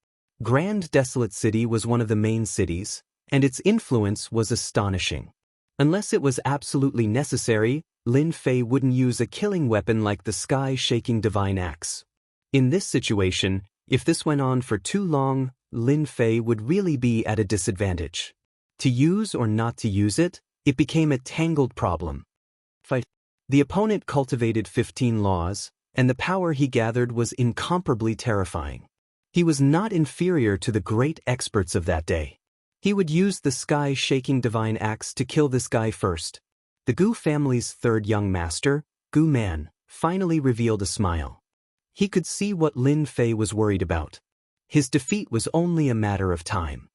Grand Desolate City was one of the main cities, and its influence was astonishing. Unless it was absolutely necessary, Lin Fei wouldn't use a killing weapon like the sky-shaking divine axe. In this situation, if this went on for too long, Lin Fei would really be at a disadvantage. To use or not to use it, it became a tangled problem. The opponent cultivated 15 laws, and the power he gathered was incomparably terrifying. He was not inferior to the great experts of that day. He would use the sky-shaking divine axe to kill this guy first. The Gu family's third young master, Gu Man, finally revealed a smile. He could see what Lin Fei was worried about. His defeat was only a matter of time.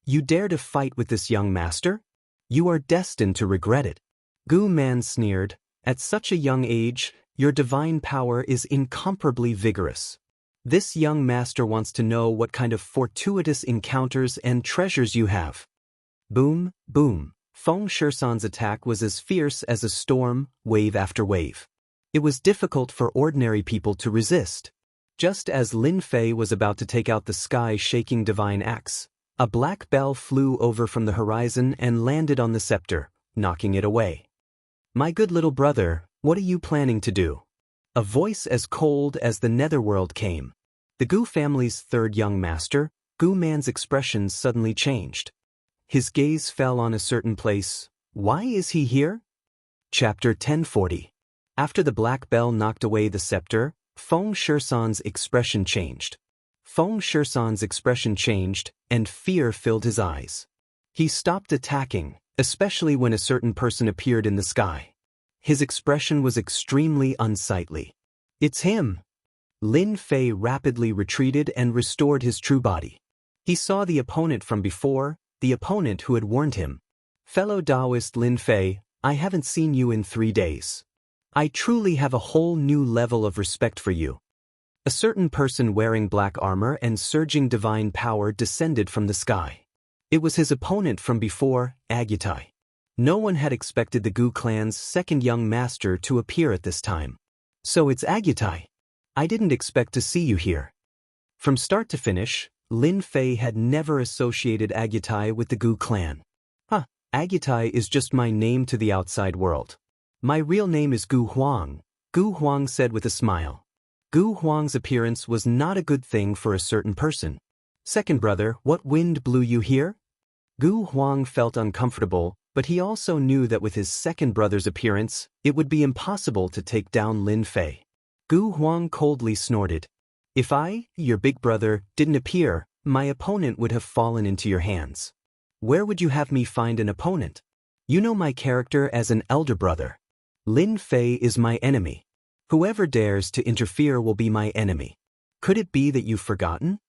You dare to fight with this young master? You are destined to regret it. Gu Man sneered, at such a young age, your divine power is incomparably vigorous. This young master wants to know what kind of fortuitous encounters and treasures you have. Boom, boom. Feng Shisan's attack was as fierce as a storm, wave after wave. It was difficult for ordinary people to resist. Just as Lin Fei was about to take out the sky-shaking divine axe, a black bell flew over from the horizon and landed on the scepter, knocking it away. My good little brother, what are you planning to do? A voice as cold as the netherworld came. The Gu family's third young master, Gu Man's expression suddenly changed. His gaze fell on a certain place. Why is he here? Chapter 1040. After the black bell knocked away the scepter, Feng Shisan's expression changed. Feng Shisan's expression changed, and fear filled his eyes. He stopped attacking, especially when a certain person appeared in the sky. His expression was extremely unsightly. It's him! Lin Fei rapidly retreated and restored his true body. He saw the opponent from before, the opponent who had warned him. Fellow Taoist Lin Fei, I haven't seen you in 3 days. I truly have a whole new level of respect for you. A certain person wearing black armor and surging divine power descended from the sky. It was his opponent from before, Agutai. No one had expected the Gu clan's second young master to appear at this time. So it's Agutai. I didn't expect to see you here. From start to finish, Lin Fei had never associated Agutai with the Gu clan. Agutai is just my name to the outside world. My real name is Gu Huang, Gu Huang said with a smile. Gu Huang's appearance was not a good thing for a certain person. Second brother, what wind blew you here? Gu Huang felt uncomfortable, but he also knew that with his second brother's appearance, it would be impossible to take down Lin Fei. Gu Huang coldly snorted. If I, your big brother, didn't appear, my opponent would have fallen into your hands. Where would you have me find an opponent? You know my character as an elder brother. Lin Fei is my enemy. Whoever dares to interfere will be my enemy. Could it be that you've forgotten?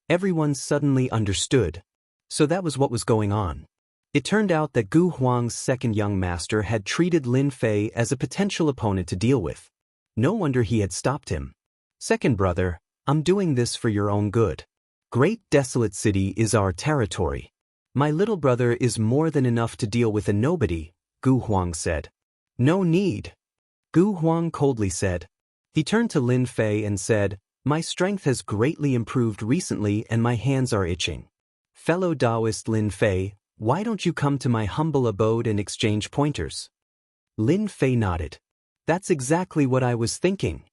Everyone suddenly understood. So that was what was going on. It turned out that Gu Huang's second young master had treated Lin Fei as a potential opponent to deal with. No wonder he had stopped him. Second brother, I'm doing this for your own good. Great Desolate City is our territory. My little brother is more than enough to deal with a nobody, Gu Huang said. No need. Gu Huang coldly said. He turned to Lin Fei and said, my strength has greatly improved recently and my hands are itching. Fellow Taoist Lin Fei, why don't you come to my humble abode and exchange pointers? Lin Fei nodded. That's exactly what I was thinking.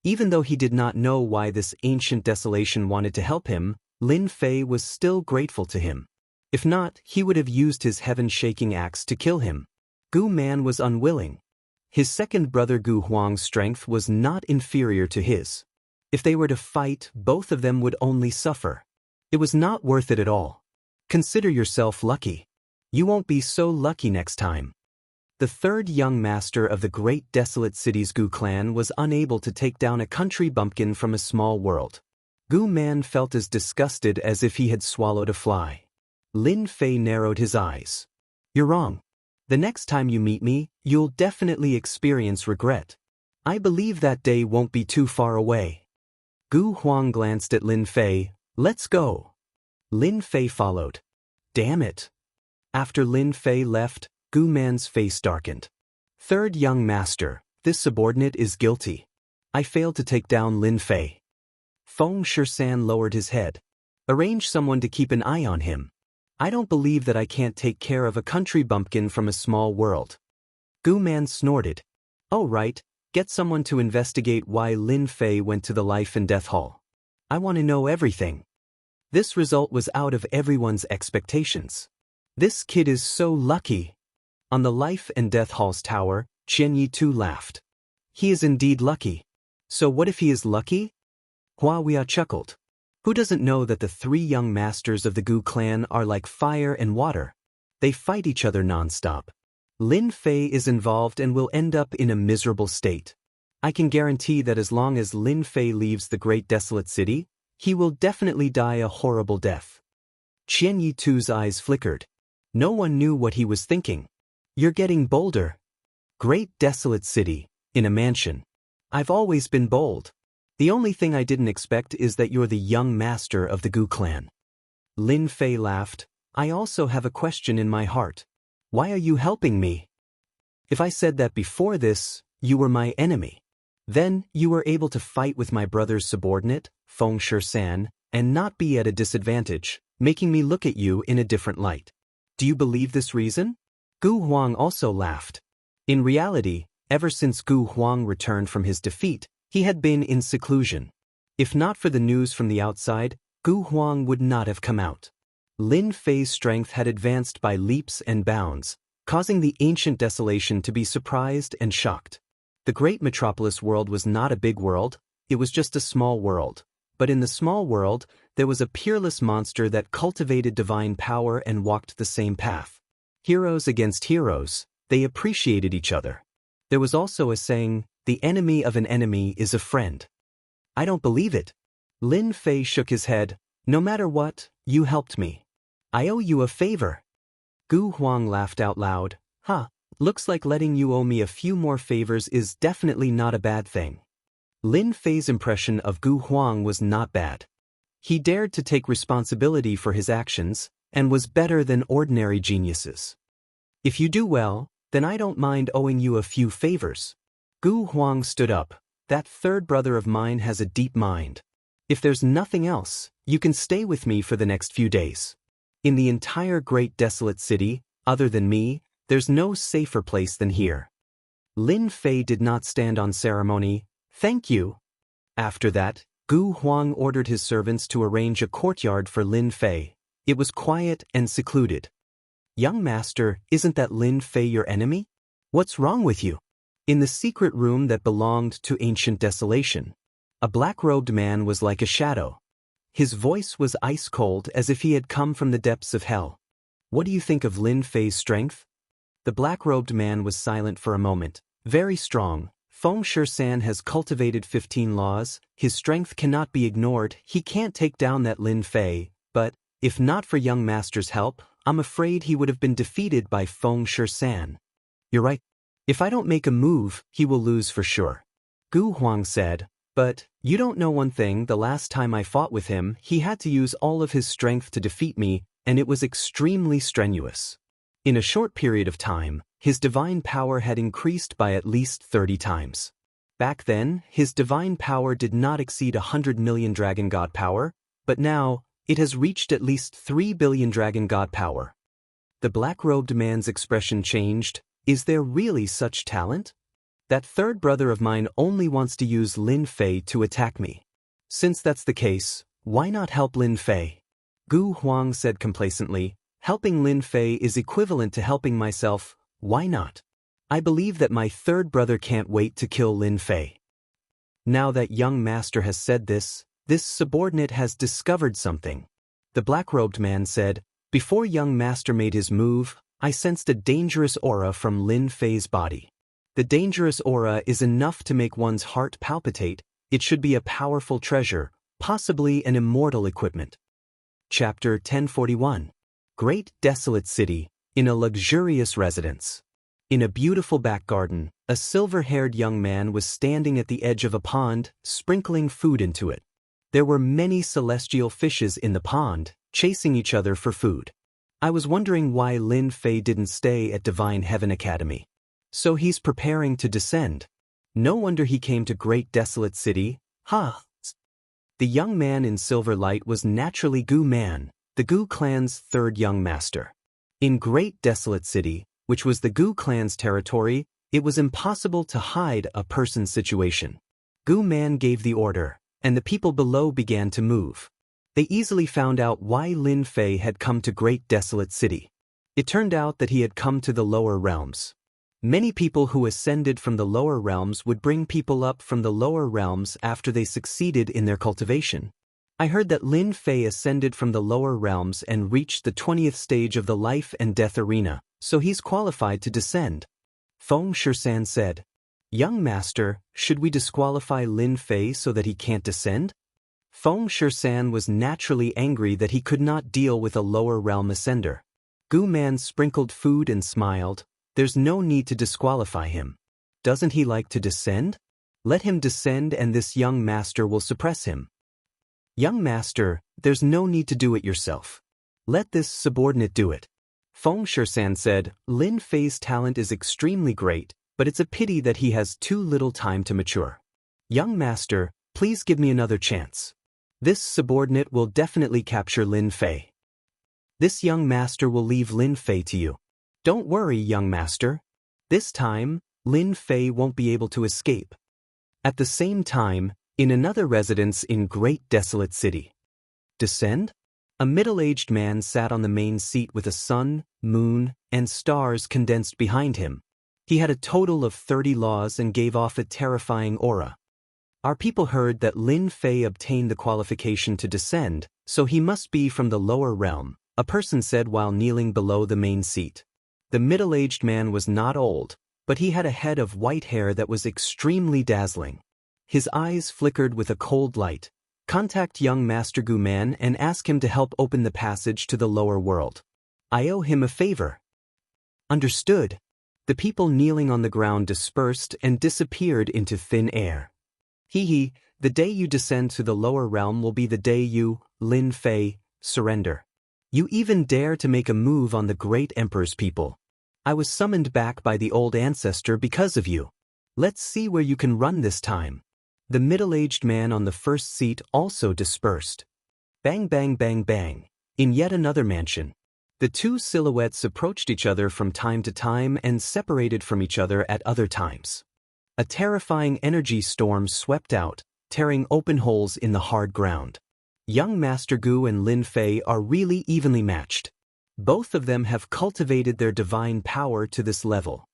Even though he did not know why this ancient desolation wanted to help him, Lin Fei was still grateful to him. If not, he would have used his heaven-shaking axe to kill him. Gu Man was unwilling. His second brother Gu Huang's strength was not inferior to his. If they were to fight, both of them would only suffer. It was not worth it at all. Consider yourself lucky. You won't be so lucky next time. The third young master of the great desolate city's Gu clan was unable to take down a country bumpkin from a small world. Gu Man felt as disgusted as if he had swallowed a fly. Lin Fei narrowed his eyes. You're wrong. The next time you meet me, you'll definitely experience regret. I believe that day won't be too far away. Gu Huang glanced at Lin Fei. Let's go. Lin Fei followed. Damn it. After Lin Fei left, Gu Man's face darkened. Third young master, this subordinate is guilty. I failed to take down Lin Fei. Feng Shisan lowered his head. Arrange someone to keep an eye on him. I don't believe that I can't take care of a country bumpkin from a small world. Gu Man snorted. Oh right, get someone to investigate why Lin Fei went to the Life and Death Hall. I want to know everything. This result was out of everyone's expectations. This kid is so lucky. On the Life and Death Hall's tower, Qianyi too laughed. He is indeed lucky. So what if he is lucky? Huawei chuckled. Who doesn't know that the three young masters of the Gu clan are like fire and water? They fight each other non-stop. Lin Fei is involved and will end up in a miserable state. I can guarantee that as long as Lin Fei leaves the Great Desolate City, he will definitely die a horrible death. Qianyi Tu's eyes flickered. No one knew what he was thinking. You're getting bolder. Great Desolate City, in a mansion. I've always been bold. The only thing I didn't expect is that you're the young master of the Gu clan. Lin Fei laughed. I also have a question in my heart. Why are you helping me? If I said that before this, you were my enemy. Then you were able to fight with my brother's subordinate, Feng Shi-san, and not be at a disadvantage, making me look at you in a different light. Do you believe this reason? Gu Huang also laughed. In reality, ever since Gu Huang returned from his defeat, he had been in seclusion. If not for the news from the outside, Gu Huang would not have come out. Lin Fei's strength had advanced by leaps and bounds, causing the ancient desolation to be surprised and shocked. The great metropolis world was not a big world, it was just a small world. But in the small world, there was a peerless monster that cultivated divine power and walked the same path. Heroes against heroes, they appreciated each other. There was also a saying, the enemy of an enemy is a friend. I don't believe it. Lin Fei shook his head. No matter what, you helped me. I owe you a favor. Gu Huang laughed out loud. Looks like letting you owe me a few more favors is definitely not a bad thing. Lin Fei's impression of Gu Huang was not bad. He dared to take responsibility for his actions, and was better than ordinary geniuses. If you do well, then I don't mind owing you a few favors. Gu Huang stood up. That third brother of mine has a deep mind. If there's nothing else, you can stay with me for the next few days. In the entire Great Desolate City, other than me, there's no safer place than here. Lin Fei did not stand on ceremony. Thank you. After that, Gu Huang ordered his servants to arrange a courtyard for Lin Fei. It was quiet and secluded. Young master, isn't that Lin Fei your enemy? What's wrong with you? In the secret room that belonged to ancient desolation, a black-robed man was like a shadow. His voice was ice-cold as if he had come from the depths of hell. What do you think of Lin Fei's strength? The black-robed man was silent for a moment. Very strong. Feng Shi-san has cultivated 15 laws. His strength cannot be ignored. He can't take down that Lin Fei, but, if not for young master's help, I'm afraid he would have been defeated by Feng Shi-san. You're right. If I don't make a move, he will lose for sure. Gu Huang said, but, you don't know one thing, the last time I fought with him, he had to use all of his strength to defeat me, and it was extremely strenuous. In a short period of time, his divine power had increased by at least 30 times. Back then, his divine power did not exceed 100 million dragon god power, but now, it has reached at least 3 billion dragon god power. The black-robed man's expression changed. Is there really such talent? That third brother of mine only wants to use Lin Fei to attack me. Since that's the case, why not help Lin Fei? Gu Huang said complacently, helping Lin Fei is equivalent to helping myself, why not? I believe that my third brother can't wait to kill Lin Fei. Now that young master has said this subordinate has discovered something. The black-robed man said, before young master made his move, I sensed a dangerous aura from Lin Fei's body. The dangerous aura is enough to make one's heart palpitate. It should be a powerful treasure, possibly an immortal equipment. Chapter 1041. Great Desolate City, in a luxurious residence. In a beautiful back garden, a silver-haired young man was standing at the edge of a pond, sprinkling food into it. There were many celestial fishes in the pond, chasing each other for food. I was wondering why Lin Fei didn't stay at Divine Heaven Academy. So he's preparing to descend. No wonder he came to Great Desolate City. The young man in silver light was naturally Gu Man, the Gu clan's third young master. In Great Desolate City, which was the Gu clan's territory, it was impossible to hide a person's situation. Gu Man gave the order, and the people below began to move. They easily found out why Lin Fei had come to Great Desolate City. It turned out that he had come to the lower realms. Many people who ascended from the lower realms would bring people up from the lower realms after they succeeded in their cultivation. I heard that Lin Fei ascended from the lower realms and reached the 20th stage of the life and death arena, so he's qualified to descend. Feng Shisan said, "Young master, should we disqualify Lin Fei so that he can't descend?" Feng Shisan was naturally angry that he could not deal with a lower realm ascender. Gu Man sprinkled food and smiled. "There's no need to disqualify him. Doesn't he like to descend? Let him descend and this young master will suppress him." "Young master, there's no need to do it yourself. Let this subordinate do it." Feng Shisan said, "Lin Fei's talent is extremely great, but it's a pity that he has too little time to mature. Young master, please give me another chance. This subordinate will definitely capture Lin Fei. This young master will leave Lin Fei to you. Don't worry, young master. This time, Lin Fei won't be able to escape." At the same time, in another residence in Great Desolate City. Descend? A middle-aged man sat on the main seat with a sun, moon, and stars condensed behind him. He had a total of 30 laws and gave off a terrifying aura. Our people heard that Lin Fei obtained the qualification to descend, so he must be from the lower realm, a person said while kneeling below the main seat. The middle-aged man was not old, but he had a head of white hair that was extremely dazzling. His eyes flickered with a cold light. "Contact young Master Gu Man and ask him to help open the passage to the lower world. I owe him a favor." Understood. The people kneeling on the ground dispersed and disappeared into thin air. "Hee, the day you descend to the lower realm will be the day you, Lin Fei, surrender. You even dare to make a move on the great emperor's people. I was summoned back by the old ancestor because of you. Let's see where you can run this time." The middle-aged man on the first seat also dispersed. Bang bang bang bang. In yet another mansion. The two silhouettes approached each other from time to time and separated from each other at other times. A terrifying energy storm swept out, tearing open holes in the hard ground. Young Master Gu and Lin Fei are really evenly matched. Both of them have cultivated their divine power to this level.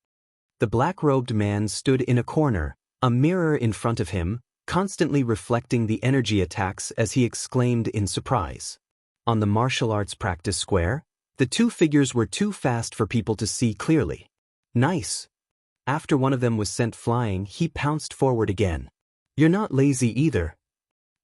The black-robed man stood in a corner, a mirror in front of him, constantly reflecting the energy attacks as he exclaimed in surprise. On the martial arts practice square, the two figures were too fast for people to see clearly. "Nice." After one of them was sent flying, he pounced forward again. "You're not lazy either."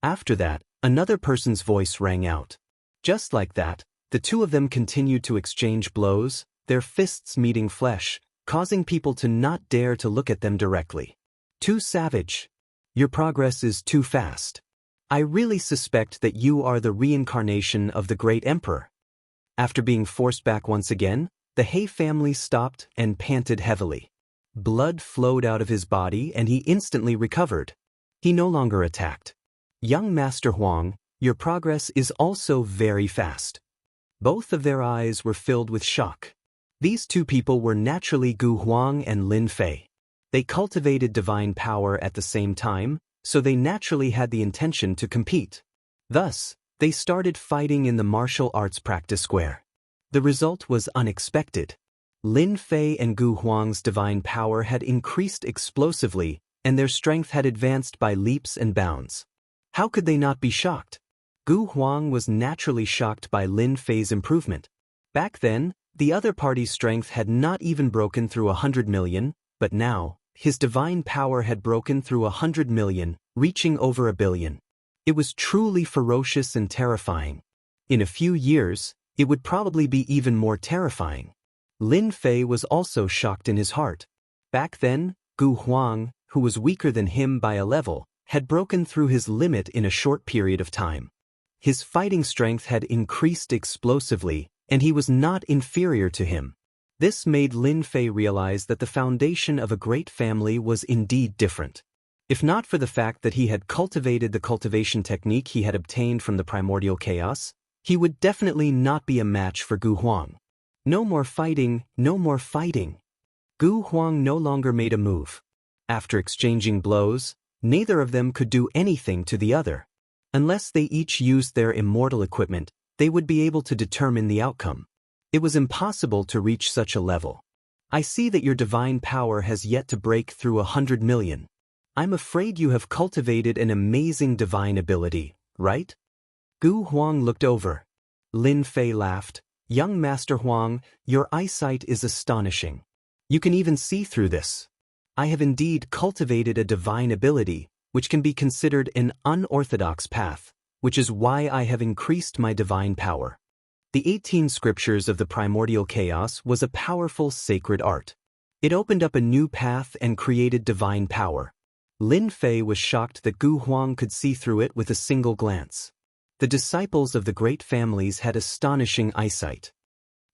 After that, another person's voice rang out. Just like that, the two of them continued to exchange blows, their fists meeting flesh, causing people to not dare to look at them directly. "Too savage. Your progress is too fast. I really suspect that you are the reincarnation of the great emperor." After being forced back once again, the He family stopped and panted heavily. Blood flowed out of his body and he instantly recovered. He no longer attacked. "Young Master Huang, your progress is also very fast." Both of their eyes were filled with shock. These two people were naturally Gu Huang and Lin Fei. They cultivated divine power at the same time, so they naturally had the intention to compete. Thus, they started fighting in the martial arts practice square. The result was unexpected. Lin Fei and Gu Huang's divine power had increased explosively, and their strength had advanced by leaps and bounds. How could they not be shocked? Gu Huang was naturally shocked by Lin Fei's improvement. Back then, the other party's strength had not even broken through 100 million, but now, his divine power had broken through 100 million, reaching over 1 billion. It was truly ferocious and terrifying. In a few years, it would probably be even more terrifying. Lin Fei was also shocked in his heart. Back then, Gu Huang, who was weaker than him by a level, had broken through his limit in a short period of time. His fighting strength had increased explosively, and he was not inferior to him. This made Lin Fei realize that the foundation of a great family was indeed different. If not for the fact that he had cultivated the cultivation technique he had obtained from the primordial chaos, He would definitely not be a match for Gu Huang. No more fighting, no more fighting. Gu Huang no longer made a move. After exchanging blows, neither of them could do anything to the other. Unless they each used their immortal equipment, they would be able to determine the outcome. It was impossible to reach such a level. I see that your divine power has yet to break through 100 million. I'm afraid you have cultivated an amazing divine ability, right? Gu Huang looked over. Lin Fei laughed. Young Master Huang, your eyesight is astonishing. You can even see through this. I have indeed cultivated a divine ability, which can be considered an unorthodox path, which is why I have increased my divine power. The 18 scriptures of the primordial chaos was a powerful sacred art. It opened up a new path and created divine power. Lin Fei was shocked that Gu Huang could see through it with a single glance. The disciples of the great families had astonishing eyesight.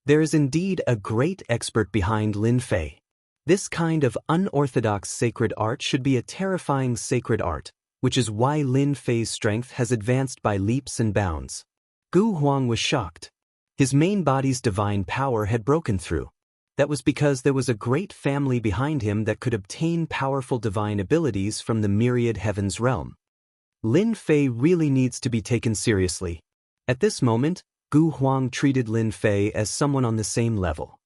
There is indeed a great expert behind Lin Fei. This kind of unorthodox sacred art should be a terrifying sacred art, which is why Lin Fei's strength has advanced by leaps and bounds. Gu Huang was shocked. His main body's divine power had broken through. That was because there was a great family behind him that could obtain powerful divine abilities from the myriad heavens realm. Lin Fei really needs to be taken seriously. At this moment, Gu Huang treated Lin Fei as someone on the same level.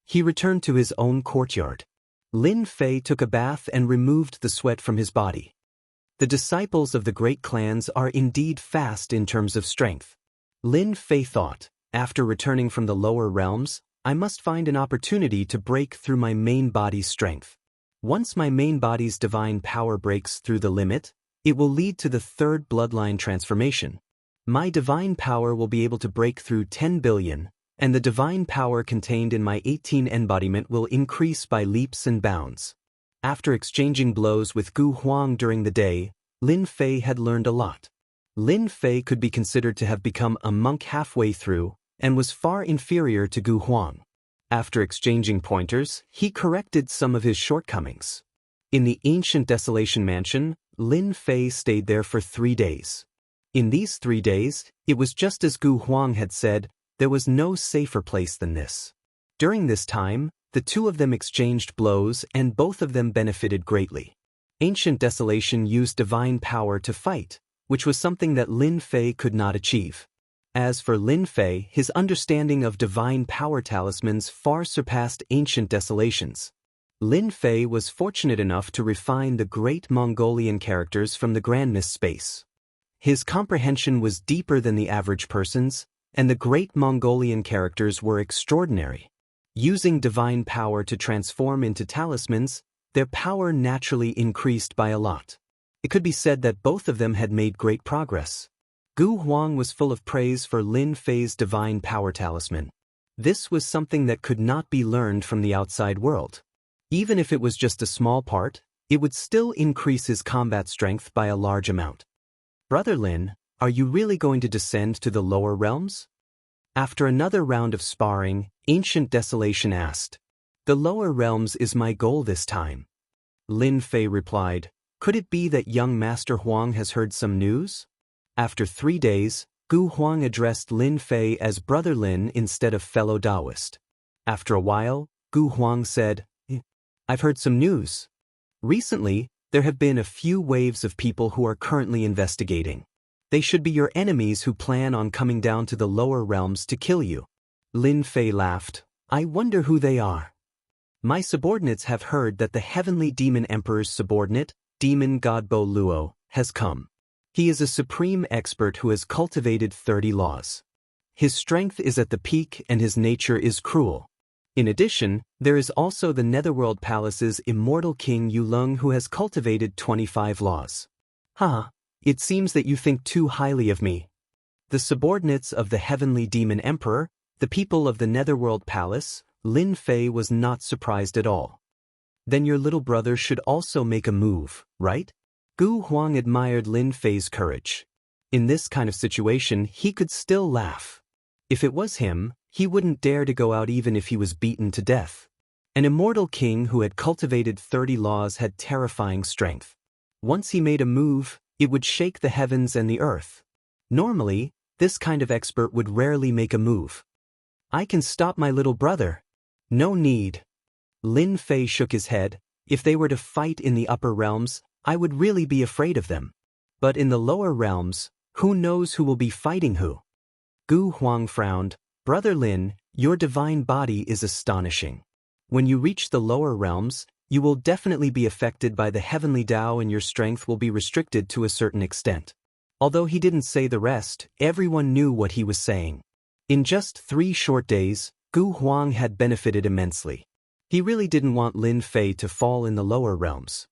He returned to his own courtyard. Lin Fei took a bath and removed the sweat from his body. The disciples of the great clans are indeed fast in terms of strength. Lin Fei thought, after returning from the lower realms, I must find an opportunity to break through my main body's strength. Once my main body's divine power breaks through the limit, it will lead to the third bloodline transformation. My divine power will be able to break through 10 billion, and the divine power contained in my 18 embodiment will increase by leaps and bounds. After exchanging blows with Gu Huang during the day, Lin Fei had learned a lot. Lin Fei could be considered to have become a monk halfway through, and was far inferior to Gu Huang. After exchanging pointers, he corrected some of his shortcomings. In the ancient Desolation Mansion, Lin Fei stayed there for 3 days. In these 3 days, it was just as Gu Huang had said, there was no safer place than this. During this time, the two of them exchanged blows and both of them benefited greatly. Ancient Desolation used divine power to fight, which was something that Lin Fei could not achieve. As for Lin Fei, his understanding of divine power talismans far surpassed Ancient Desolation's. Lin Fei was fortunate enough to refine the great Mongolian characters from the grandness space. His comprehension was deeper than the average person's, and the great Mongolian characters were extraordinary. Using divine power to transform into talismans, their power naturally increased by a lot. It could be said that both of them had made great progress. Gu Huang was full of praise for Lin Fei's divine power talisman. This was something that could not be learned from the outside world. Even if it was just a small part, it would still increase his combat strength by a large amount. Brother Lin, are you really going to descend to the lower realms? After another round of sparring, Ancient Desolation asked. The lower realms is my goal this time. Lin Fei replied, could it be that young Master Huang has heard some news? After 3 days, Gu Huang addressed Lin Fei as Brother Lin instead of fellow Taoist. After a while, Gu Huang said, I've heard some news. Recently, there have been a few waves of people who are currently investigating. They should be your enemies who plan on coming down to the lower realms to kill you. Lin Fei laughed. I wonder who they are. My subordinates have heard that the Heavenly Demon Emperor's subordinate, Demon God Bo Luo, has come. He is a supreme expert who has cultivated 30 laws. His strength is at the peak and his nature is cruel. In addition, there is also the Netherworld Palace's immortal king Yulung who has cultivated 25 laws. It seems that you think too highly of me. The subordinates of the Heavenly Demon Emperor, the people of the Netherworld Palace, Lin Fei was not surprised at all. Then your little brother should also make a move, right? Gu Huang admired Lin Fei's courage. In this kind of situation, he could still laugh. If it was him, he wouldn't dare to go out even if he was beaten to death. An immortal king who had cultivated 30 laws had terrifying strength. Once he made a move, it would shake the heavens and the earth. Normally, This kind of expert would rarely make a move. I can stop my little brother. No need. Lin Fei shook his head. If they were to fight in the upper realms, I would really be afraid of them. But in the lower realms, who knows who will be fighting who? Gu Huang frowned. Brother Lin, your divine body is astonishing. When you reach the lower realms, you will definitely be affected by the heavenly Tao and your strength will be restricted to a certain extent. Although he didn't say the rest, everyone knew what he was saying. In just 3 short days, Gu Huang had benefited immensely. He really didn't want Lin Fei to fall in the lower realms.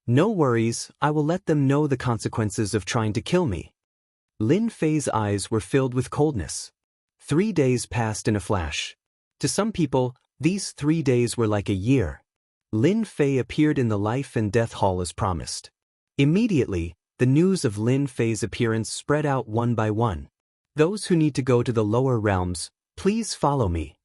No worries, I will let them know the consequences of trying to kill me. Lin Fei's eyes were filled with coldness. 3 days passed in a flash. To some people, these 3 days were like a year. Lin Fei appeared in the life and death hall as promised. Immediately, the news of Lin Fei's appearance spread out one by one. Those who need to go to the lower realms, please follow me.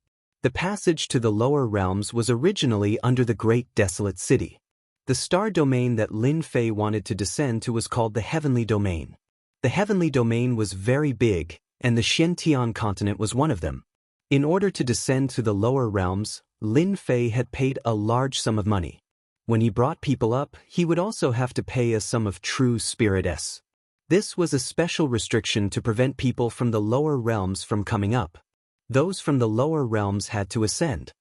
The passage to the lower realms was originally under the Great Desolate City. The star domain that Lin Fei wanted to descend to was called the Heavenly Domain. The Heavenly Domain was very big, and the Xianxia continent was one of them. In order to descend to the lower realms, Lin Fei had paid a large sum of money. When he brought people up, he would also have to pay a sum of true spirit S. This was a special restriction to prevent people from the lower realms from coming up. Those from the lower realms had to ascend.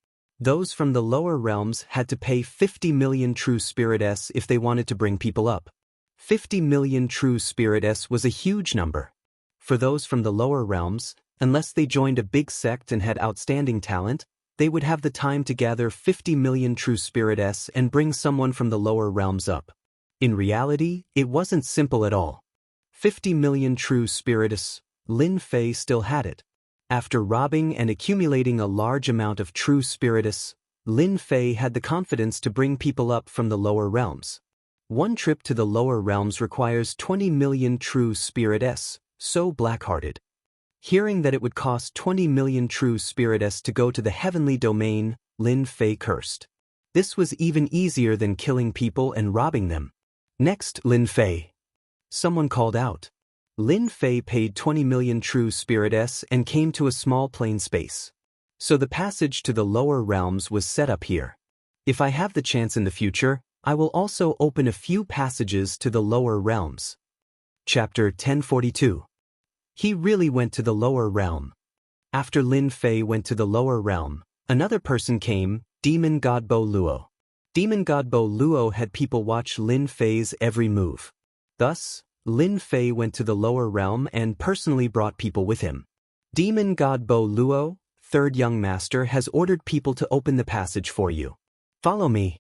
Those from the lower realms had to pay 50 million true spirit S if they wanted to bring people up. 50 million true spirit S was a huge number. For those from the lower realms, unless they joined a big sect and had outstanding talent, they would have the time to gather 50 million true spirit S and bring someone from the lower realms up. In reality, it wasn't simple at all. 50 million true spirit S, Lin Fei still had it. After robbing and accumulating a large amount of true spirit S, Lin Fei had the confidence to bring people up from the lower realms. One trip to the lower realms requires 20 million true spirit S, so black-hearted. Hearing that it would cost 20 million true spirit S to go to the heavenly domain, Lin Fei cursed. This was even easier than killing people and robbing them. Next, Lin Fei. Someone called out. Lin Fei paid 20 million true spirit S and came to a small plain space. So the passage to the lower realms was set up here. If I have the chance in the future, I will also open a few passages to the lower realms. Chapter 1042. He really went to the lower realm. After Lin Fei went to the lower realm, another person came, Demon God Bo Luo. Demon God Bo Luo had people watch Lin Fei's every move. Thus, Lin Fei went to the lower realm and personally brought people with him. Demon God Bo Luo, third young master, has ordered people to open the passage for you. Follow me.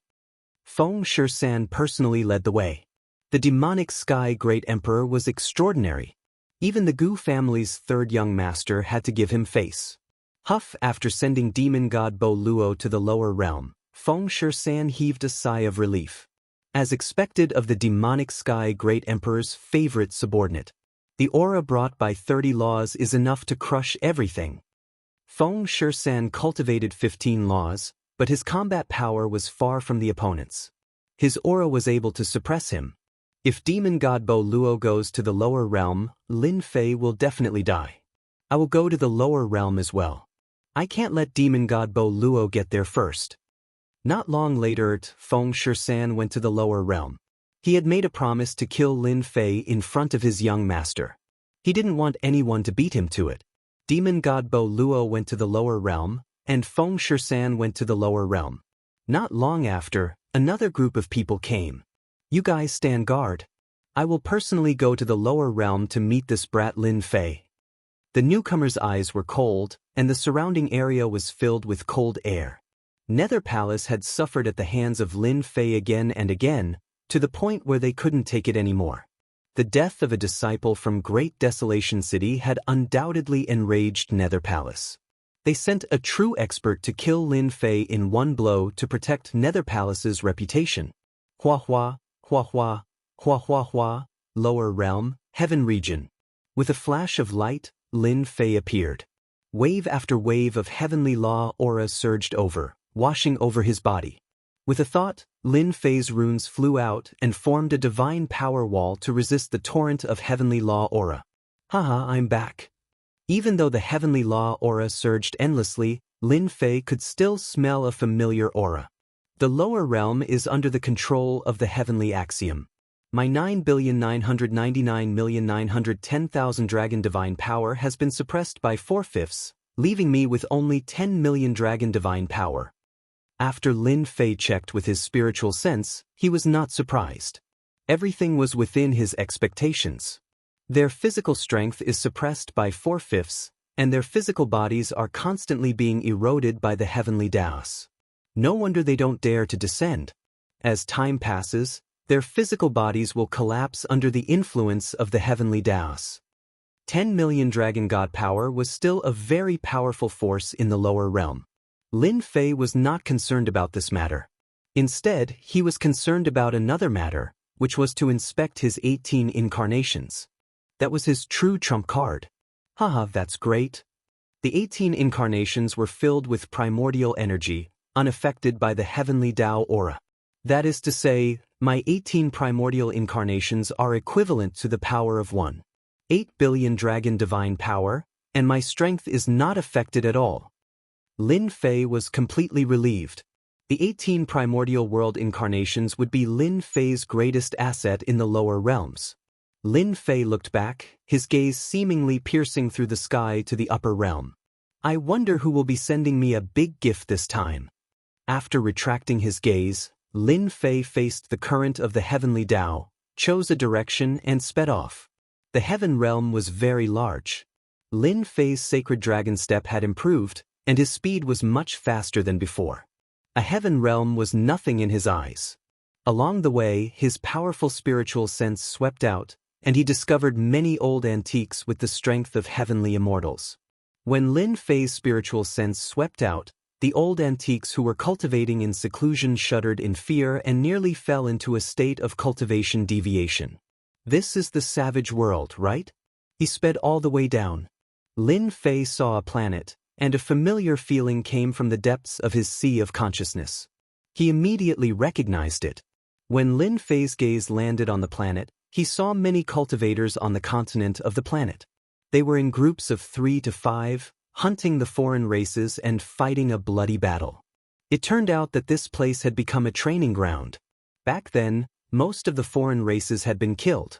Feng Shishan personally led the way. The demonic sky great emperor was extraordinary. Even the Gu family's third young master had to give him face. Huff. After sending demon god Bo Luo to the lower realm, Feng Shishan heaved a sigh of relief. As expected of the demonic sky great emperor's favorite subordinate, the aura brought by 30 laws is enough to crush everything. Feng Shishan cultivated 15 laws, but his combat power was far from the opponent's. His aura was able to suppress him. If demon god Bo Luo goes to the lower realm, Lin Fei will definitely die. I will go to the lower realm as well. I can't let demon god Bo Luo get there first. Not long later, Feng Shishan went to the lower realm. He had made a promise to kill Lin Fei in front of his young master. He didn't want anyone to beat him to it. Demon god Bo Luo went to the lower realm, and Feng Shishan went to the lower realm. Not long after, another group of people came. You guys stand guard. I will personally go to the lower realm to meet this brat Lin Fei. The newcomer's eyes were cold, and the surrounding area was filled with cold air. Nether Palace had suffered at the hands of Lin Fei again and again, to the point where they couldn't take it anymore. The death of a disciple from Great Desolation City had undoubtedly enraged Nether Palace. They sent a true expert to kill Lin Fei in one blow to protect Nether Palace's reputation. Hua hua, hua hua, hua hua hua, lower realm, heaven region. With a flash of light, Lin Fei appeared. Wave after wave of heavenly law aura surged over, washing over his body. With a thought, Lin Fei's runes flew out and formed a divine power wall to resist the torrent of heavenly law aura. Haha, I'm back. Even though the heavenly law aura surged endlessly, Lin Fei could still smell a familiar aura. The lower realm is under the control of the heavenly axiom. My 9,999,910,000 dragon divine power has been suppressed by 4/5, leaving me with only 10 million dragon divine power. After Lin Fei checked with his spiritual sense, he was not surprised. Everything was within his expectations. Their physical strength is suppressed by 4/5, and their physical bodies are constantly being eroded by the heavenly Taos. No wonder they don't dare to descend. As time passes, their physical bodies will collapse under the influence of the heavenly Taos. 10 million dragon god power was still a very powerful force in the lower realm. Lin Fei was not concerned about this matter. Instead, he was concerned about another matter, which was to inspect his 18 incarnations. That was his true trump card. Haha, that's great. The 18 incarnations were filled with primordial energy, unaffected by the heavenly Tao aura. That is to say, my 18 primordial incarnations are equivalent to the power of 1.8 billion dragon divine power, and my strength is not affected at all. Lin Fei was completely relieved. The 18 primordial world incarnations would be Lin Fei's greatest asset in the lower realms. Lin Fei looked back, his gaze seemingly piercing through the sky to the upper realm. I wonder who will be sending me a big gift this time. After retracting his gaze, Lin Fei faced the current of the heavenly Tao, chose a direction and sped off. The heaven realm was very large. Lin Fei's sacred dragon step had improved, and his speed was much faster than before. A heaven realm was nothing in his eyes. Along the way, his powerful spiritual sense swept out, and he discovered many old antiques with the strength of heavenly immortals. When Lin Fei's spiritual sense swept out, the old antiques who were cultivating in seclusion shuddered in fear and nearly fell into a state of cultivation deviation. This is the savage world, right? He sped all the way down. Lin Fei saw a planet, and a familiar feeling came from the depths of his sea of consciousness. He immediately recognized it. When Lin Fei's gaze landed on the planet, he saw many cultivators on the continent of the planet. They were in groups of 3 to 5, hunting the foreign races and fighting a bloody battle. It turned out that this place had become a training ground. Back then, most of the foreign races had been killed.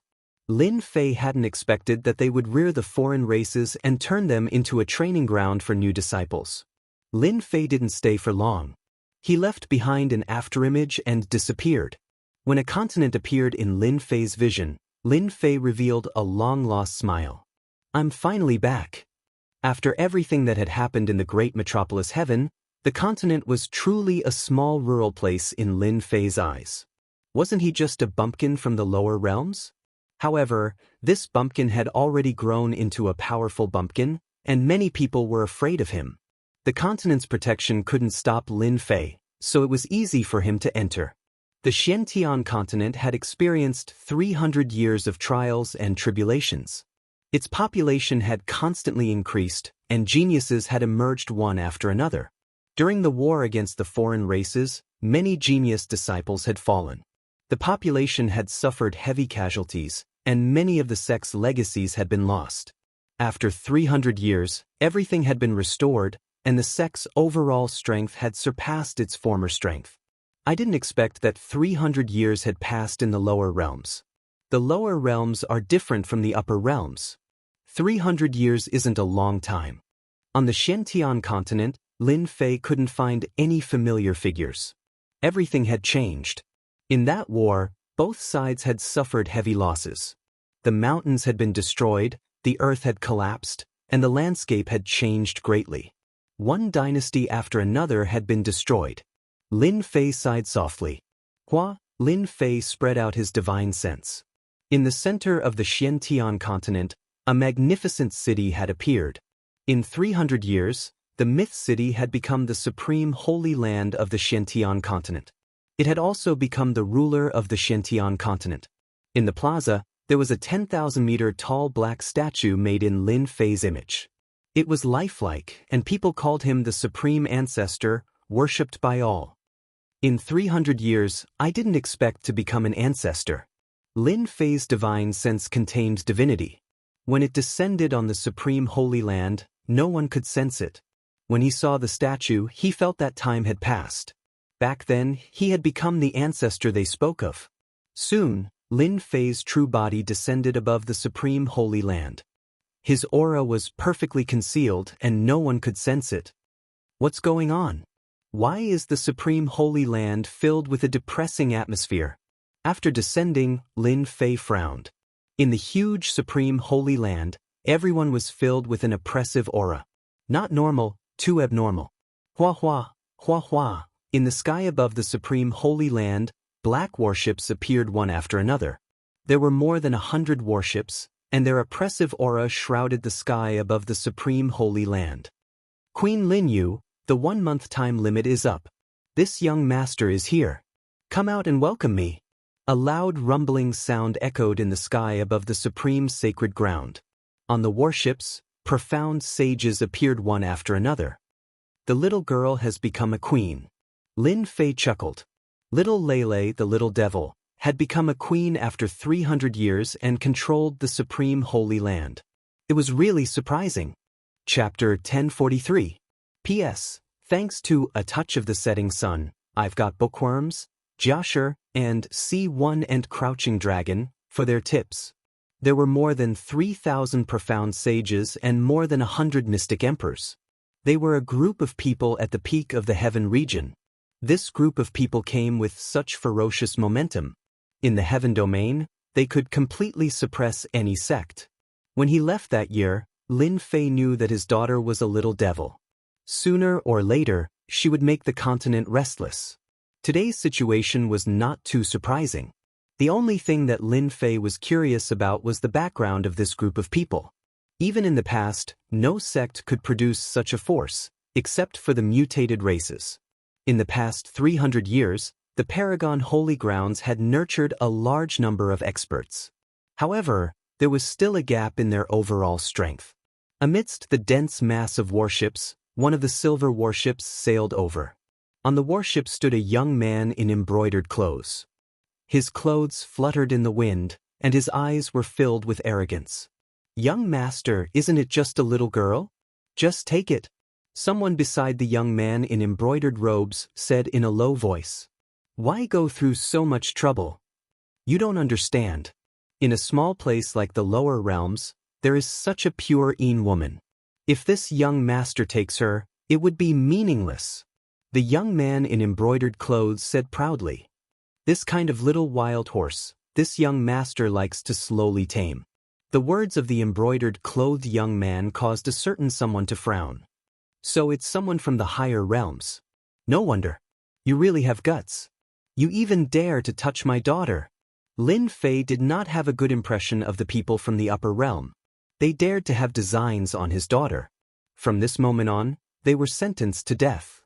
Lin Fei hadn't expected that they would rear the foreign races and turn them into a training ground for new disciples. Lin Fei didn't stay for long. He left behind an afterimage and disappeared. When a continent appeared in Lin Fei's vision, Lin Fei revealed a long-lost smile. I'm finally back. After everything that had happened in the great metropolis heaven, the continent was truly a small rural place in Lin Fei's eyes. Wasn't he just a bumpkin from the lower realms? However, this bumpkin had already grown into a powerful bumpkin, and many people were afraid of him. The continent's protection couldn't stop Lin Fei, so it was easy for him to enter. The Xianxia continent had experienced 300 years of trials and tribulations. Its population had constantly increased, and geniuses had emerged one after another. During the war against the foreign races, many genius disciples had fallen. The population had suffered heavy casualties, and many of the sects' legacies had been lost. After 300 years, everything had been restored, and the sect's overall strength had surpassed its former strength. I didn't expect that 300 years had passed in the lower realms. The lower realms are different from the upper realms. 300 years isn't a long time. On the Xianxia continent, Lin Fei couldn't find any familiar figures. Everything had changed. In that war, both sides had suffered heavy losses. The mountains had been destroyed, the earth had collapsed, and the landscape had changed greatly. One dynasty after another had been destroyed. Lin Fei sighed softly. Lin Fei spread out his divine sense. In the center of the Xianxia continent, a magnificent city had appeared. In 300 years, the myth city had become the supreme holy land of the Xianxia continent. It had also become the ruler of the Xianxia continent. In the plaza, there was a 10,000-meter tall black statue made in Lin Fei's image. It was lifelike, and people called him the supreme ancestor, worshipped by all. In 300 years, I didn't expect to become an ancestor. Lin Fei's divine sense contained divinity. When it descended on the supreme Holy Land, no one could sense it. When he saw the statue, he felt that time had passed. Back then, he had become the ancestor they spoke of. Soon, Lin Fei's true body descended above the supreme Holy Land. His aura was perfectly concealed and no one could sense it. What's going on? Why is the supreme Holy Land filled with a depressing atmosphere? After descending, Lin Fei frowned. In the huge supreme Holy Land, everyone was filled with an oppressive aura. Not normal, too abnormal. Hua hua, hua hua. In the sky above the supreme Holy Land, black warships appeared one after another. There were more than 100 warships, and their oppressive aura shrouded the sky above the supreme Holy Land. Queen Lin Yu, the 1-month time limit is up. This young master is here. Come out and welcome me. A loud rumbling sound echoed in the sky above the supreme sacred ground. On the warships, profound sages appeared one after another. The little girl has become a queen. Lin Fei chuckled. Little Lele, the little devil, had become a queen after 300 years and controlled the supreme Holy Land. It was really surprising. Chapter 1043. P.S. Thanks to A Touch of the Setting Sun, I've got Bookworms, Jiasher, and C1 and Crouching Dragon for their tips. There were more than 3,000 profound sages and more than 100 mystic emperors. They were a group of people at the peak of the heaven region. This group of people came with such ferocious momentum. In the heaven domain, they could completely suppress any sect. When he left that year, Lin Fei knew that his daughter was a little devil. Sooner or later, she would make the continent restless. Today's situation was not too surprising. The only thing that Lin Fei was curious about was the background of this group of people. Even in the past, no sect could produce such a force, except for the mutated races. In the past 300 years, the Paragon Holy Grounds had nurtured a large number of experts. However, there was still a gap in their overall strength. Amidst the dense mass of warships, one of the silver warships sailed over. On the warship stood a young man in embroidered clothes. His clothes fluttered in the wind, and his eyes were filled with arrogance. "Young master, isn't it just a little girl? Just take it." Someone beside the young man in embroidered robes said in a low voice. "Why go through so much trouble? You don't understand. In a small place like the lower realms, there is such a pure woman. If this young master takes her, it would be meaningless." The young man in embroidered clothes said proudly. "This kind of little wild horse, this young master likes to slowly tame." The words of the embroidered clothed young man caused a certain someone to frown. "So it's someone from the higher realms. No wonder. You really have guts. You even dare to touch my daughter." Lin Fei did not have a good impression of the people from the upper realm. They dared to have designs on his daughter. From this moment on, they were sentenced to death.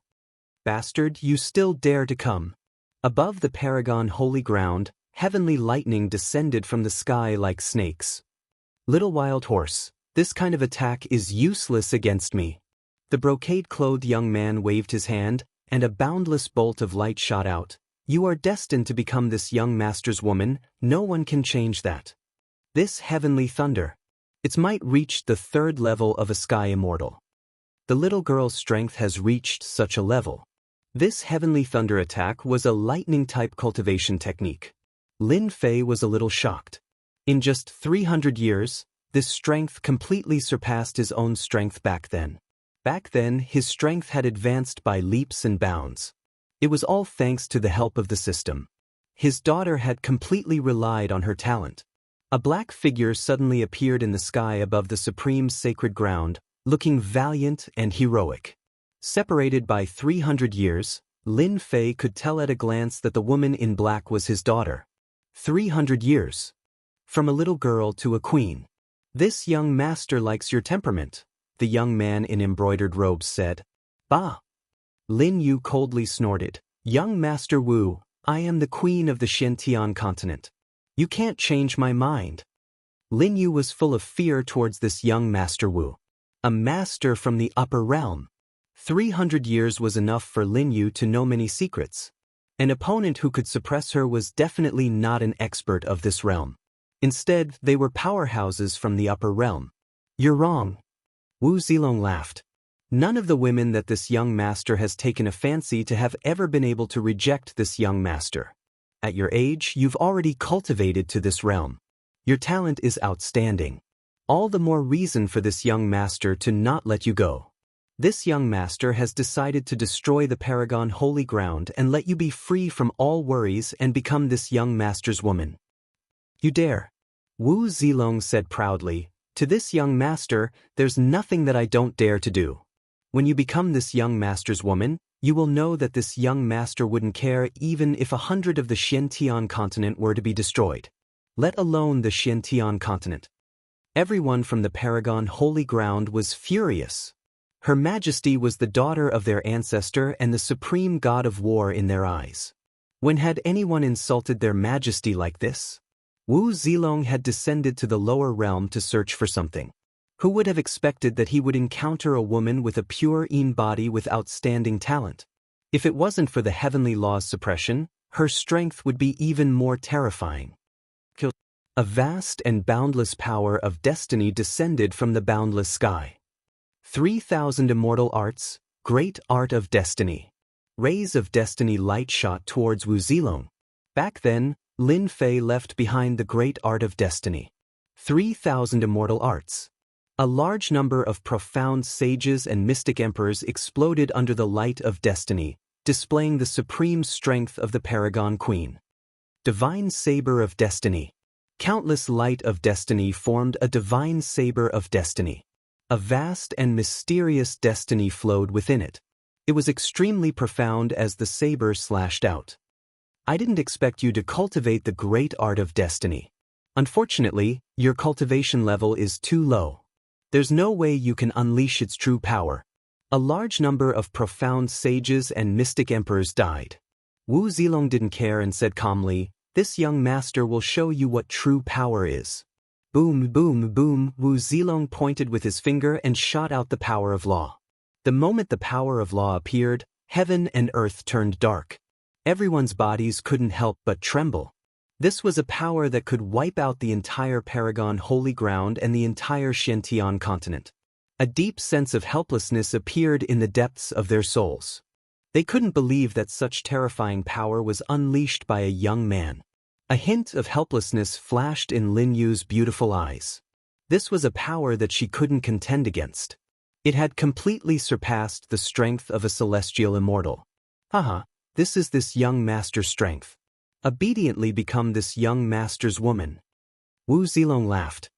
"Bastard, you still dare to come." Above the Paragon Holy Ground, heavenly lightning descended from the sky like snakes. "Little wild horse, this kind of attack is useless against me." The brocade-clothed young man waved his hand, and a boundless bolt of light shot out. "You are destined to become this young master's woman, no one can change that." This heavenly thunder. Its might reached the 3rd level of a sky immortal. The little girl's strength has reached such a level. This heavenly thunder attack was a lightning-type cultivation technique. Lin Fei was a little shocked. In just 300 years, this strength completely surpassed his own strength back then. Back then, his strength had advanced by leaps and bounds. It was all thanks to the help of the system. His daughter had completely relied on her talent. A black figure suddenly appeared in the sky above the supreme sacred ground, looking valiant and heroic. Separated by 300 years, Lin Fei could tell at a glance that the woman in black was his daughter. 300 years. From a little girl to a queen. "This young master likes your temperament," the young man in embroidered robes said. "Bah!" Lin Yu coldly snorted. "Young Master Wu, I am the queen of the Xianxia continent. You can't change my mind." Lin Yu was full of fear towards this young Master Wu. A master from the upper realm. 300 years was enough for Lin Yu to know many secrets. An opponent who could suppress her was definitely not an expert of this realm. Instead, they were powerhouses from the upper realm. You're wrong. Wu Zilong laughed. None of the women that this young master has taken a fancy to have ever been able to reject this young master. At your age, you've already cultivated to this realm. Your talent is outstanding. All the more reason for this young master to not let you go. This young master has decided to destroy the Paragon Holy Ground and let you be free from all worries and become this young master's woman. You dare. Wu Zilong said proudly, to this young master, there's nothing that I don't dare to do. When you become this young master's woman, you will know that this young master wouldn't care even if 100 of the Xiantian continent were to be destroyed. Let alone the Xiantian continent. Everyone from the Paragon Holy Ground was furious. Her Majesty was the daughter of their ancestor and the supreme god of war in their eyes. When had anyone insulted their Majesty like this? Wu Zilong had descended to the lower realm to search for something. Who would have expected that he would encounter a woman with a pure Yin body with outstanding talent? If it wasn't for the heavenly law's suppression, her strength would be even more terrifying. A vast and boundless power of destiny descended from the boundless sky. 3,000 immortal arts, great art of destiny. Rays of destiny light shot towards Wu Zilong. Back then, Lin Fei left behind the great art of destiny. 3,000 immortal arts. A large number of profound sages and mystic emperors exploded under the light of destiny, displaying the supreme strength of the Paragon Queen. Divine Saber of Destiny. Countless light of destiny formed a divine saber of destiny. A vast and mysterious destiny flowed within it. It was extremely profound as the saber slashed out. I didn't expect you to cultivate the great art of destiny. Unfortunately, your cultivation level is too low. There's no way you can unleash its true power. A large number of profound sages and mystic emperors died. Wu Zilong didn't care and said calmly, this young master will show you what true power is. Boom, boom, boom, Wu Zilong pointed with his finger and shot out the power of law. The moment the power of law appeared, heaven and earth turned dark. Everyone's bodies couldn't help but tremble. This was a power that could wipe out the entire Paragon Holy Ground and the entire Xiantian continent. A deep sense of helplessness appeared in the depths of their souls. They couldn't believe that such terrifying power was unleashed by a young man. A hint of helplessness flashed in Lin Yu's beautiful eyes. This was a power that she couldn't contend against. It had completely surpassed the strength of a celestial immortal. Haha, this is this young master's strength. Obediently become this young master's woman. Wu Zilong laughed.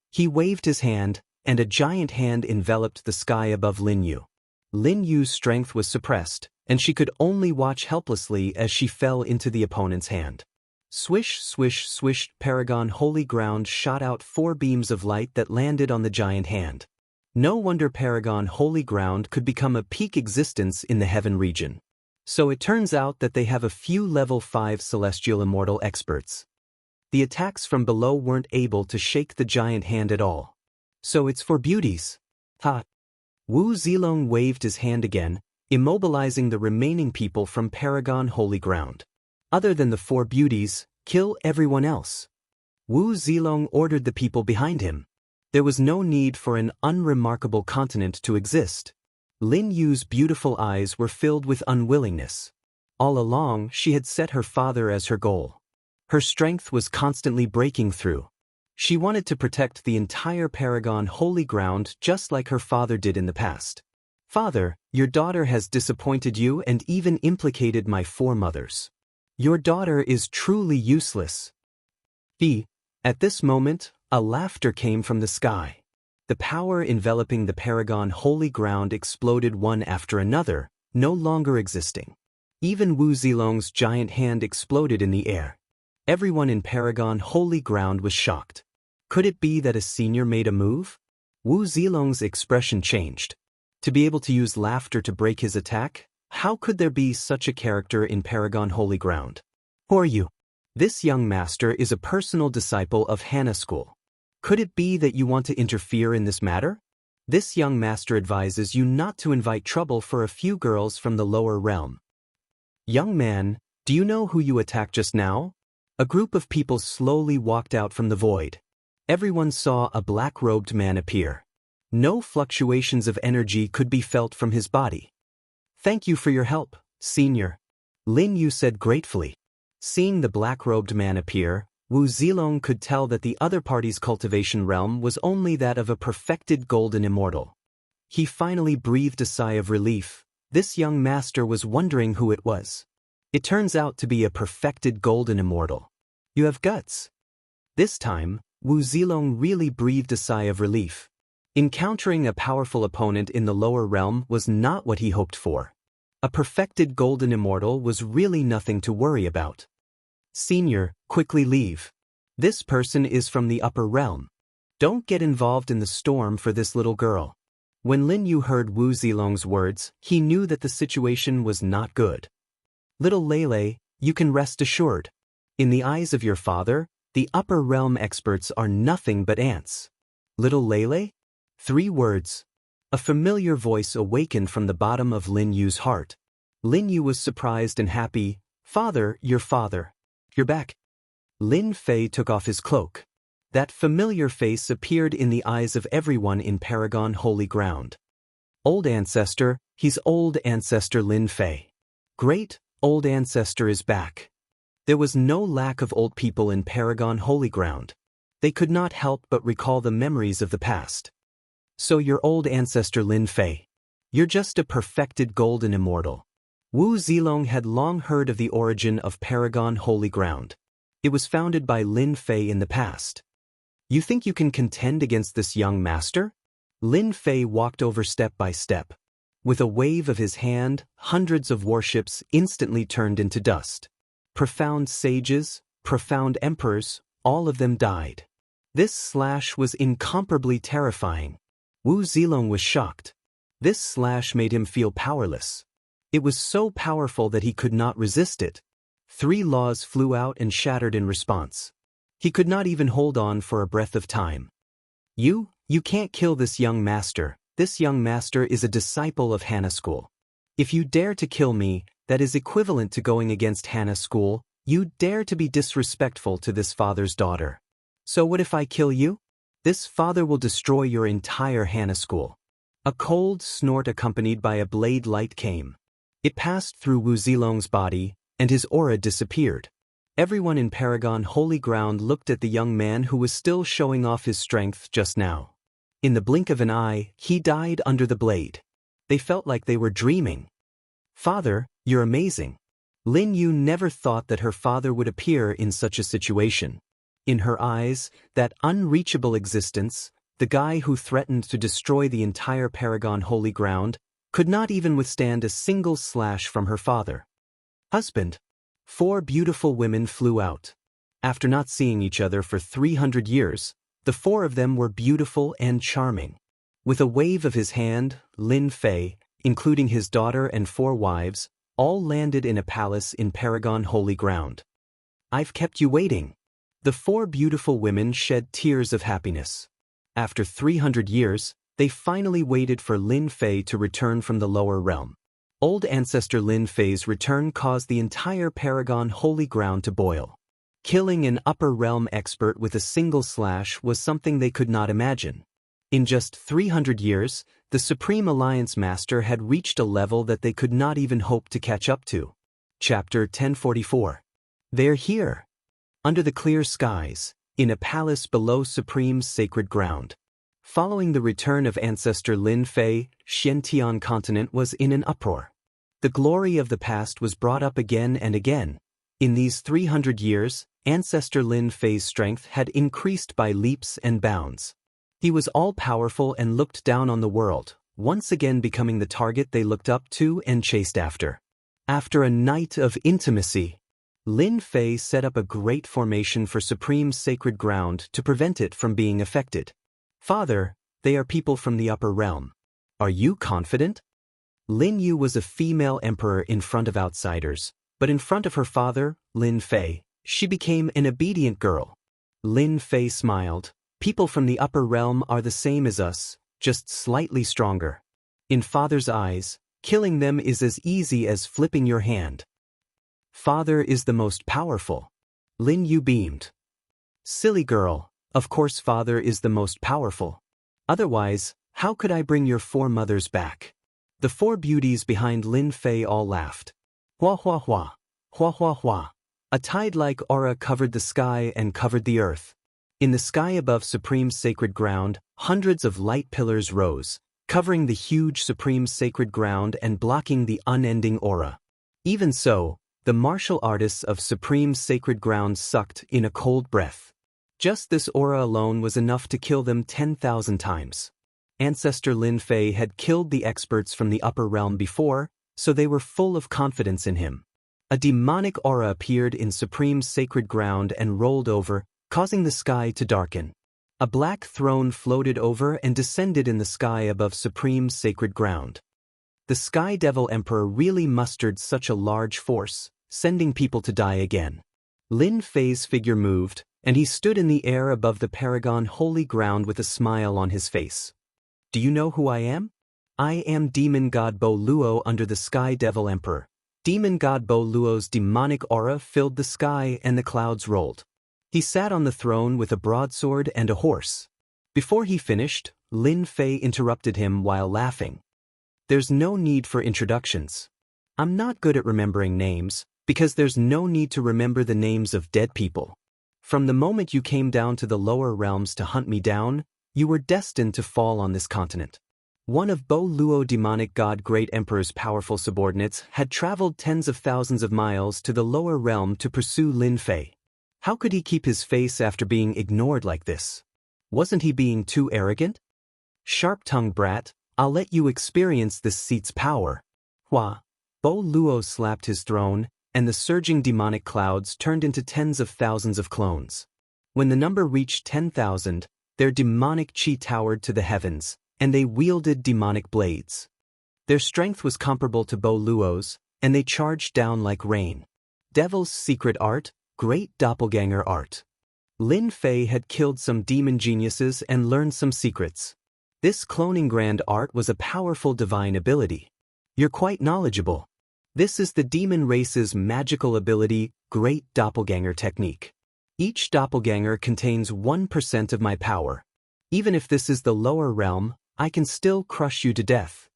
He waved his hand, and a giant hand enveloped the sky above Lin Yu. Lin Yu's strength was suppressed, and she could only watch helplessly as she fell into the opponent's hand. Swish, swish, swish, Paragon Holy Ground shot out 4 beams of light that landed on the giant hand. No wonder Paragon Holy Ground could become a peak existence in the heaven region. So it turns out that they have a few level 5 celestial immortal experts. The attacks from below weren't able to shake the giant hand at all. So it's for beauties. Ha! Wu Zilong waved his hand again, immobilizing the remaining people from Paragon Holy Ground. Other than the 4 beauties, kill everyone else. Wu Zilong ordered the people behind him. There was no need for an unremarkable continent to exist. Lin Yu's beautiful eyes were filled with unwillingness. All along, she had set her father as her goal. Her strength was constantly breaking through. She wanted to protect the entire Paragon Holy Ground just like her father did in the past. Father, your daughter has disappointed you and even implicated my foremothers. Your daughter is truly useless. At this moment, a laughter came from the sky. The power enveloping the Paragon Holy Ground exploded one after another, no longer existing. Even Wu Zilong's giant hand exploded in the air. Everyone in Paragon Holy Ground was shocked. Could it be that a senior made a move? Wu Zilong's expression changed. To be able to use laughter to break his attack? How could there be such a character in Paragon Holy Ground? Who are you? This young master is a personal disciple of Hana School. Could it be that you want to interfere in this matter? This young master advises you not to invite trouble for a few girls from the lower realm. Young man, do you know who you attacked just now? A group of people slowly walked out from the void. Everyone saw a black-robed man appear. No fluctuations of energy could be felt from his body. "Thank you for your help, Senior," Lin Yu said gratefully. Seeing the black-robed man appear, Wu Zilong could tell that the other party's cultivation realm was only that of a perfected golden immortal. He finally breathed a sigh of relief. This young master was wondering who it was. It turns out to be a perfected golden immortal. "You have guts." This time, Wu Zilong really breathed a sigh of relief. Encountering a powerful opponent in the lower realm was not what he hoped for. A perfected golden immortal was really nothing to worry about. "Senior, quickly leave. This person is from the upper realm. Don't get involved in the storm for this little girl." When Lin Yu heard Wu Zilong's words, he knew that the situation was not good. "Little Lele, you can rest assured. In the eyes of your father, the upper realm experts are nothing but ants." "Little Lele?" 3 words. A familiar voice awakened from the bottom of Lin Yu's heart. Lin Yu was surprised and happy. "Father, your father. You're back." Lin Fei took off his cloak. That familiar face appeared in the eyes of everyone in Paragon Holy Ground. "Old ancestor, he's old ancestor Lin Fei. Great, old ancestor is back." There was no lack of old people in Paragon Holy Ground. They could not help but recall the memories of the past. "So your old ancestor Lin Fei. You're just a perfected golden immortal." Wu Zilong had long heard of the origin of Paragon Holy Ground. It was founded by Lin Fei in the past. "You think you can contend against this young master?" Lin Fei walked over step by step. With a wave of his hand, hundreds of warships instantly turned into dust. Profound sages, profound emperors, all of them died. This slash was incomparably terrifying. Wu Zilong was shocked. This slash made him feel powerless. It was so powerful that he could not resist it. 3 laws flew out and shattered in response. He could not even hold on for a breath of time. You can't kill this young master. This young master is a disciple of Hana School. If you dare to kill me, that is equivalent to going against Hana School. You dare to be disrespectful to this father's daughter. So what if I kill you? This father will destroy your entire Hana School." A cold snort accompanied by a blade light came. It passed through Wu Zilong's body, and his aura disappeared. Everyone in Paragon Holy Ground looked at the young man who was still showing off his strength just now. In the blink of an eye, he died under the blade. They felt like they were dreaming. "Father, you're amazing." Lin Yu never thought that her father would appear in such a situation. In her eyes, that unreachable existence, the guy who threatened to destroy the entire Paragon Holy Ground, could not even withstand a single slash from her father. "Husband." 4 beautiful women flew out. After not seeing each other for 300 years, the 4 of them were beautiful and charming. With a wave of his hand, Lin Fei, including his daughter and 4 wives, all landed in a palace in Paragon Holy Ground. "I've kept you waiting." The 4 beautiful women shed tears of happiness. After 300 years, they finally waited for Lin Fei to return from the lower realm. Old ancestor Lin Fei's return caused the entire Paragon Holy Ground to boil. Killing an upper realm expert with a single slash was something they could not imagine. In just 300 years, the Supreme Alliance Master had reached a level that they could not even hope to catch up to. Chapter 1044. They're here. Under the clear skies, in a palace below Supreme's sacred ground. Following the return of ancestor Lin Fei, Xianxia continent was in an uproar. The glory of the past was brought up again and again. In these 300 years, ancestor Lin Fei's strength had increased by leaps and bounds. He was all-powerful and looked down on the world, once again becoming the target they looked up to and chased after. After a night of intimacy, Lin Fei set up a great formation for Supreme's sacred ground to prevent it from being affected. "Father, they are people from the upper realm. Are you confident?" Lin Yu was a female emperor in front of outsiders, but in front of her father, Lin Fei, she became an obedient girl. Lin Fei smiled. "People from the upper realm are the same as us, just slightly stronger. In father's eyes, killing them is as easy as flipping your hand. Father is the most powerful." Lin Yu beamed. Silly girl, of course father is the most powerful. Otherwise, how could I bring your 4 mothers back? The 4 beauties behind Lin Fei all laughed. Hua hua hua, hua hua hua. A tide-like aura covered the sky and covered the earth. In the sky above Supreme Sacred Ground, hundreds of light pillars rose, covering the huge Supreme Sacred Ground and blocking the unending aura. Even so, the martial artists of Supreme Sacred Ground sucked in a cold breath. Just this aura alone was enough to kill them 10,000 times. Ancestor Lin Fei had killed the experts from the upper realm before, so they were full of confidence in him. A demonic aura appeared in Supreme Sacred Ground and rolled over, causing the sky to darken. A black throne floated over and descended in the sky above Supreme Sacred Ground. The Sky Devil Emperor really mustered such a large force, sending people to die again. Lin Fei's figure moved, and he stood in the air above the Paragon Holy Ground with a smile on his face. Do you know who I am? I am Demon God Bo Luo under the Sky Devil Emperor. Demon God Bo Luo's demonic aura filled the sky and the clouds rolled. He sat on the throne with a broadsword and a horse. Before he finished, Lin Fei interrupted him while laughing. There's no need for introductions. I'm not good at remembering names, because there's no need to remember the names of dead people. From the moment you came down to the lower realms to hunt me down, you were destined to fall on this continent. One of Bo Luo demonic god Great Emperor's powerful subordinates had traveled tens of thousands of miles to the lower realm to pursue Lin Fei. How could he keep his face after being ignored like this? Wasn't he being too arrogant? Sharp-tongued brat, I'll let you experience this seat's power. Hua. Bo Luo slapped his throne, and the surging demonic clouds turned into tens of thousands of clones. When the number reached 10,000, their demonic chi towered to the heavens, and they wielded demonic blades. Their strength was comparable to Bo Luo's, and they charged down like rain. Devil's secret art, great doppelganger art. Lin Fei had killed some demon geniuses and learned some secrets. This cloning grand art was a powerful divine ability. You're quite knowledgeable. This is the demon race's magical ability, Great Doppelganger Technique. Each doppelganger contains 1% of my power. Even if this is the lower realm, I can still crush you to death.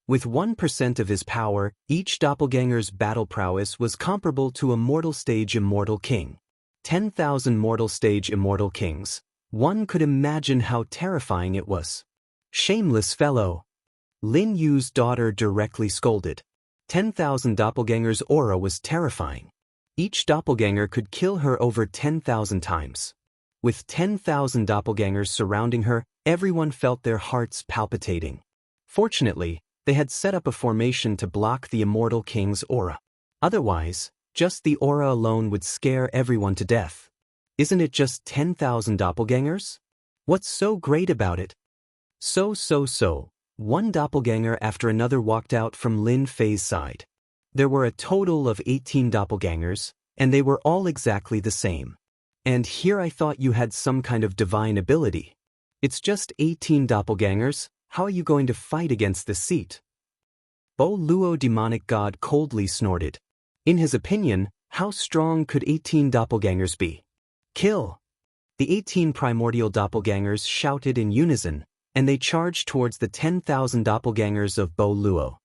With 1% of his power, each doppelganger's battle prowess was comparable to a mortal stage immortal king. 10,000 mortal stage immortal kings. One could imagine how terrifying it was. Shameless fellow. Lin Yu's daughter directly scolded. 10,000 doppelgangers' aura was terrifying. Each doppelganger could kill her over 10,000 times. With 10,000 doppelgangers surrounding her, everyone felt their hearts palpitating. Fortunately, they had set up a formation to block the immortal king's aura. Otherwise, just the aura alone would scare everyone to death. Isn't it just 10,000 doppelgangers? What's so great about it? So. One doppelganger after another walked out from Lin Fei's side. There were a total of 18 doppelgangers, and they were all exactly the same. And here I thought you had some kind of divine ability. It's just 18 doppelgangers, how are you going to fight against this seat? Bo Luo demonic god coldly snorted. In his opinion, how strong could 18 doppelgangers be? Kill! The 18 primordial doppelgangers shouted in unison, and they charged towards the 10,000 doppelgangers of Bo Luo.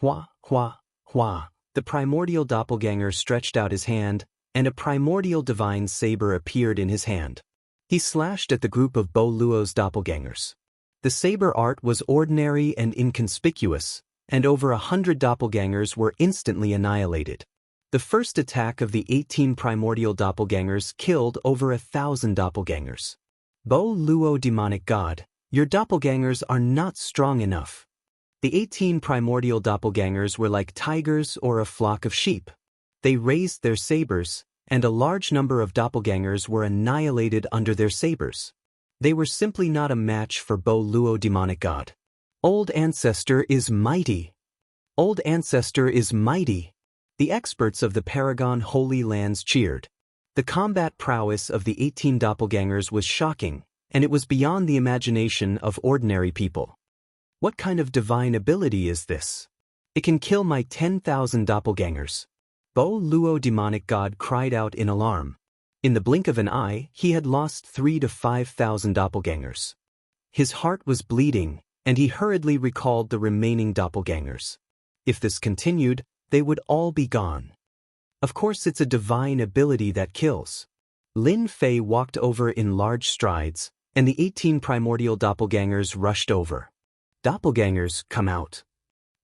Hua, hua, hua. The primordial doppelganger stretched out his hand, and a primordial divine saber appeared in his hand. He slashed at the group of Bo Luo's doppelgangers. The saber art was ordinary and inconspicuous, and over 100 doppelgangers were instantly annihilated. The first attack of the 18 primordial doppelgangers killed over 1,000 doppelgangers. Bo Luo demonic god, your doppelgangers are not strong enough. The 18 primordial doppelgangers were like tigers or a flock of sheep. They raised their sabers, and a large number of doppelgangers were annihilated under their sabers. They were simply not a match for Bo Luo demonic god. Old ancestor is mighty. Old ancestor is mighty. The experts of the Paragon Holy Lands cheered. The combat prowess of the 18 doppelgangers was shocking, and it was beyond the imagination of ordinary people. What kind of divine ability is this? It can kill my 10,000 doppelgangers. Bo Luo demonic god cried out in alarm. In the blink of an eye, he had lost 3,000 to 5,000 doppelgangers. His heart was bleeding, and he hurriedly recalled the remaining doppelgangers. If this continued, they would all be gone. Of course, it's a divine ability that kills. Lin Fei walked over in large strides, and the 18 primordial doppelgangers rushed over. Doppelgangers, come out.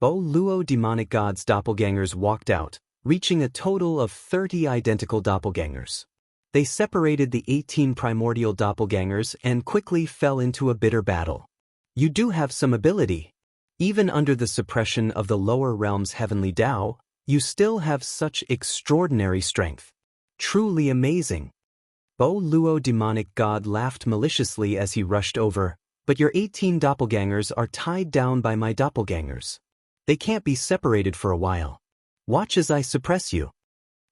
Bo Luo demonic gods doppelgangers walked out, reaching a total of 30 identical doppelgangers. They separated the 18 primordial doppelgangers and quickly fell into a bitter battle. You do have some ability. Even under the suppression of the lower realm's heavenly Tao, you still have such extraordinary strength. Truly amazing. Bo Luo demonic god laughed maliciously as he rushed over, but your 18 doppelgangers are tied down by my doppelgangers. They can't be separated for a while. Watch as I suppress you.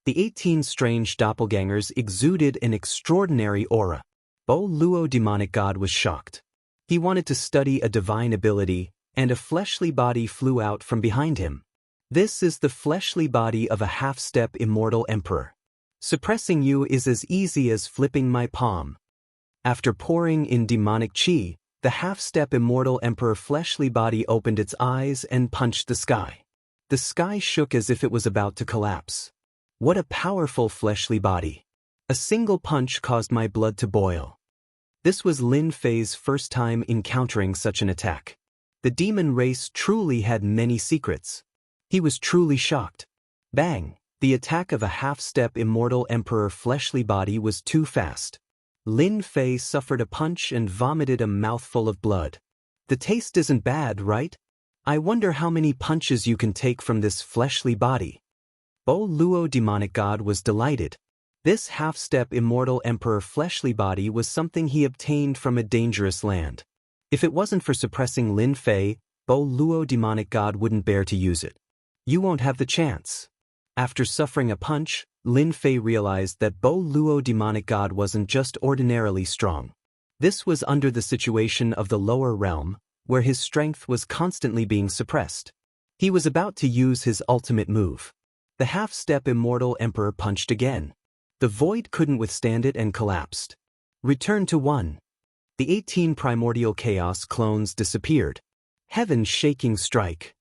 The 18 strange doppelgangers exuded an extraordinary aura. Bo Luo demonic god was shocked. He wanted to study a divine ability, and a fleshly body flew out from behind him. This is the fleshly body of a half-step immortal emperor. Suppressing you is as easy as flipping my palm. After pouring in demonic chi, the half-step immortal emperor fleshly body opened its eyes and punched the sky. The sky shook as if it was about to collapse. What a powerful fleshly body. A single punch caused my blood to boil. This was Lin Fei's first time encountering such an attack. The demon race truly had many secrets. He was truly shocked. Bang! The attack of a half-step immortal emperor fleshly body was too fast. Lin Fei suffered a punch and vomited a mouthful of blood. The taste isn't bad, right? I wonder how many punches you can take from this fleshly body. Bo Luo demonic god was delighted. This half-step immortal emperor fleshly body was something he obtained from a dangerous land. If it wasn't for suppressing Lin Fei, Bo Luo demonic god wouldn't bear to use it. You won't have the chance. After suffering a punch, Lin Fei realized that Bo Luo demonic god wasn't just ordinarily strong. This was under the situation of the lower realm, where his strength was constantly being suppressed. He was about to use his ultimate move. The half-step immortal emperor punched again. The void couldn't withstand it and collapsed. Return to 1. The 18 primordial chaos clones disappeared. Heaven-shaking strike.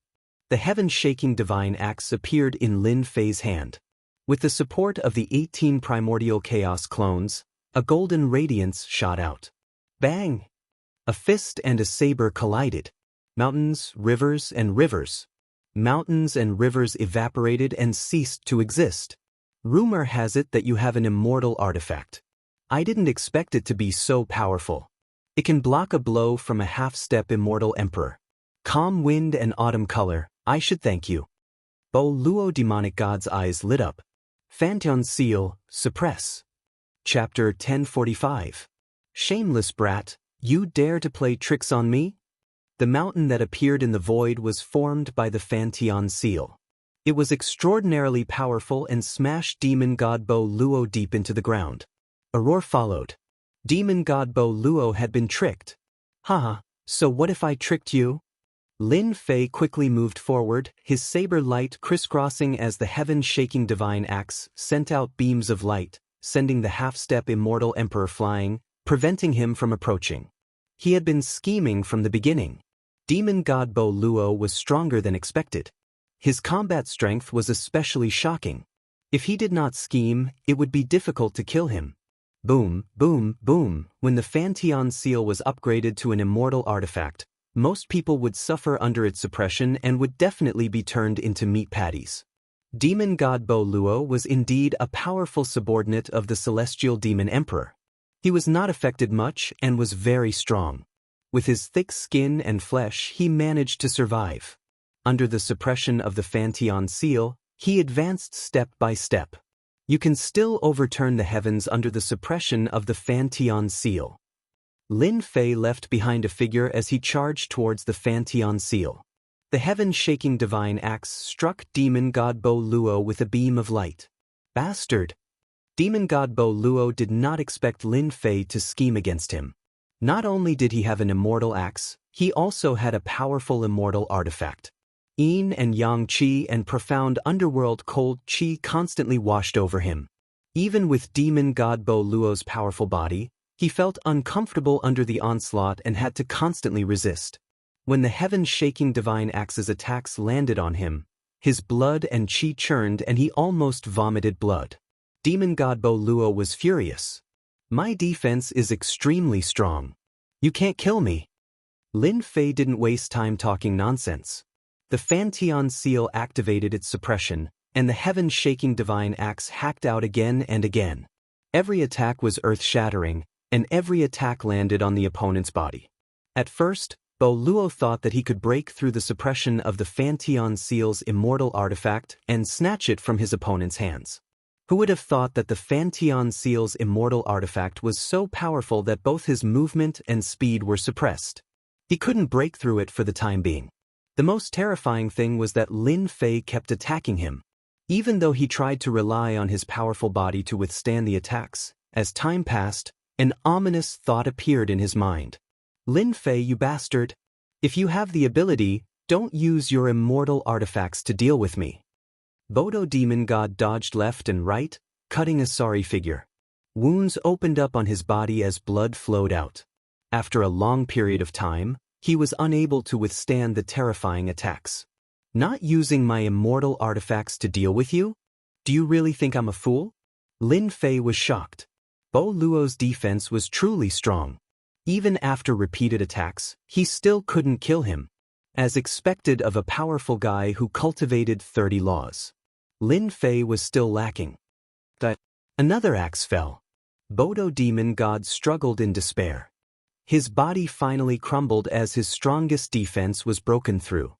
The heaven-shaking divine axe appeared in Lin Fei's hand. With the support of the 18 primordial chaos clones, a golden radiance shot out. Bang! A fist and a saber collided. Mountains, rivers, and rivers. Mountains and rivers evaporated and ceased to exist. Rumor has it that you have an immortal artifact. I didn't expect it to be so powerful. It can block a blow from a half-step immortal emperor. Calm wind and autumn color, I should thank you. Bo Luo demonic god's eyes lit up. Phantom seal, suppress. Chapter 1045. Shameless brat, you dare to play tricks on me? The mountain that appeared in the void was formed by the Phantom seal. It was extraordinarily powerful and smashed demon god Bo Luo deep into the ground. A roar followed. Demon god Bo Luo had been tricked. Haha, so what if I tricked you? Lin Fei quickly moved forward, his saber light crisscrossing as the heaven-shaking divine axe sent out beams of light, sending the half-step immortal emperor flying, preventing him from approaching. He had been scheming from the beginning. Demon god Bo Luo was stronger than expected. His combat strength was especially shocking. If he did not scheme, it would be difficult to kill him. Boom, boom, boom. When the Phantom seal was upgraded to an immortal artifact, most people would suffer under its suppression and would definitely be turned into meat patties. Demon god Bo Luo was indeed a powerful subordinate of the celestial demon emperor. He was not affected much and was very strong. With his thick skin and flesh, he managed to survive. Under the suppression of the Phantom seal, he advanced step by step. You can still overturn the heavens under the suppression of the Phantom seal. Lin Fei left behind a figure as he charged towards the Phantom seal. The heaven-shaking divine axe struck demon god Bo Luo with a beam of light. Bastard! Demon god Bo Luo did not expect Lin Fei to scheme against him. Not only did he have an immortal axe, he also had a powerful immortal artifact. Yin and yang qi and profound underworld cold qi constantly washed over him. Even with demon god Bo Luo's powerful body, he felt uncomfortable under the onslaught and had to constantly resist. When the heaven-shaking divine axe's attacks landed on him, his blood and qi churned and he almost vomited blood. Demon god Bo Luo was furious. "My defense is extremely strong. You can't kill me." Lin Fei didn't waste time talking nonsense. The Fantian seal activated its suppression, and the heaven-shaking divine axe hacked out again and again. Every attack was earth-shattering, and every attack landed on the opponent's body. At first, Bo Luo thought that he could break through the suppression of the Fantian seal's immortal artifact and snatch it from his opponent's hands. Who would have thought that the Fantian seal's immortal artifact was so powerful that both his movement and speed were suppressed? He couldn't break through it for the time being. The most terrifying thing was that Lin Fei kept attacking him. Even though he tried to rely on his powerful body to withstand the attacks, as time passed, an ominous thought appeared in his mind. "Lin Fei, you bastard. If you have the ability, don't use your immortal artifacts to deal with me." Bodo demon god dodged left and right, cutting a sorry figure. Wounds opened up on his body as blood flowed out. After a long period of time, he was unable to withstand the terrifying attacks. "Not using my immortal artifacts to deal with you? Do you really think I'm a fool?" Lin Fei was shocked. Bo Luo's defense was truly strong. Even after repeated attacks, he still couldn't kill him. As expected of a powerful guy who cultivated 30 laws. Lin Fei was still lacking. Another axe fell. Bodo demon god struggled in despair. His body finally crumbled as his strongest defense was broken through.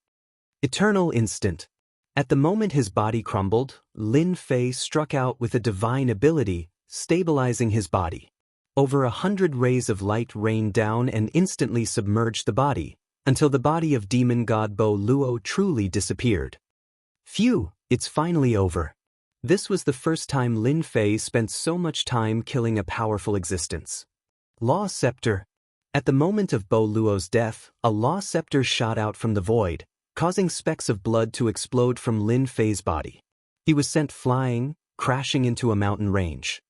Eternal instant. At the moment his body crumbled, Lin Fei struck out with a divine ability, stabilizing his body. Over 100 rays of light rained down and instantly submerged the body, until the body of demon god Bo Luo truly disappeared. Phew, it's finally over. This was the first time Lin Fei spent so much time killing a powerful existence. Law Scepter. At the moment of Bo Luo's death, a law scepter shot out from the void, causing specks of blood to explode from Lin Fei's body. He was sent flying, crashing into a mountain range.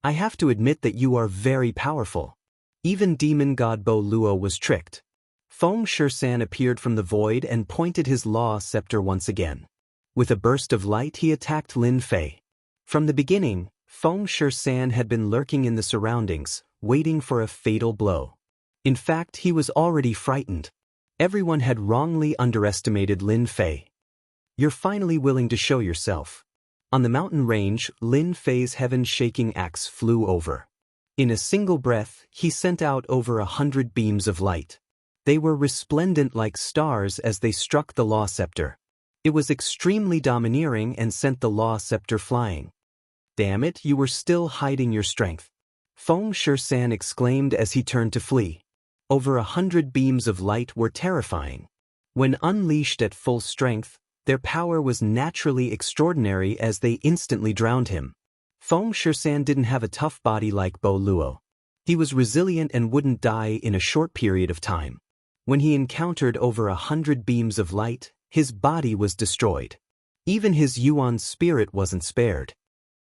"I have to admit that you are very powerful." Even demon god Bo Luo was tricked. Feng Shishan appeared from the void and pointed his law scepter once again. With a burst of light he attacked Lin Fei. From the beginning, Feng Shishan had been lurking in the surroundings, waiting for a fatal blow. In fact, he was already frightened. Everyone had wrongly underestimated Lin Fei. "You're finally willing to show yourself." On the mountain range, Lin Fei's heaven-shaking axe flew over. In a single breath, he sent out over 100 beams of light. They were resplendent like stars as they struck the law scepter. It was extremely domineering and sent the law scepter flying. "Damn it, you were still hiding your strength," Feng Shishan exclaimed as he turned to flee. Over 100 beams of light were terrifying. When unleashed at full strength, their power was naturally extraordinary as they instantly drowned him. Feng Shishan didn't have a tough body like Bo Luo. He was resilient and wouldn't die in a short period of time. When he encountered over 100 beams of light, his body was destroyed. Even his Yuan spirit wasn't spared.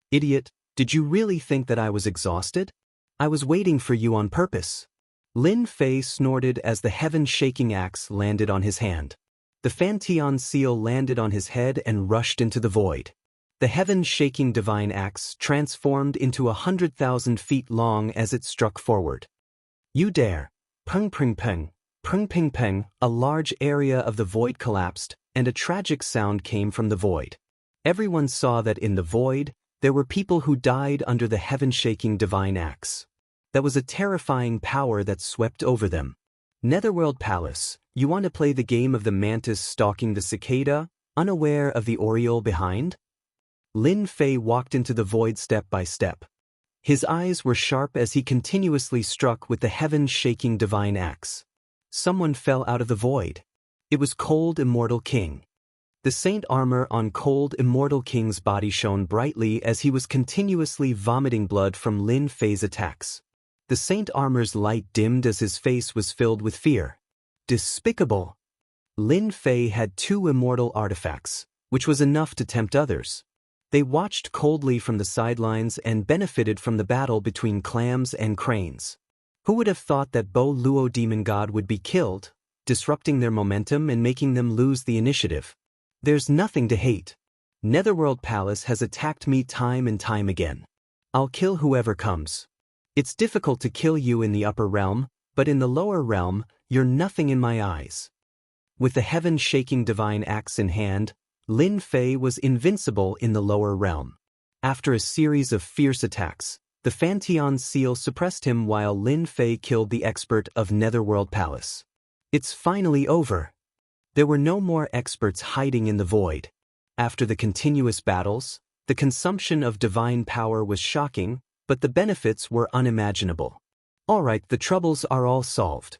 "Idiot, did you really think that I was exhausted? I was waiting for you on purpose." Lin Fei snorted as the heaven-shaking axe landed on his hand. The Fantian seal landed on his head and rushed into the void. The heaven-shaking divine axe transformed into 100,000 feet long as it struck forward. "You dare!" Peng peng peng, peng peng peng, a large area of the void collapsed, and a tragic sound came from the void. Everyone saw that in the void, there were people who died under the heaven-shaking divine axe. That was a terrifying power that swept over them. Netherworld Palace, you want to play the game of the mantis stalking the cicada, unaware of the oriole behind? Lin Fei walked into the void step by step. His eyes were sharp as he continuously struck with the heaven-shaking divine axe. Someone fell out of the void. It was Cold Immortal King. The saint armor on Cold Immortal King's body shone brightly as he was continuously vomiting blood from Lin Fei's attacks. The saint armor's light dimmed as his face was filled with fear. Despicable! Lin Fei had 2 immortal artifacts, which was enough to tempt others. They watched coldly from the sidelines and benefited from the battle between clams and cranes. Who would have thought that Bo Luo demon god would be killed, disrupting their momentum and making them lose the initiative? There's nothing to hate. Netherworld Palace has attacked me time and time again. I'll kill whoever comes. It's difficult to kill you in the upper realm, but in the lower realm, you're nothing in my eyes. With the heaven-shaking divine axe in hand, Lin Fei was invincible in the lower realm. After a series of fierce attacks, the Fanteon seal suppressed him while Lin Fei killed the expert of Netherworld Palace. It's finally over. There were no more experts hiding in the void. After the continuous battles, the consumption of divine power was shocking, but the benefits were unimaginable. Alright, the troubles are all solved.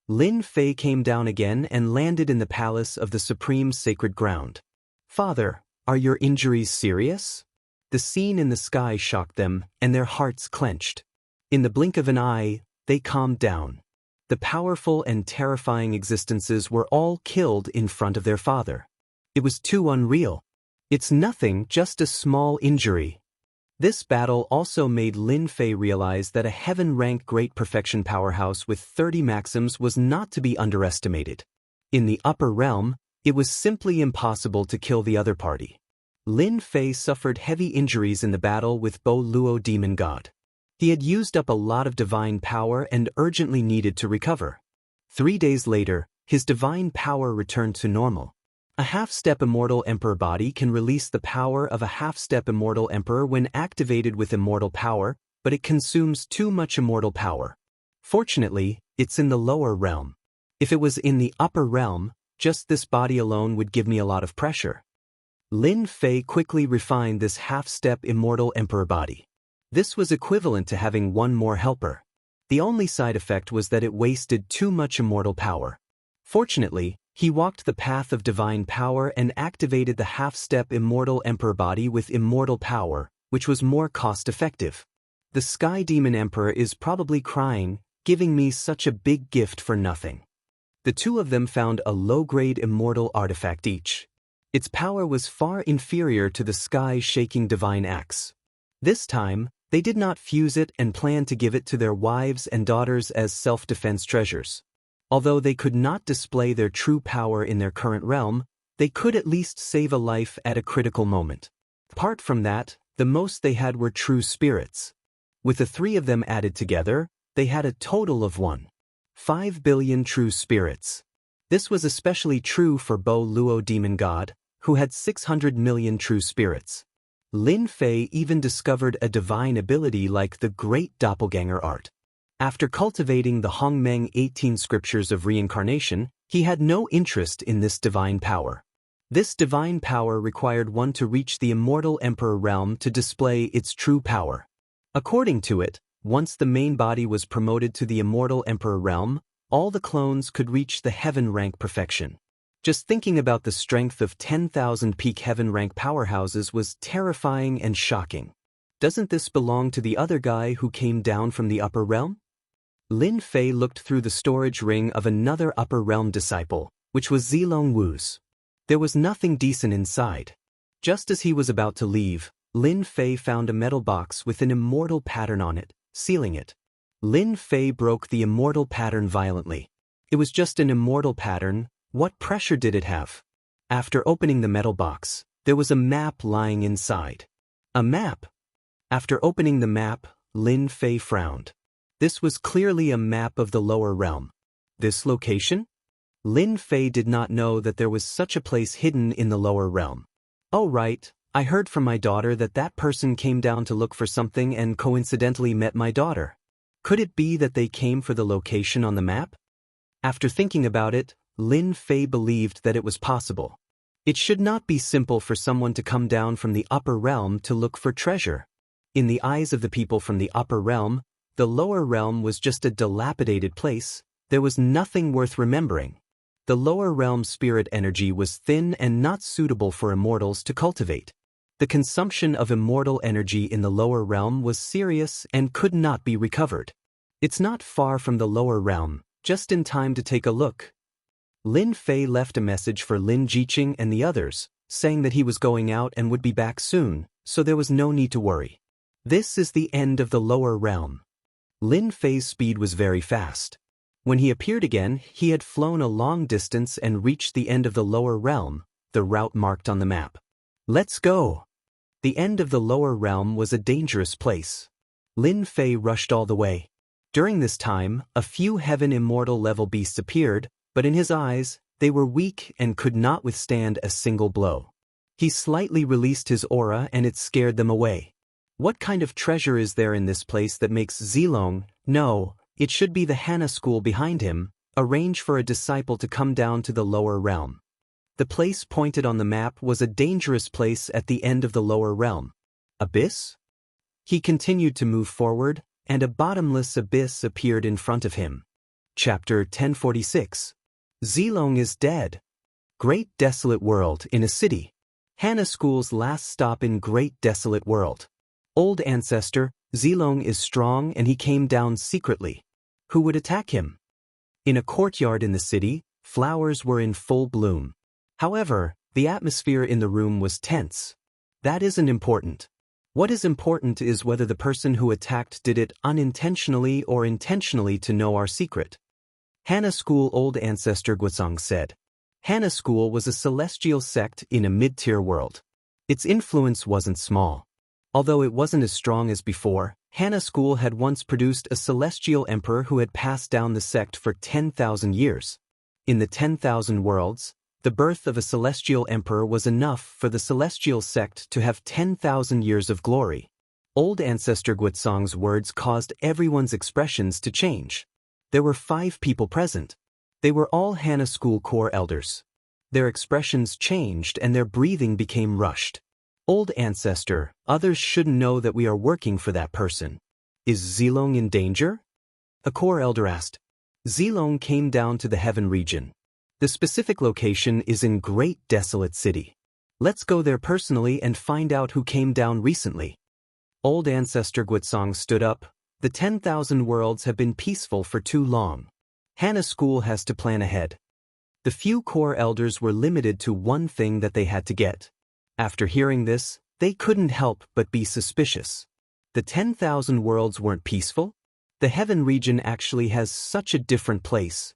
Lin Fei came down again and landed in the palace of the supreme sacred ground. Father, are your injuries serious? The scene in the sky shocked them, and their hearts clenched. In the blink of an eye, they calmed down. The powerful and terrifying existences were all killed in front of their father. It was too unreal. It's nothing, just a small injury. This battle also made Lin Fei realize that a heaven-ranked great perfection powerhouse with 30 maxims was not to be underestimated. In the upper realm, it was simply impossible to kill the other party. Lin Fei suffered heavy injuries in the battle with Bo Luo demon god. He had used up a lot of divine power and urgently needed to recover. 3 days later, his divine power returned to normal. A half-step Immortal Emperor body can release the power of a half-step Immortal Emperor when activated with Immortal power, but it consumes too much Immortal power. Fortunately, it's in the lower realm. If it was in the upper realm, just this body alone would give me a lot of pressure. Lin Fei quickly refined this half-step Immortal Emperor body. This was equivalent to having one more helper. The only side effect was that it wasted too much Immortal power. Fortunately, he walked the path of divine power and activated the half-step Immortal Emperor body with Immortal power, which was more cost-effective. The Sky Demon Emperor is probably crying, giving me such a big gift for nothing. The two of them found a low-grade Immortal artifact each. Its power was far inferior to the sky-shaking divine axe. This time, they did not fuse it and planned to give it to their wives and daughters as self-defense treasures. Although they could not display their true power in their current realm, they could at least save a life at a critical moment. Apart from that, the most they had were true spirits. With the 3 of them added together, they had a total of 1.5 billion true spirits. This was especially true for Bo Luo demon god, who had 600 million true spirits. Lin Fei even discovered a divine ability like the Great Doppelganger Art. After cultivating the Hongmeng 18 scriptures of reincarnation, he had no interest in this divine power. This divine power required one to reach the Immortal Emperor realm to display its true power. According to it, once the main body was promoted to the Immortal Emperor realm, all the clones could reach the heaven rank perfection. Just thinking about the strength of 10,000 peak heaven rank powerhouses was terrifying and shocking. Doesn't this belong to the other guy who came down from the upper realm? Lin Fei looked through the storage ring of another upper realm disciple, which was Zilong Wu's. There was nothing decent inside. Just as he was about to leave, Lin Fei found a metal box with an immortal pattern on it, sealing it. Lin Fei broke the immortal pattern violently. It was just an immortal pattern. What pressure did it have? After opening the metal box, there was a map lying inside. A map? After opening the map, Lin Fei frowned. This was clearly a map of the lower realm. This location? Lin Fei did not know that there was such a place hidden in the lower realm. Oh right, I heard from my daughter that that person came down to look for something and coincidentally met my daughter. Could it be that they came for the location on the map? After thinking about it, Lin Fei believed that it was possible. It should not be simple for someone to come down from the upper realm to look for treasure. In the eyes of the people from the upper realm, the lower realm was just a dilapidated place. There was nothing worth remembering. The lower realm spirit energy was thin and not suitable for immortals to cultivate. The consumption of immortal energy in the lower realm was serious and could not be recovered. It's not far from the lower realm, just in time to take a look. Lin Fei left a message for Lin Jiqing and the others, saying that he was going out and would be back soon, so there was no need to worry. This is the end of the lower realm. Lin Fei's speed was very fast. When he appeared again, he had flown a long distance and reached the end of the lower realm, the route marked on the map. Let's go! The end of the lower realm was a dangerous place. Lin Fei rushed all the way. During this time, a few heaven immortal level beasts appeared, but in his eyes, they were weak and could not withstand a single blow. He slightly released his aura and it scared them away. What kind of treasure is there in this place that makes Zilong? No, it should be the Hana school behind him, arrange for a disciple to come down to the lower realm. The place pointed on the map was a dangerous place at the end of the lower realm. Abyss? He continued to move forward, and a bottomless abyss appeared in front of him. Chapter 1046. Zilong is dead. Great Desolate World in a city. Hana School's last stop in Great Desolate World. Old ancestor, Zilong is strong and he came down secretly. Who would attack him? In a courtyard in the city, flowers were in full bloom. However, the atmosphere in the room was tense. That isn't important. What is important is whether the person who attacked did it unintentionally or intentionally to know our secret. Hana School Old Ancestor Guozong said. Hana School was a celestial sect in a mid-tier world. Its influence wasn't small. Although it wasn't as strong as before, Hana School had once produced a celestial emperor who had passed down the sect for 10,000 years. In the 10,000 worlds, the birth of a celestial emperor was enough for the celestial sect to have 10,000 years of glory. Old Ancestor Guozong's words caused everyone's expressions to change. There were 5 people present. They were all Hana School core elders. Their expressions changed and their breathing became rushed. Old Ancestor, others shouldn't know that we are working for that person. Is Zilong in danger? A core elder asked. Zilong came down to the heaven region. The specific location is in Great Desolate City. Let's go there personally and find out who came down recently. Old Ancestor Guozong stood up. The 10,000 worlds have been peaceful for too long. Hana School has to plan ahead. The few core elders were limited to one thing that they had to get. After hearing this, they couldn't help but be suspicious. The 10,000 worlds weren't peaceful? The heaven region actually has such a different place.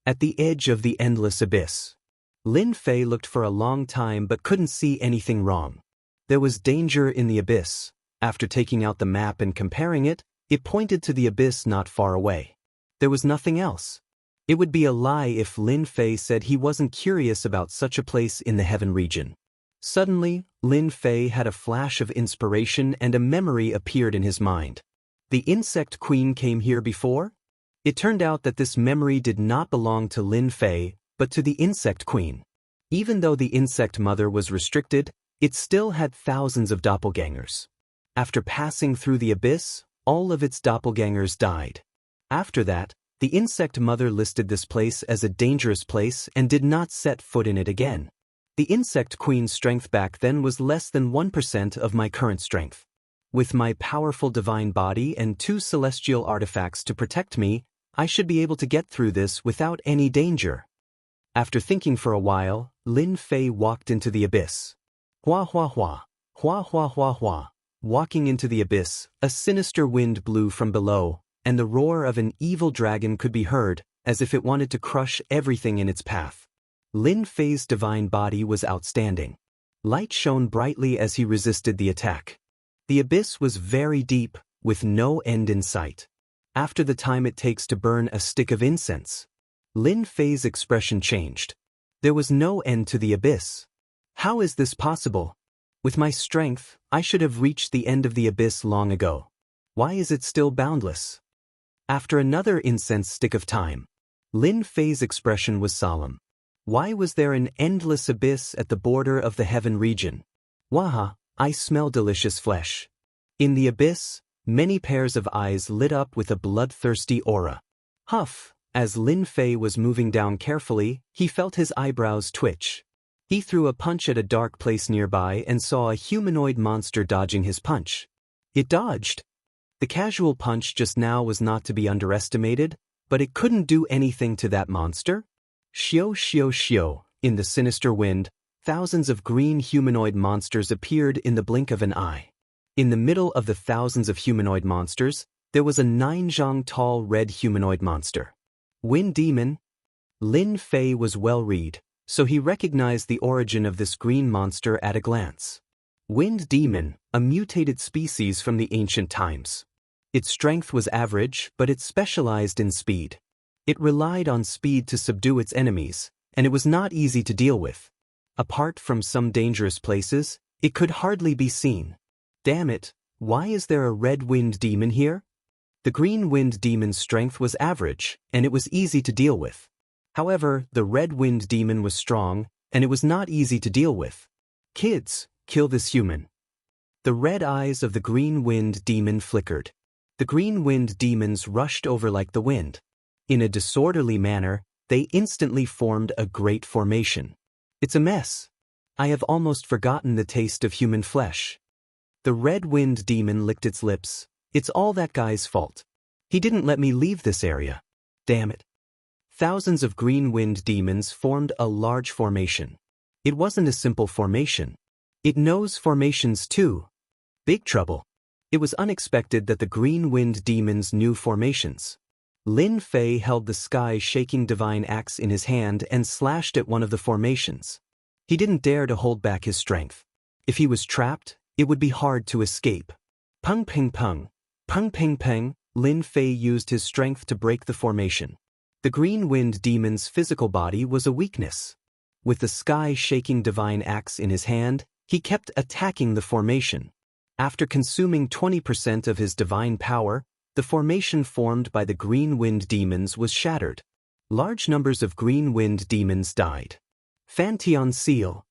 At the edge of the endless abyss. Lin Fei looked for a long time but couldn't see anything wrong. There was danger in the abyss. After taking out the map and comparing it, it pointed to the abyss not far away. There was nothing else. It would be a lie if Lin Fei said he wasn't curious about such a place in the heaven region. Suddenly, Lin Fei had a flash of inspiration and a memory appeared in his mind. The insect queen came here before? It turned out that this memory did not belong to Lin Fei, but to the insect queen. Even though the insect mother was restricted, it still had thousands of doppelgangers. After passing through the abyss, all of its doppelgangers died. After that, the insect mother listed this place as a dangerous place and did not set foot in it again. The insect queen's strength back then was less than 1% of my current strength. With my powerful divine body and 2 celestial artifacts to protect me, I should be able to get through this without any danger. After thinking for a while, Lin Fei walked into the abyss. Hua hua hua, hua hua hua hua. Walking into the abyss, a sinister wind blew from below, and the roar of an evil dragon could be heard, as if it wanted to crush everything in its path. Lin Fei's divine body was outstanding. Light shone brightly as he resisted the attack. The abyss was very deep, with no end in sight. After the time it takes to burn a stick of incense. Lin Fei's expression changed. There was no end to the abyss. How is this possible? With my strength, I should have reached the end of the abyss long ago. Why is it still boundless? After another incense stick of time, Lin Fei's expression was solemn. Why was there an endless abyss at the border of the heaven region? Waha, I smell delicious flesh. In the abyss, many pairs of eyes lit up with a bloodthirsty aura. Huff, as Lin Fei was moving down carefully, he felt his eyebrows twitch. He threw a punch at a dark place nearby and saw a humanoid monster dodging his punch. It dodged. The casual punch just now was not to be underestimated, but it couldn't do anything to that monster. Xiao xiao xiao, in the sinister wind, Thousands of green humanoid monsters appeared in the blink of an eye. In the middle of the thousands of humanoid monsters, there was a 9-zhang tall red humanoid monster. Wind Demon. Lin Fei was well-read, so he recognized the origin of this green monster at a glance. Wind Demon, a mutated species from the ancient times. Its strength was average, but it specialized in speed. It relied on speed to subdue its enemies, and it was not easy to deal with. Apart from some dangerous places, it could hardly be seen. Damn it, why is there a red wind demon here? The green wind demon's strength was average, and it was easy to deal with. However, the red wind demon was strong, and it was not easy to deal with. Kids, kill this human. The red eyes of the green wind demon flickered. The green wind demons rushed over like the wind. In a disorderly manner, they instantly formed a great formation. It's a mess. I have almost forgotten the taste of human flesh. The red wind demon licked its lips. It's all that guy's fault. He didn't let me leave this area. Damn it. Thousands of green wind demons formed a large formation. It wasn't a simple formation. It knows formations too. Big trouble. It was unexpected that the green wind demons knew formations. Lin Fei held the sky-shaking divine axe in his hand and slashed at one of the formations. He didn't dare to hold back his strength. If he was trapped, it would be hard to escape. Pung ping pung. Pung ping peng. Lin Fei used his strength to break the formation. The green wind demon's physical body was a weakness. With the sky-shaking divine axe in his hand, he kept attacking the formation. After consuming 20% of his divine power, the formation formed by the green wind demons was shattered. Large numbers of green wind demons died. Fantion Seal.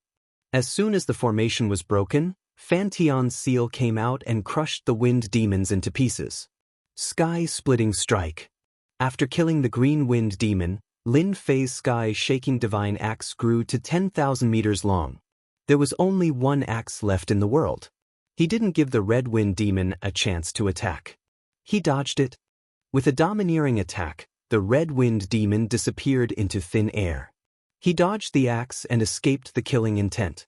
As soon as the formation was broken, Fantion Seal came out and crushed the wind demons into pieces. Sky-splitting strike. After killing the green wind demon, Lin Fei's sky-shaking divine axe grew to 10,000 meters long. There was only one axe left in the world. He didn't give the red wind demon a chance to attack. He dodged it. With a domineering attack, the red wind demon disappeared into thin air. He dodged the axe and escaped the killing intent.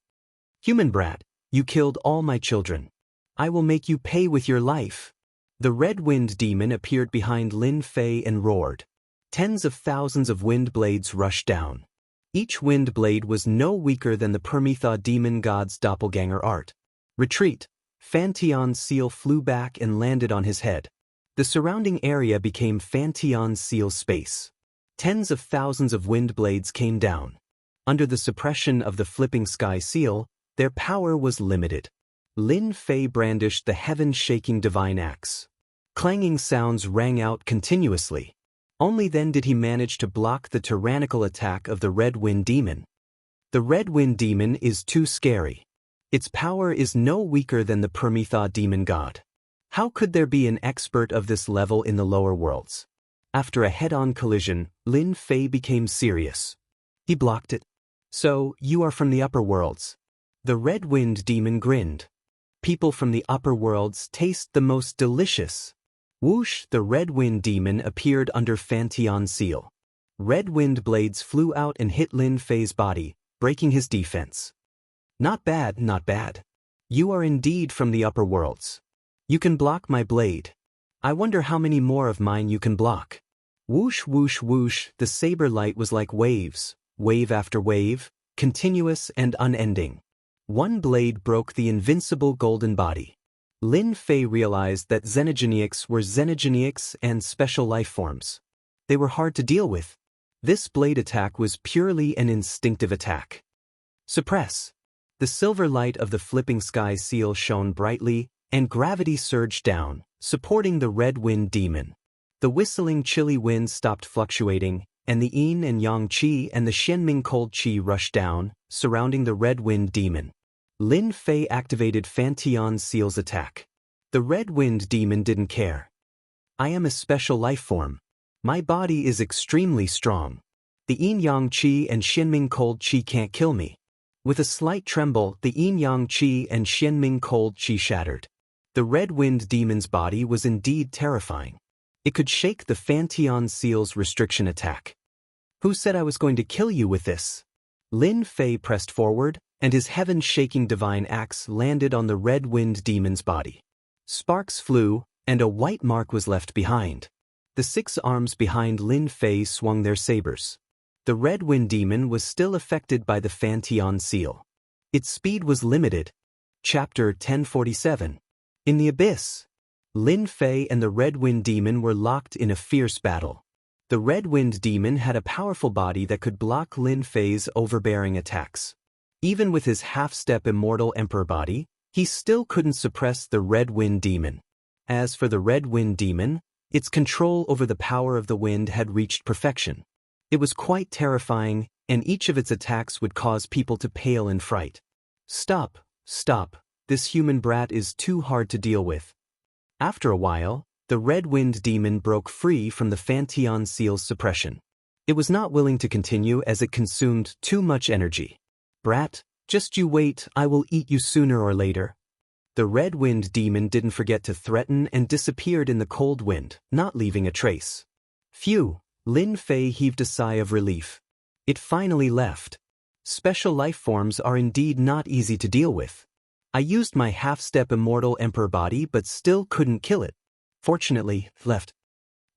Human brat, you killed all my children. I will make you pay with your life. The red wind demon appeared behind Lin Fei and roared. Tens of thousands of wind blades rushed down. Each wind blade was no weaker than the Permetha demon god's doppelganger art. Retreat. Fantion Seal flew back and landed on his head. The surrounding area became Fantion Seal space. Tens of thousands of wind blades came down. Under the suppression of the flipping sky seal, their power was limited. Lin Fei brandished the heaven-shaking divine axe. Clanging sounds rang out continuously. Only then did he manage to block the tyrannical attack of the red wind demon. The red wind demon is too scary. Its power is no weaker than the Permetha demon god. How could there be an expert of this level in the lower worlds? After a head-on collision, Lin Fei became serious. He blocked it. So, you are from the upper worlds. The red wind demon grinned. People from the upper worlds taste the most delicious. Whoosh, the red wind demon appeared under Fantion Seal. Red wind blades flew out and hit Lin Fei's body, breaking his defense. Not bad, not bad. You are indeed from the upper worlds. You can block my blade. I wonder how many more of mine you can block. Whoosh, whoosh, whoosh, the saber light was like waves, wave after wave, continuous and unending. One blade broke the invincible golden body. Lin Fei realized that xenogenics were xenogenics and special life forms. They were hard to deal with. This blade attack was purely an instinctive attack. Suppress. The silver light of the flipping sky seal shone brightly, and gravity surged down, supporting the red wind demon. The whistling chilly wind stopped fluctuating, and the yin and yang qi and the Xianming cold qi rushed down, surrounding the red wind demon. Lin Fei activated Fantion Seal's attack. The red wind demon didn't care. I am a special life form. My body is extremely strong. The yin-yang qi and Xianming cold qi can't kill me. With a slight tremble, the yin-yang qi and Xianming cold qi shattered. The red wind demon's body was indeed terrifying. It could shake the Fantion Seal's restriction attack. Who said I was going to kill you with this? Lin Fei pressed forward, and his heaven-shaking divine axe landed on the Red Wind Demon's body. Sparks flew, and a white mark was left behind. The 6 arms behind Lin Fei swung their sabers. The Red Wind Demon was still affected by the Fanteon seal. Its speed was limited. Chapter 1047. In the Abyss. Lin Fei and the Red Wind Demon were locked in a fierce battle. The Red Wind Demon had a powerful body that could block Lin Fei's overbearing attacks. Even with his half-step Immortal Emperor body, he still couldn't suppress the Red Wind Demon. As for the Red Wind Demon, its control over the power of the wind had reached perfection. It was quite terrifying, and each of its attacks would cause people to pale in fright. Stop, stop, this human brat is too hard to deal with. After a while, the Red Wind Demon broke free from the Fanteon seal's suppression. It was not willing to continue as it consumed too much energy. Brat, just you wait, I will eat you sooner or later. The Red Wind Demon didn't forget to threaten and disappeared in the cold wind, not leaving a trace. Phew, Lin Fei heaved a sigh of relief. It finally left. Special life forms are indeed not easy to deal with. I used my half-step Immortal Emperor body but still couldn't kill it. Fortunately, left.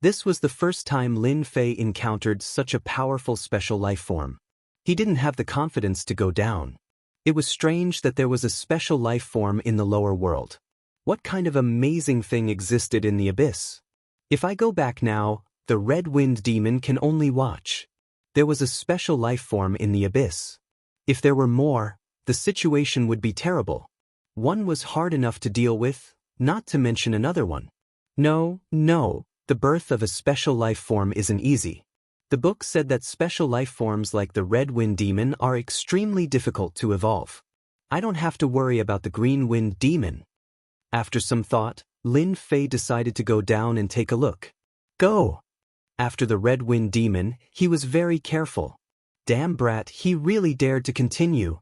This was the first time Lin Fei encountered such a powerful special life form. He didn't have the confidence to go down. It was strange that there was a special life form in the lower world. What kind of amazing thing existed in the abyss? If I go back now, the Red Wind Demon can only watch. There was a special life form in the abyss. If there were more, the situation would be terrible. One was hard enough to deal with, not to mention another one. No, the birth of a special life form isn't easy. The book said that special life forms like the Red Wind Demon are extremely difficult to evolve. I don't have to worry about the Green Wind Demon. After some thought, Lin Fei decided to go down and take a look. Go! After the Red Wind Demon, he was very careful. Damn brat, he really dared to continue.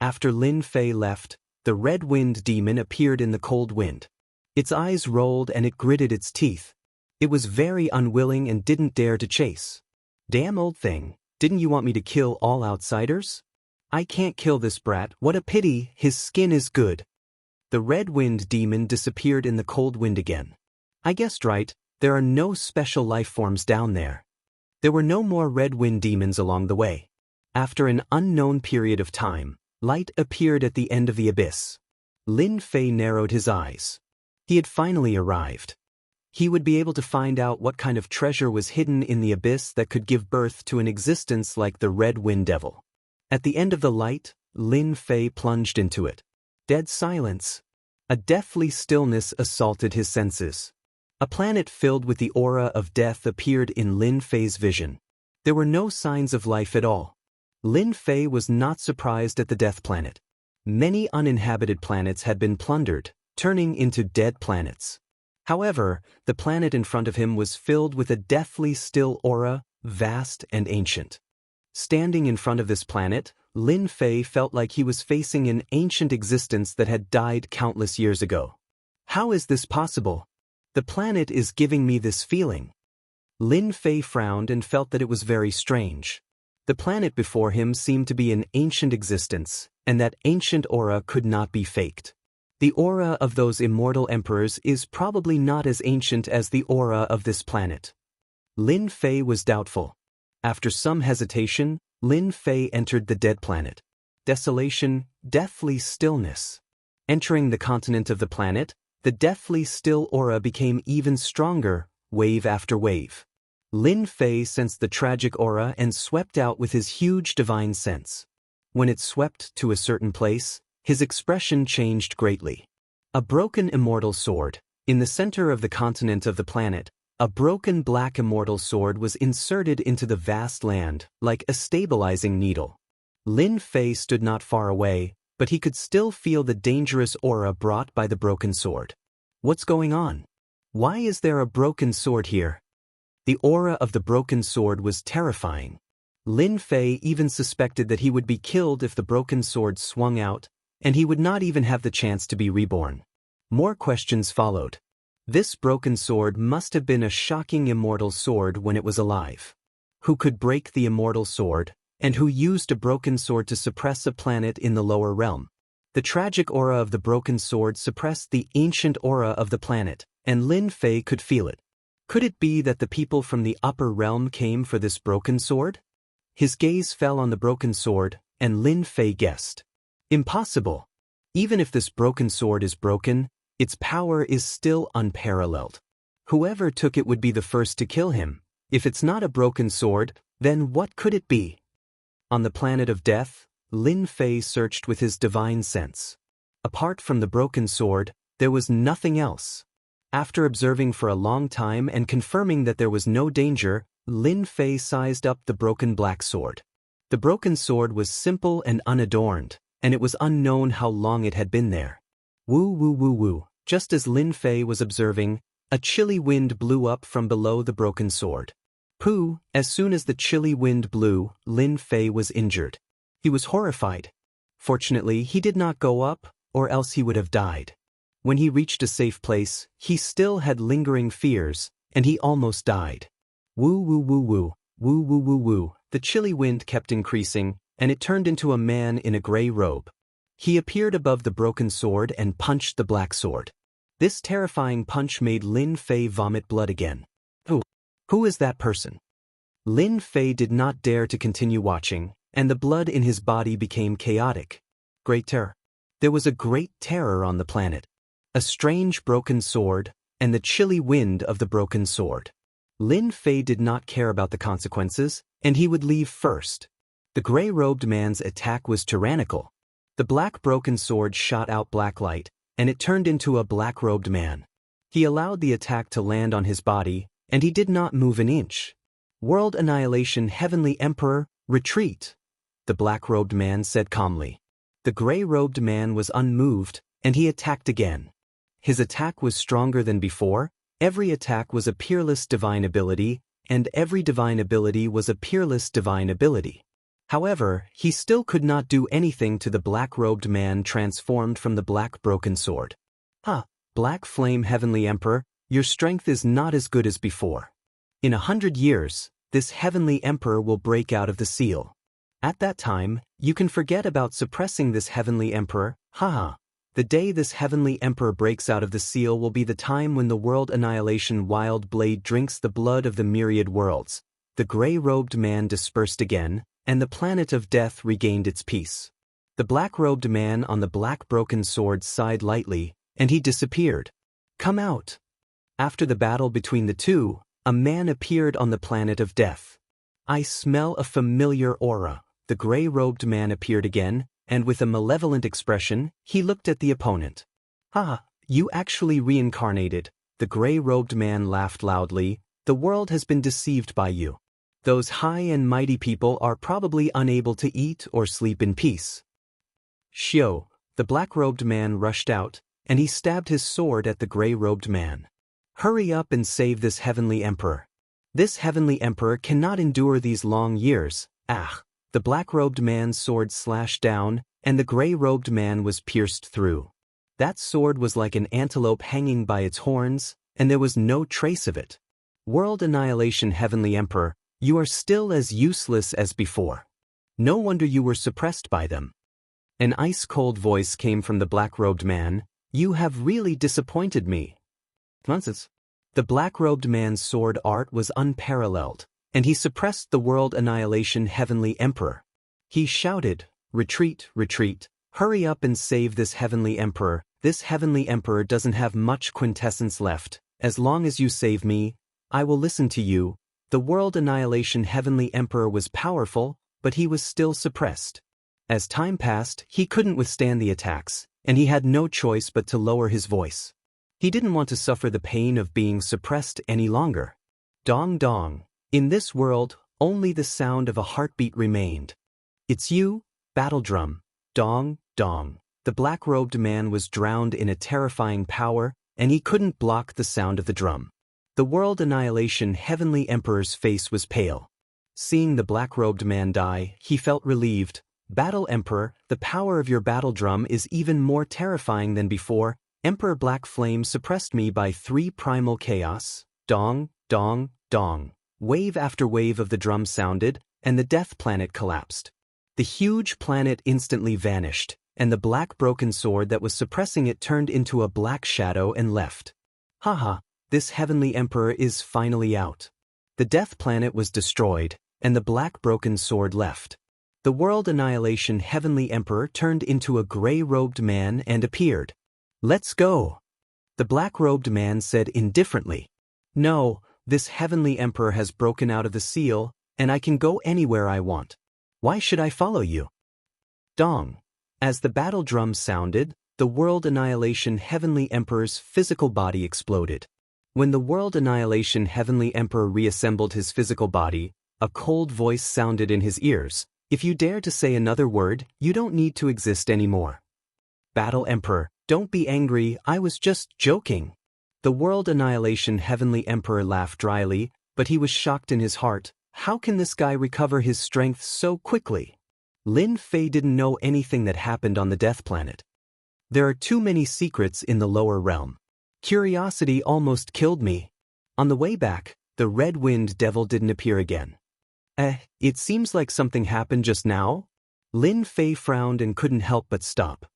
After Lin Fei left, the Red Wind Demon appeared in the cold wind. Its eyes rolled and it gritted its teeth. It was very unwilling and didn't dare to chase. Damn old thing, didn't you want me to kill all outsiders? I can't kill this brat, what a pity, his skin is good. The Red Wind Demon disappeared in the cold wind again. I guessed right, there are no special life forms down there. There were no more Red Wind Demons along the way. After an unknown period of time, light appeared at the end of the abyss. Lin Fei narrowed his eyes. He had finally arrived. He would be able to find out what kind of treasure was hidden in the abyss that could give birth to an existence like the Red Wind Devil. At the end of the light, Lin Fei plunged into it. Dead silence. A deathly stillness assaulted his senses. A planet filled with the aura of death appeared in Lin Fei's vision. There were no signs of life at all. Lin Fei was not surprised at the death planet. Many uninhabited planets had been plundered, turning into dead planets. However, the planet in front of him was filled with a deathly still aura, vast and ancient. Standing in front of this planet, Lin Fei felt like he was facing an ancient existence that had died countless years ago. How is this possible? The planet is giving me this feeling. Lin Fei frowned and felt that it was very strange. The planet before him seemed to be an ancient existence, and that ancient aura could not be faked. The aura of those immortal emperors is probably not as ancient as the aura of this planet. Lin Fei was doubtful. After some hesitation, Lin Fei entered the dead planet. Desolation, deathly stillness. Entering the continent of the planet, the deathly still aura became even stronger, wave after wave. Lin Fei sensed the tragic aura and swept out with his huge divine sense. When it swept to a certain place, his expression changed greatly. A broken immortal sword. In the center of the continent of the planet, a broken black immortal sword was inserted into the vast land, like a stabilizing needle. Lin Fei stood not far away, but he could still feel the dangerous aura brought by the broken sword. What's going on? Why is there a broken sword here? The aura of the broken sword was terrifying. Lin Fei even suspected that he would be killed if the broken sword swung out, and he would not even have the chance to be reborn. More questions followed. This broken sword must have been a shocking immortal sword when it was alive. Who could break the immortal sword, and who used a broken sword to suppress a planet in the lower realm. The tragic aura of the broken sword suppressed the ancient aura of the planet, and Lin Fei could feel it. Could it be that the people from the upper realm came for this broken sword? His gaze fell on the broken sword, and Lin Fei guessed. Impossible. Even if this broken sword is broken, its power is still unparalleled. Whoever took it would be the first to kill him. If it's not a broken sword, then what could it be? On the planet of death, Lin Fei searched with his divine sense. Apart from the broken sword, there was nothing else. After observing for a long time and confirming that there was no danger, Lin Fei sized up the broken black sword. The broken sword was simple and unadorned, and it was unknown how long it had been there. Woo woo woo woo. Just as Lin Fei was observing, a chilly wind blew up from below the broken sword. Pooh! As soon as the chilly wind blew, Lin Fei was injured. He was horrified. Fortunately, he did not go up, or else he would have died. When he reached a safe place, he still had lingering fears, and he almost died. Woo woo woo woo, woo woo woo woo. The chilly wind kept increasing, and it turned into a man in a gray robe. He appeared above the broken sword and punched the black sword. This terrifying punch made Lin Fei vomit blood again. Who is that person? Lin Fei did not dare to continue watching, and the blood in his body became chaotic. Great terror. There was a great terror on the planet. A strange broken sword, and the chilly wind of the broken sword. Lin Fei did not care about the consequences, and he would leave first. The gray-robed man's attack was tyrannical. The black broken sword shot out black light, and it turned into a black-robed man. He allowed the attack to land on his body, and he did not move an inch. World annihilation, Heavenly Emperor, retreat, the black-robed man said calmly. The gray-robed man was unmoved, and he attacked again. His attack was stronger than before. Every attack was a peerless divine ability, and every divine ability was a peerless divine ability. However, he still could not do anything to the black-robed man transformed from the black broken sword. Black Flame Heavenly Emperor, your strength is not as good as before. In 100 years, this Heavenly Emperor will break out of the seal. At that time, you can forget about suppressing this Heavenly Emperor, The day this Heavenly Emperor breaks out of the seal will be the time when the world annihilation wild blade drinks the blood of the myriad worlds. The gray-robed man dispersed again, and the planet of death regained its peace. The black-robed man on the black broken sword sighed lightly, and he disappeared. Come out. After the battle between the two, a man appeared on the planet of death. I smell a familiar aura. The gray-robed man appeared again, and with a malevolent expression, he looked at the opponent. You actually reincarnated. The gray-robed man laughed loudly. The world has been deceived by you. Those high and mighty people are probably unable to eat or sleep in peace. Xiao, the black-robed man rushed out, and he stabbed his sword at the gray-robed man. Hurry up and save this Heavenly Emperor. This Heavenly Emperor cannot endure these long years. The black-robed man's sword slashed down, and the gray-robed man was pierced through. That sword was like an antelope hanging by its horns, and there was no trace of it. World annihilation Heavenly Emperor, you are still as useless as before. No wonder you were suppressed by them. An ice-cold voice came from the black-robed man. You have really disappointed me. Nonsense. The black-robed man's sword art was unparalleled, and he suppressed the world annihilation Heavenly Emperor. He shouted, Retreat, retreat, hurry up and save this Heavenly Emperor. This Heavenly Emperor doesn't have much quintessence left. As long as you save me, I will listen to you. The world annihilation Heavenly Emperor was powerful, but he was still suppressed. As time passed, he couldn't withstand the attacks, and he had no choice but to lower his voice. He didn't want to suffer the pain of being suppressed any longer. Dong dong. In this world, only the sound of a heartbeat remained. It's you, battle drum. Dong, dong. The black-robed man was drowned in a terrifying power, and he couldn't block the sound of the drum. The world annihilation Heavenly Emperor's face was pale. Seeing the black-robed man die, he felt relieved. Battle Emperor, the power of your battle drum is even more terrifying than before. Emperor Black Flame suppressed me by 3 primal chaos. Dong, dong, dong. Wave after wave of the drum sounded, and the death planet collapsed. The huge planet instantly vanished, and the black broken sword that was suppressing it turned into a black shadow and left. Haha, this heavenly emperor is finally out. The death planet was destroyed, and the black broken sword left. The world annihilation heavenly emperor turned into a gray-robed man and appeared. Let's go. The black-robed man said indifferently. No, this heavenly emperor has broken out of the seal, and I can go anywhere I want. Why should I follow you? Dong. As the battle drum sounded, the world annihilation heavenly emperor's physical body exploded. When the world annihilation heavenly emperor reassembled his physical body, a cold voice sounded in his ears. If you dare to say another word, you don't need to exist anymore. Battle Emperor, don't be angry, I was just joking. The world annihilation heavenly emperor laughed dryly, but he was shocked in his heart. How can this guy recover his strength so quickly? Lin Fei didn't know anything that happened on the death planet. There are too many secrets in the lower realm. Curiosity almost killed me. On the way back, the red wind devil didn't appear again. It seems like something happened just now? Lin Fei frowned and couldn't help but stop.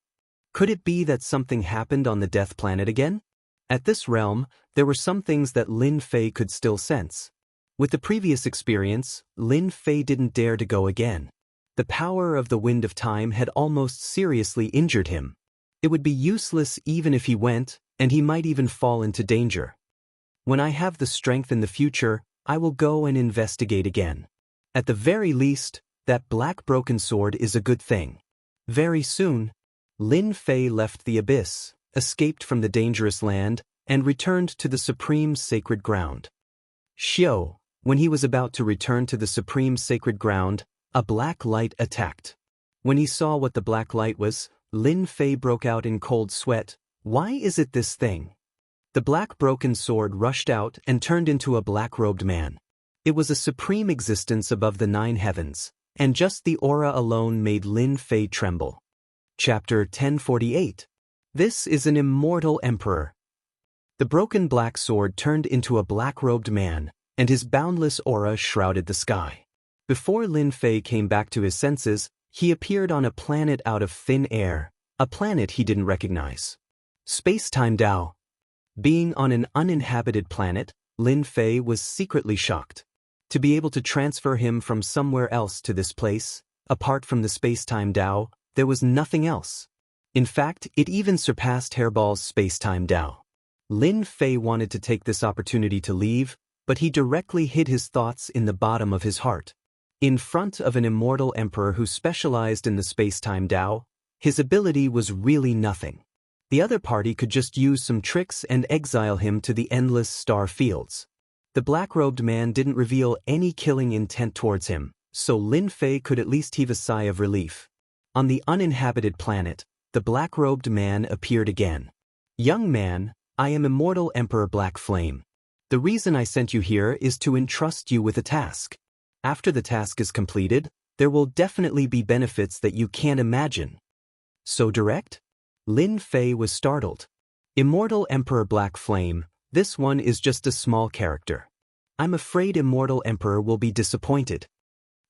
Could it be that something happened on the death planet again? At this realm, there were some things that Lin Fei could still sense. With the previous experience, Lin Fei didn't dare to go again. The power of the wind of time had almost seriously injured him. It would be useless even if he went, and he might even fall into danger. When I have the strength in the future, I will go and investigate again. At the very least, that black broken sword is a good thing. Very soon, Lin Fei left the abyss, escaped from the dangerous land, and returned to the supreme sacred ground. Xiao, when he was about to return to the supreme sacred ground, a black light attacked. When he saw what the black light was, Lin Fei broke out in cold sweat. Why is it this thing? The black broken sword rushed out and turned into a black-robed man. It was a supreme existence above the 9 heavens, and just the aura alone made Lin Fei tremble. Chapter 1048. This is an immortal emperor. The broken black sword turned into a black-robed man, and his boundless aura shrouded the sky. Before Lin Fei came back to his senses, he appeared on a planet out of thin air, a planet he didn't recognize. Space-time Dao. Being on an uninhabited planet, Lin Fei was secretly shocked. To be able to transfer him from somewhere else to this place, apart from the space-time Dao, there was nothing else. In fact, it even surpassed Hairball's space-time Dao. Lin Fei wanted to take this opportunity to leave, but he directly hid his thoughts in the bottom of his heart. In front of an immortal emperor who specialized in the space-time Dao, his ability was really nothing. The other party could just use some tricks and exile him to the endless star fields. The black-robed man didn't reveal any killing intent towards him, so Lin Fei could at least heave a sigh of relief. On the uninhabited planet, the black-robed man appeared again. Young man, I am Immortal Emperor Black Flame. The reason I sent you here is to entrust you with a task. After the task is completed, there will definitely be benefits that you can't imagine. So direct? Lin Fei was startled. Immortal Emperor Black Flame, this one is just a small character. I'm afraid Immortal Emperor will be disappointed.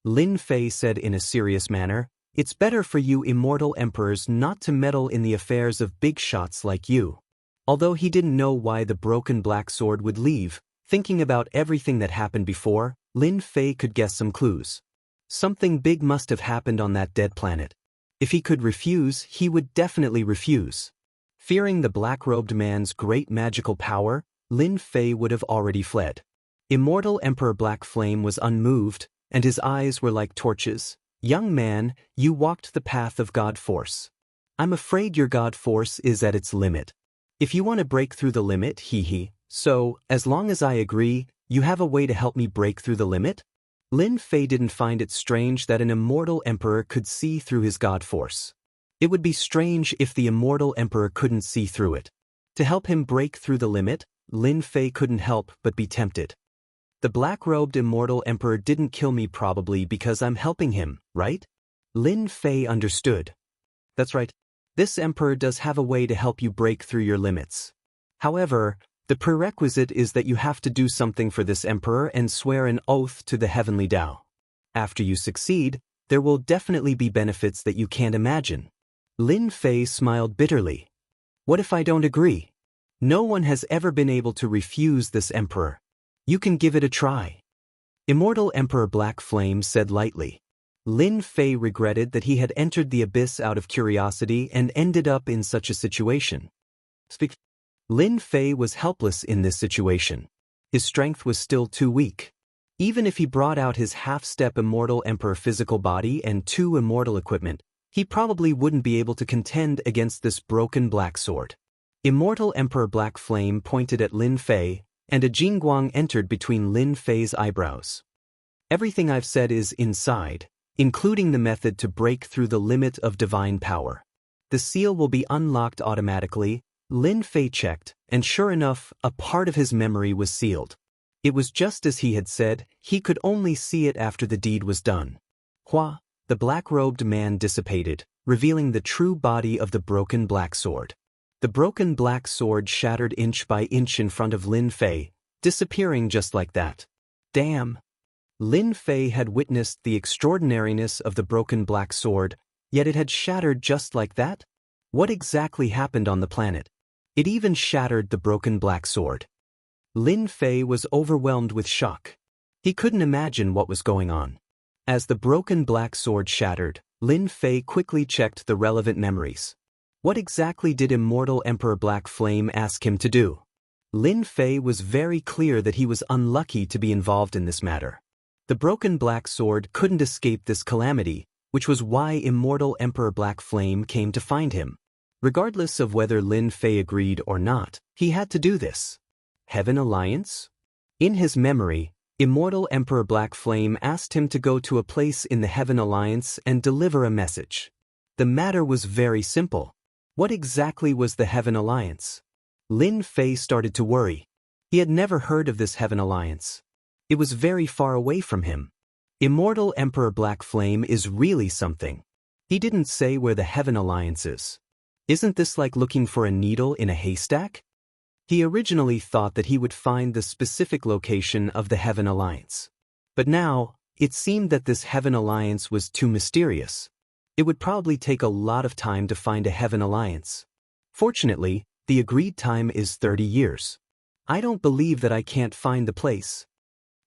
Lin Fei said in a serious manner, it's better for you Immortal Emperors not to meddle in the affairs of big shots like you. Although he didn't know why the broken black sword would leave, thinking about everything that happened before, Lin Fei could guess some clues. Something big must have happened on that dead planet. If he could refuse, he would definitely refuse. Fearing the black-robed man's great magical power, Lin Fei would have already fled. Immortal Emperor Black Flame was unmoved, and his eyes were like torches. Young man, you walked the path of God Force. I'm afraid your God Force is at its limit. If you want to break through the limit, so, as long as I agree, you have a way to help me break through the limit? Lin Fei didn't find it strange that an immortal emperor could see through his God Force. It would be strange if the immortal emperor couldn't see through it. To help him break through the limit, Lin Fei couldn't help but be tempted. The black-robed immortal emperor didn't kill me probably because I'm helping him, right? Lin Fei understood. That's right. This emperor does have a way to help you break through your limits. However, the prerequisite is that you have to do something for this emperor and swear an oath to the heavenly Tao. After you succeed, there will definitely be benefits that you can't imagine. Lin Fei smiled bitterly. What if I don't agree? No one has ever been able to refuse this emperor. You can give it a try. Immortal Emperor Black Flame said lightly. Lin Fei regretted that he had entered the abyss out of curiosity and ended up in such a situation. Lin Fei was helpless in this situation. His strength was still too weak. Even if he brought out his half-step Immortal Emperor physical body and 2 immortal equipment, he probably wouldn't be able to contend against this broken black sword. Immortal Emperor Black Flame pointed at Lin Fei, and a jingguang entered between Lin Fei's eyebrows. Everything I've said is inside, including the method to break through the limit of divine power. The seal will be unlocked automatically. Lin Fei checked, and sure enough, a part of his memory was sealed. It was just as he had said, he could only see it after the deed was done. Hua, the black-robed man dissipated, revealing the true body of the broken black sword. The broken black sword shattered inch by inch in front of Lin Fei, disappearing just like that. Damn! Lin Fei had witnessed the extraordinariness of the broken black sword, yet it had shattered just like that? What exactly happened on the planet? It even shattered the broken black sword. Lin Fei was overwhelmed with shock. He couldn't imagine what was going on. As the broken black sword shattered, Lin Fei quickly checked the relevant memories. What exactly did Immortal Emperor Black Flame ask him to do? Lin Fei was very clear that he was unlucky to be involved in this matter. The broken black sword couldn't escape this calamity, which was why Immortal Emperor Black Flame came to find him. Regardless of whether Lin Fei agreed or not, he had to do this. Heaven Alliance? In his memory, Immortal Emperor Black Flame asked him to go to a place in the Heaven Alliance and deliver a message. The matter was very simple. What exactly was the Heaven Alliance? Lin Fei started to worry. He had never heard of this Heaven Alliance. It was very far away from him. Immortal Emperor Black Flame is really something. He didn't say where the Heaven Alliance is. Isn't this like looking for a needle in a haystack? He originally thought that he would find the specific location of the Heaven Alliance. But now, it seemed that this Heaven Alliance was too mysterious. It would probably take a lot of time to find a Heaven Alliance. Fortunately, the agreed time is 30 years. I don't believe that I can't find the place.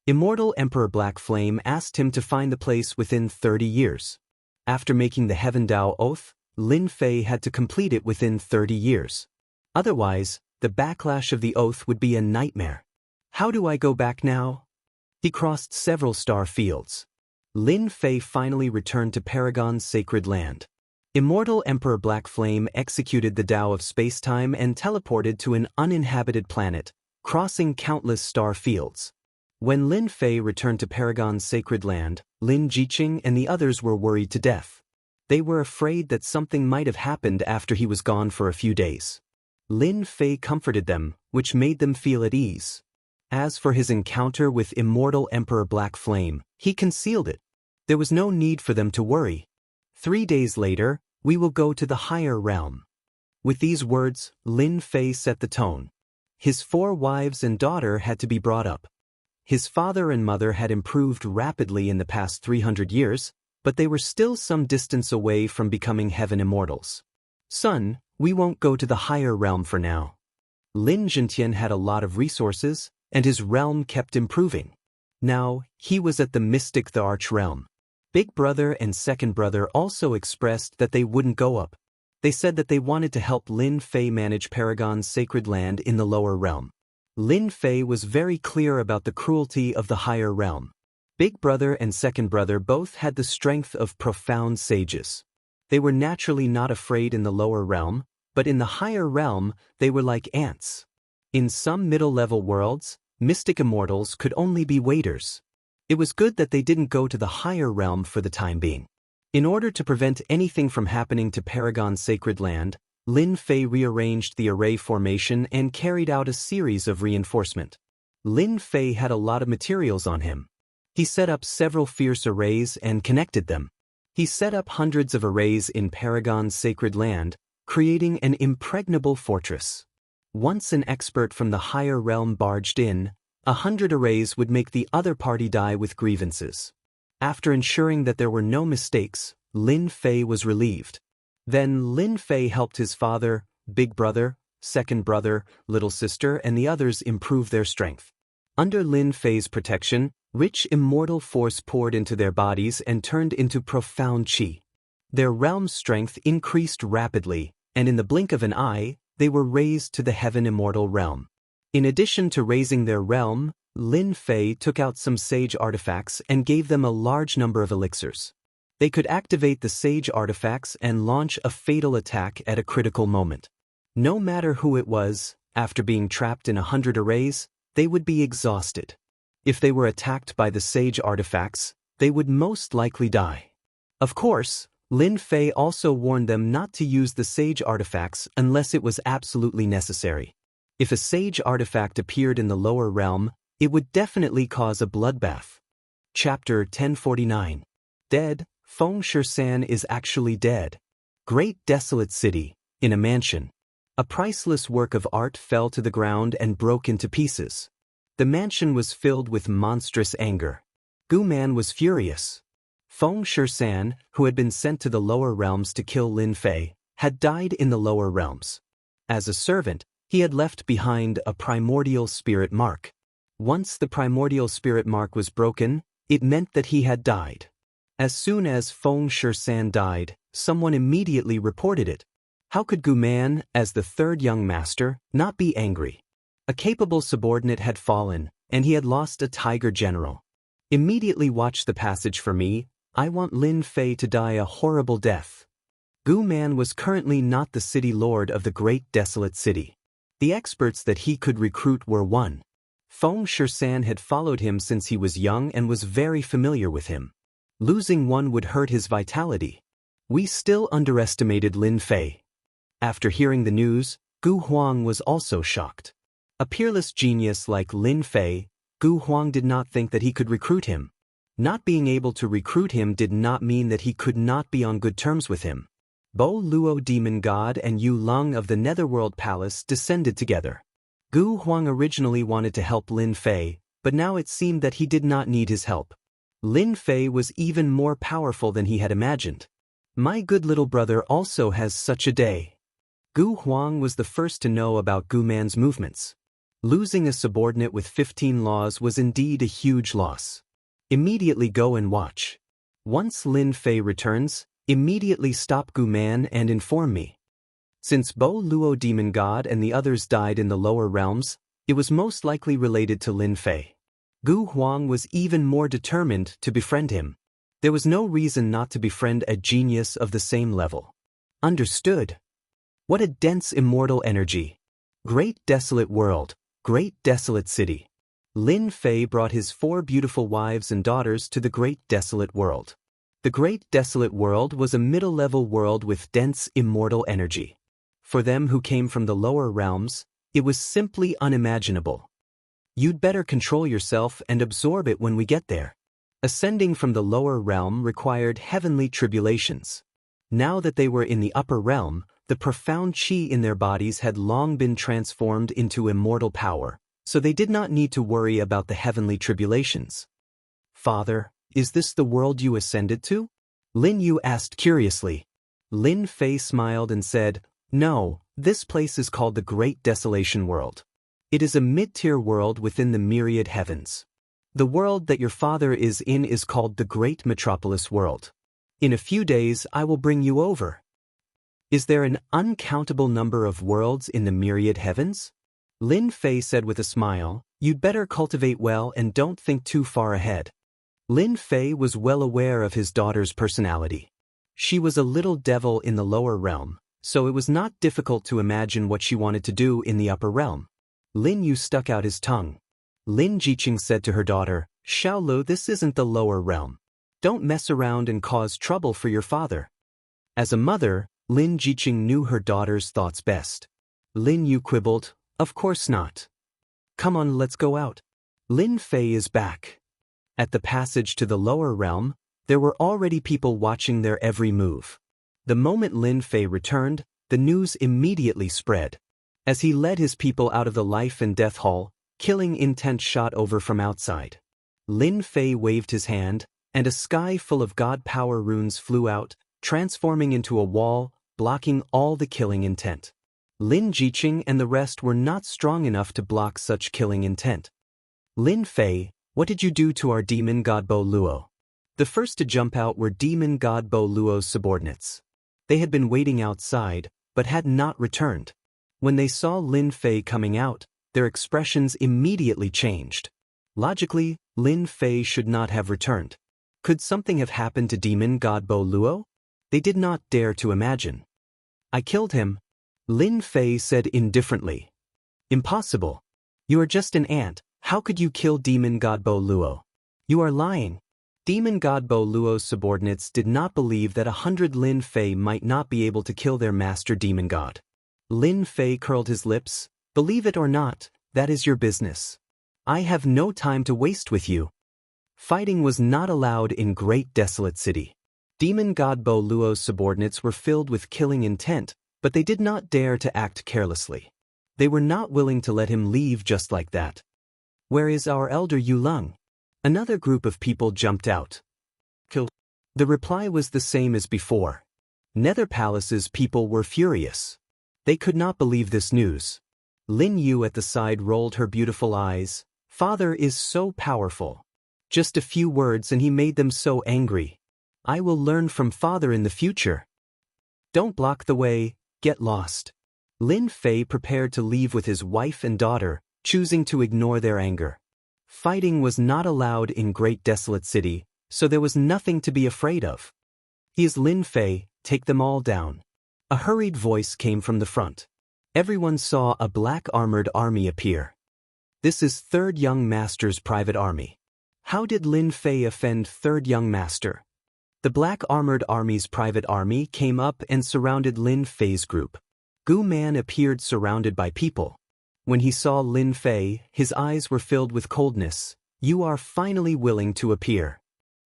Immortal Emperor Black Flame asked him to find the place within 30 years. After making the Heaven Dao Oath, Lin Fei had to complete it within 30 years. Otherwise, the backlash of the oath would be a nightmare. How do I go back now? He crossed several star fields. Lin Fei finally returned to Paragon's sacred land. Immortal Emperor Black Flame executed the Tao of space-time and teleported to an uninhabited planet, crossing countless star fields. When Lin Fei returned to Paragon's sacred land, Lin Jiqing and the others were worried to death. They were afraid that something might have happened after he was gone for a few days. Lin Fei comforted them, which made them feel at ease. As for his encounter with Immortal Emperor Black Flame, he concealed it. There was no need for them to worry. 3 days later, we will go to the higher realm. With these words, Lin Fei set the tone. His 4 wives and daughter had to be brought up. His father and mother had improved rapidly in the past 300 years, but they were still some distance away from becoming heaven immortals. Son, we won't go to the higher realm for now. Lin Zhentian had a lot of resources, and his realm kept improving. Now, he was at the mystic the arch realm. Big brother and second brother also expressed that they wouldn't go up. They said that they wanted to help Lin Fei manage Paragon's sacred land in the lower realm. Lin Fei was very clear about the cruelty of the higher realm. Big brother and second brother both had the strength of profound sages. They were naturally not afraid in the lower realm, but in the higher realm, they were like ants. In some middle-level worlds, mystic immortals could only be waiters. It was good that they didn't go to the higher realm for the time being. In order to prevent anything from happening to Paragon's sacred land, Lin Fei rearranged the array formation and carried out a series of reinforcement. Lin Fei had a lot of materials on him. He set up several fierce arrays and connected them. He set up hundreds of arrays in Paragon's sacred land, creating an impregnable fortress. Once an expert from the higher realm barged in, 100 arrays would make the other party die with grievances. After ensuring that there were no mistakes, Lin Fei was relieved. Then Lin Fei helped his father, big brother, second brother, little sister and the others improve their strength. Under Lin Fei's protection, rich immortal force poured into their bodies and turned into profound qi. Their realm's strength increased rapidly, and in the blink of an eye, they were raised to the heaven immortal realm. In addition to raising their realm, Lin Fei took out some sage artifacts and gave them a large number of elixirs. They could activate the sage artifacts and launch a fatal attack at a critical moment. No matter who it was, after being trapped in 100 arrays, they would be exhausted. If they were attacked by the sage artifacts, they would most likely die. Of course, Lin Fei also warned them not to use the sage artifacts unless it was absolutely necessary. If a sage artifact appeared in the lower realm, it would definitely cause a bloodbath. Chapter 1049. Dead, Feng Shisan is actually dead. Great desolate city, in a mansion. A priceless work of art fell to the ground and broke into pieces. The mansion was filled with monstrous anger. Gu Man was furious. Feng Shisan, who had been sent to the lower realms to kill Lin Fei, had died in the lower realms. As a servant, he had left behind a primordial spirit mark. Once the primordial spirit mark was broken, it meant that he had died. As soon as Feng Shisan died, someone immediately reported it. How could Gu Man, as the third young master, not be angry? A capable subordinate had fallen, and he had lost a tiger general. Immediately watch the passage for me. I want Lin Fei to die a horrible death. Gu Man was currently not the city lord of the great desolate city. The experts that he could recruit were one. Feng Shisan had followed him since he was young and was very familiar with him. Losing one would hurt his vitality. We still underestimated Lin Fei. After hearing the news, Gu Huang was also shocked. A peerless genius like Lin Fei, Gu Huang did not think that he could recruit him. Not being able to recruit him did not mean that he could not be on good terms with him. Bo Luo demon god and Yu Lung of the Netherworld Palace descended together. Gu Huang originally wanted to help Lin Fei, but now it seemed that he did not need his help. Lin Fei was even more powerful than he had imagined. My good little brother also has such a day. Gu Huang was the first to know about Gu Man's movements. Losing a subordinate with 15 laws was indeed a huge loss. Immediately go and watch. Once Lin Fei returns, immediately stop Gu Man and inform me. Since Bo Luo demon god and the others died in the lower realms, it was most likely related to Lin Fei. Gu Huang was even more determined to befriend him. There was no reason not to befriend a genius of the same level. Understood. What a dense immortal energy. Great desolate world, great desolate city. Lin Fei brought his 4 beautiful wives and daughters to the great desolate world. The great desolate world was a middle-level world with dense immortal energy. For them who came from the lower realms, it was simply unimaginable. You'd better control yourself and absorb it when we get there. Ascending from the lower realm required heavenly tribulations. Now that they were in the upper realm, the profound qi in their bodies had long been transformed into immortal power, so they did not need to worry about the heavenly tribulations. Father, is this the world you ascended to? Lin Yu asked curiously. Lin Fei smiled and said, No, this place is called the Great Desolation World. It is a mid-tier world within the myriad heavens. The world that your father is in is called the Great Metropolis World. In a few days I will bring you over. Is there an uncountable number of worlds in the myriad heavens? Lin Fei said with a smile, You'd better cultivate well and don't think too far ahead. Lin Fei was well aware of his daughter's personality. She was a little devil in the lower realm, so it was not difficult to imagine what she wanted to do in the upper realm. Lin Yu stuck out his tongue. Lin Jiqing said to her daughter, Xiaolu, this isn't the lower realm. Don't mess around and cause trouble for your father. As a mother, Lin Jiqing knew her daughter's thoughts best. Lin Yu quibbled, Of course not. Come on, let's go out. Lin Fei is back. At the passage to the lower realm, there were already people watching their every move. The moment Lin Fei returned, the news immediately spread. As he led his people out of the life and death hall, killing intent shot over from outside. Lin Fei waved his hand, and a sky full of god power runes flew out, transforming into a wall, blocking all the killing intent. Lin Jiqing and the rest were not strong enough to block such killing intent. Lin Fei, what did you do to our demon god Bo Luo? The first to jump out were demon god Bo Luo's subordinates. They had been waiting outside, but had not returned. When they saw Lin Fei coming out, their expressions immediately changed. Logically, Lin Fei should not have returned. Could something have happened to demon god Bo Luo? They did not dare to imagine. I killed him, Lin Fei said indifferently. Impossible. You are just an ant. How could you kill demon god Bo Luo? You are lying. Demon god Bo Luo's subordinates did not believe that 100 Lin Fei might not be able to kill their master demon god. Lin Fei curled his lips. Believe it or not, that is your business. I have no time to waste with you. Fighting was not allowed in Great Desolate City. Demon god Bo Luo's subordinates were filled with killing intent, but they did not dare to act carelessly. They were not willing to let him leave just like that. Where is our elder Yu Lung? Another group of people jumped out. Kill. The reply was the same as before. Nether Palace's people were furious. They could not believe this news. Lin Yu at the side rolled her beautiful eyes. Father is so powerful. Just a few words and he made them so angry. I will learn from father in the future. Don't block the way, get lost. Lin Fei prepared to leave with his wife and daughter, choosing to ignore their anger. Fighting was not allowed in Great Desolate City, so there was nothing to be afraid of. He is Lin Fei, take them all down. A hurried voice came from the front. Everyone saw a black armored army appear. This is Third Young Master's private army. How did Lin Fei offend Third Young Master? The black armored army's private army came up and surrounded Lin Fei's group. Gu Man appeared surrounded by people. When he saw Lin Fei, his eyes were filled with coldness. You are finally willing to appear.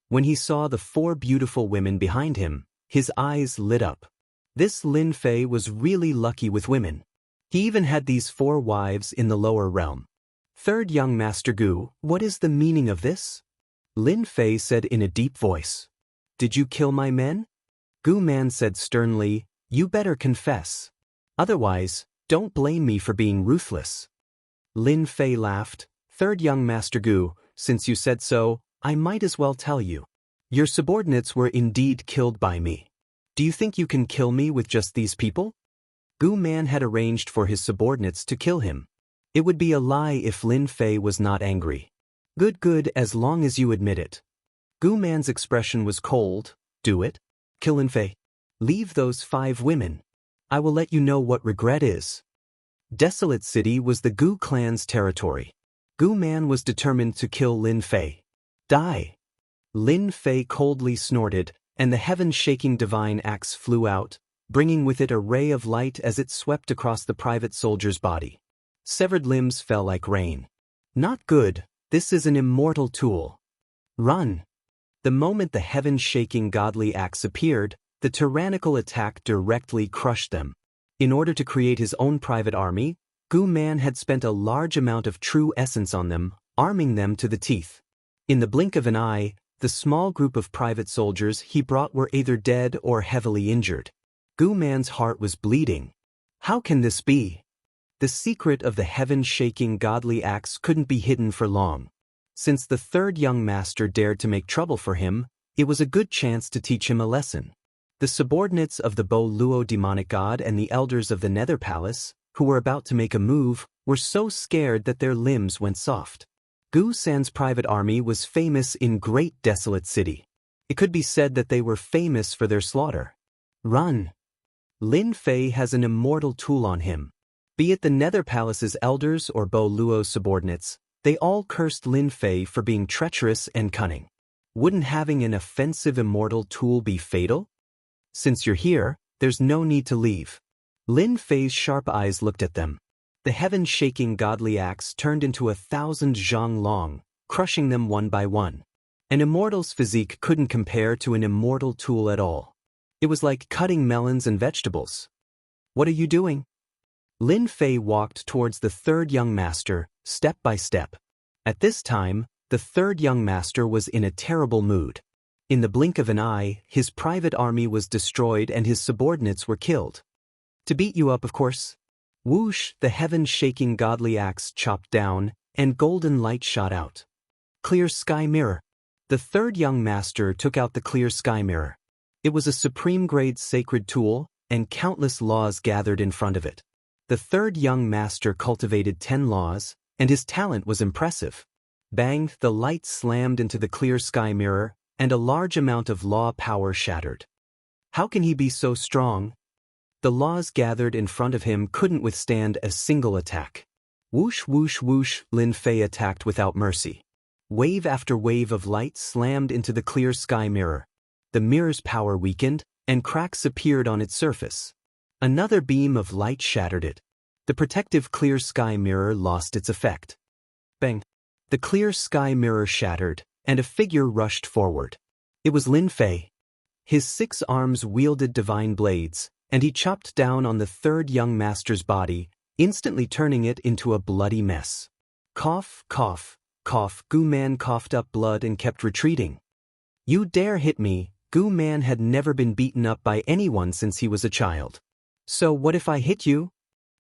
When he saw the 4 beautiful women behind him, his eyes lit up. This Lin Fei was really lucky with women. He even had these 4 wives in the lower realm. Third Young Master Gu, what is the meaning of this? Lin Fei said in a deep voice. Did you kill my men? Gu Man said sternly, you better confess. Otherwise, don't blame me for being ruthless. Lin Fei laughed. Third Young Master Gu, since you said so, I might as well tell you. Your subordinates were indeed killed by me. Do you think you can kill me with just these people? Gu Man had arranged for his subordinates to kill him. It would be a lie if Lin Fei was not angry. Good, as long as you admit it. Gu Man's expression was cold. Do it. Kill Lin Fei. Leave those 5 women. I will let you know what regret is. Desolate City was the Gu clan's territory. Gu Man was determined to kill Lin Fei. Die. Lin Fei coldly snorted, and the heaven-shaking divine axe flew out, bringing with it a ray of light as it swept across the private soldier's body. Severed limbs fell like rain. Not good, this is an immortal tool. Run. The moment the heaven-shaking godly axe appeared, the tyrannical attack directly crushed them. In order to create his own private army, Gu Man had spent a large amount of true essence on them, arming them to the teeth. In the blink of an eye, the small group of private soldiers he brought were either dead or heavily injured. Gu Man's heart was bleeding. How can this be? The secret of the heaven-shaking godly axe couldn't be hidden for long. Since the Third Young Master dared to make trouble for him, it was a good chance to teach him a lesson. The subordinates of the Bo Luo demonic god and the elders of the Nether Palace, who were about to make a move, were so scared that their limbs went soft. Gu San's private army was famous in Great Desolate City. It could be said that they were famous for their slaughter. Run. Lin Fei has an immortal tool on him. Be it the Nether Palace's elders or Bo Luo's subordinates, they all cursed Lin Fei for being treacherous and cunning. Wouldn't having an offensive immortal tool be fatal? Since you're here, there's no need to leave. Lin Fei's sharp eyes looked at them. The heaven-shaking godly axe turned into 1,000 zhang long, crushing them one by one. An immortal's physique couldn't compare to an immortal tool at all. It was like cutting melons and vegetables. What are you doing? Lin Fei walked towards the Third Young Master, step by step. At this time, the Third Young Master was in a terrible mood. In the blink of an eye, his private army was destroyed and his subordinates were killed. To beat you up, of course. Whoosh, the heaven-shaking godly axe chopped down, and golden light shot out. Clear sky mirror. The third young master took out the clear sky mirror. It was a supreme-grade sacred tool, and countless laws gathered in front of it. The third young master cultivated 10 laws, and his talent was impressive. Bang, the light slammed into the clear sky mirror, and a large amount of law power shattered. How can he be so strong? The laws gathered in front of him couldn't withstand a single attack. Whoosh whoosh whoosh, Lin Fei attacked without mercy. Wave after wave of light slammed into the clear sky mirror. The mirror's power weakened, and cracks appeared on its surface. Another beam of light shattered it. The protective clear sky mirror lost its effect. Bang! The clear sky mirror shattered, and a figure rushed forward. It was Lin Fei. His 6 arms wielded divine blades, and he chopped down on the third young master's body, instantly turning it into a bloody mess. Cough, cough, cough. Gu Man coughed up blood and kept retreating. You dare hit me. Gu Man had never been beaten up by anyone since he was a child. So what if I hit you?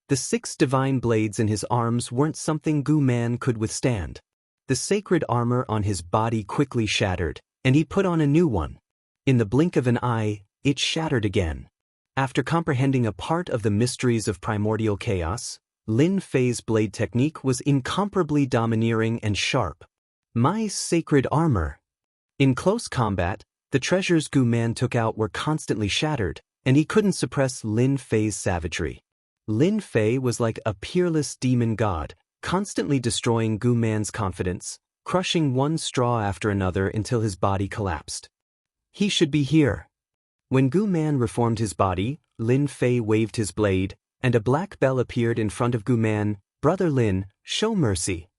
The 6 divine blades in his arms weren't something Gu Man could withstand. The sacred armor on his body quickly shattered, and he put on a new one. In the blink of an eye, it shattered again. After comprehending a part of the mysteries of primordial chaos, Lin Fei's blade technique was incomparably domineering and sharp. My sacred armor. In close combat, the treasures Gu Man took out were constantly shattered, and he couldn't suppress Lin Fei's savagery. Lin Fei was like a peerless demon god, constantly destroying Gu Man's confidence, crushing one straw after another until his body collapsed. He should be here. When Gu Man reformed his body, Lin Fei waved his blade, and a black bell appeared in front of Gu Man. Brother Lin, show mercy.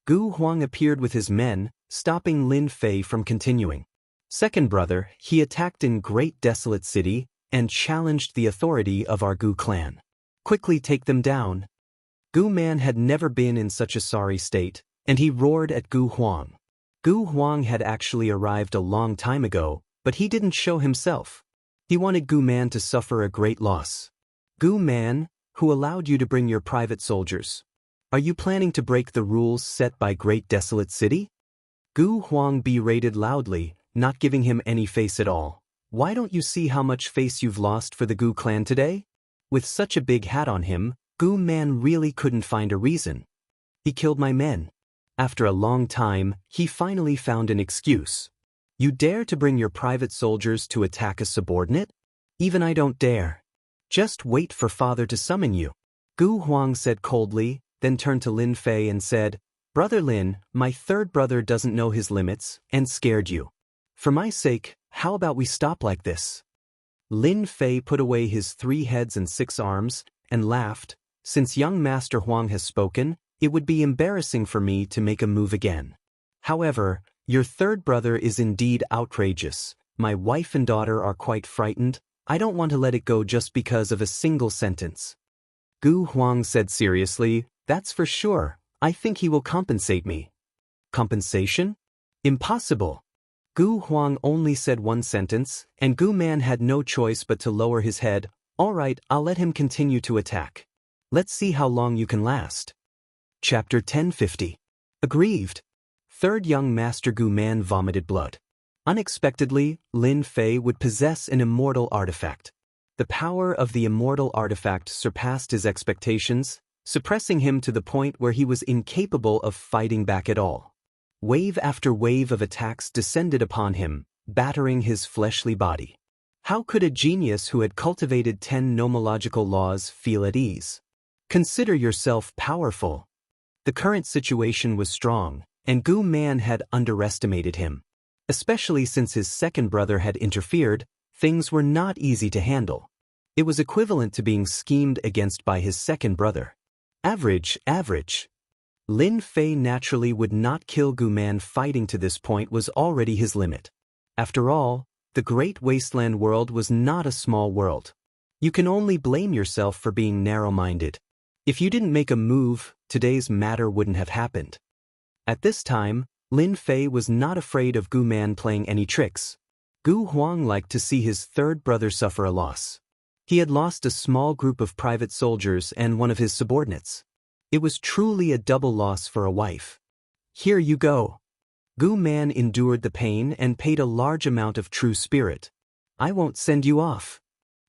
Gu Huang appeared with his men, stopping Lin Fei from continuing. Second brother, he attacked in Great Desolate City, and challenged the authority of our Gu clan. Quickly take them down. Gu Man had never been in such a sorry state, and he roared at Gu Huang. Gu Huang had actually arrived a long time ago, but he didn't show himself. He wanted Gu Man to suffer a great loss. Gu Man, who allowed you to bring your private soldiers? Are you planning to break the rules set by Great Desolate City? Gu Huang berated loudly, not giving him any face at all. Why don't you see how much face you've lost for the Gu clan today? With such a big hat on him, Gu Man really couldn't find a reason. He killed my men. After a long time, he finally found an excuse. You dare to bring your private soldiers to attack a subordinate? Even I don't dare. Just wait for father to summon you. Gu Huang said coldly, then turned to Lin Fei and said, Brother Lin, my third brother doesn't know his limits, and scared you. For my sake, how about we stop like this? Lin Fei put away his 3 heads and 6 arms, and laughed. Since young Master Huang has spoken, it would be embarrassing for me to make a move again. However, your third brother is indeed outrageous. My wife and daughter are quite frightened. I don't want to let it go just because of a single sentence. Gu Huang said seriously, That's for sure. I think he will compensate me. Compensation? Impossible. Gu Huang only said one sentence, and Gu Man had no choice but to lower his head. All right, I'll let him continue to attack. Let's see how long you can last. Chapter 1050. Aggrieved. Third young Master Gu Man vomited blood. Unexpectedly, Lin Fei would possess an immortal artifact. The power of the immortal artifact surpassed his expectations, suppressing him to the point where he was incapable of fighting back at all. Wave after wave of attacks descended upon him, battering his fleshly body. How could a genius who had cultivated 10 nomological laws feel at ease? Consider yourself powerful. The current situation was strong, and Gu Man had underestimated him. Especially since his second brother had interfered, things were not easy to handle. It was equivalent to being schemed against by his second brother. Average. Lin Fei naturally would not kill Gu Man. Fighting to this point was already his limit. After all, the Great Wasteland world was not a small world. You can only blame yourself for being narrow-minded. If you didn't make a move, today's matter wouldn't have happened. At this time, Lin Fei was not afraid of Gu Man playing any tricks. Gu Huang liked to see his third brother suffer a loss. He had lost a small group of private soldiers and one of his subordinates. It was truly a double loss for a wife. Here you go. Gu Man endured the pain and paid a large amount of true spirit. I won't send you off.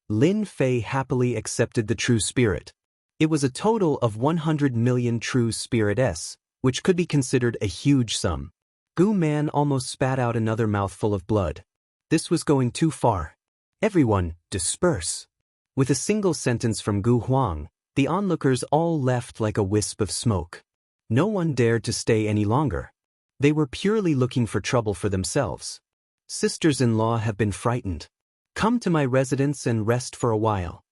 Lin Fei happily accepted the true spirit. It was a total of 100 million true spirit S, which could be considered a huge sum. Gu Man almost spat out another mouthful of blood. This was going too far. Everyone, disperse. With a single sentence from Gu Huang, the onlookers all left like a wisp of smoke. No one dared to stay any longer. They were purely looking for trouble for themselves. Sisters-in-law have been frightened. Come to my residence and rest for a while.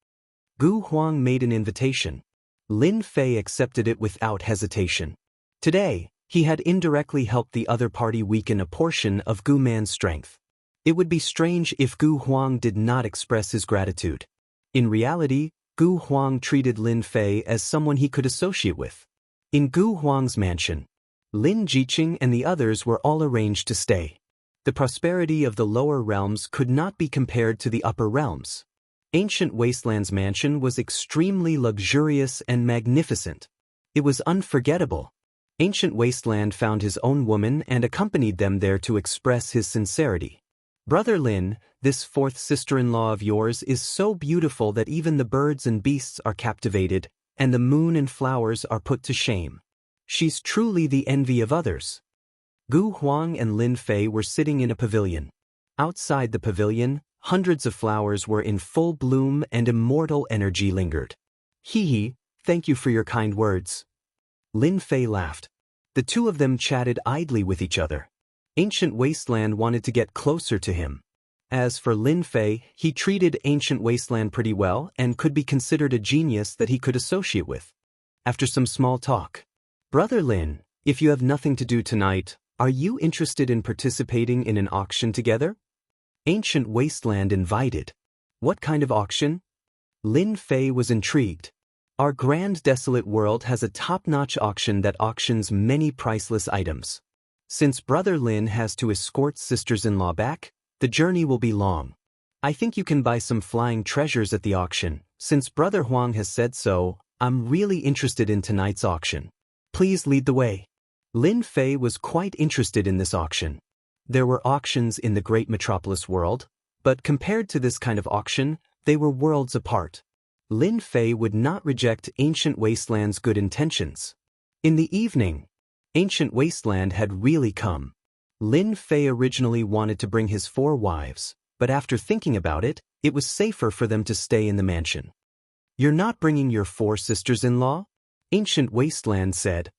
Gu Huang made an invitation. Lin Fei accepted it without hesitation. Today, he had indirectly helped the other party weaken a portion of Gu Man's strength. It would be strange if Gu Huang did not express his gratitude. In reality, Gu Huang treated Lin Fei as someone he could associate with. In Gu Huang's mansion, Lin Jiqing and the others were all arranged to stay. The prosperity of the lower realms could not be compared to the upper realms. Ancient Wasteland's mansion was extremely luxurious and magnificent. It was unforgettable. Ancient Wasteland found his own woman and accompanied them there to express his sincerity. Brother Lin, this fourth sister-in-law of yours is so beautiful that even the birds and beasts are captivated, and the moon and flowers are put to shame. She's truly the envy of others. Gu Huang and Lin Fei were sitting in a pavilion. Outside the pavilion, hundreds of flowers were in full bloom and immortal energy lingered. Hee hee, thank you for your kind words. Lin Fei laughed. The two of them chatted idly with each other. Ancient Wasteland wanted to get closer to him. As for Lin Fei, he treated Ancient Wasteland pretty well and could be considered a genius that he could associate with. After some small talk, Brother Lin, if you have nothing to do tonight, are you interested in participating in an auction together? Ancient Wasteland invited. What kind of auction? Lin Fei was intrigued. Our grand desolate world has a top-notch auction that auctions many priceless items. Since Brother Lin has to escort sisters-in-law back, the journey will be long. I think you can buy some flying treasures at the auction. Since Brother Huang has said so, I'm really interested in tonight's auction. Please lead the way. Lin Fei was quite interested in this auction. There were auctions in the great metropolis world, but compared to this kind of auction, they were worlds apart. Lin Fei would not reject Ancient Wasteland's good intentions. In the evening, Ancient Wasteland had really come. Lin Fei originally wanted to bring his 4 wives, but after thinking about it, it was safer for them to stay in the mansion. You're not bringing your 4 sisters-in-law? Ancient Wasteland said.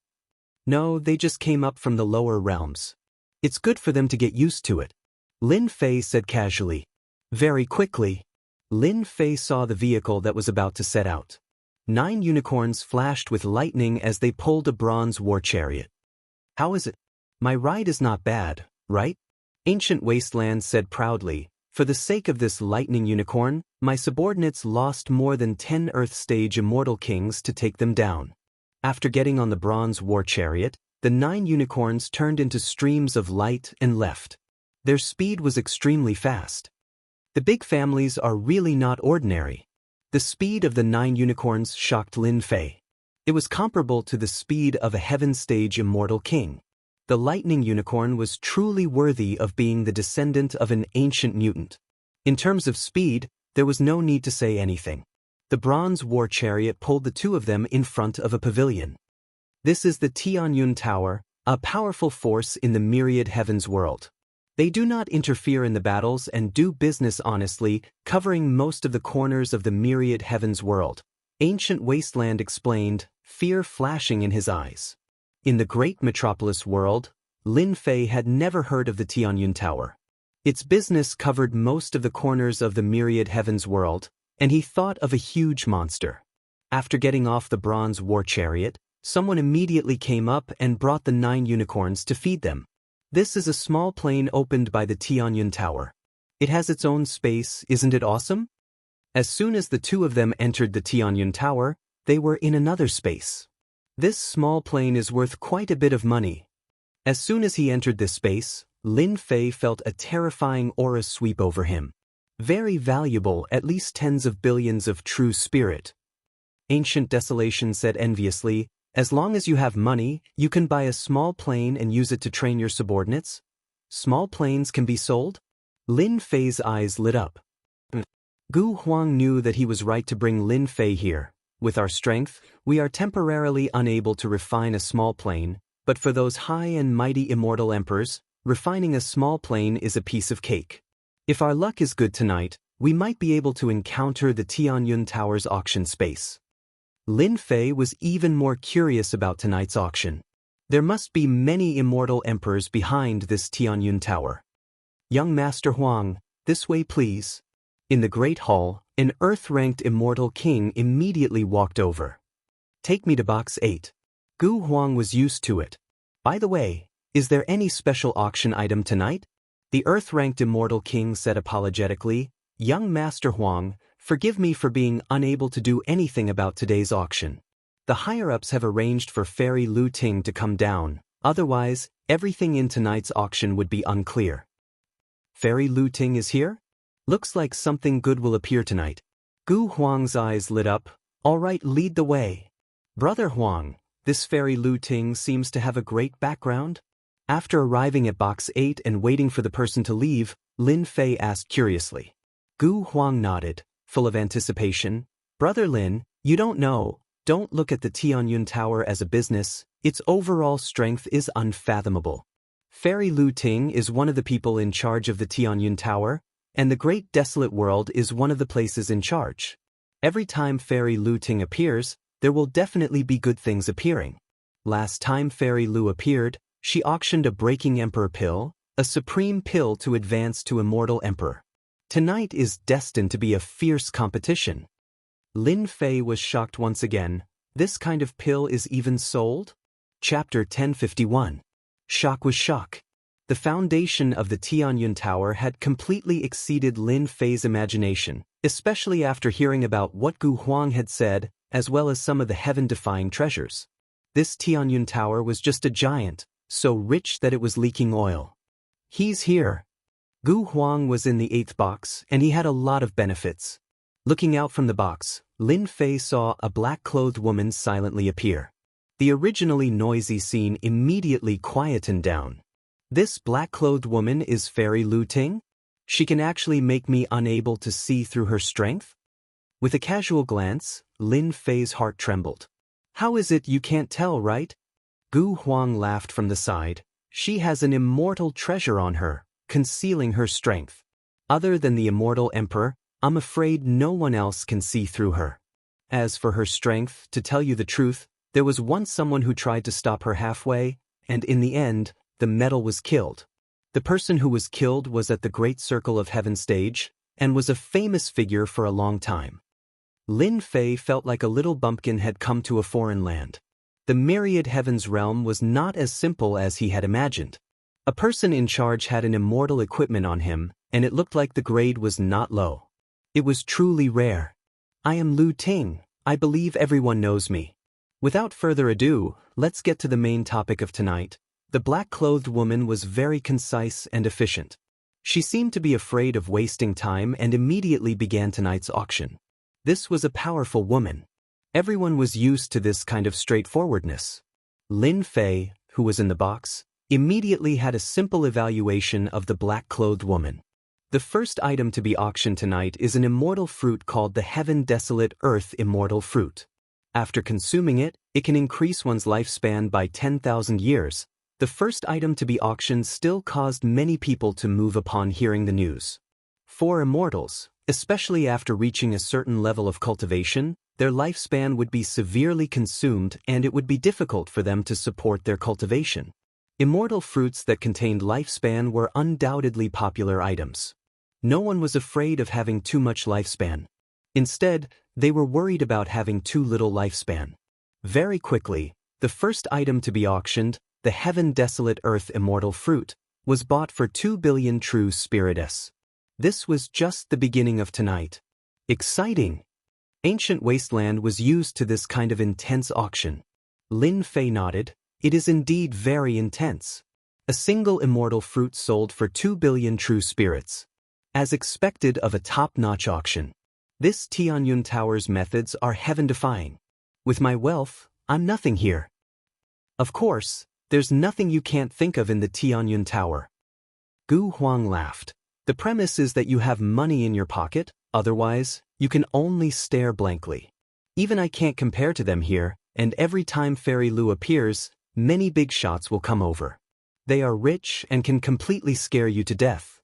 No, they just came up from the lower realms. It's good for them to get used to it. Lin Fei said casually. Very quickly, Lin Fei saw the vehicle that was about to set out. 9 unicorns flashed with lightning as they pulled a bronze war chariot. How is it? My ride is not bad, right? Ancient Wasteland said proudly. For the sake of this lightning unicorn, my subordinates lost more than 10 Earth-stage Immortal Kings to take them down. After getting on the bronze war chariot, the 9 unicorns turned into streams of light and left. Their speed was extremely fast. The big families are really not ordinary. The speed of the 9 unicorns shocked Lin Fei. It was comparable to the speed of a heaven-stage Immortal King. The lightning unicorn was truly worthy of being the descendant of an ancient mutant. In terms of speed, there was no need to say anything. The bronze war chariot pulled the 2 of them in front of a pavilion. This is the Tianyun Tower, a powerful force in the myriad heavens world. They do not interfere in the battles and do business honestly, covering most of the corners of the myriad heavens world. Ancient Wasteland explained, fear flashing in his eyes. In the great metropolis world, Lin Fei had never heard of the Tianyun Tower. Its business covered most of the corners of the myriad heavens world, and he thought of a huge monster. After getting off the bronze war chariot, someone immediately came up and brought the 9 unicorns to feed them. This is a small plane opened by the Tianyun Tower. It has its own space, isn't it awesome? As soon as the 2 of them entered the Tianyun Tower, they were in another space. This small plane is worth quite a bit of money. As soon as he entered this space, Lin Fei felt a terrifying aura sweep over him. Very valuable, at least tens of billions of true spirit. Ancient Desolation said enviously, as long as you have money, you can buy a small plane and use it to train your subordinates? Small planes can be sold? Lin Fei's eyes lit up. Gu Huang knew that he was right to bring Lin Fei here. With our strength, we are temporarily unable to refine a small plane, but for those high and mighty immortal emperors, refining a small plane is a piece of cake. If our luck is good tonight, we might be able to encounter the Tianyun Tower's auction space. Lin Fei was even more curious about tonight's auction. There must be many immortal emperors behind this Tianyun Tower. Young Master Huang, this way please. In the Great Hall, an earth-ranked immortal king immediately walked over. Take me to box 8. Gu Huang was used to it. By the way, is there any special auction item tonight? The earth-ranked immortal king said apologetically, Young Master Huang, forgive me for being unable to do anything about today's auction. The higher-ups have arranged for Fairy Lu Ting to come down, otherwise, everything in tonight's auction would be unclear. Fairy Lu Ting is here? Looks like something good will appear tonight. Gu Huang's eyes lit up. All right, lead the way. Brother Huang, this Fairy Lu Ting seems to have a great background. After arriving at box 8 and waiting for the person to leave, Lin Fei asked curiously. Gu Huang nodded, full of anticipation. Brother Lin, you don't know. Don't look at the Tianyun Tower as a business. Its overall strength is unfathomable. Fairy Lu Ting is one of the people in charge of the Tianyun Tower, and the Great Desolate World is one of the places in charge. Every time Fairy Lu Ting appears, there will definitely be good things appearing. Last time Fairy Lu appeared, she auctioned a Breaking Emperor pill, a supreme pill to advance to Immortal Emperor. Tonight is destined to be a fierce competition. Lin Fei was shocked once again. This kind of pill is even sold? Chapter 1051. Shock was shock. The foundation of the Tianyun Tower had completely exceeded Lin Fei's imagination, especially after hearing about what Gu Huang had said, as well as some of the heaven-defying treasures. This Tianyun Tower was just a giant, so rich that it was leaking oil. He's here. Gu Huang was in the 8th box, and he had a lot of benefits. Looking out from the box, Lin Fei saw a black-clothed woman silently appear. The originally noisy scene immediately quietened down. This black-clothed woman is Fairy Lu Ting? She can actually make me unable to see through her strength? With a casual glance, Lin Fei's heart trembled. How is it you can't tell, right? Gu Huang laughed from the side. She has an immortal treasure on her, concealing her strength. Other than the Immortal Emperor, I'm afraid no one else can see through her. As for her strength, to tell you the truth, there was once someone who tried to stop her halfway, and in the end, the metal was killed. The person who was killed was at the Great Circle of Heaven stage, and was a famous figure for a long time. Lin Fei felt like a little bumpkin had come to a foreign land. The myriad heavens realm was not as simple as he had imagined. A person in charge had an immortal equipment on him, and it looked like the grade was not low. It was truly rare. I am Lu Ting. I believe everyone knows me. Without further ado, let's get to the main topic of tonight. The black-clothed woman was very concise and efficient. She seemed to be afraid of wasting time and immediately began tonight's auction. This was a powerful woman. Everyone was used to this kind of straightforwardness. Lin Fei, who was in the box, immediately had a simple evaluation of the black-clothed woman. The first item to be auctioned tonight is an immortal fruit called the Heaven Desolate Earth Immortal Fruit. After consuming it, it can increase one's lifespan by 10,000 years. The first item to be auctioned still caused many people to move upon hearing the news. For immortals, especially after reaching a certain level of cultivation, their lifespan would be severely consumed and it would be difficult for them to support their cultivation. Immortal fruits that contained lifespan were undoubtedly popular items. No one was afraid of having too much lifespan. Instead, they were worried about having too little lifespan. Very quickly, the first item to be auctioned, the Heaven Desolate Earth Immortal Fruit, was bought for 2 billion true spiritus. This was just the beginning of tonight. Exciting! Ancient Wasteland was used to this kind of intense auction. Lin Fei nodded. It is indeed very intense. A single immortal fruit sold for 2 billion true spirits. As expected of a top-notch auction. This Tianyun Tower's methods are heaven-defying. With my wealth, I'm nothing here. Of course, there's nothing you can't think of in the Tianyun Tower. Gu Huang laughed. The premise is that you have money in your pocket, otherwise, you can only stare blankly. Even I can't compare to them here, and every time Fairy Lu appears, many big shots will come over. They are rich and can completely scare you to death.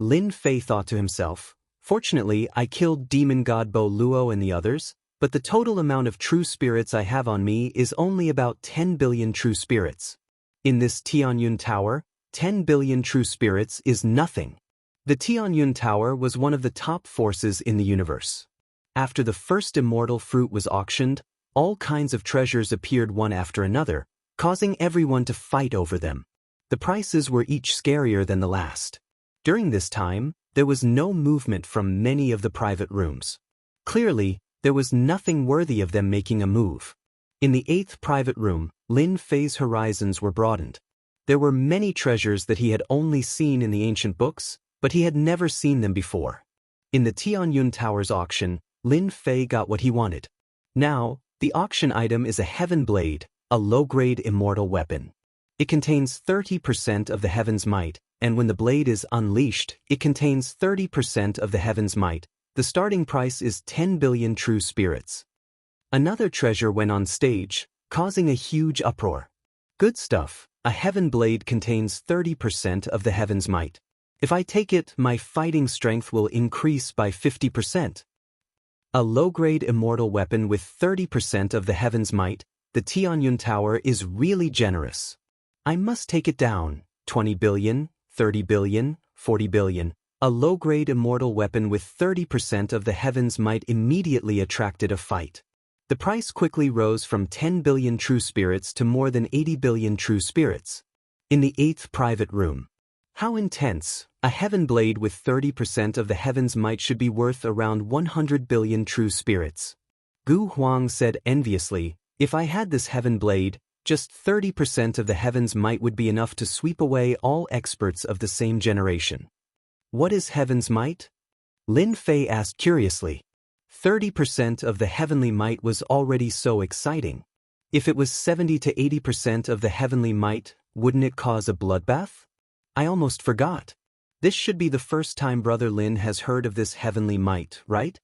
Lin Fei thought to himself, fortunately I killed demon god Bo Luo and the others, but the total amount of true spirits I have on me is only about 10 billion true spirits. In this Tianyun Tower, 10 billion true spirits is nothing. The Tianyun Tower was one of the top forces in the universe. After the first immortal fruit was auctioned, all kinds of treasures appeared one after another, causing everyone to fight over them. The prices were each scarier than the last. During this time, there was no movement from many of the private rooms. Clearly, there was nothing worthy of them making a move. In the 8th private room, Lin Fei's horizons were broadened. There were many treasures that he had only seen in the ancient books, but he had never seen them before. In the Tianyun Tower's auction, Lin Fei got what he wanted. Now, the auction item is a heaven blade, a low-grade immortal weapon. It contains 30% of the heaven's might, and when the blade is unleashed, it contains 30% of the heaven's might. The starting price is 10 billion true spirits. Another treasure went on stage, causing a huge uproar. Good stuff, a heaven blade contains 30% of the heaven's might. If I take it, my fighting strength will increase by 50%. A low-grade immortal weapon with 30% of the heaven's might, the Tianyun Tower is really generous. I must take it down, 20 billion, 30 billion, 40 billion. A low-grade immortal weapon with 30% of the heaven's might immediately attracted a fight. The price quickly rose from 10 billion true spirits to more than 80 billion true spirits. In the 8th private room. How intense! A heaven blade with 30% of the heaven's might should be worth around 100 billion true spirits. Gu Huang said enviously, if I had this heaven blade, just 30% of the heaven's might would be enough to sweep away all experts of the same generation. What is heaven's might? Lin Fei asked curiously. 30% of the heavenly might was already so exciting. If it was 70 to 80% of the heavenly might, wouldn't it cause a bloodbath? I almost forgot. This should be the first time Brother Lin has heard of this heavenly might, right?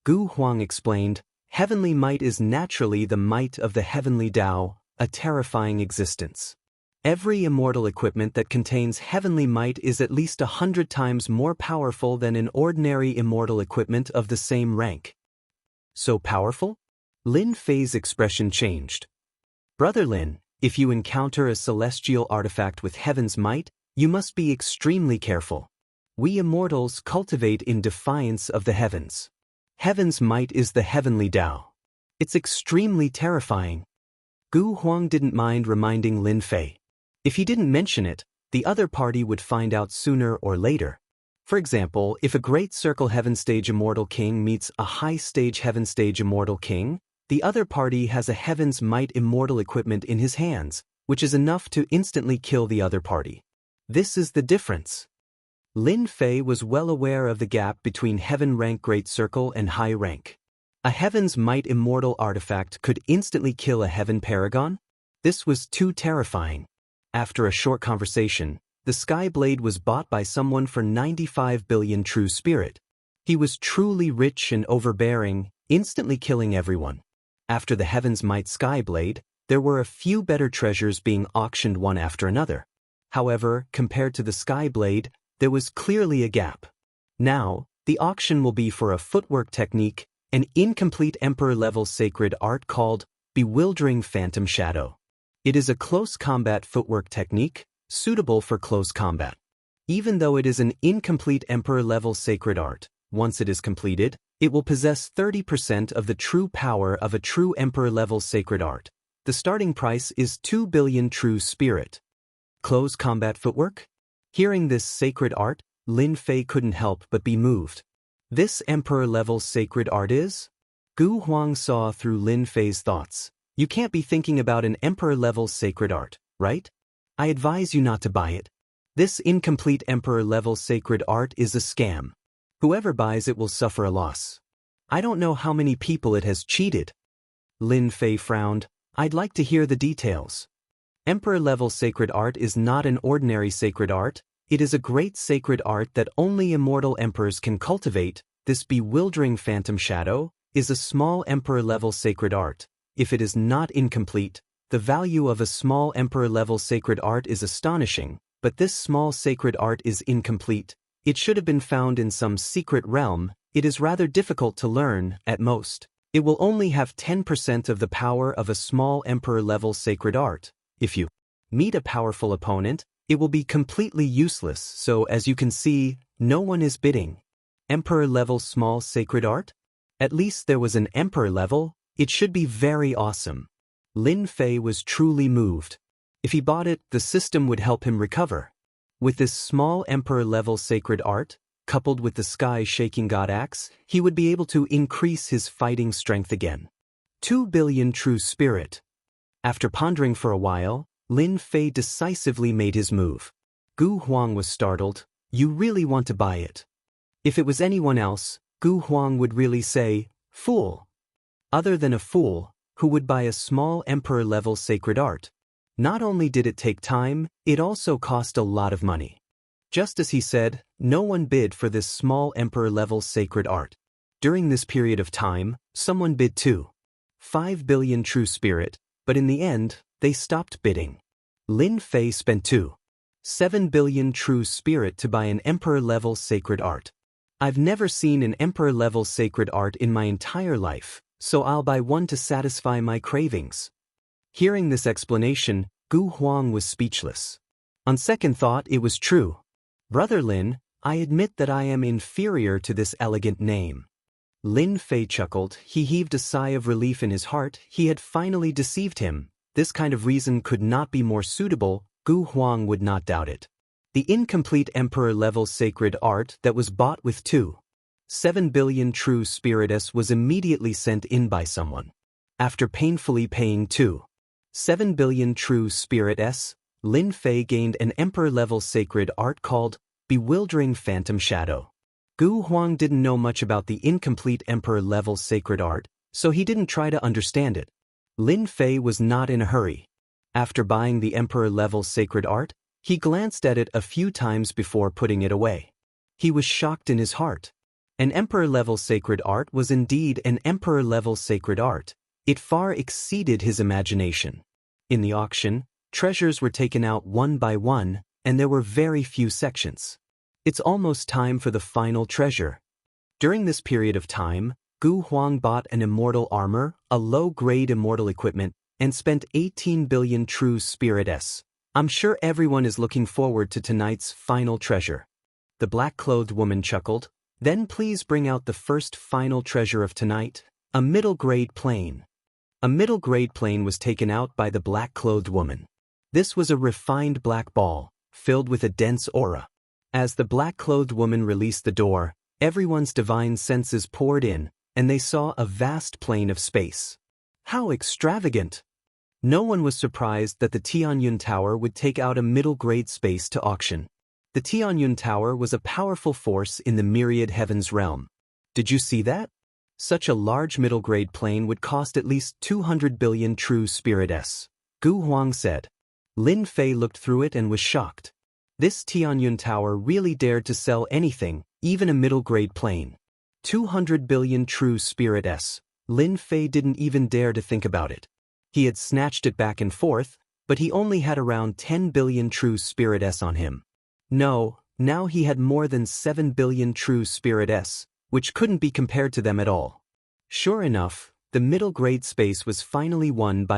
Gu Huang explained, heavenly might is naturally the might of the heavenly Tao, a terrifying existence. Every immortal equipment that contains heavenly might is at least 100 times more powerful than an ordinary immortal equipment of the same rank. So powerful? Lin Fei's expression changed. Brother Lin, if you encounter a celestial artifact with heaven's might, you must be extremely careful. We immortals cultivate in defiance of the heavens. Heaven's might is the heavenly Tao. It's extremely terrifying. Gu Huang didn't mind reminding Lin Fei. If he didn't mention it, the other party would find out sooner or later. For example, if a Great Circle Heaven Stage Immortal King meets a High Stage Heaven Stage Immortal King, the other party has a Heaven's Might immortal equipment in his hands, which is enough to instantly kill the other party. This is the difference. Lin Fei was well aware of the gap between Heaven Rank Great Circle and High Rank. A Heaven's Might immortal artifact could instantly kill a Heaven Paragon? This was too terrifying. After a short conversation, the Sky Blade was bought by someone for 95 billion true spirit. He was truly rich and overbearing, instantly killing everyone. After the Heaven's Might Sky Blade, there were a few better treasures being auctioned one after another. However, compared to the Sky Blade, there was clearly a gap. Now, the auction will be for a footwork technique, an incomplete Emperor-level sacred art called Bewildering Phantom Shadow. It is a close combat footwork technique, suitable for close combat. Even though it is an incomplete Emperor-level sacred art, once it is completed, it will possess 30% of the true power of a true Emperor-level sacred art. The starting price is 2 billion true spirit. Close combat footwork? Hearing this sacred art, Lin Fei couldn't help but be moved. This Emperor-level sacred art is? Gu Huang saw through Lin Fei's thoughts. You can't be thinking about an Emperor-level sacred art, right? I advise you not to buy it. This incomplete Emperor-level sacred art is a scam. Whoever buys it will suffer a loss. I don't know how many people it has cheated. Lin Fei frowned. I'd like to hear the details. Emperor-level sacred art is not an ordinary sacred art. It is a great sacred art that only immortal emperors can cultivate. This bewildering phantom shadow is a small emperor-level sacred art. If it is not incomplete, the value of a small emperor-level sacred art is astonishing, but this small sacred art is incomplete. It should have been found in some secret realm. It is rather difficult to learn, at most. It will only have 10% of the power of a small emperor-level sacred art. If you meet a powerful opponent, it will be completely useless, so as you can see, no one is bidding. Emperor-level small sacred art? At least there was an emperor level. It should be very awesome. Lin Fei was truly moved. If he bought it, the system would help him recover. With this small emperor-level sacred art, coupled with the sky-shaking god axe, he would be able to increase his fighting strength again. 2 billion true spirit. After pondering for a while, Lin Fei decisively made his move. Gu Huang was startled. You really want to buy it? If it was anyone else, Gu Huang would really say, fool. Other than a fool, who would buy a small emperor-level sacred art? Not only did it take time, it also cost a lot of money. Just as he said, no one bid for this small emperor-level sacred art. During this period of time, someone bid too. 5 billion true spirit, but in the end, they stopped bidding. Lin Fei spent 7 billion true spirit to buy an emperor-level sacred art. I've never seen an emperor-level sacred art in my entire life, so I'll buy one to satisfy my cravings. Hearing this explanation, Gu Huang was speechless. On second thought, it was true. Brother Lin, I admit that I am inferior to this elegant name. Lin Fei chuckled. He heaved a sigh of relief in his heart. He had finally deceived him. This kind of reason could not be more suitable. Gu Huang would not doubt it. The incomplete emperor-level sacred art that was bought with 7 billion true spiritus was immediately sent in by someone. After painfully paying 7 billion true spiritus, Lin Fei gained an emperor-level sacred art called Bewildering Phantom Shadow. Gu Huang didn't know much about the incomplete emperor-level sacred art, so he didn't try to understand it. Lin Fei was not in a hurry. After buying the emperor-level sacred art, he glanced at it a few times before putting it away. He was shocked in his heart. An emperor-level sacred art was indeed an emperor-level sacred art. It far exceeded his imagination. In the auction, treasures were taken out one by one, and there were very few sections. It's almost time for the final treasure. During this period of time, Gu Huang bought an immortal armor, a low-grade immortal equipment, and spent 18 billion true spiritus. I'm sure everyone is looking forward to tonight's final treasure. The black-clothed woman chuckled. Then please bring out the first final treasure of tonight, a middle-grade plane. A middle-grade plane was taken out by the black-clothed woman. This was a refined black ball, filled with a dense aura. As the black-clothed woman released the door, everyone's divine senses poured in, and they saw a vast plane of space. How extravagant! No one was surprised that the Tianyun Tower would take out a middle-grade space to auction. The Tianyun Tower was a powerful force in the myriad heavens realm. Did you see that? Such a large middle-grade plane would cost at least 200 billion true spiritus. Gu Huang said. Lin Fei looked through it and was shocked. This Tianyun Tower really dared to sell anything, even a middle-grade plane. 200 billion true spiritus. Lin Fei didn't even dare to think about it. He had snatched it back and forth, but he only had around 10 billion true spiritus on him. No, now he had more than 7 billion true spiritus, which couldn't be compared to them at all. Sure enough, the middle-grade space was finally won by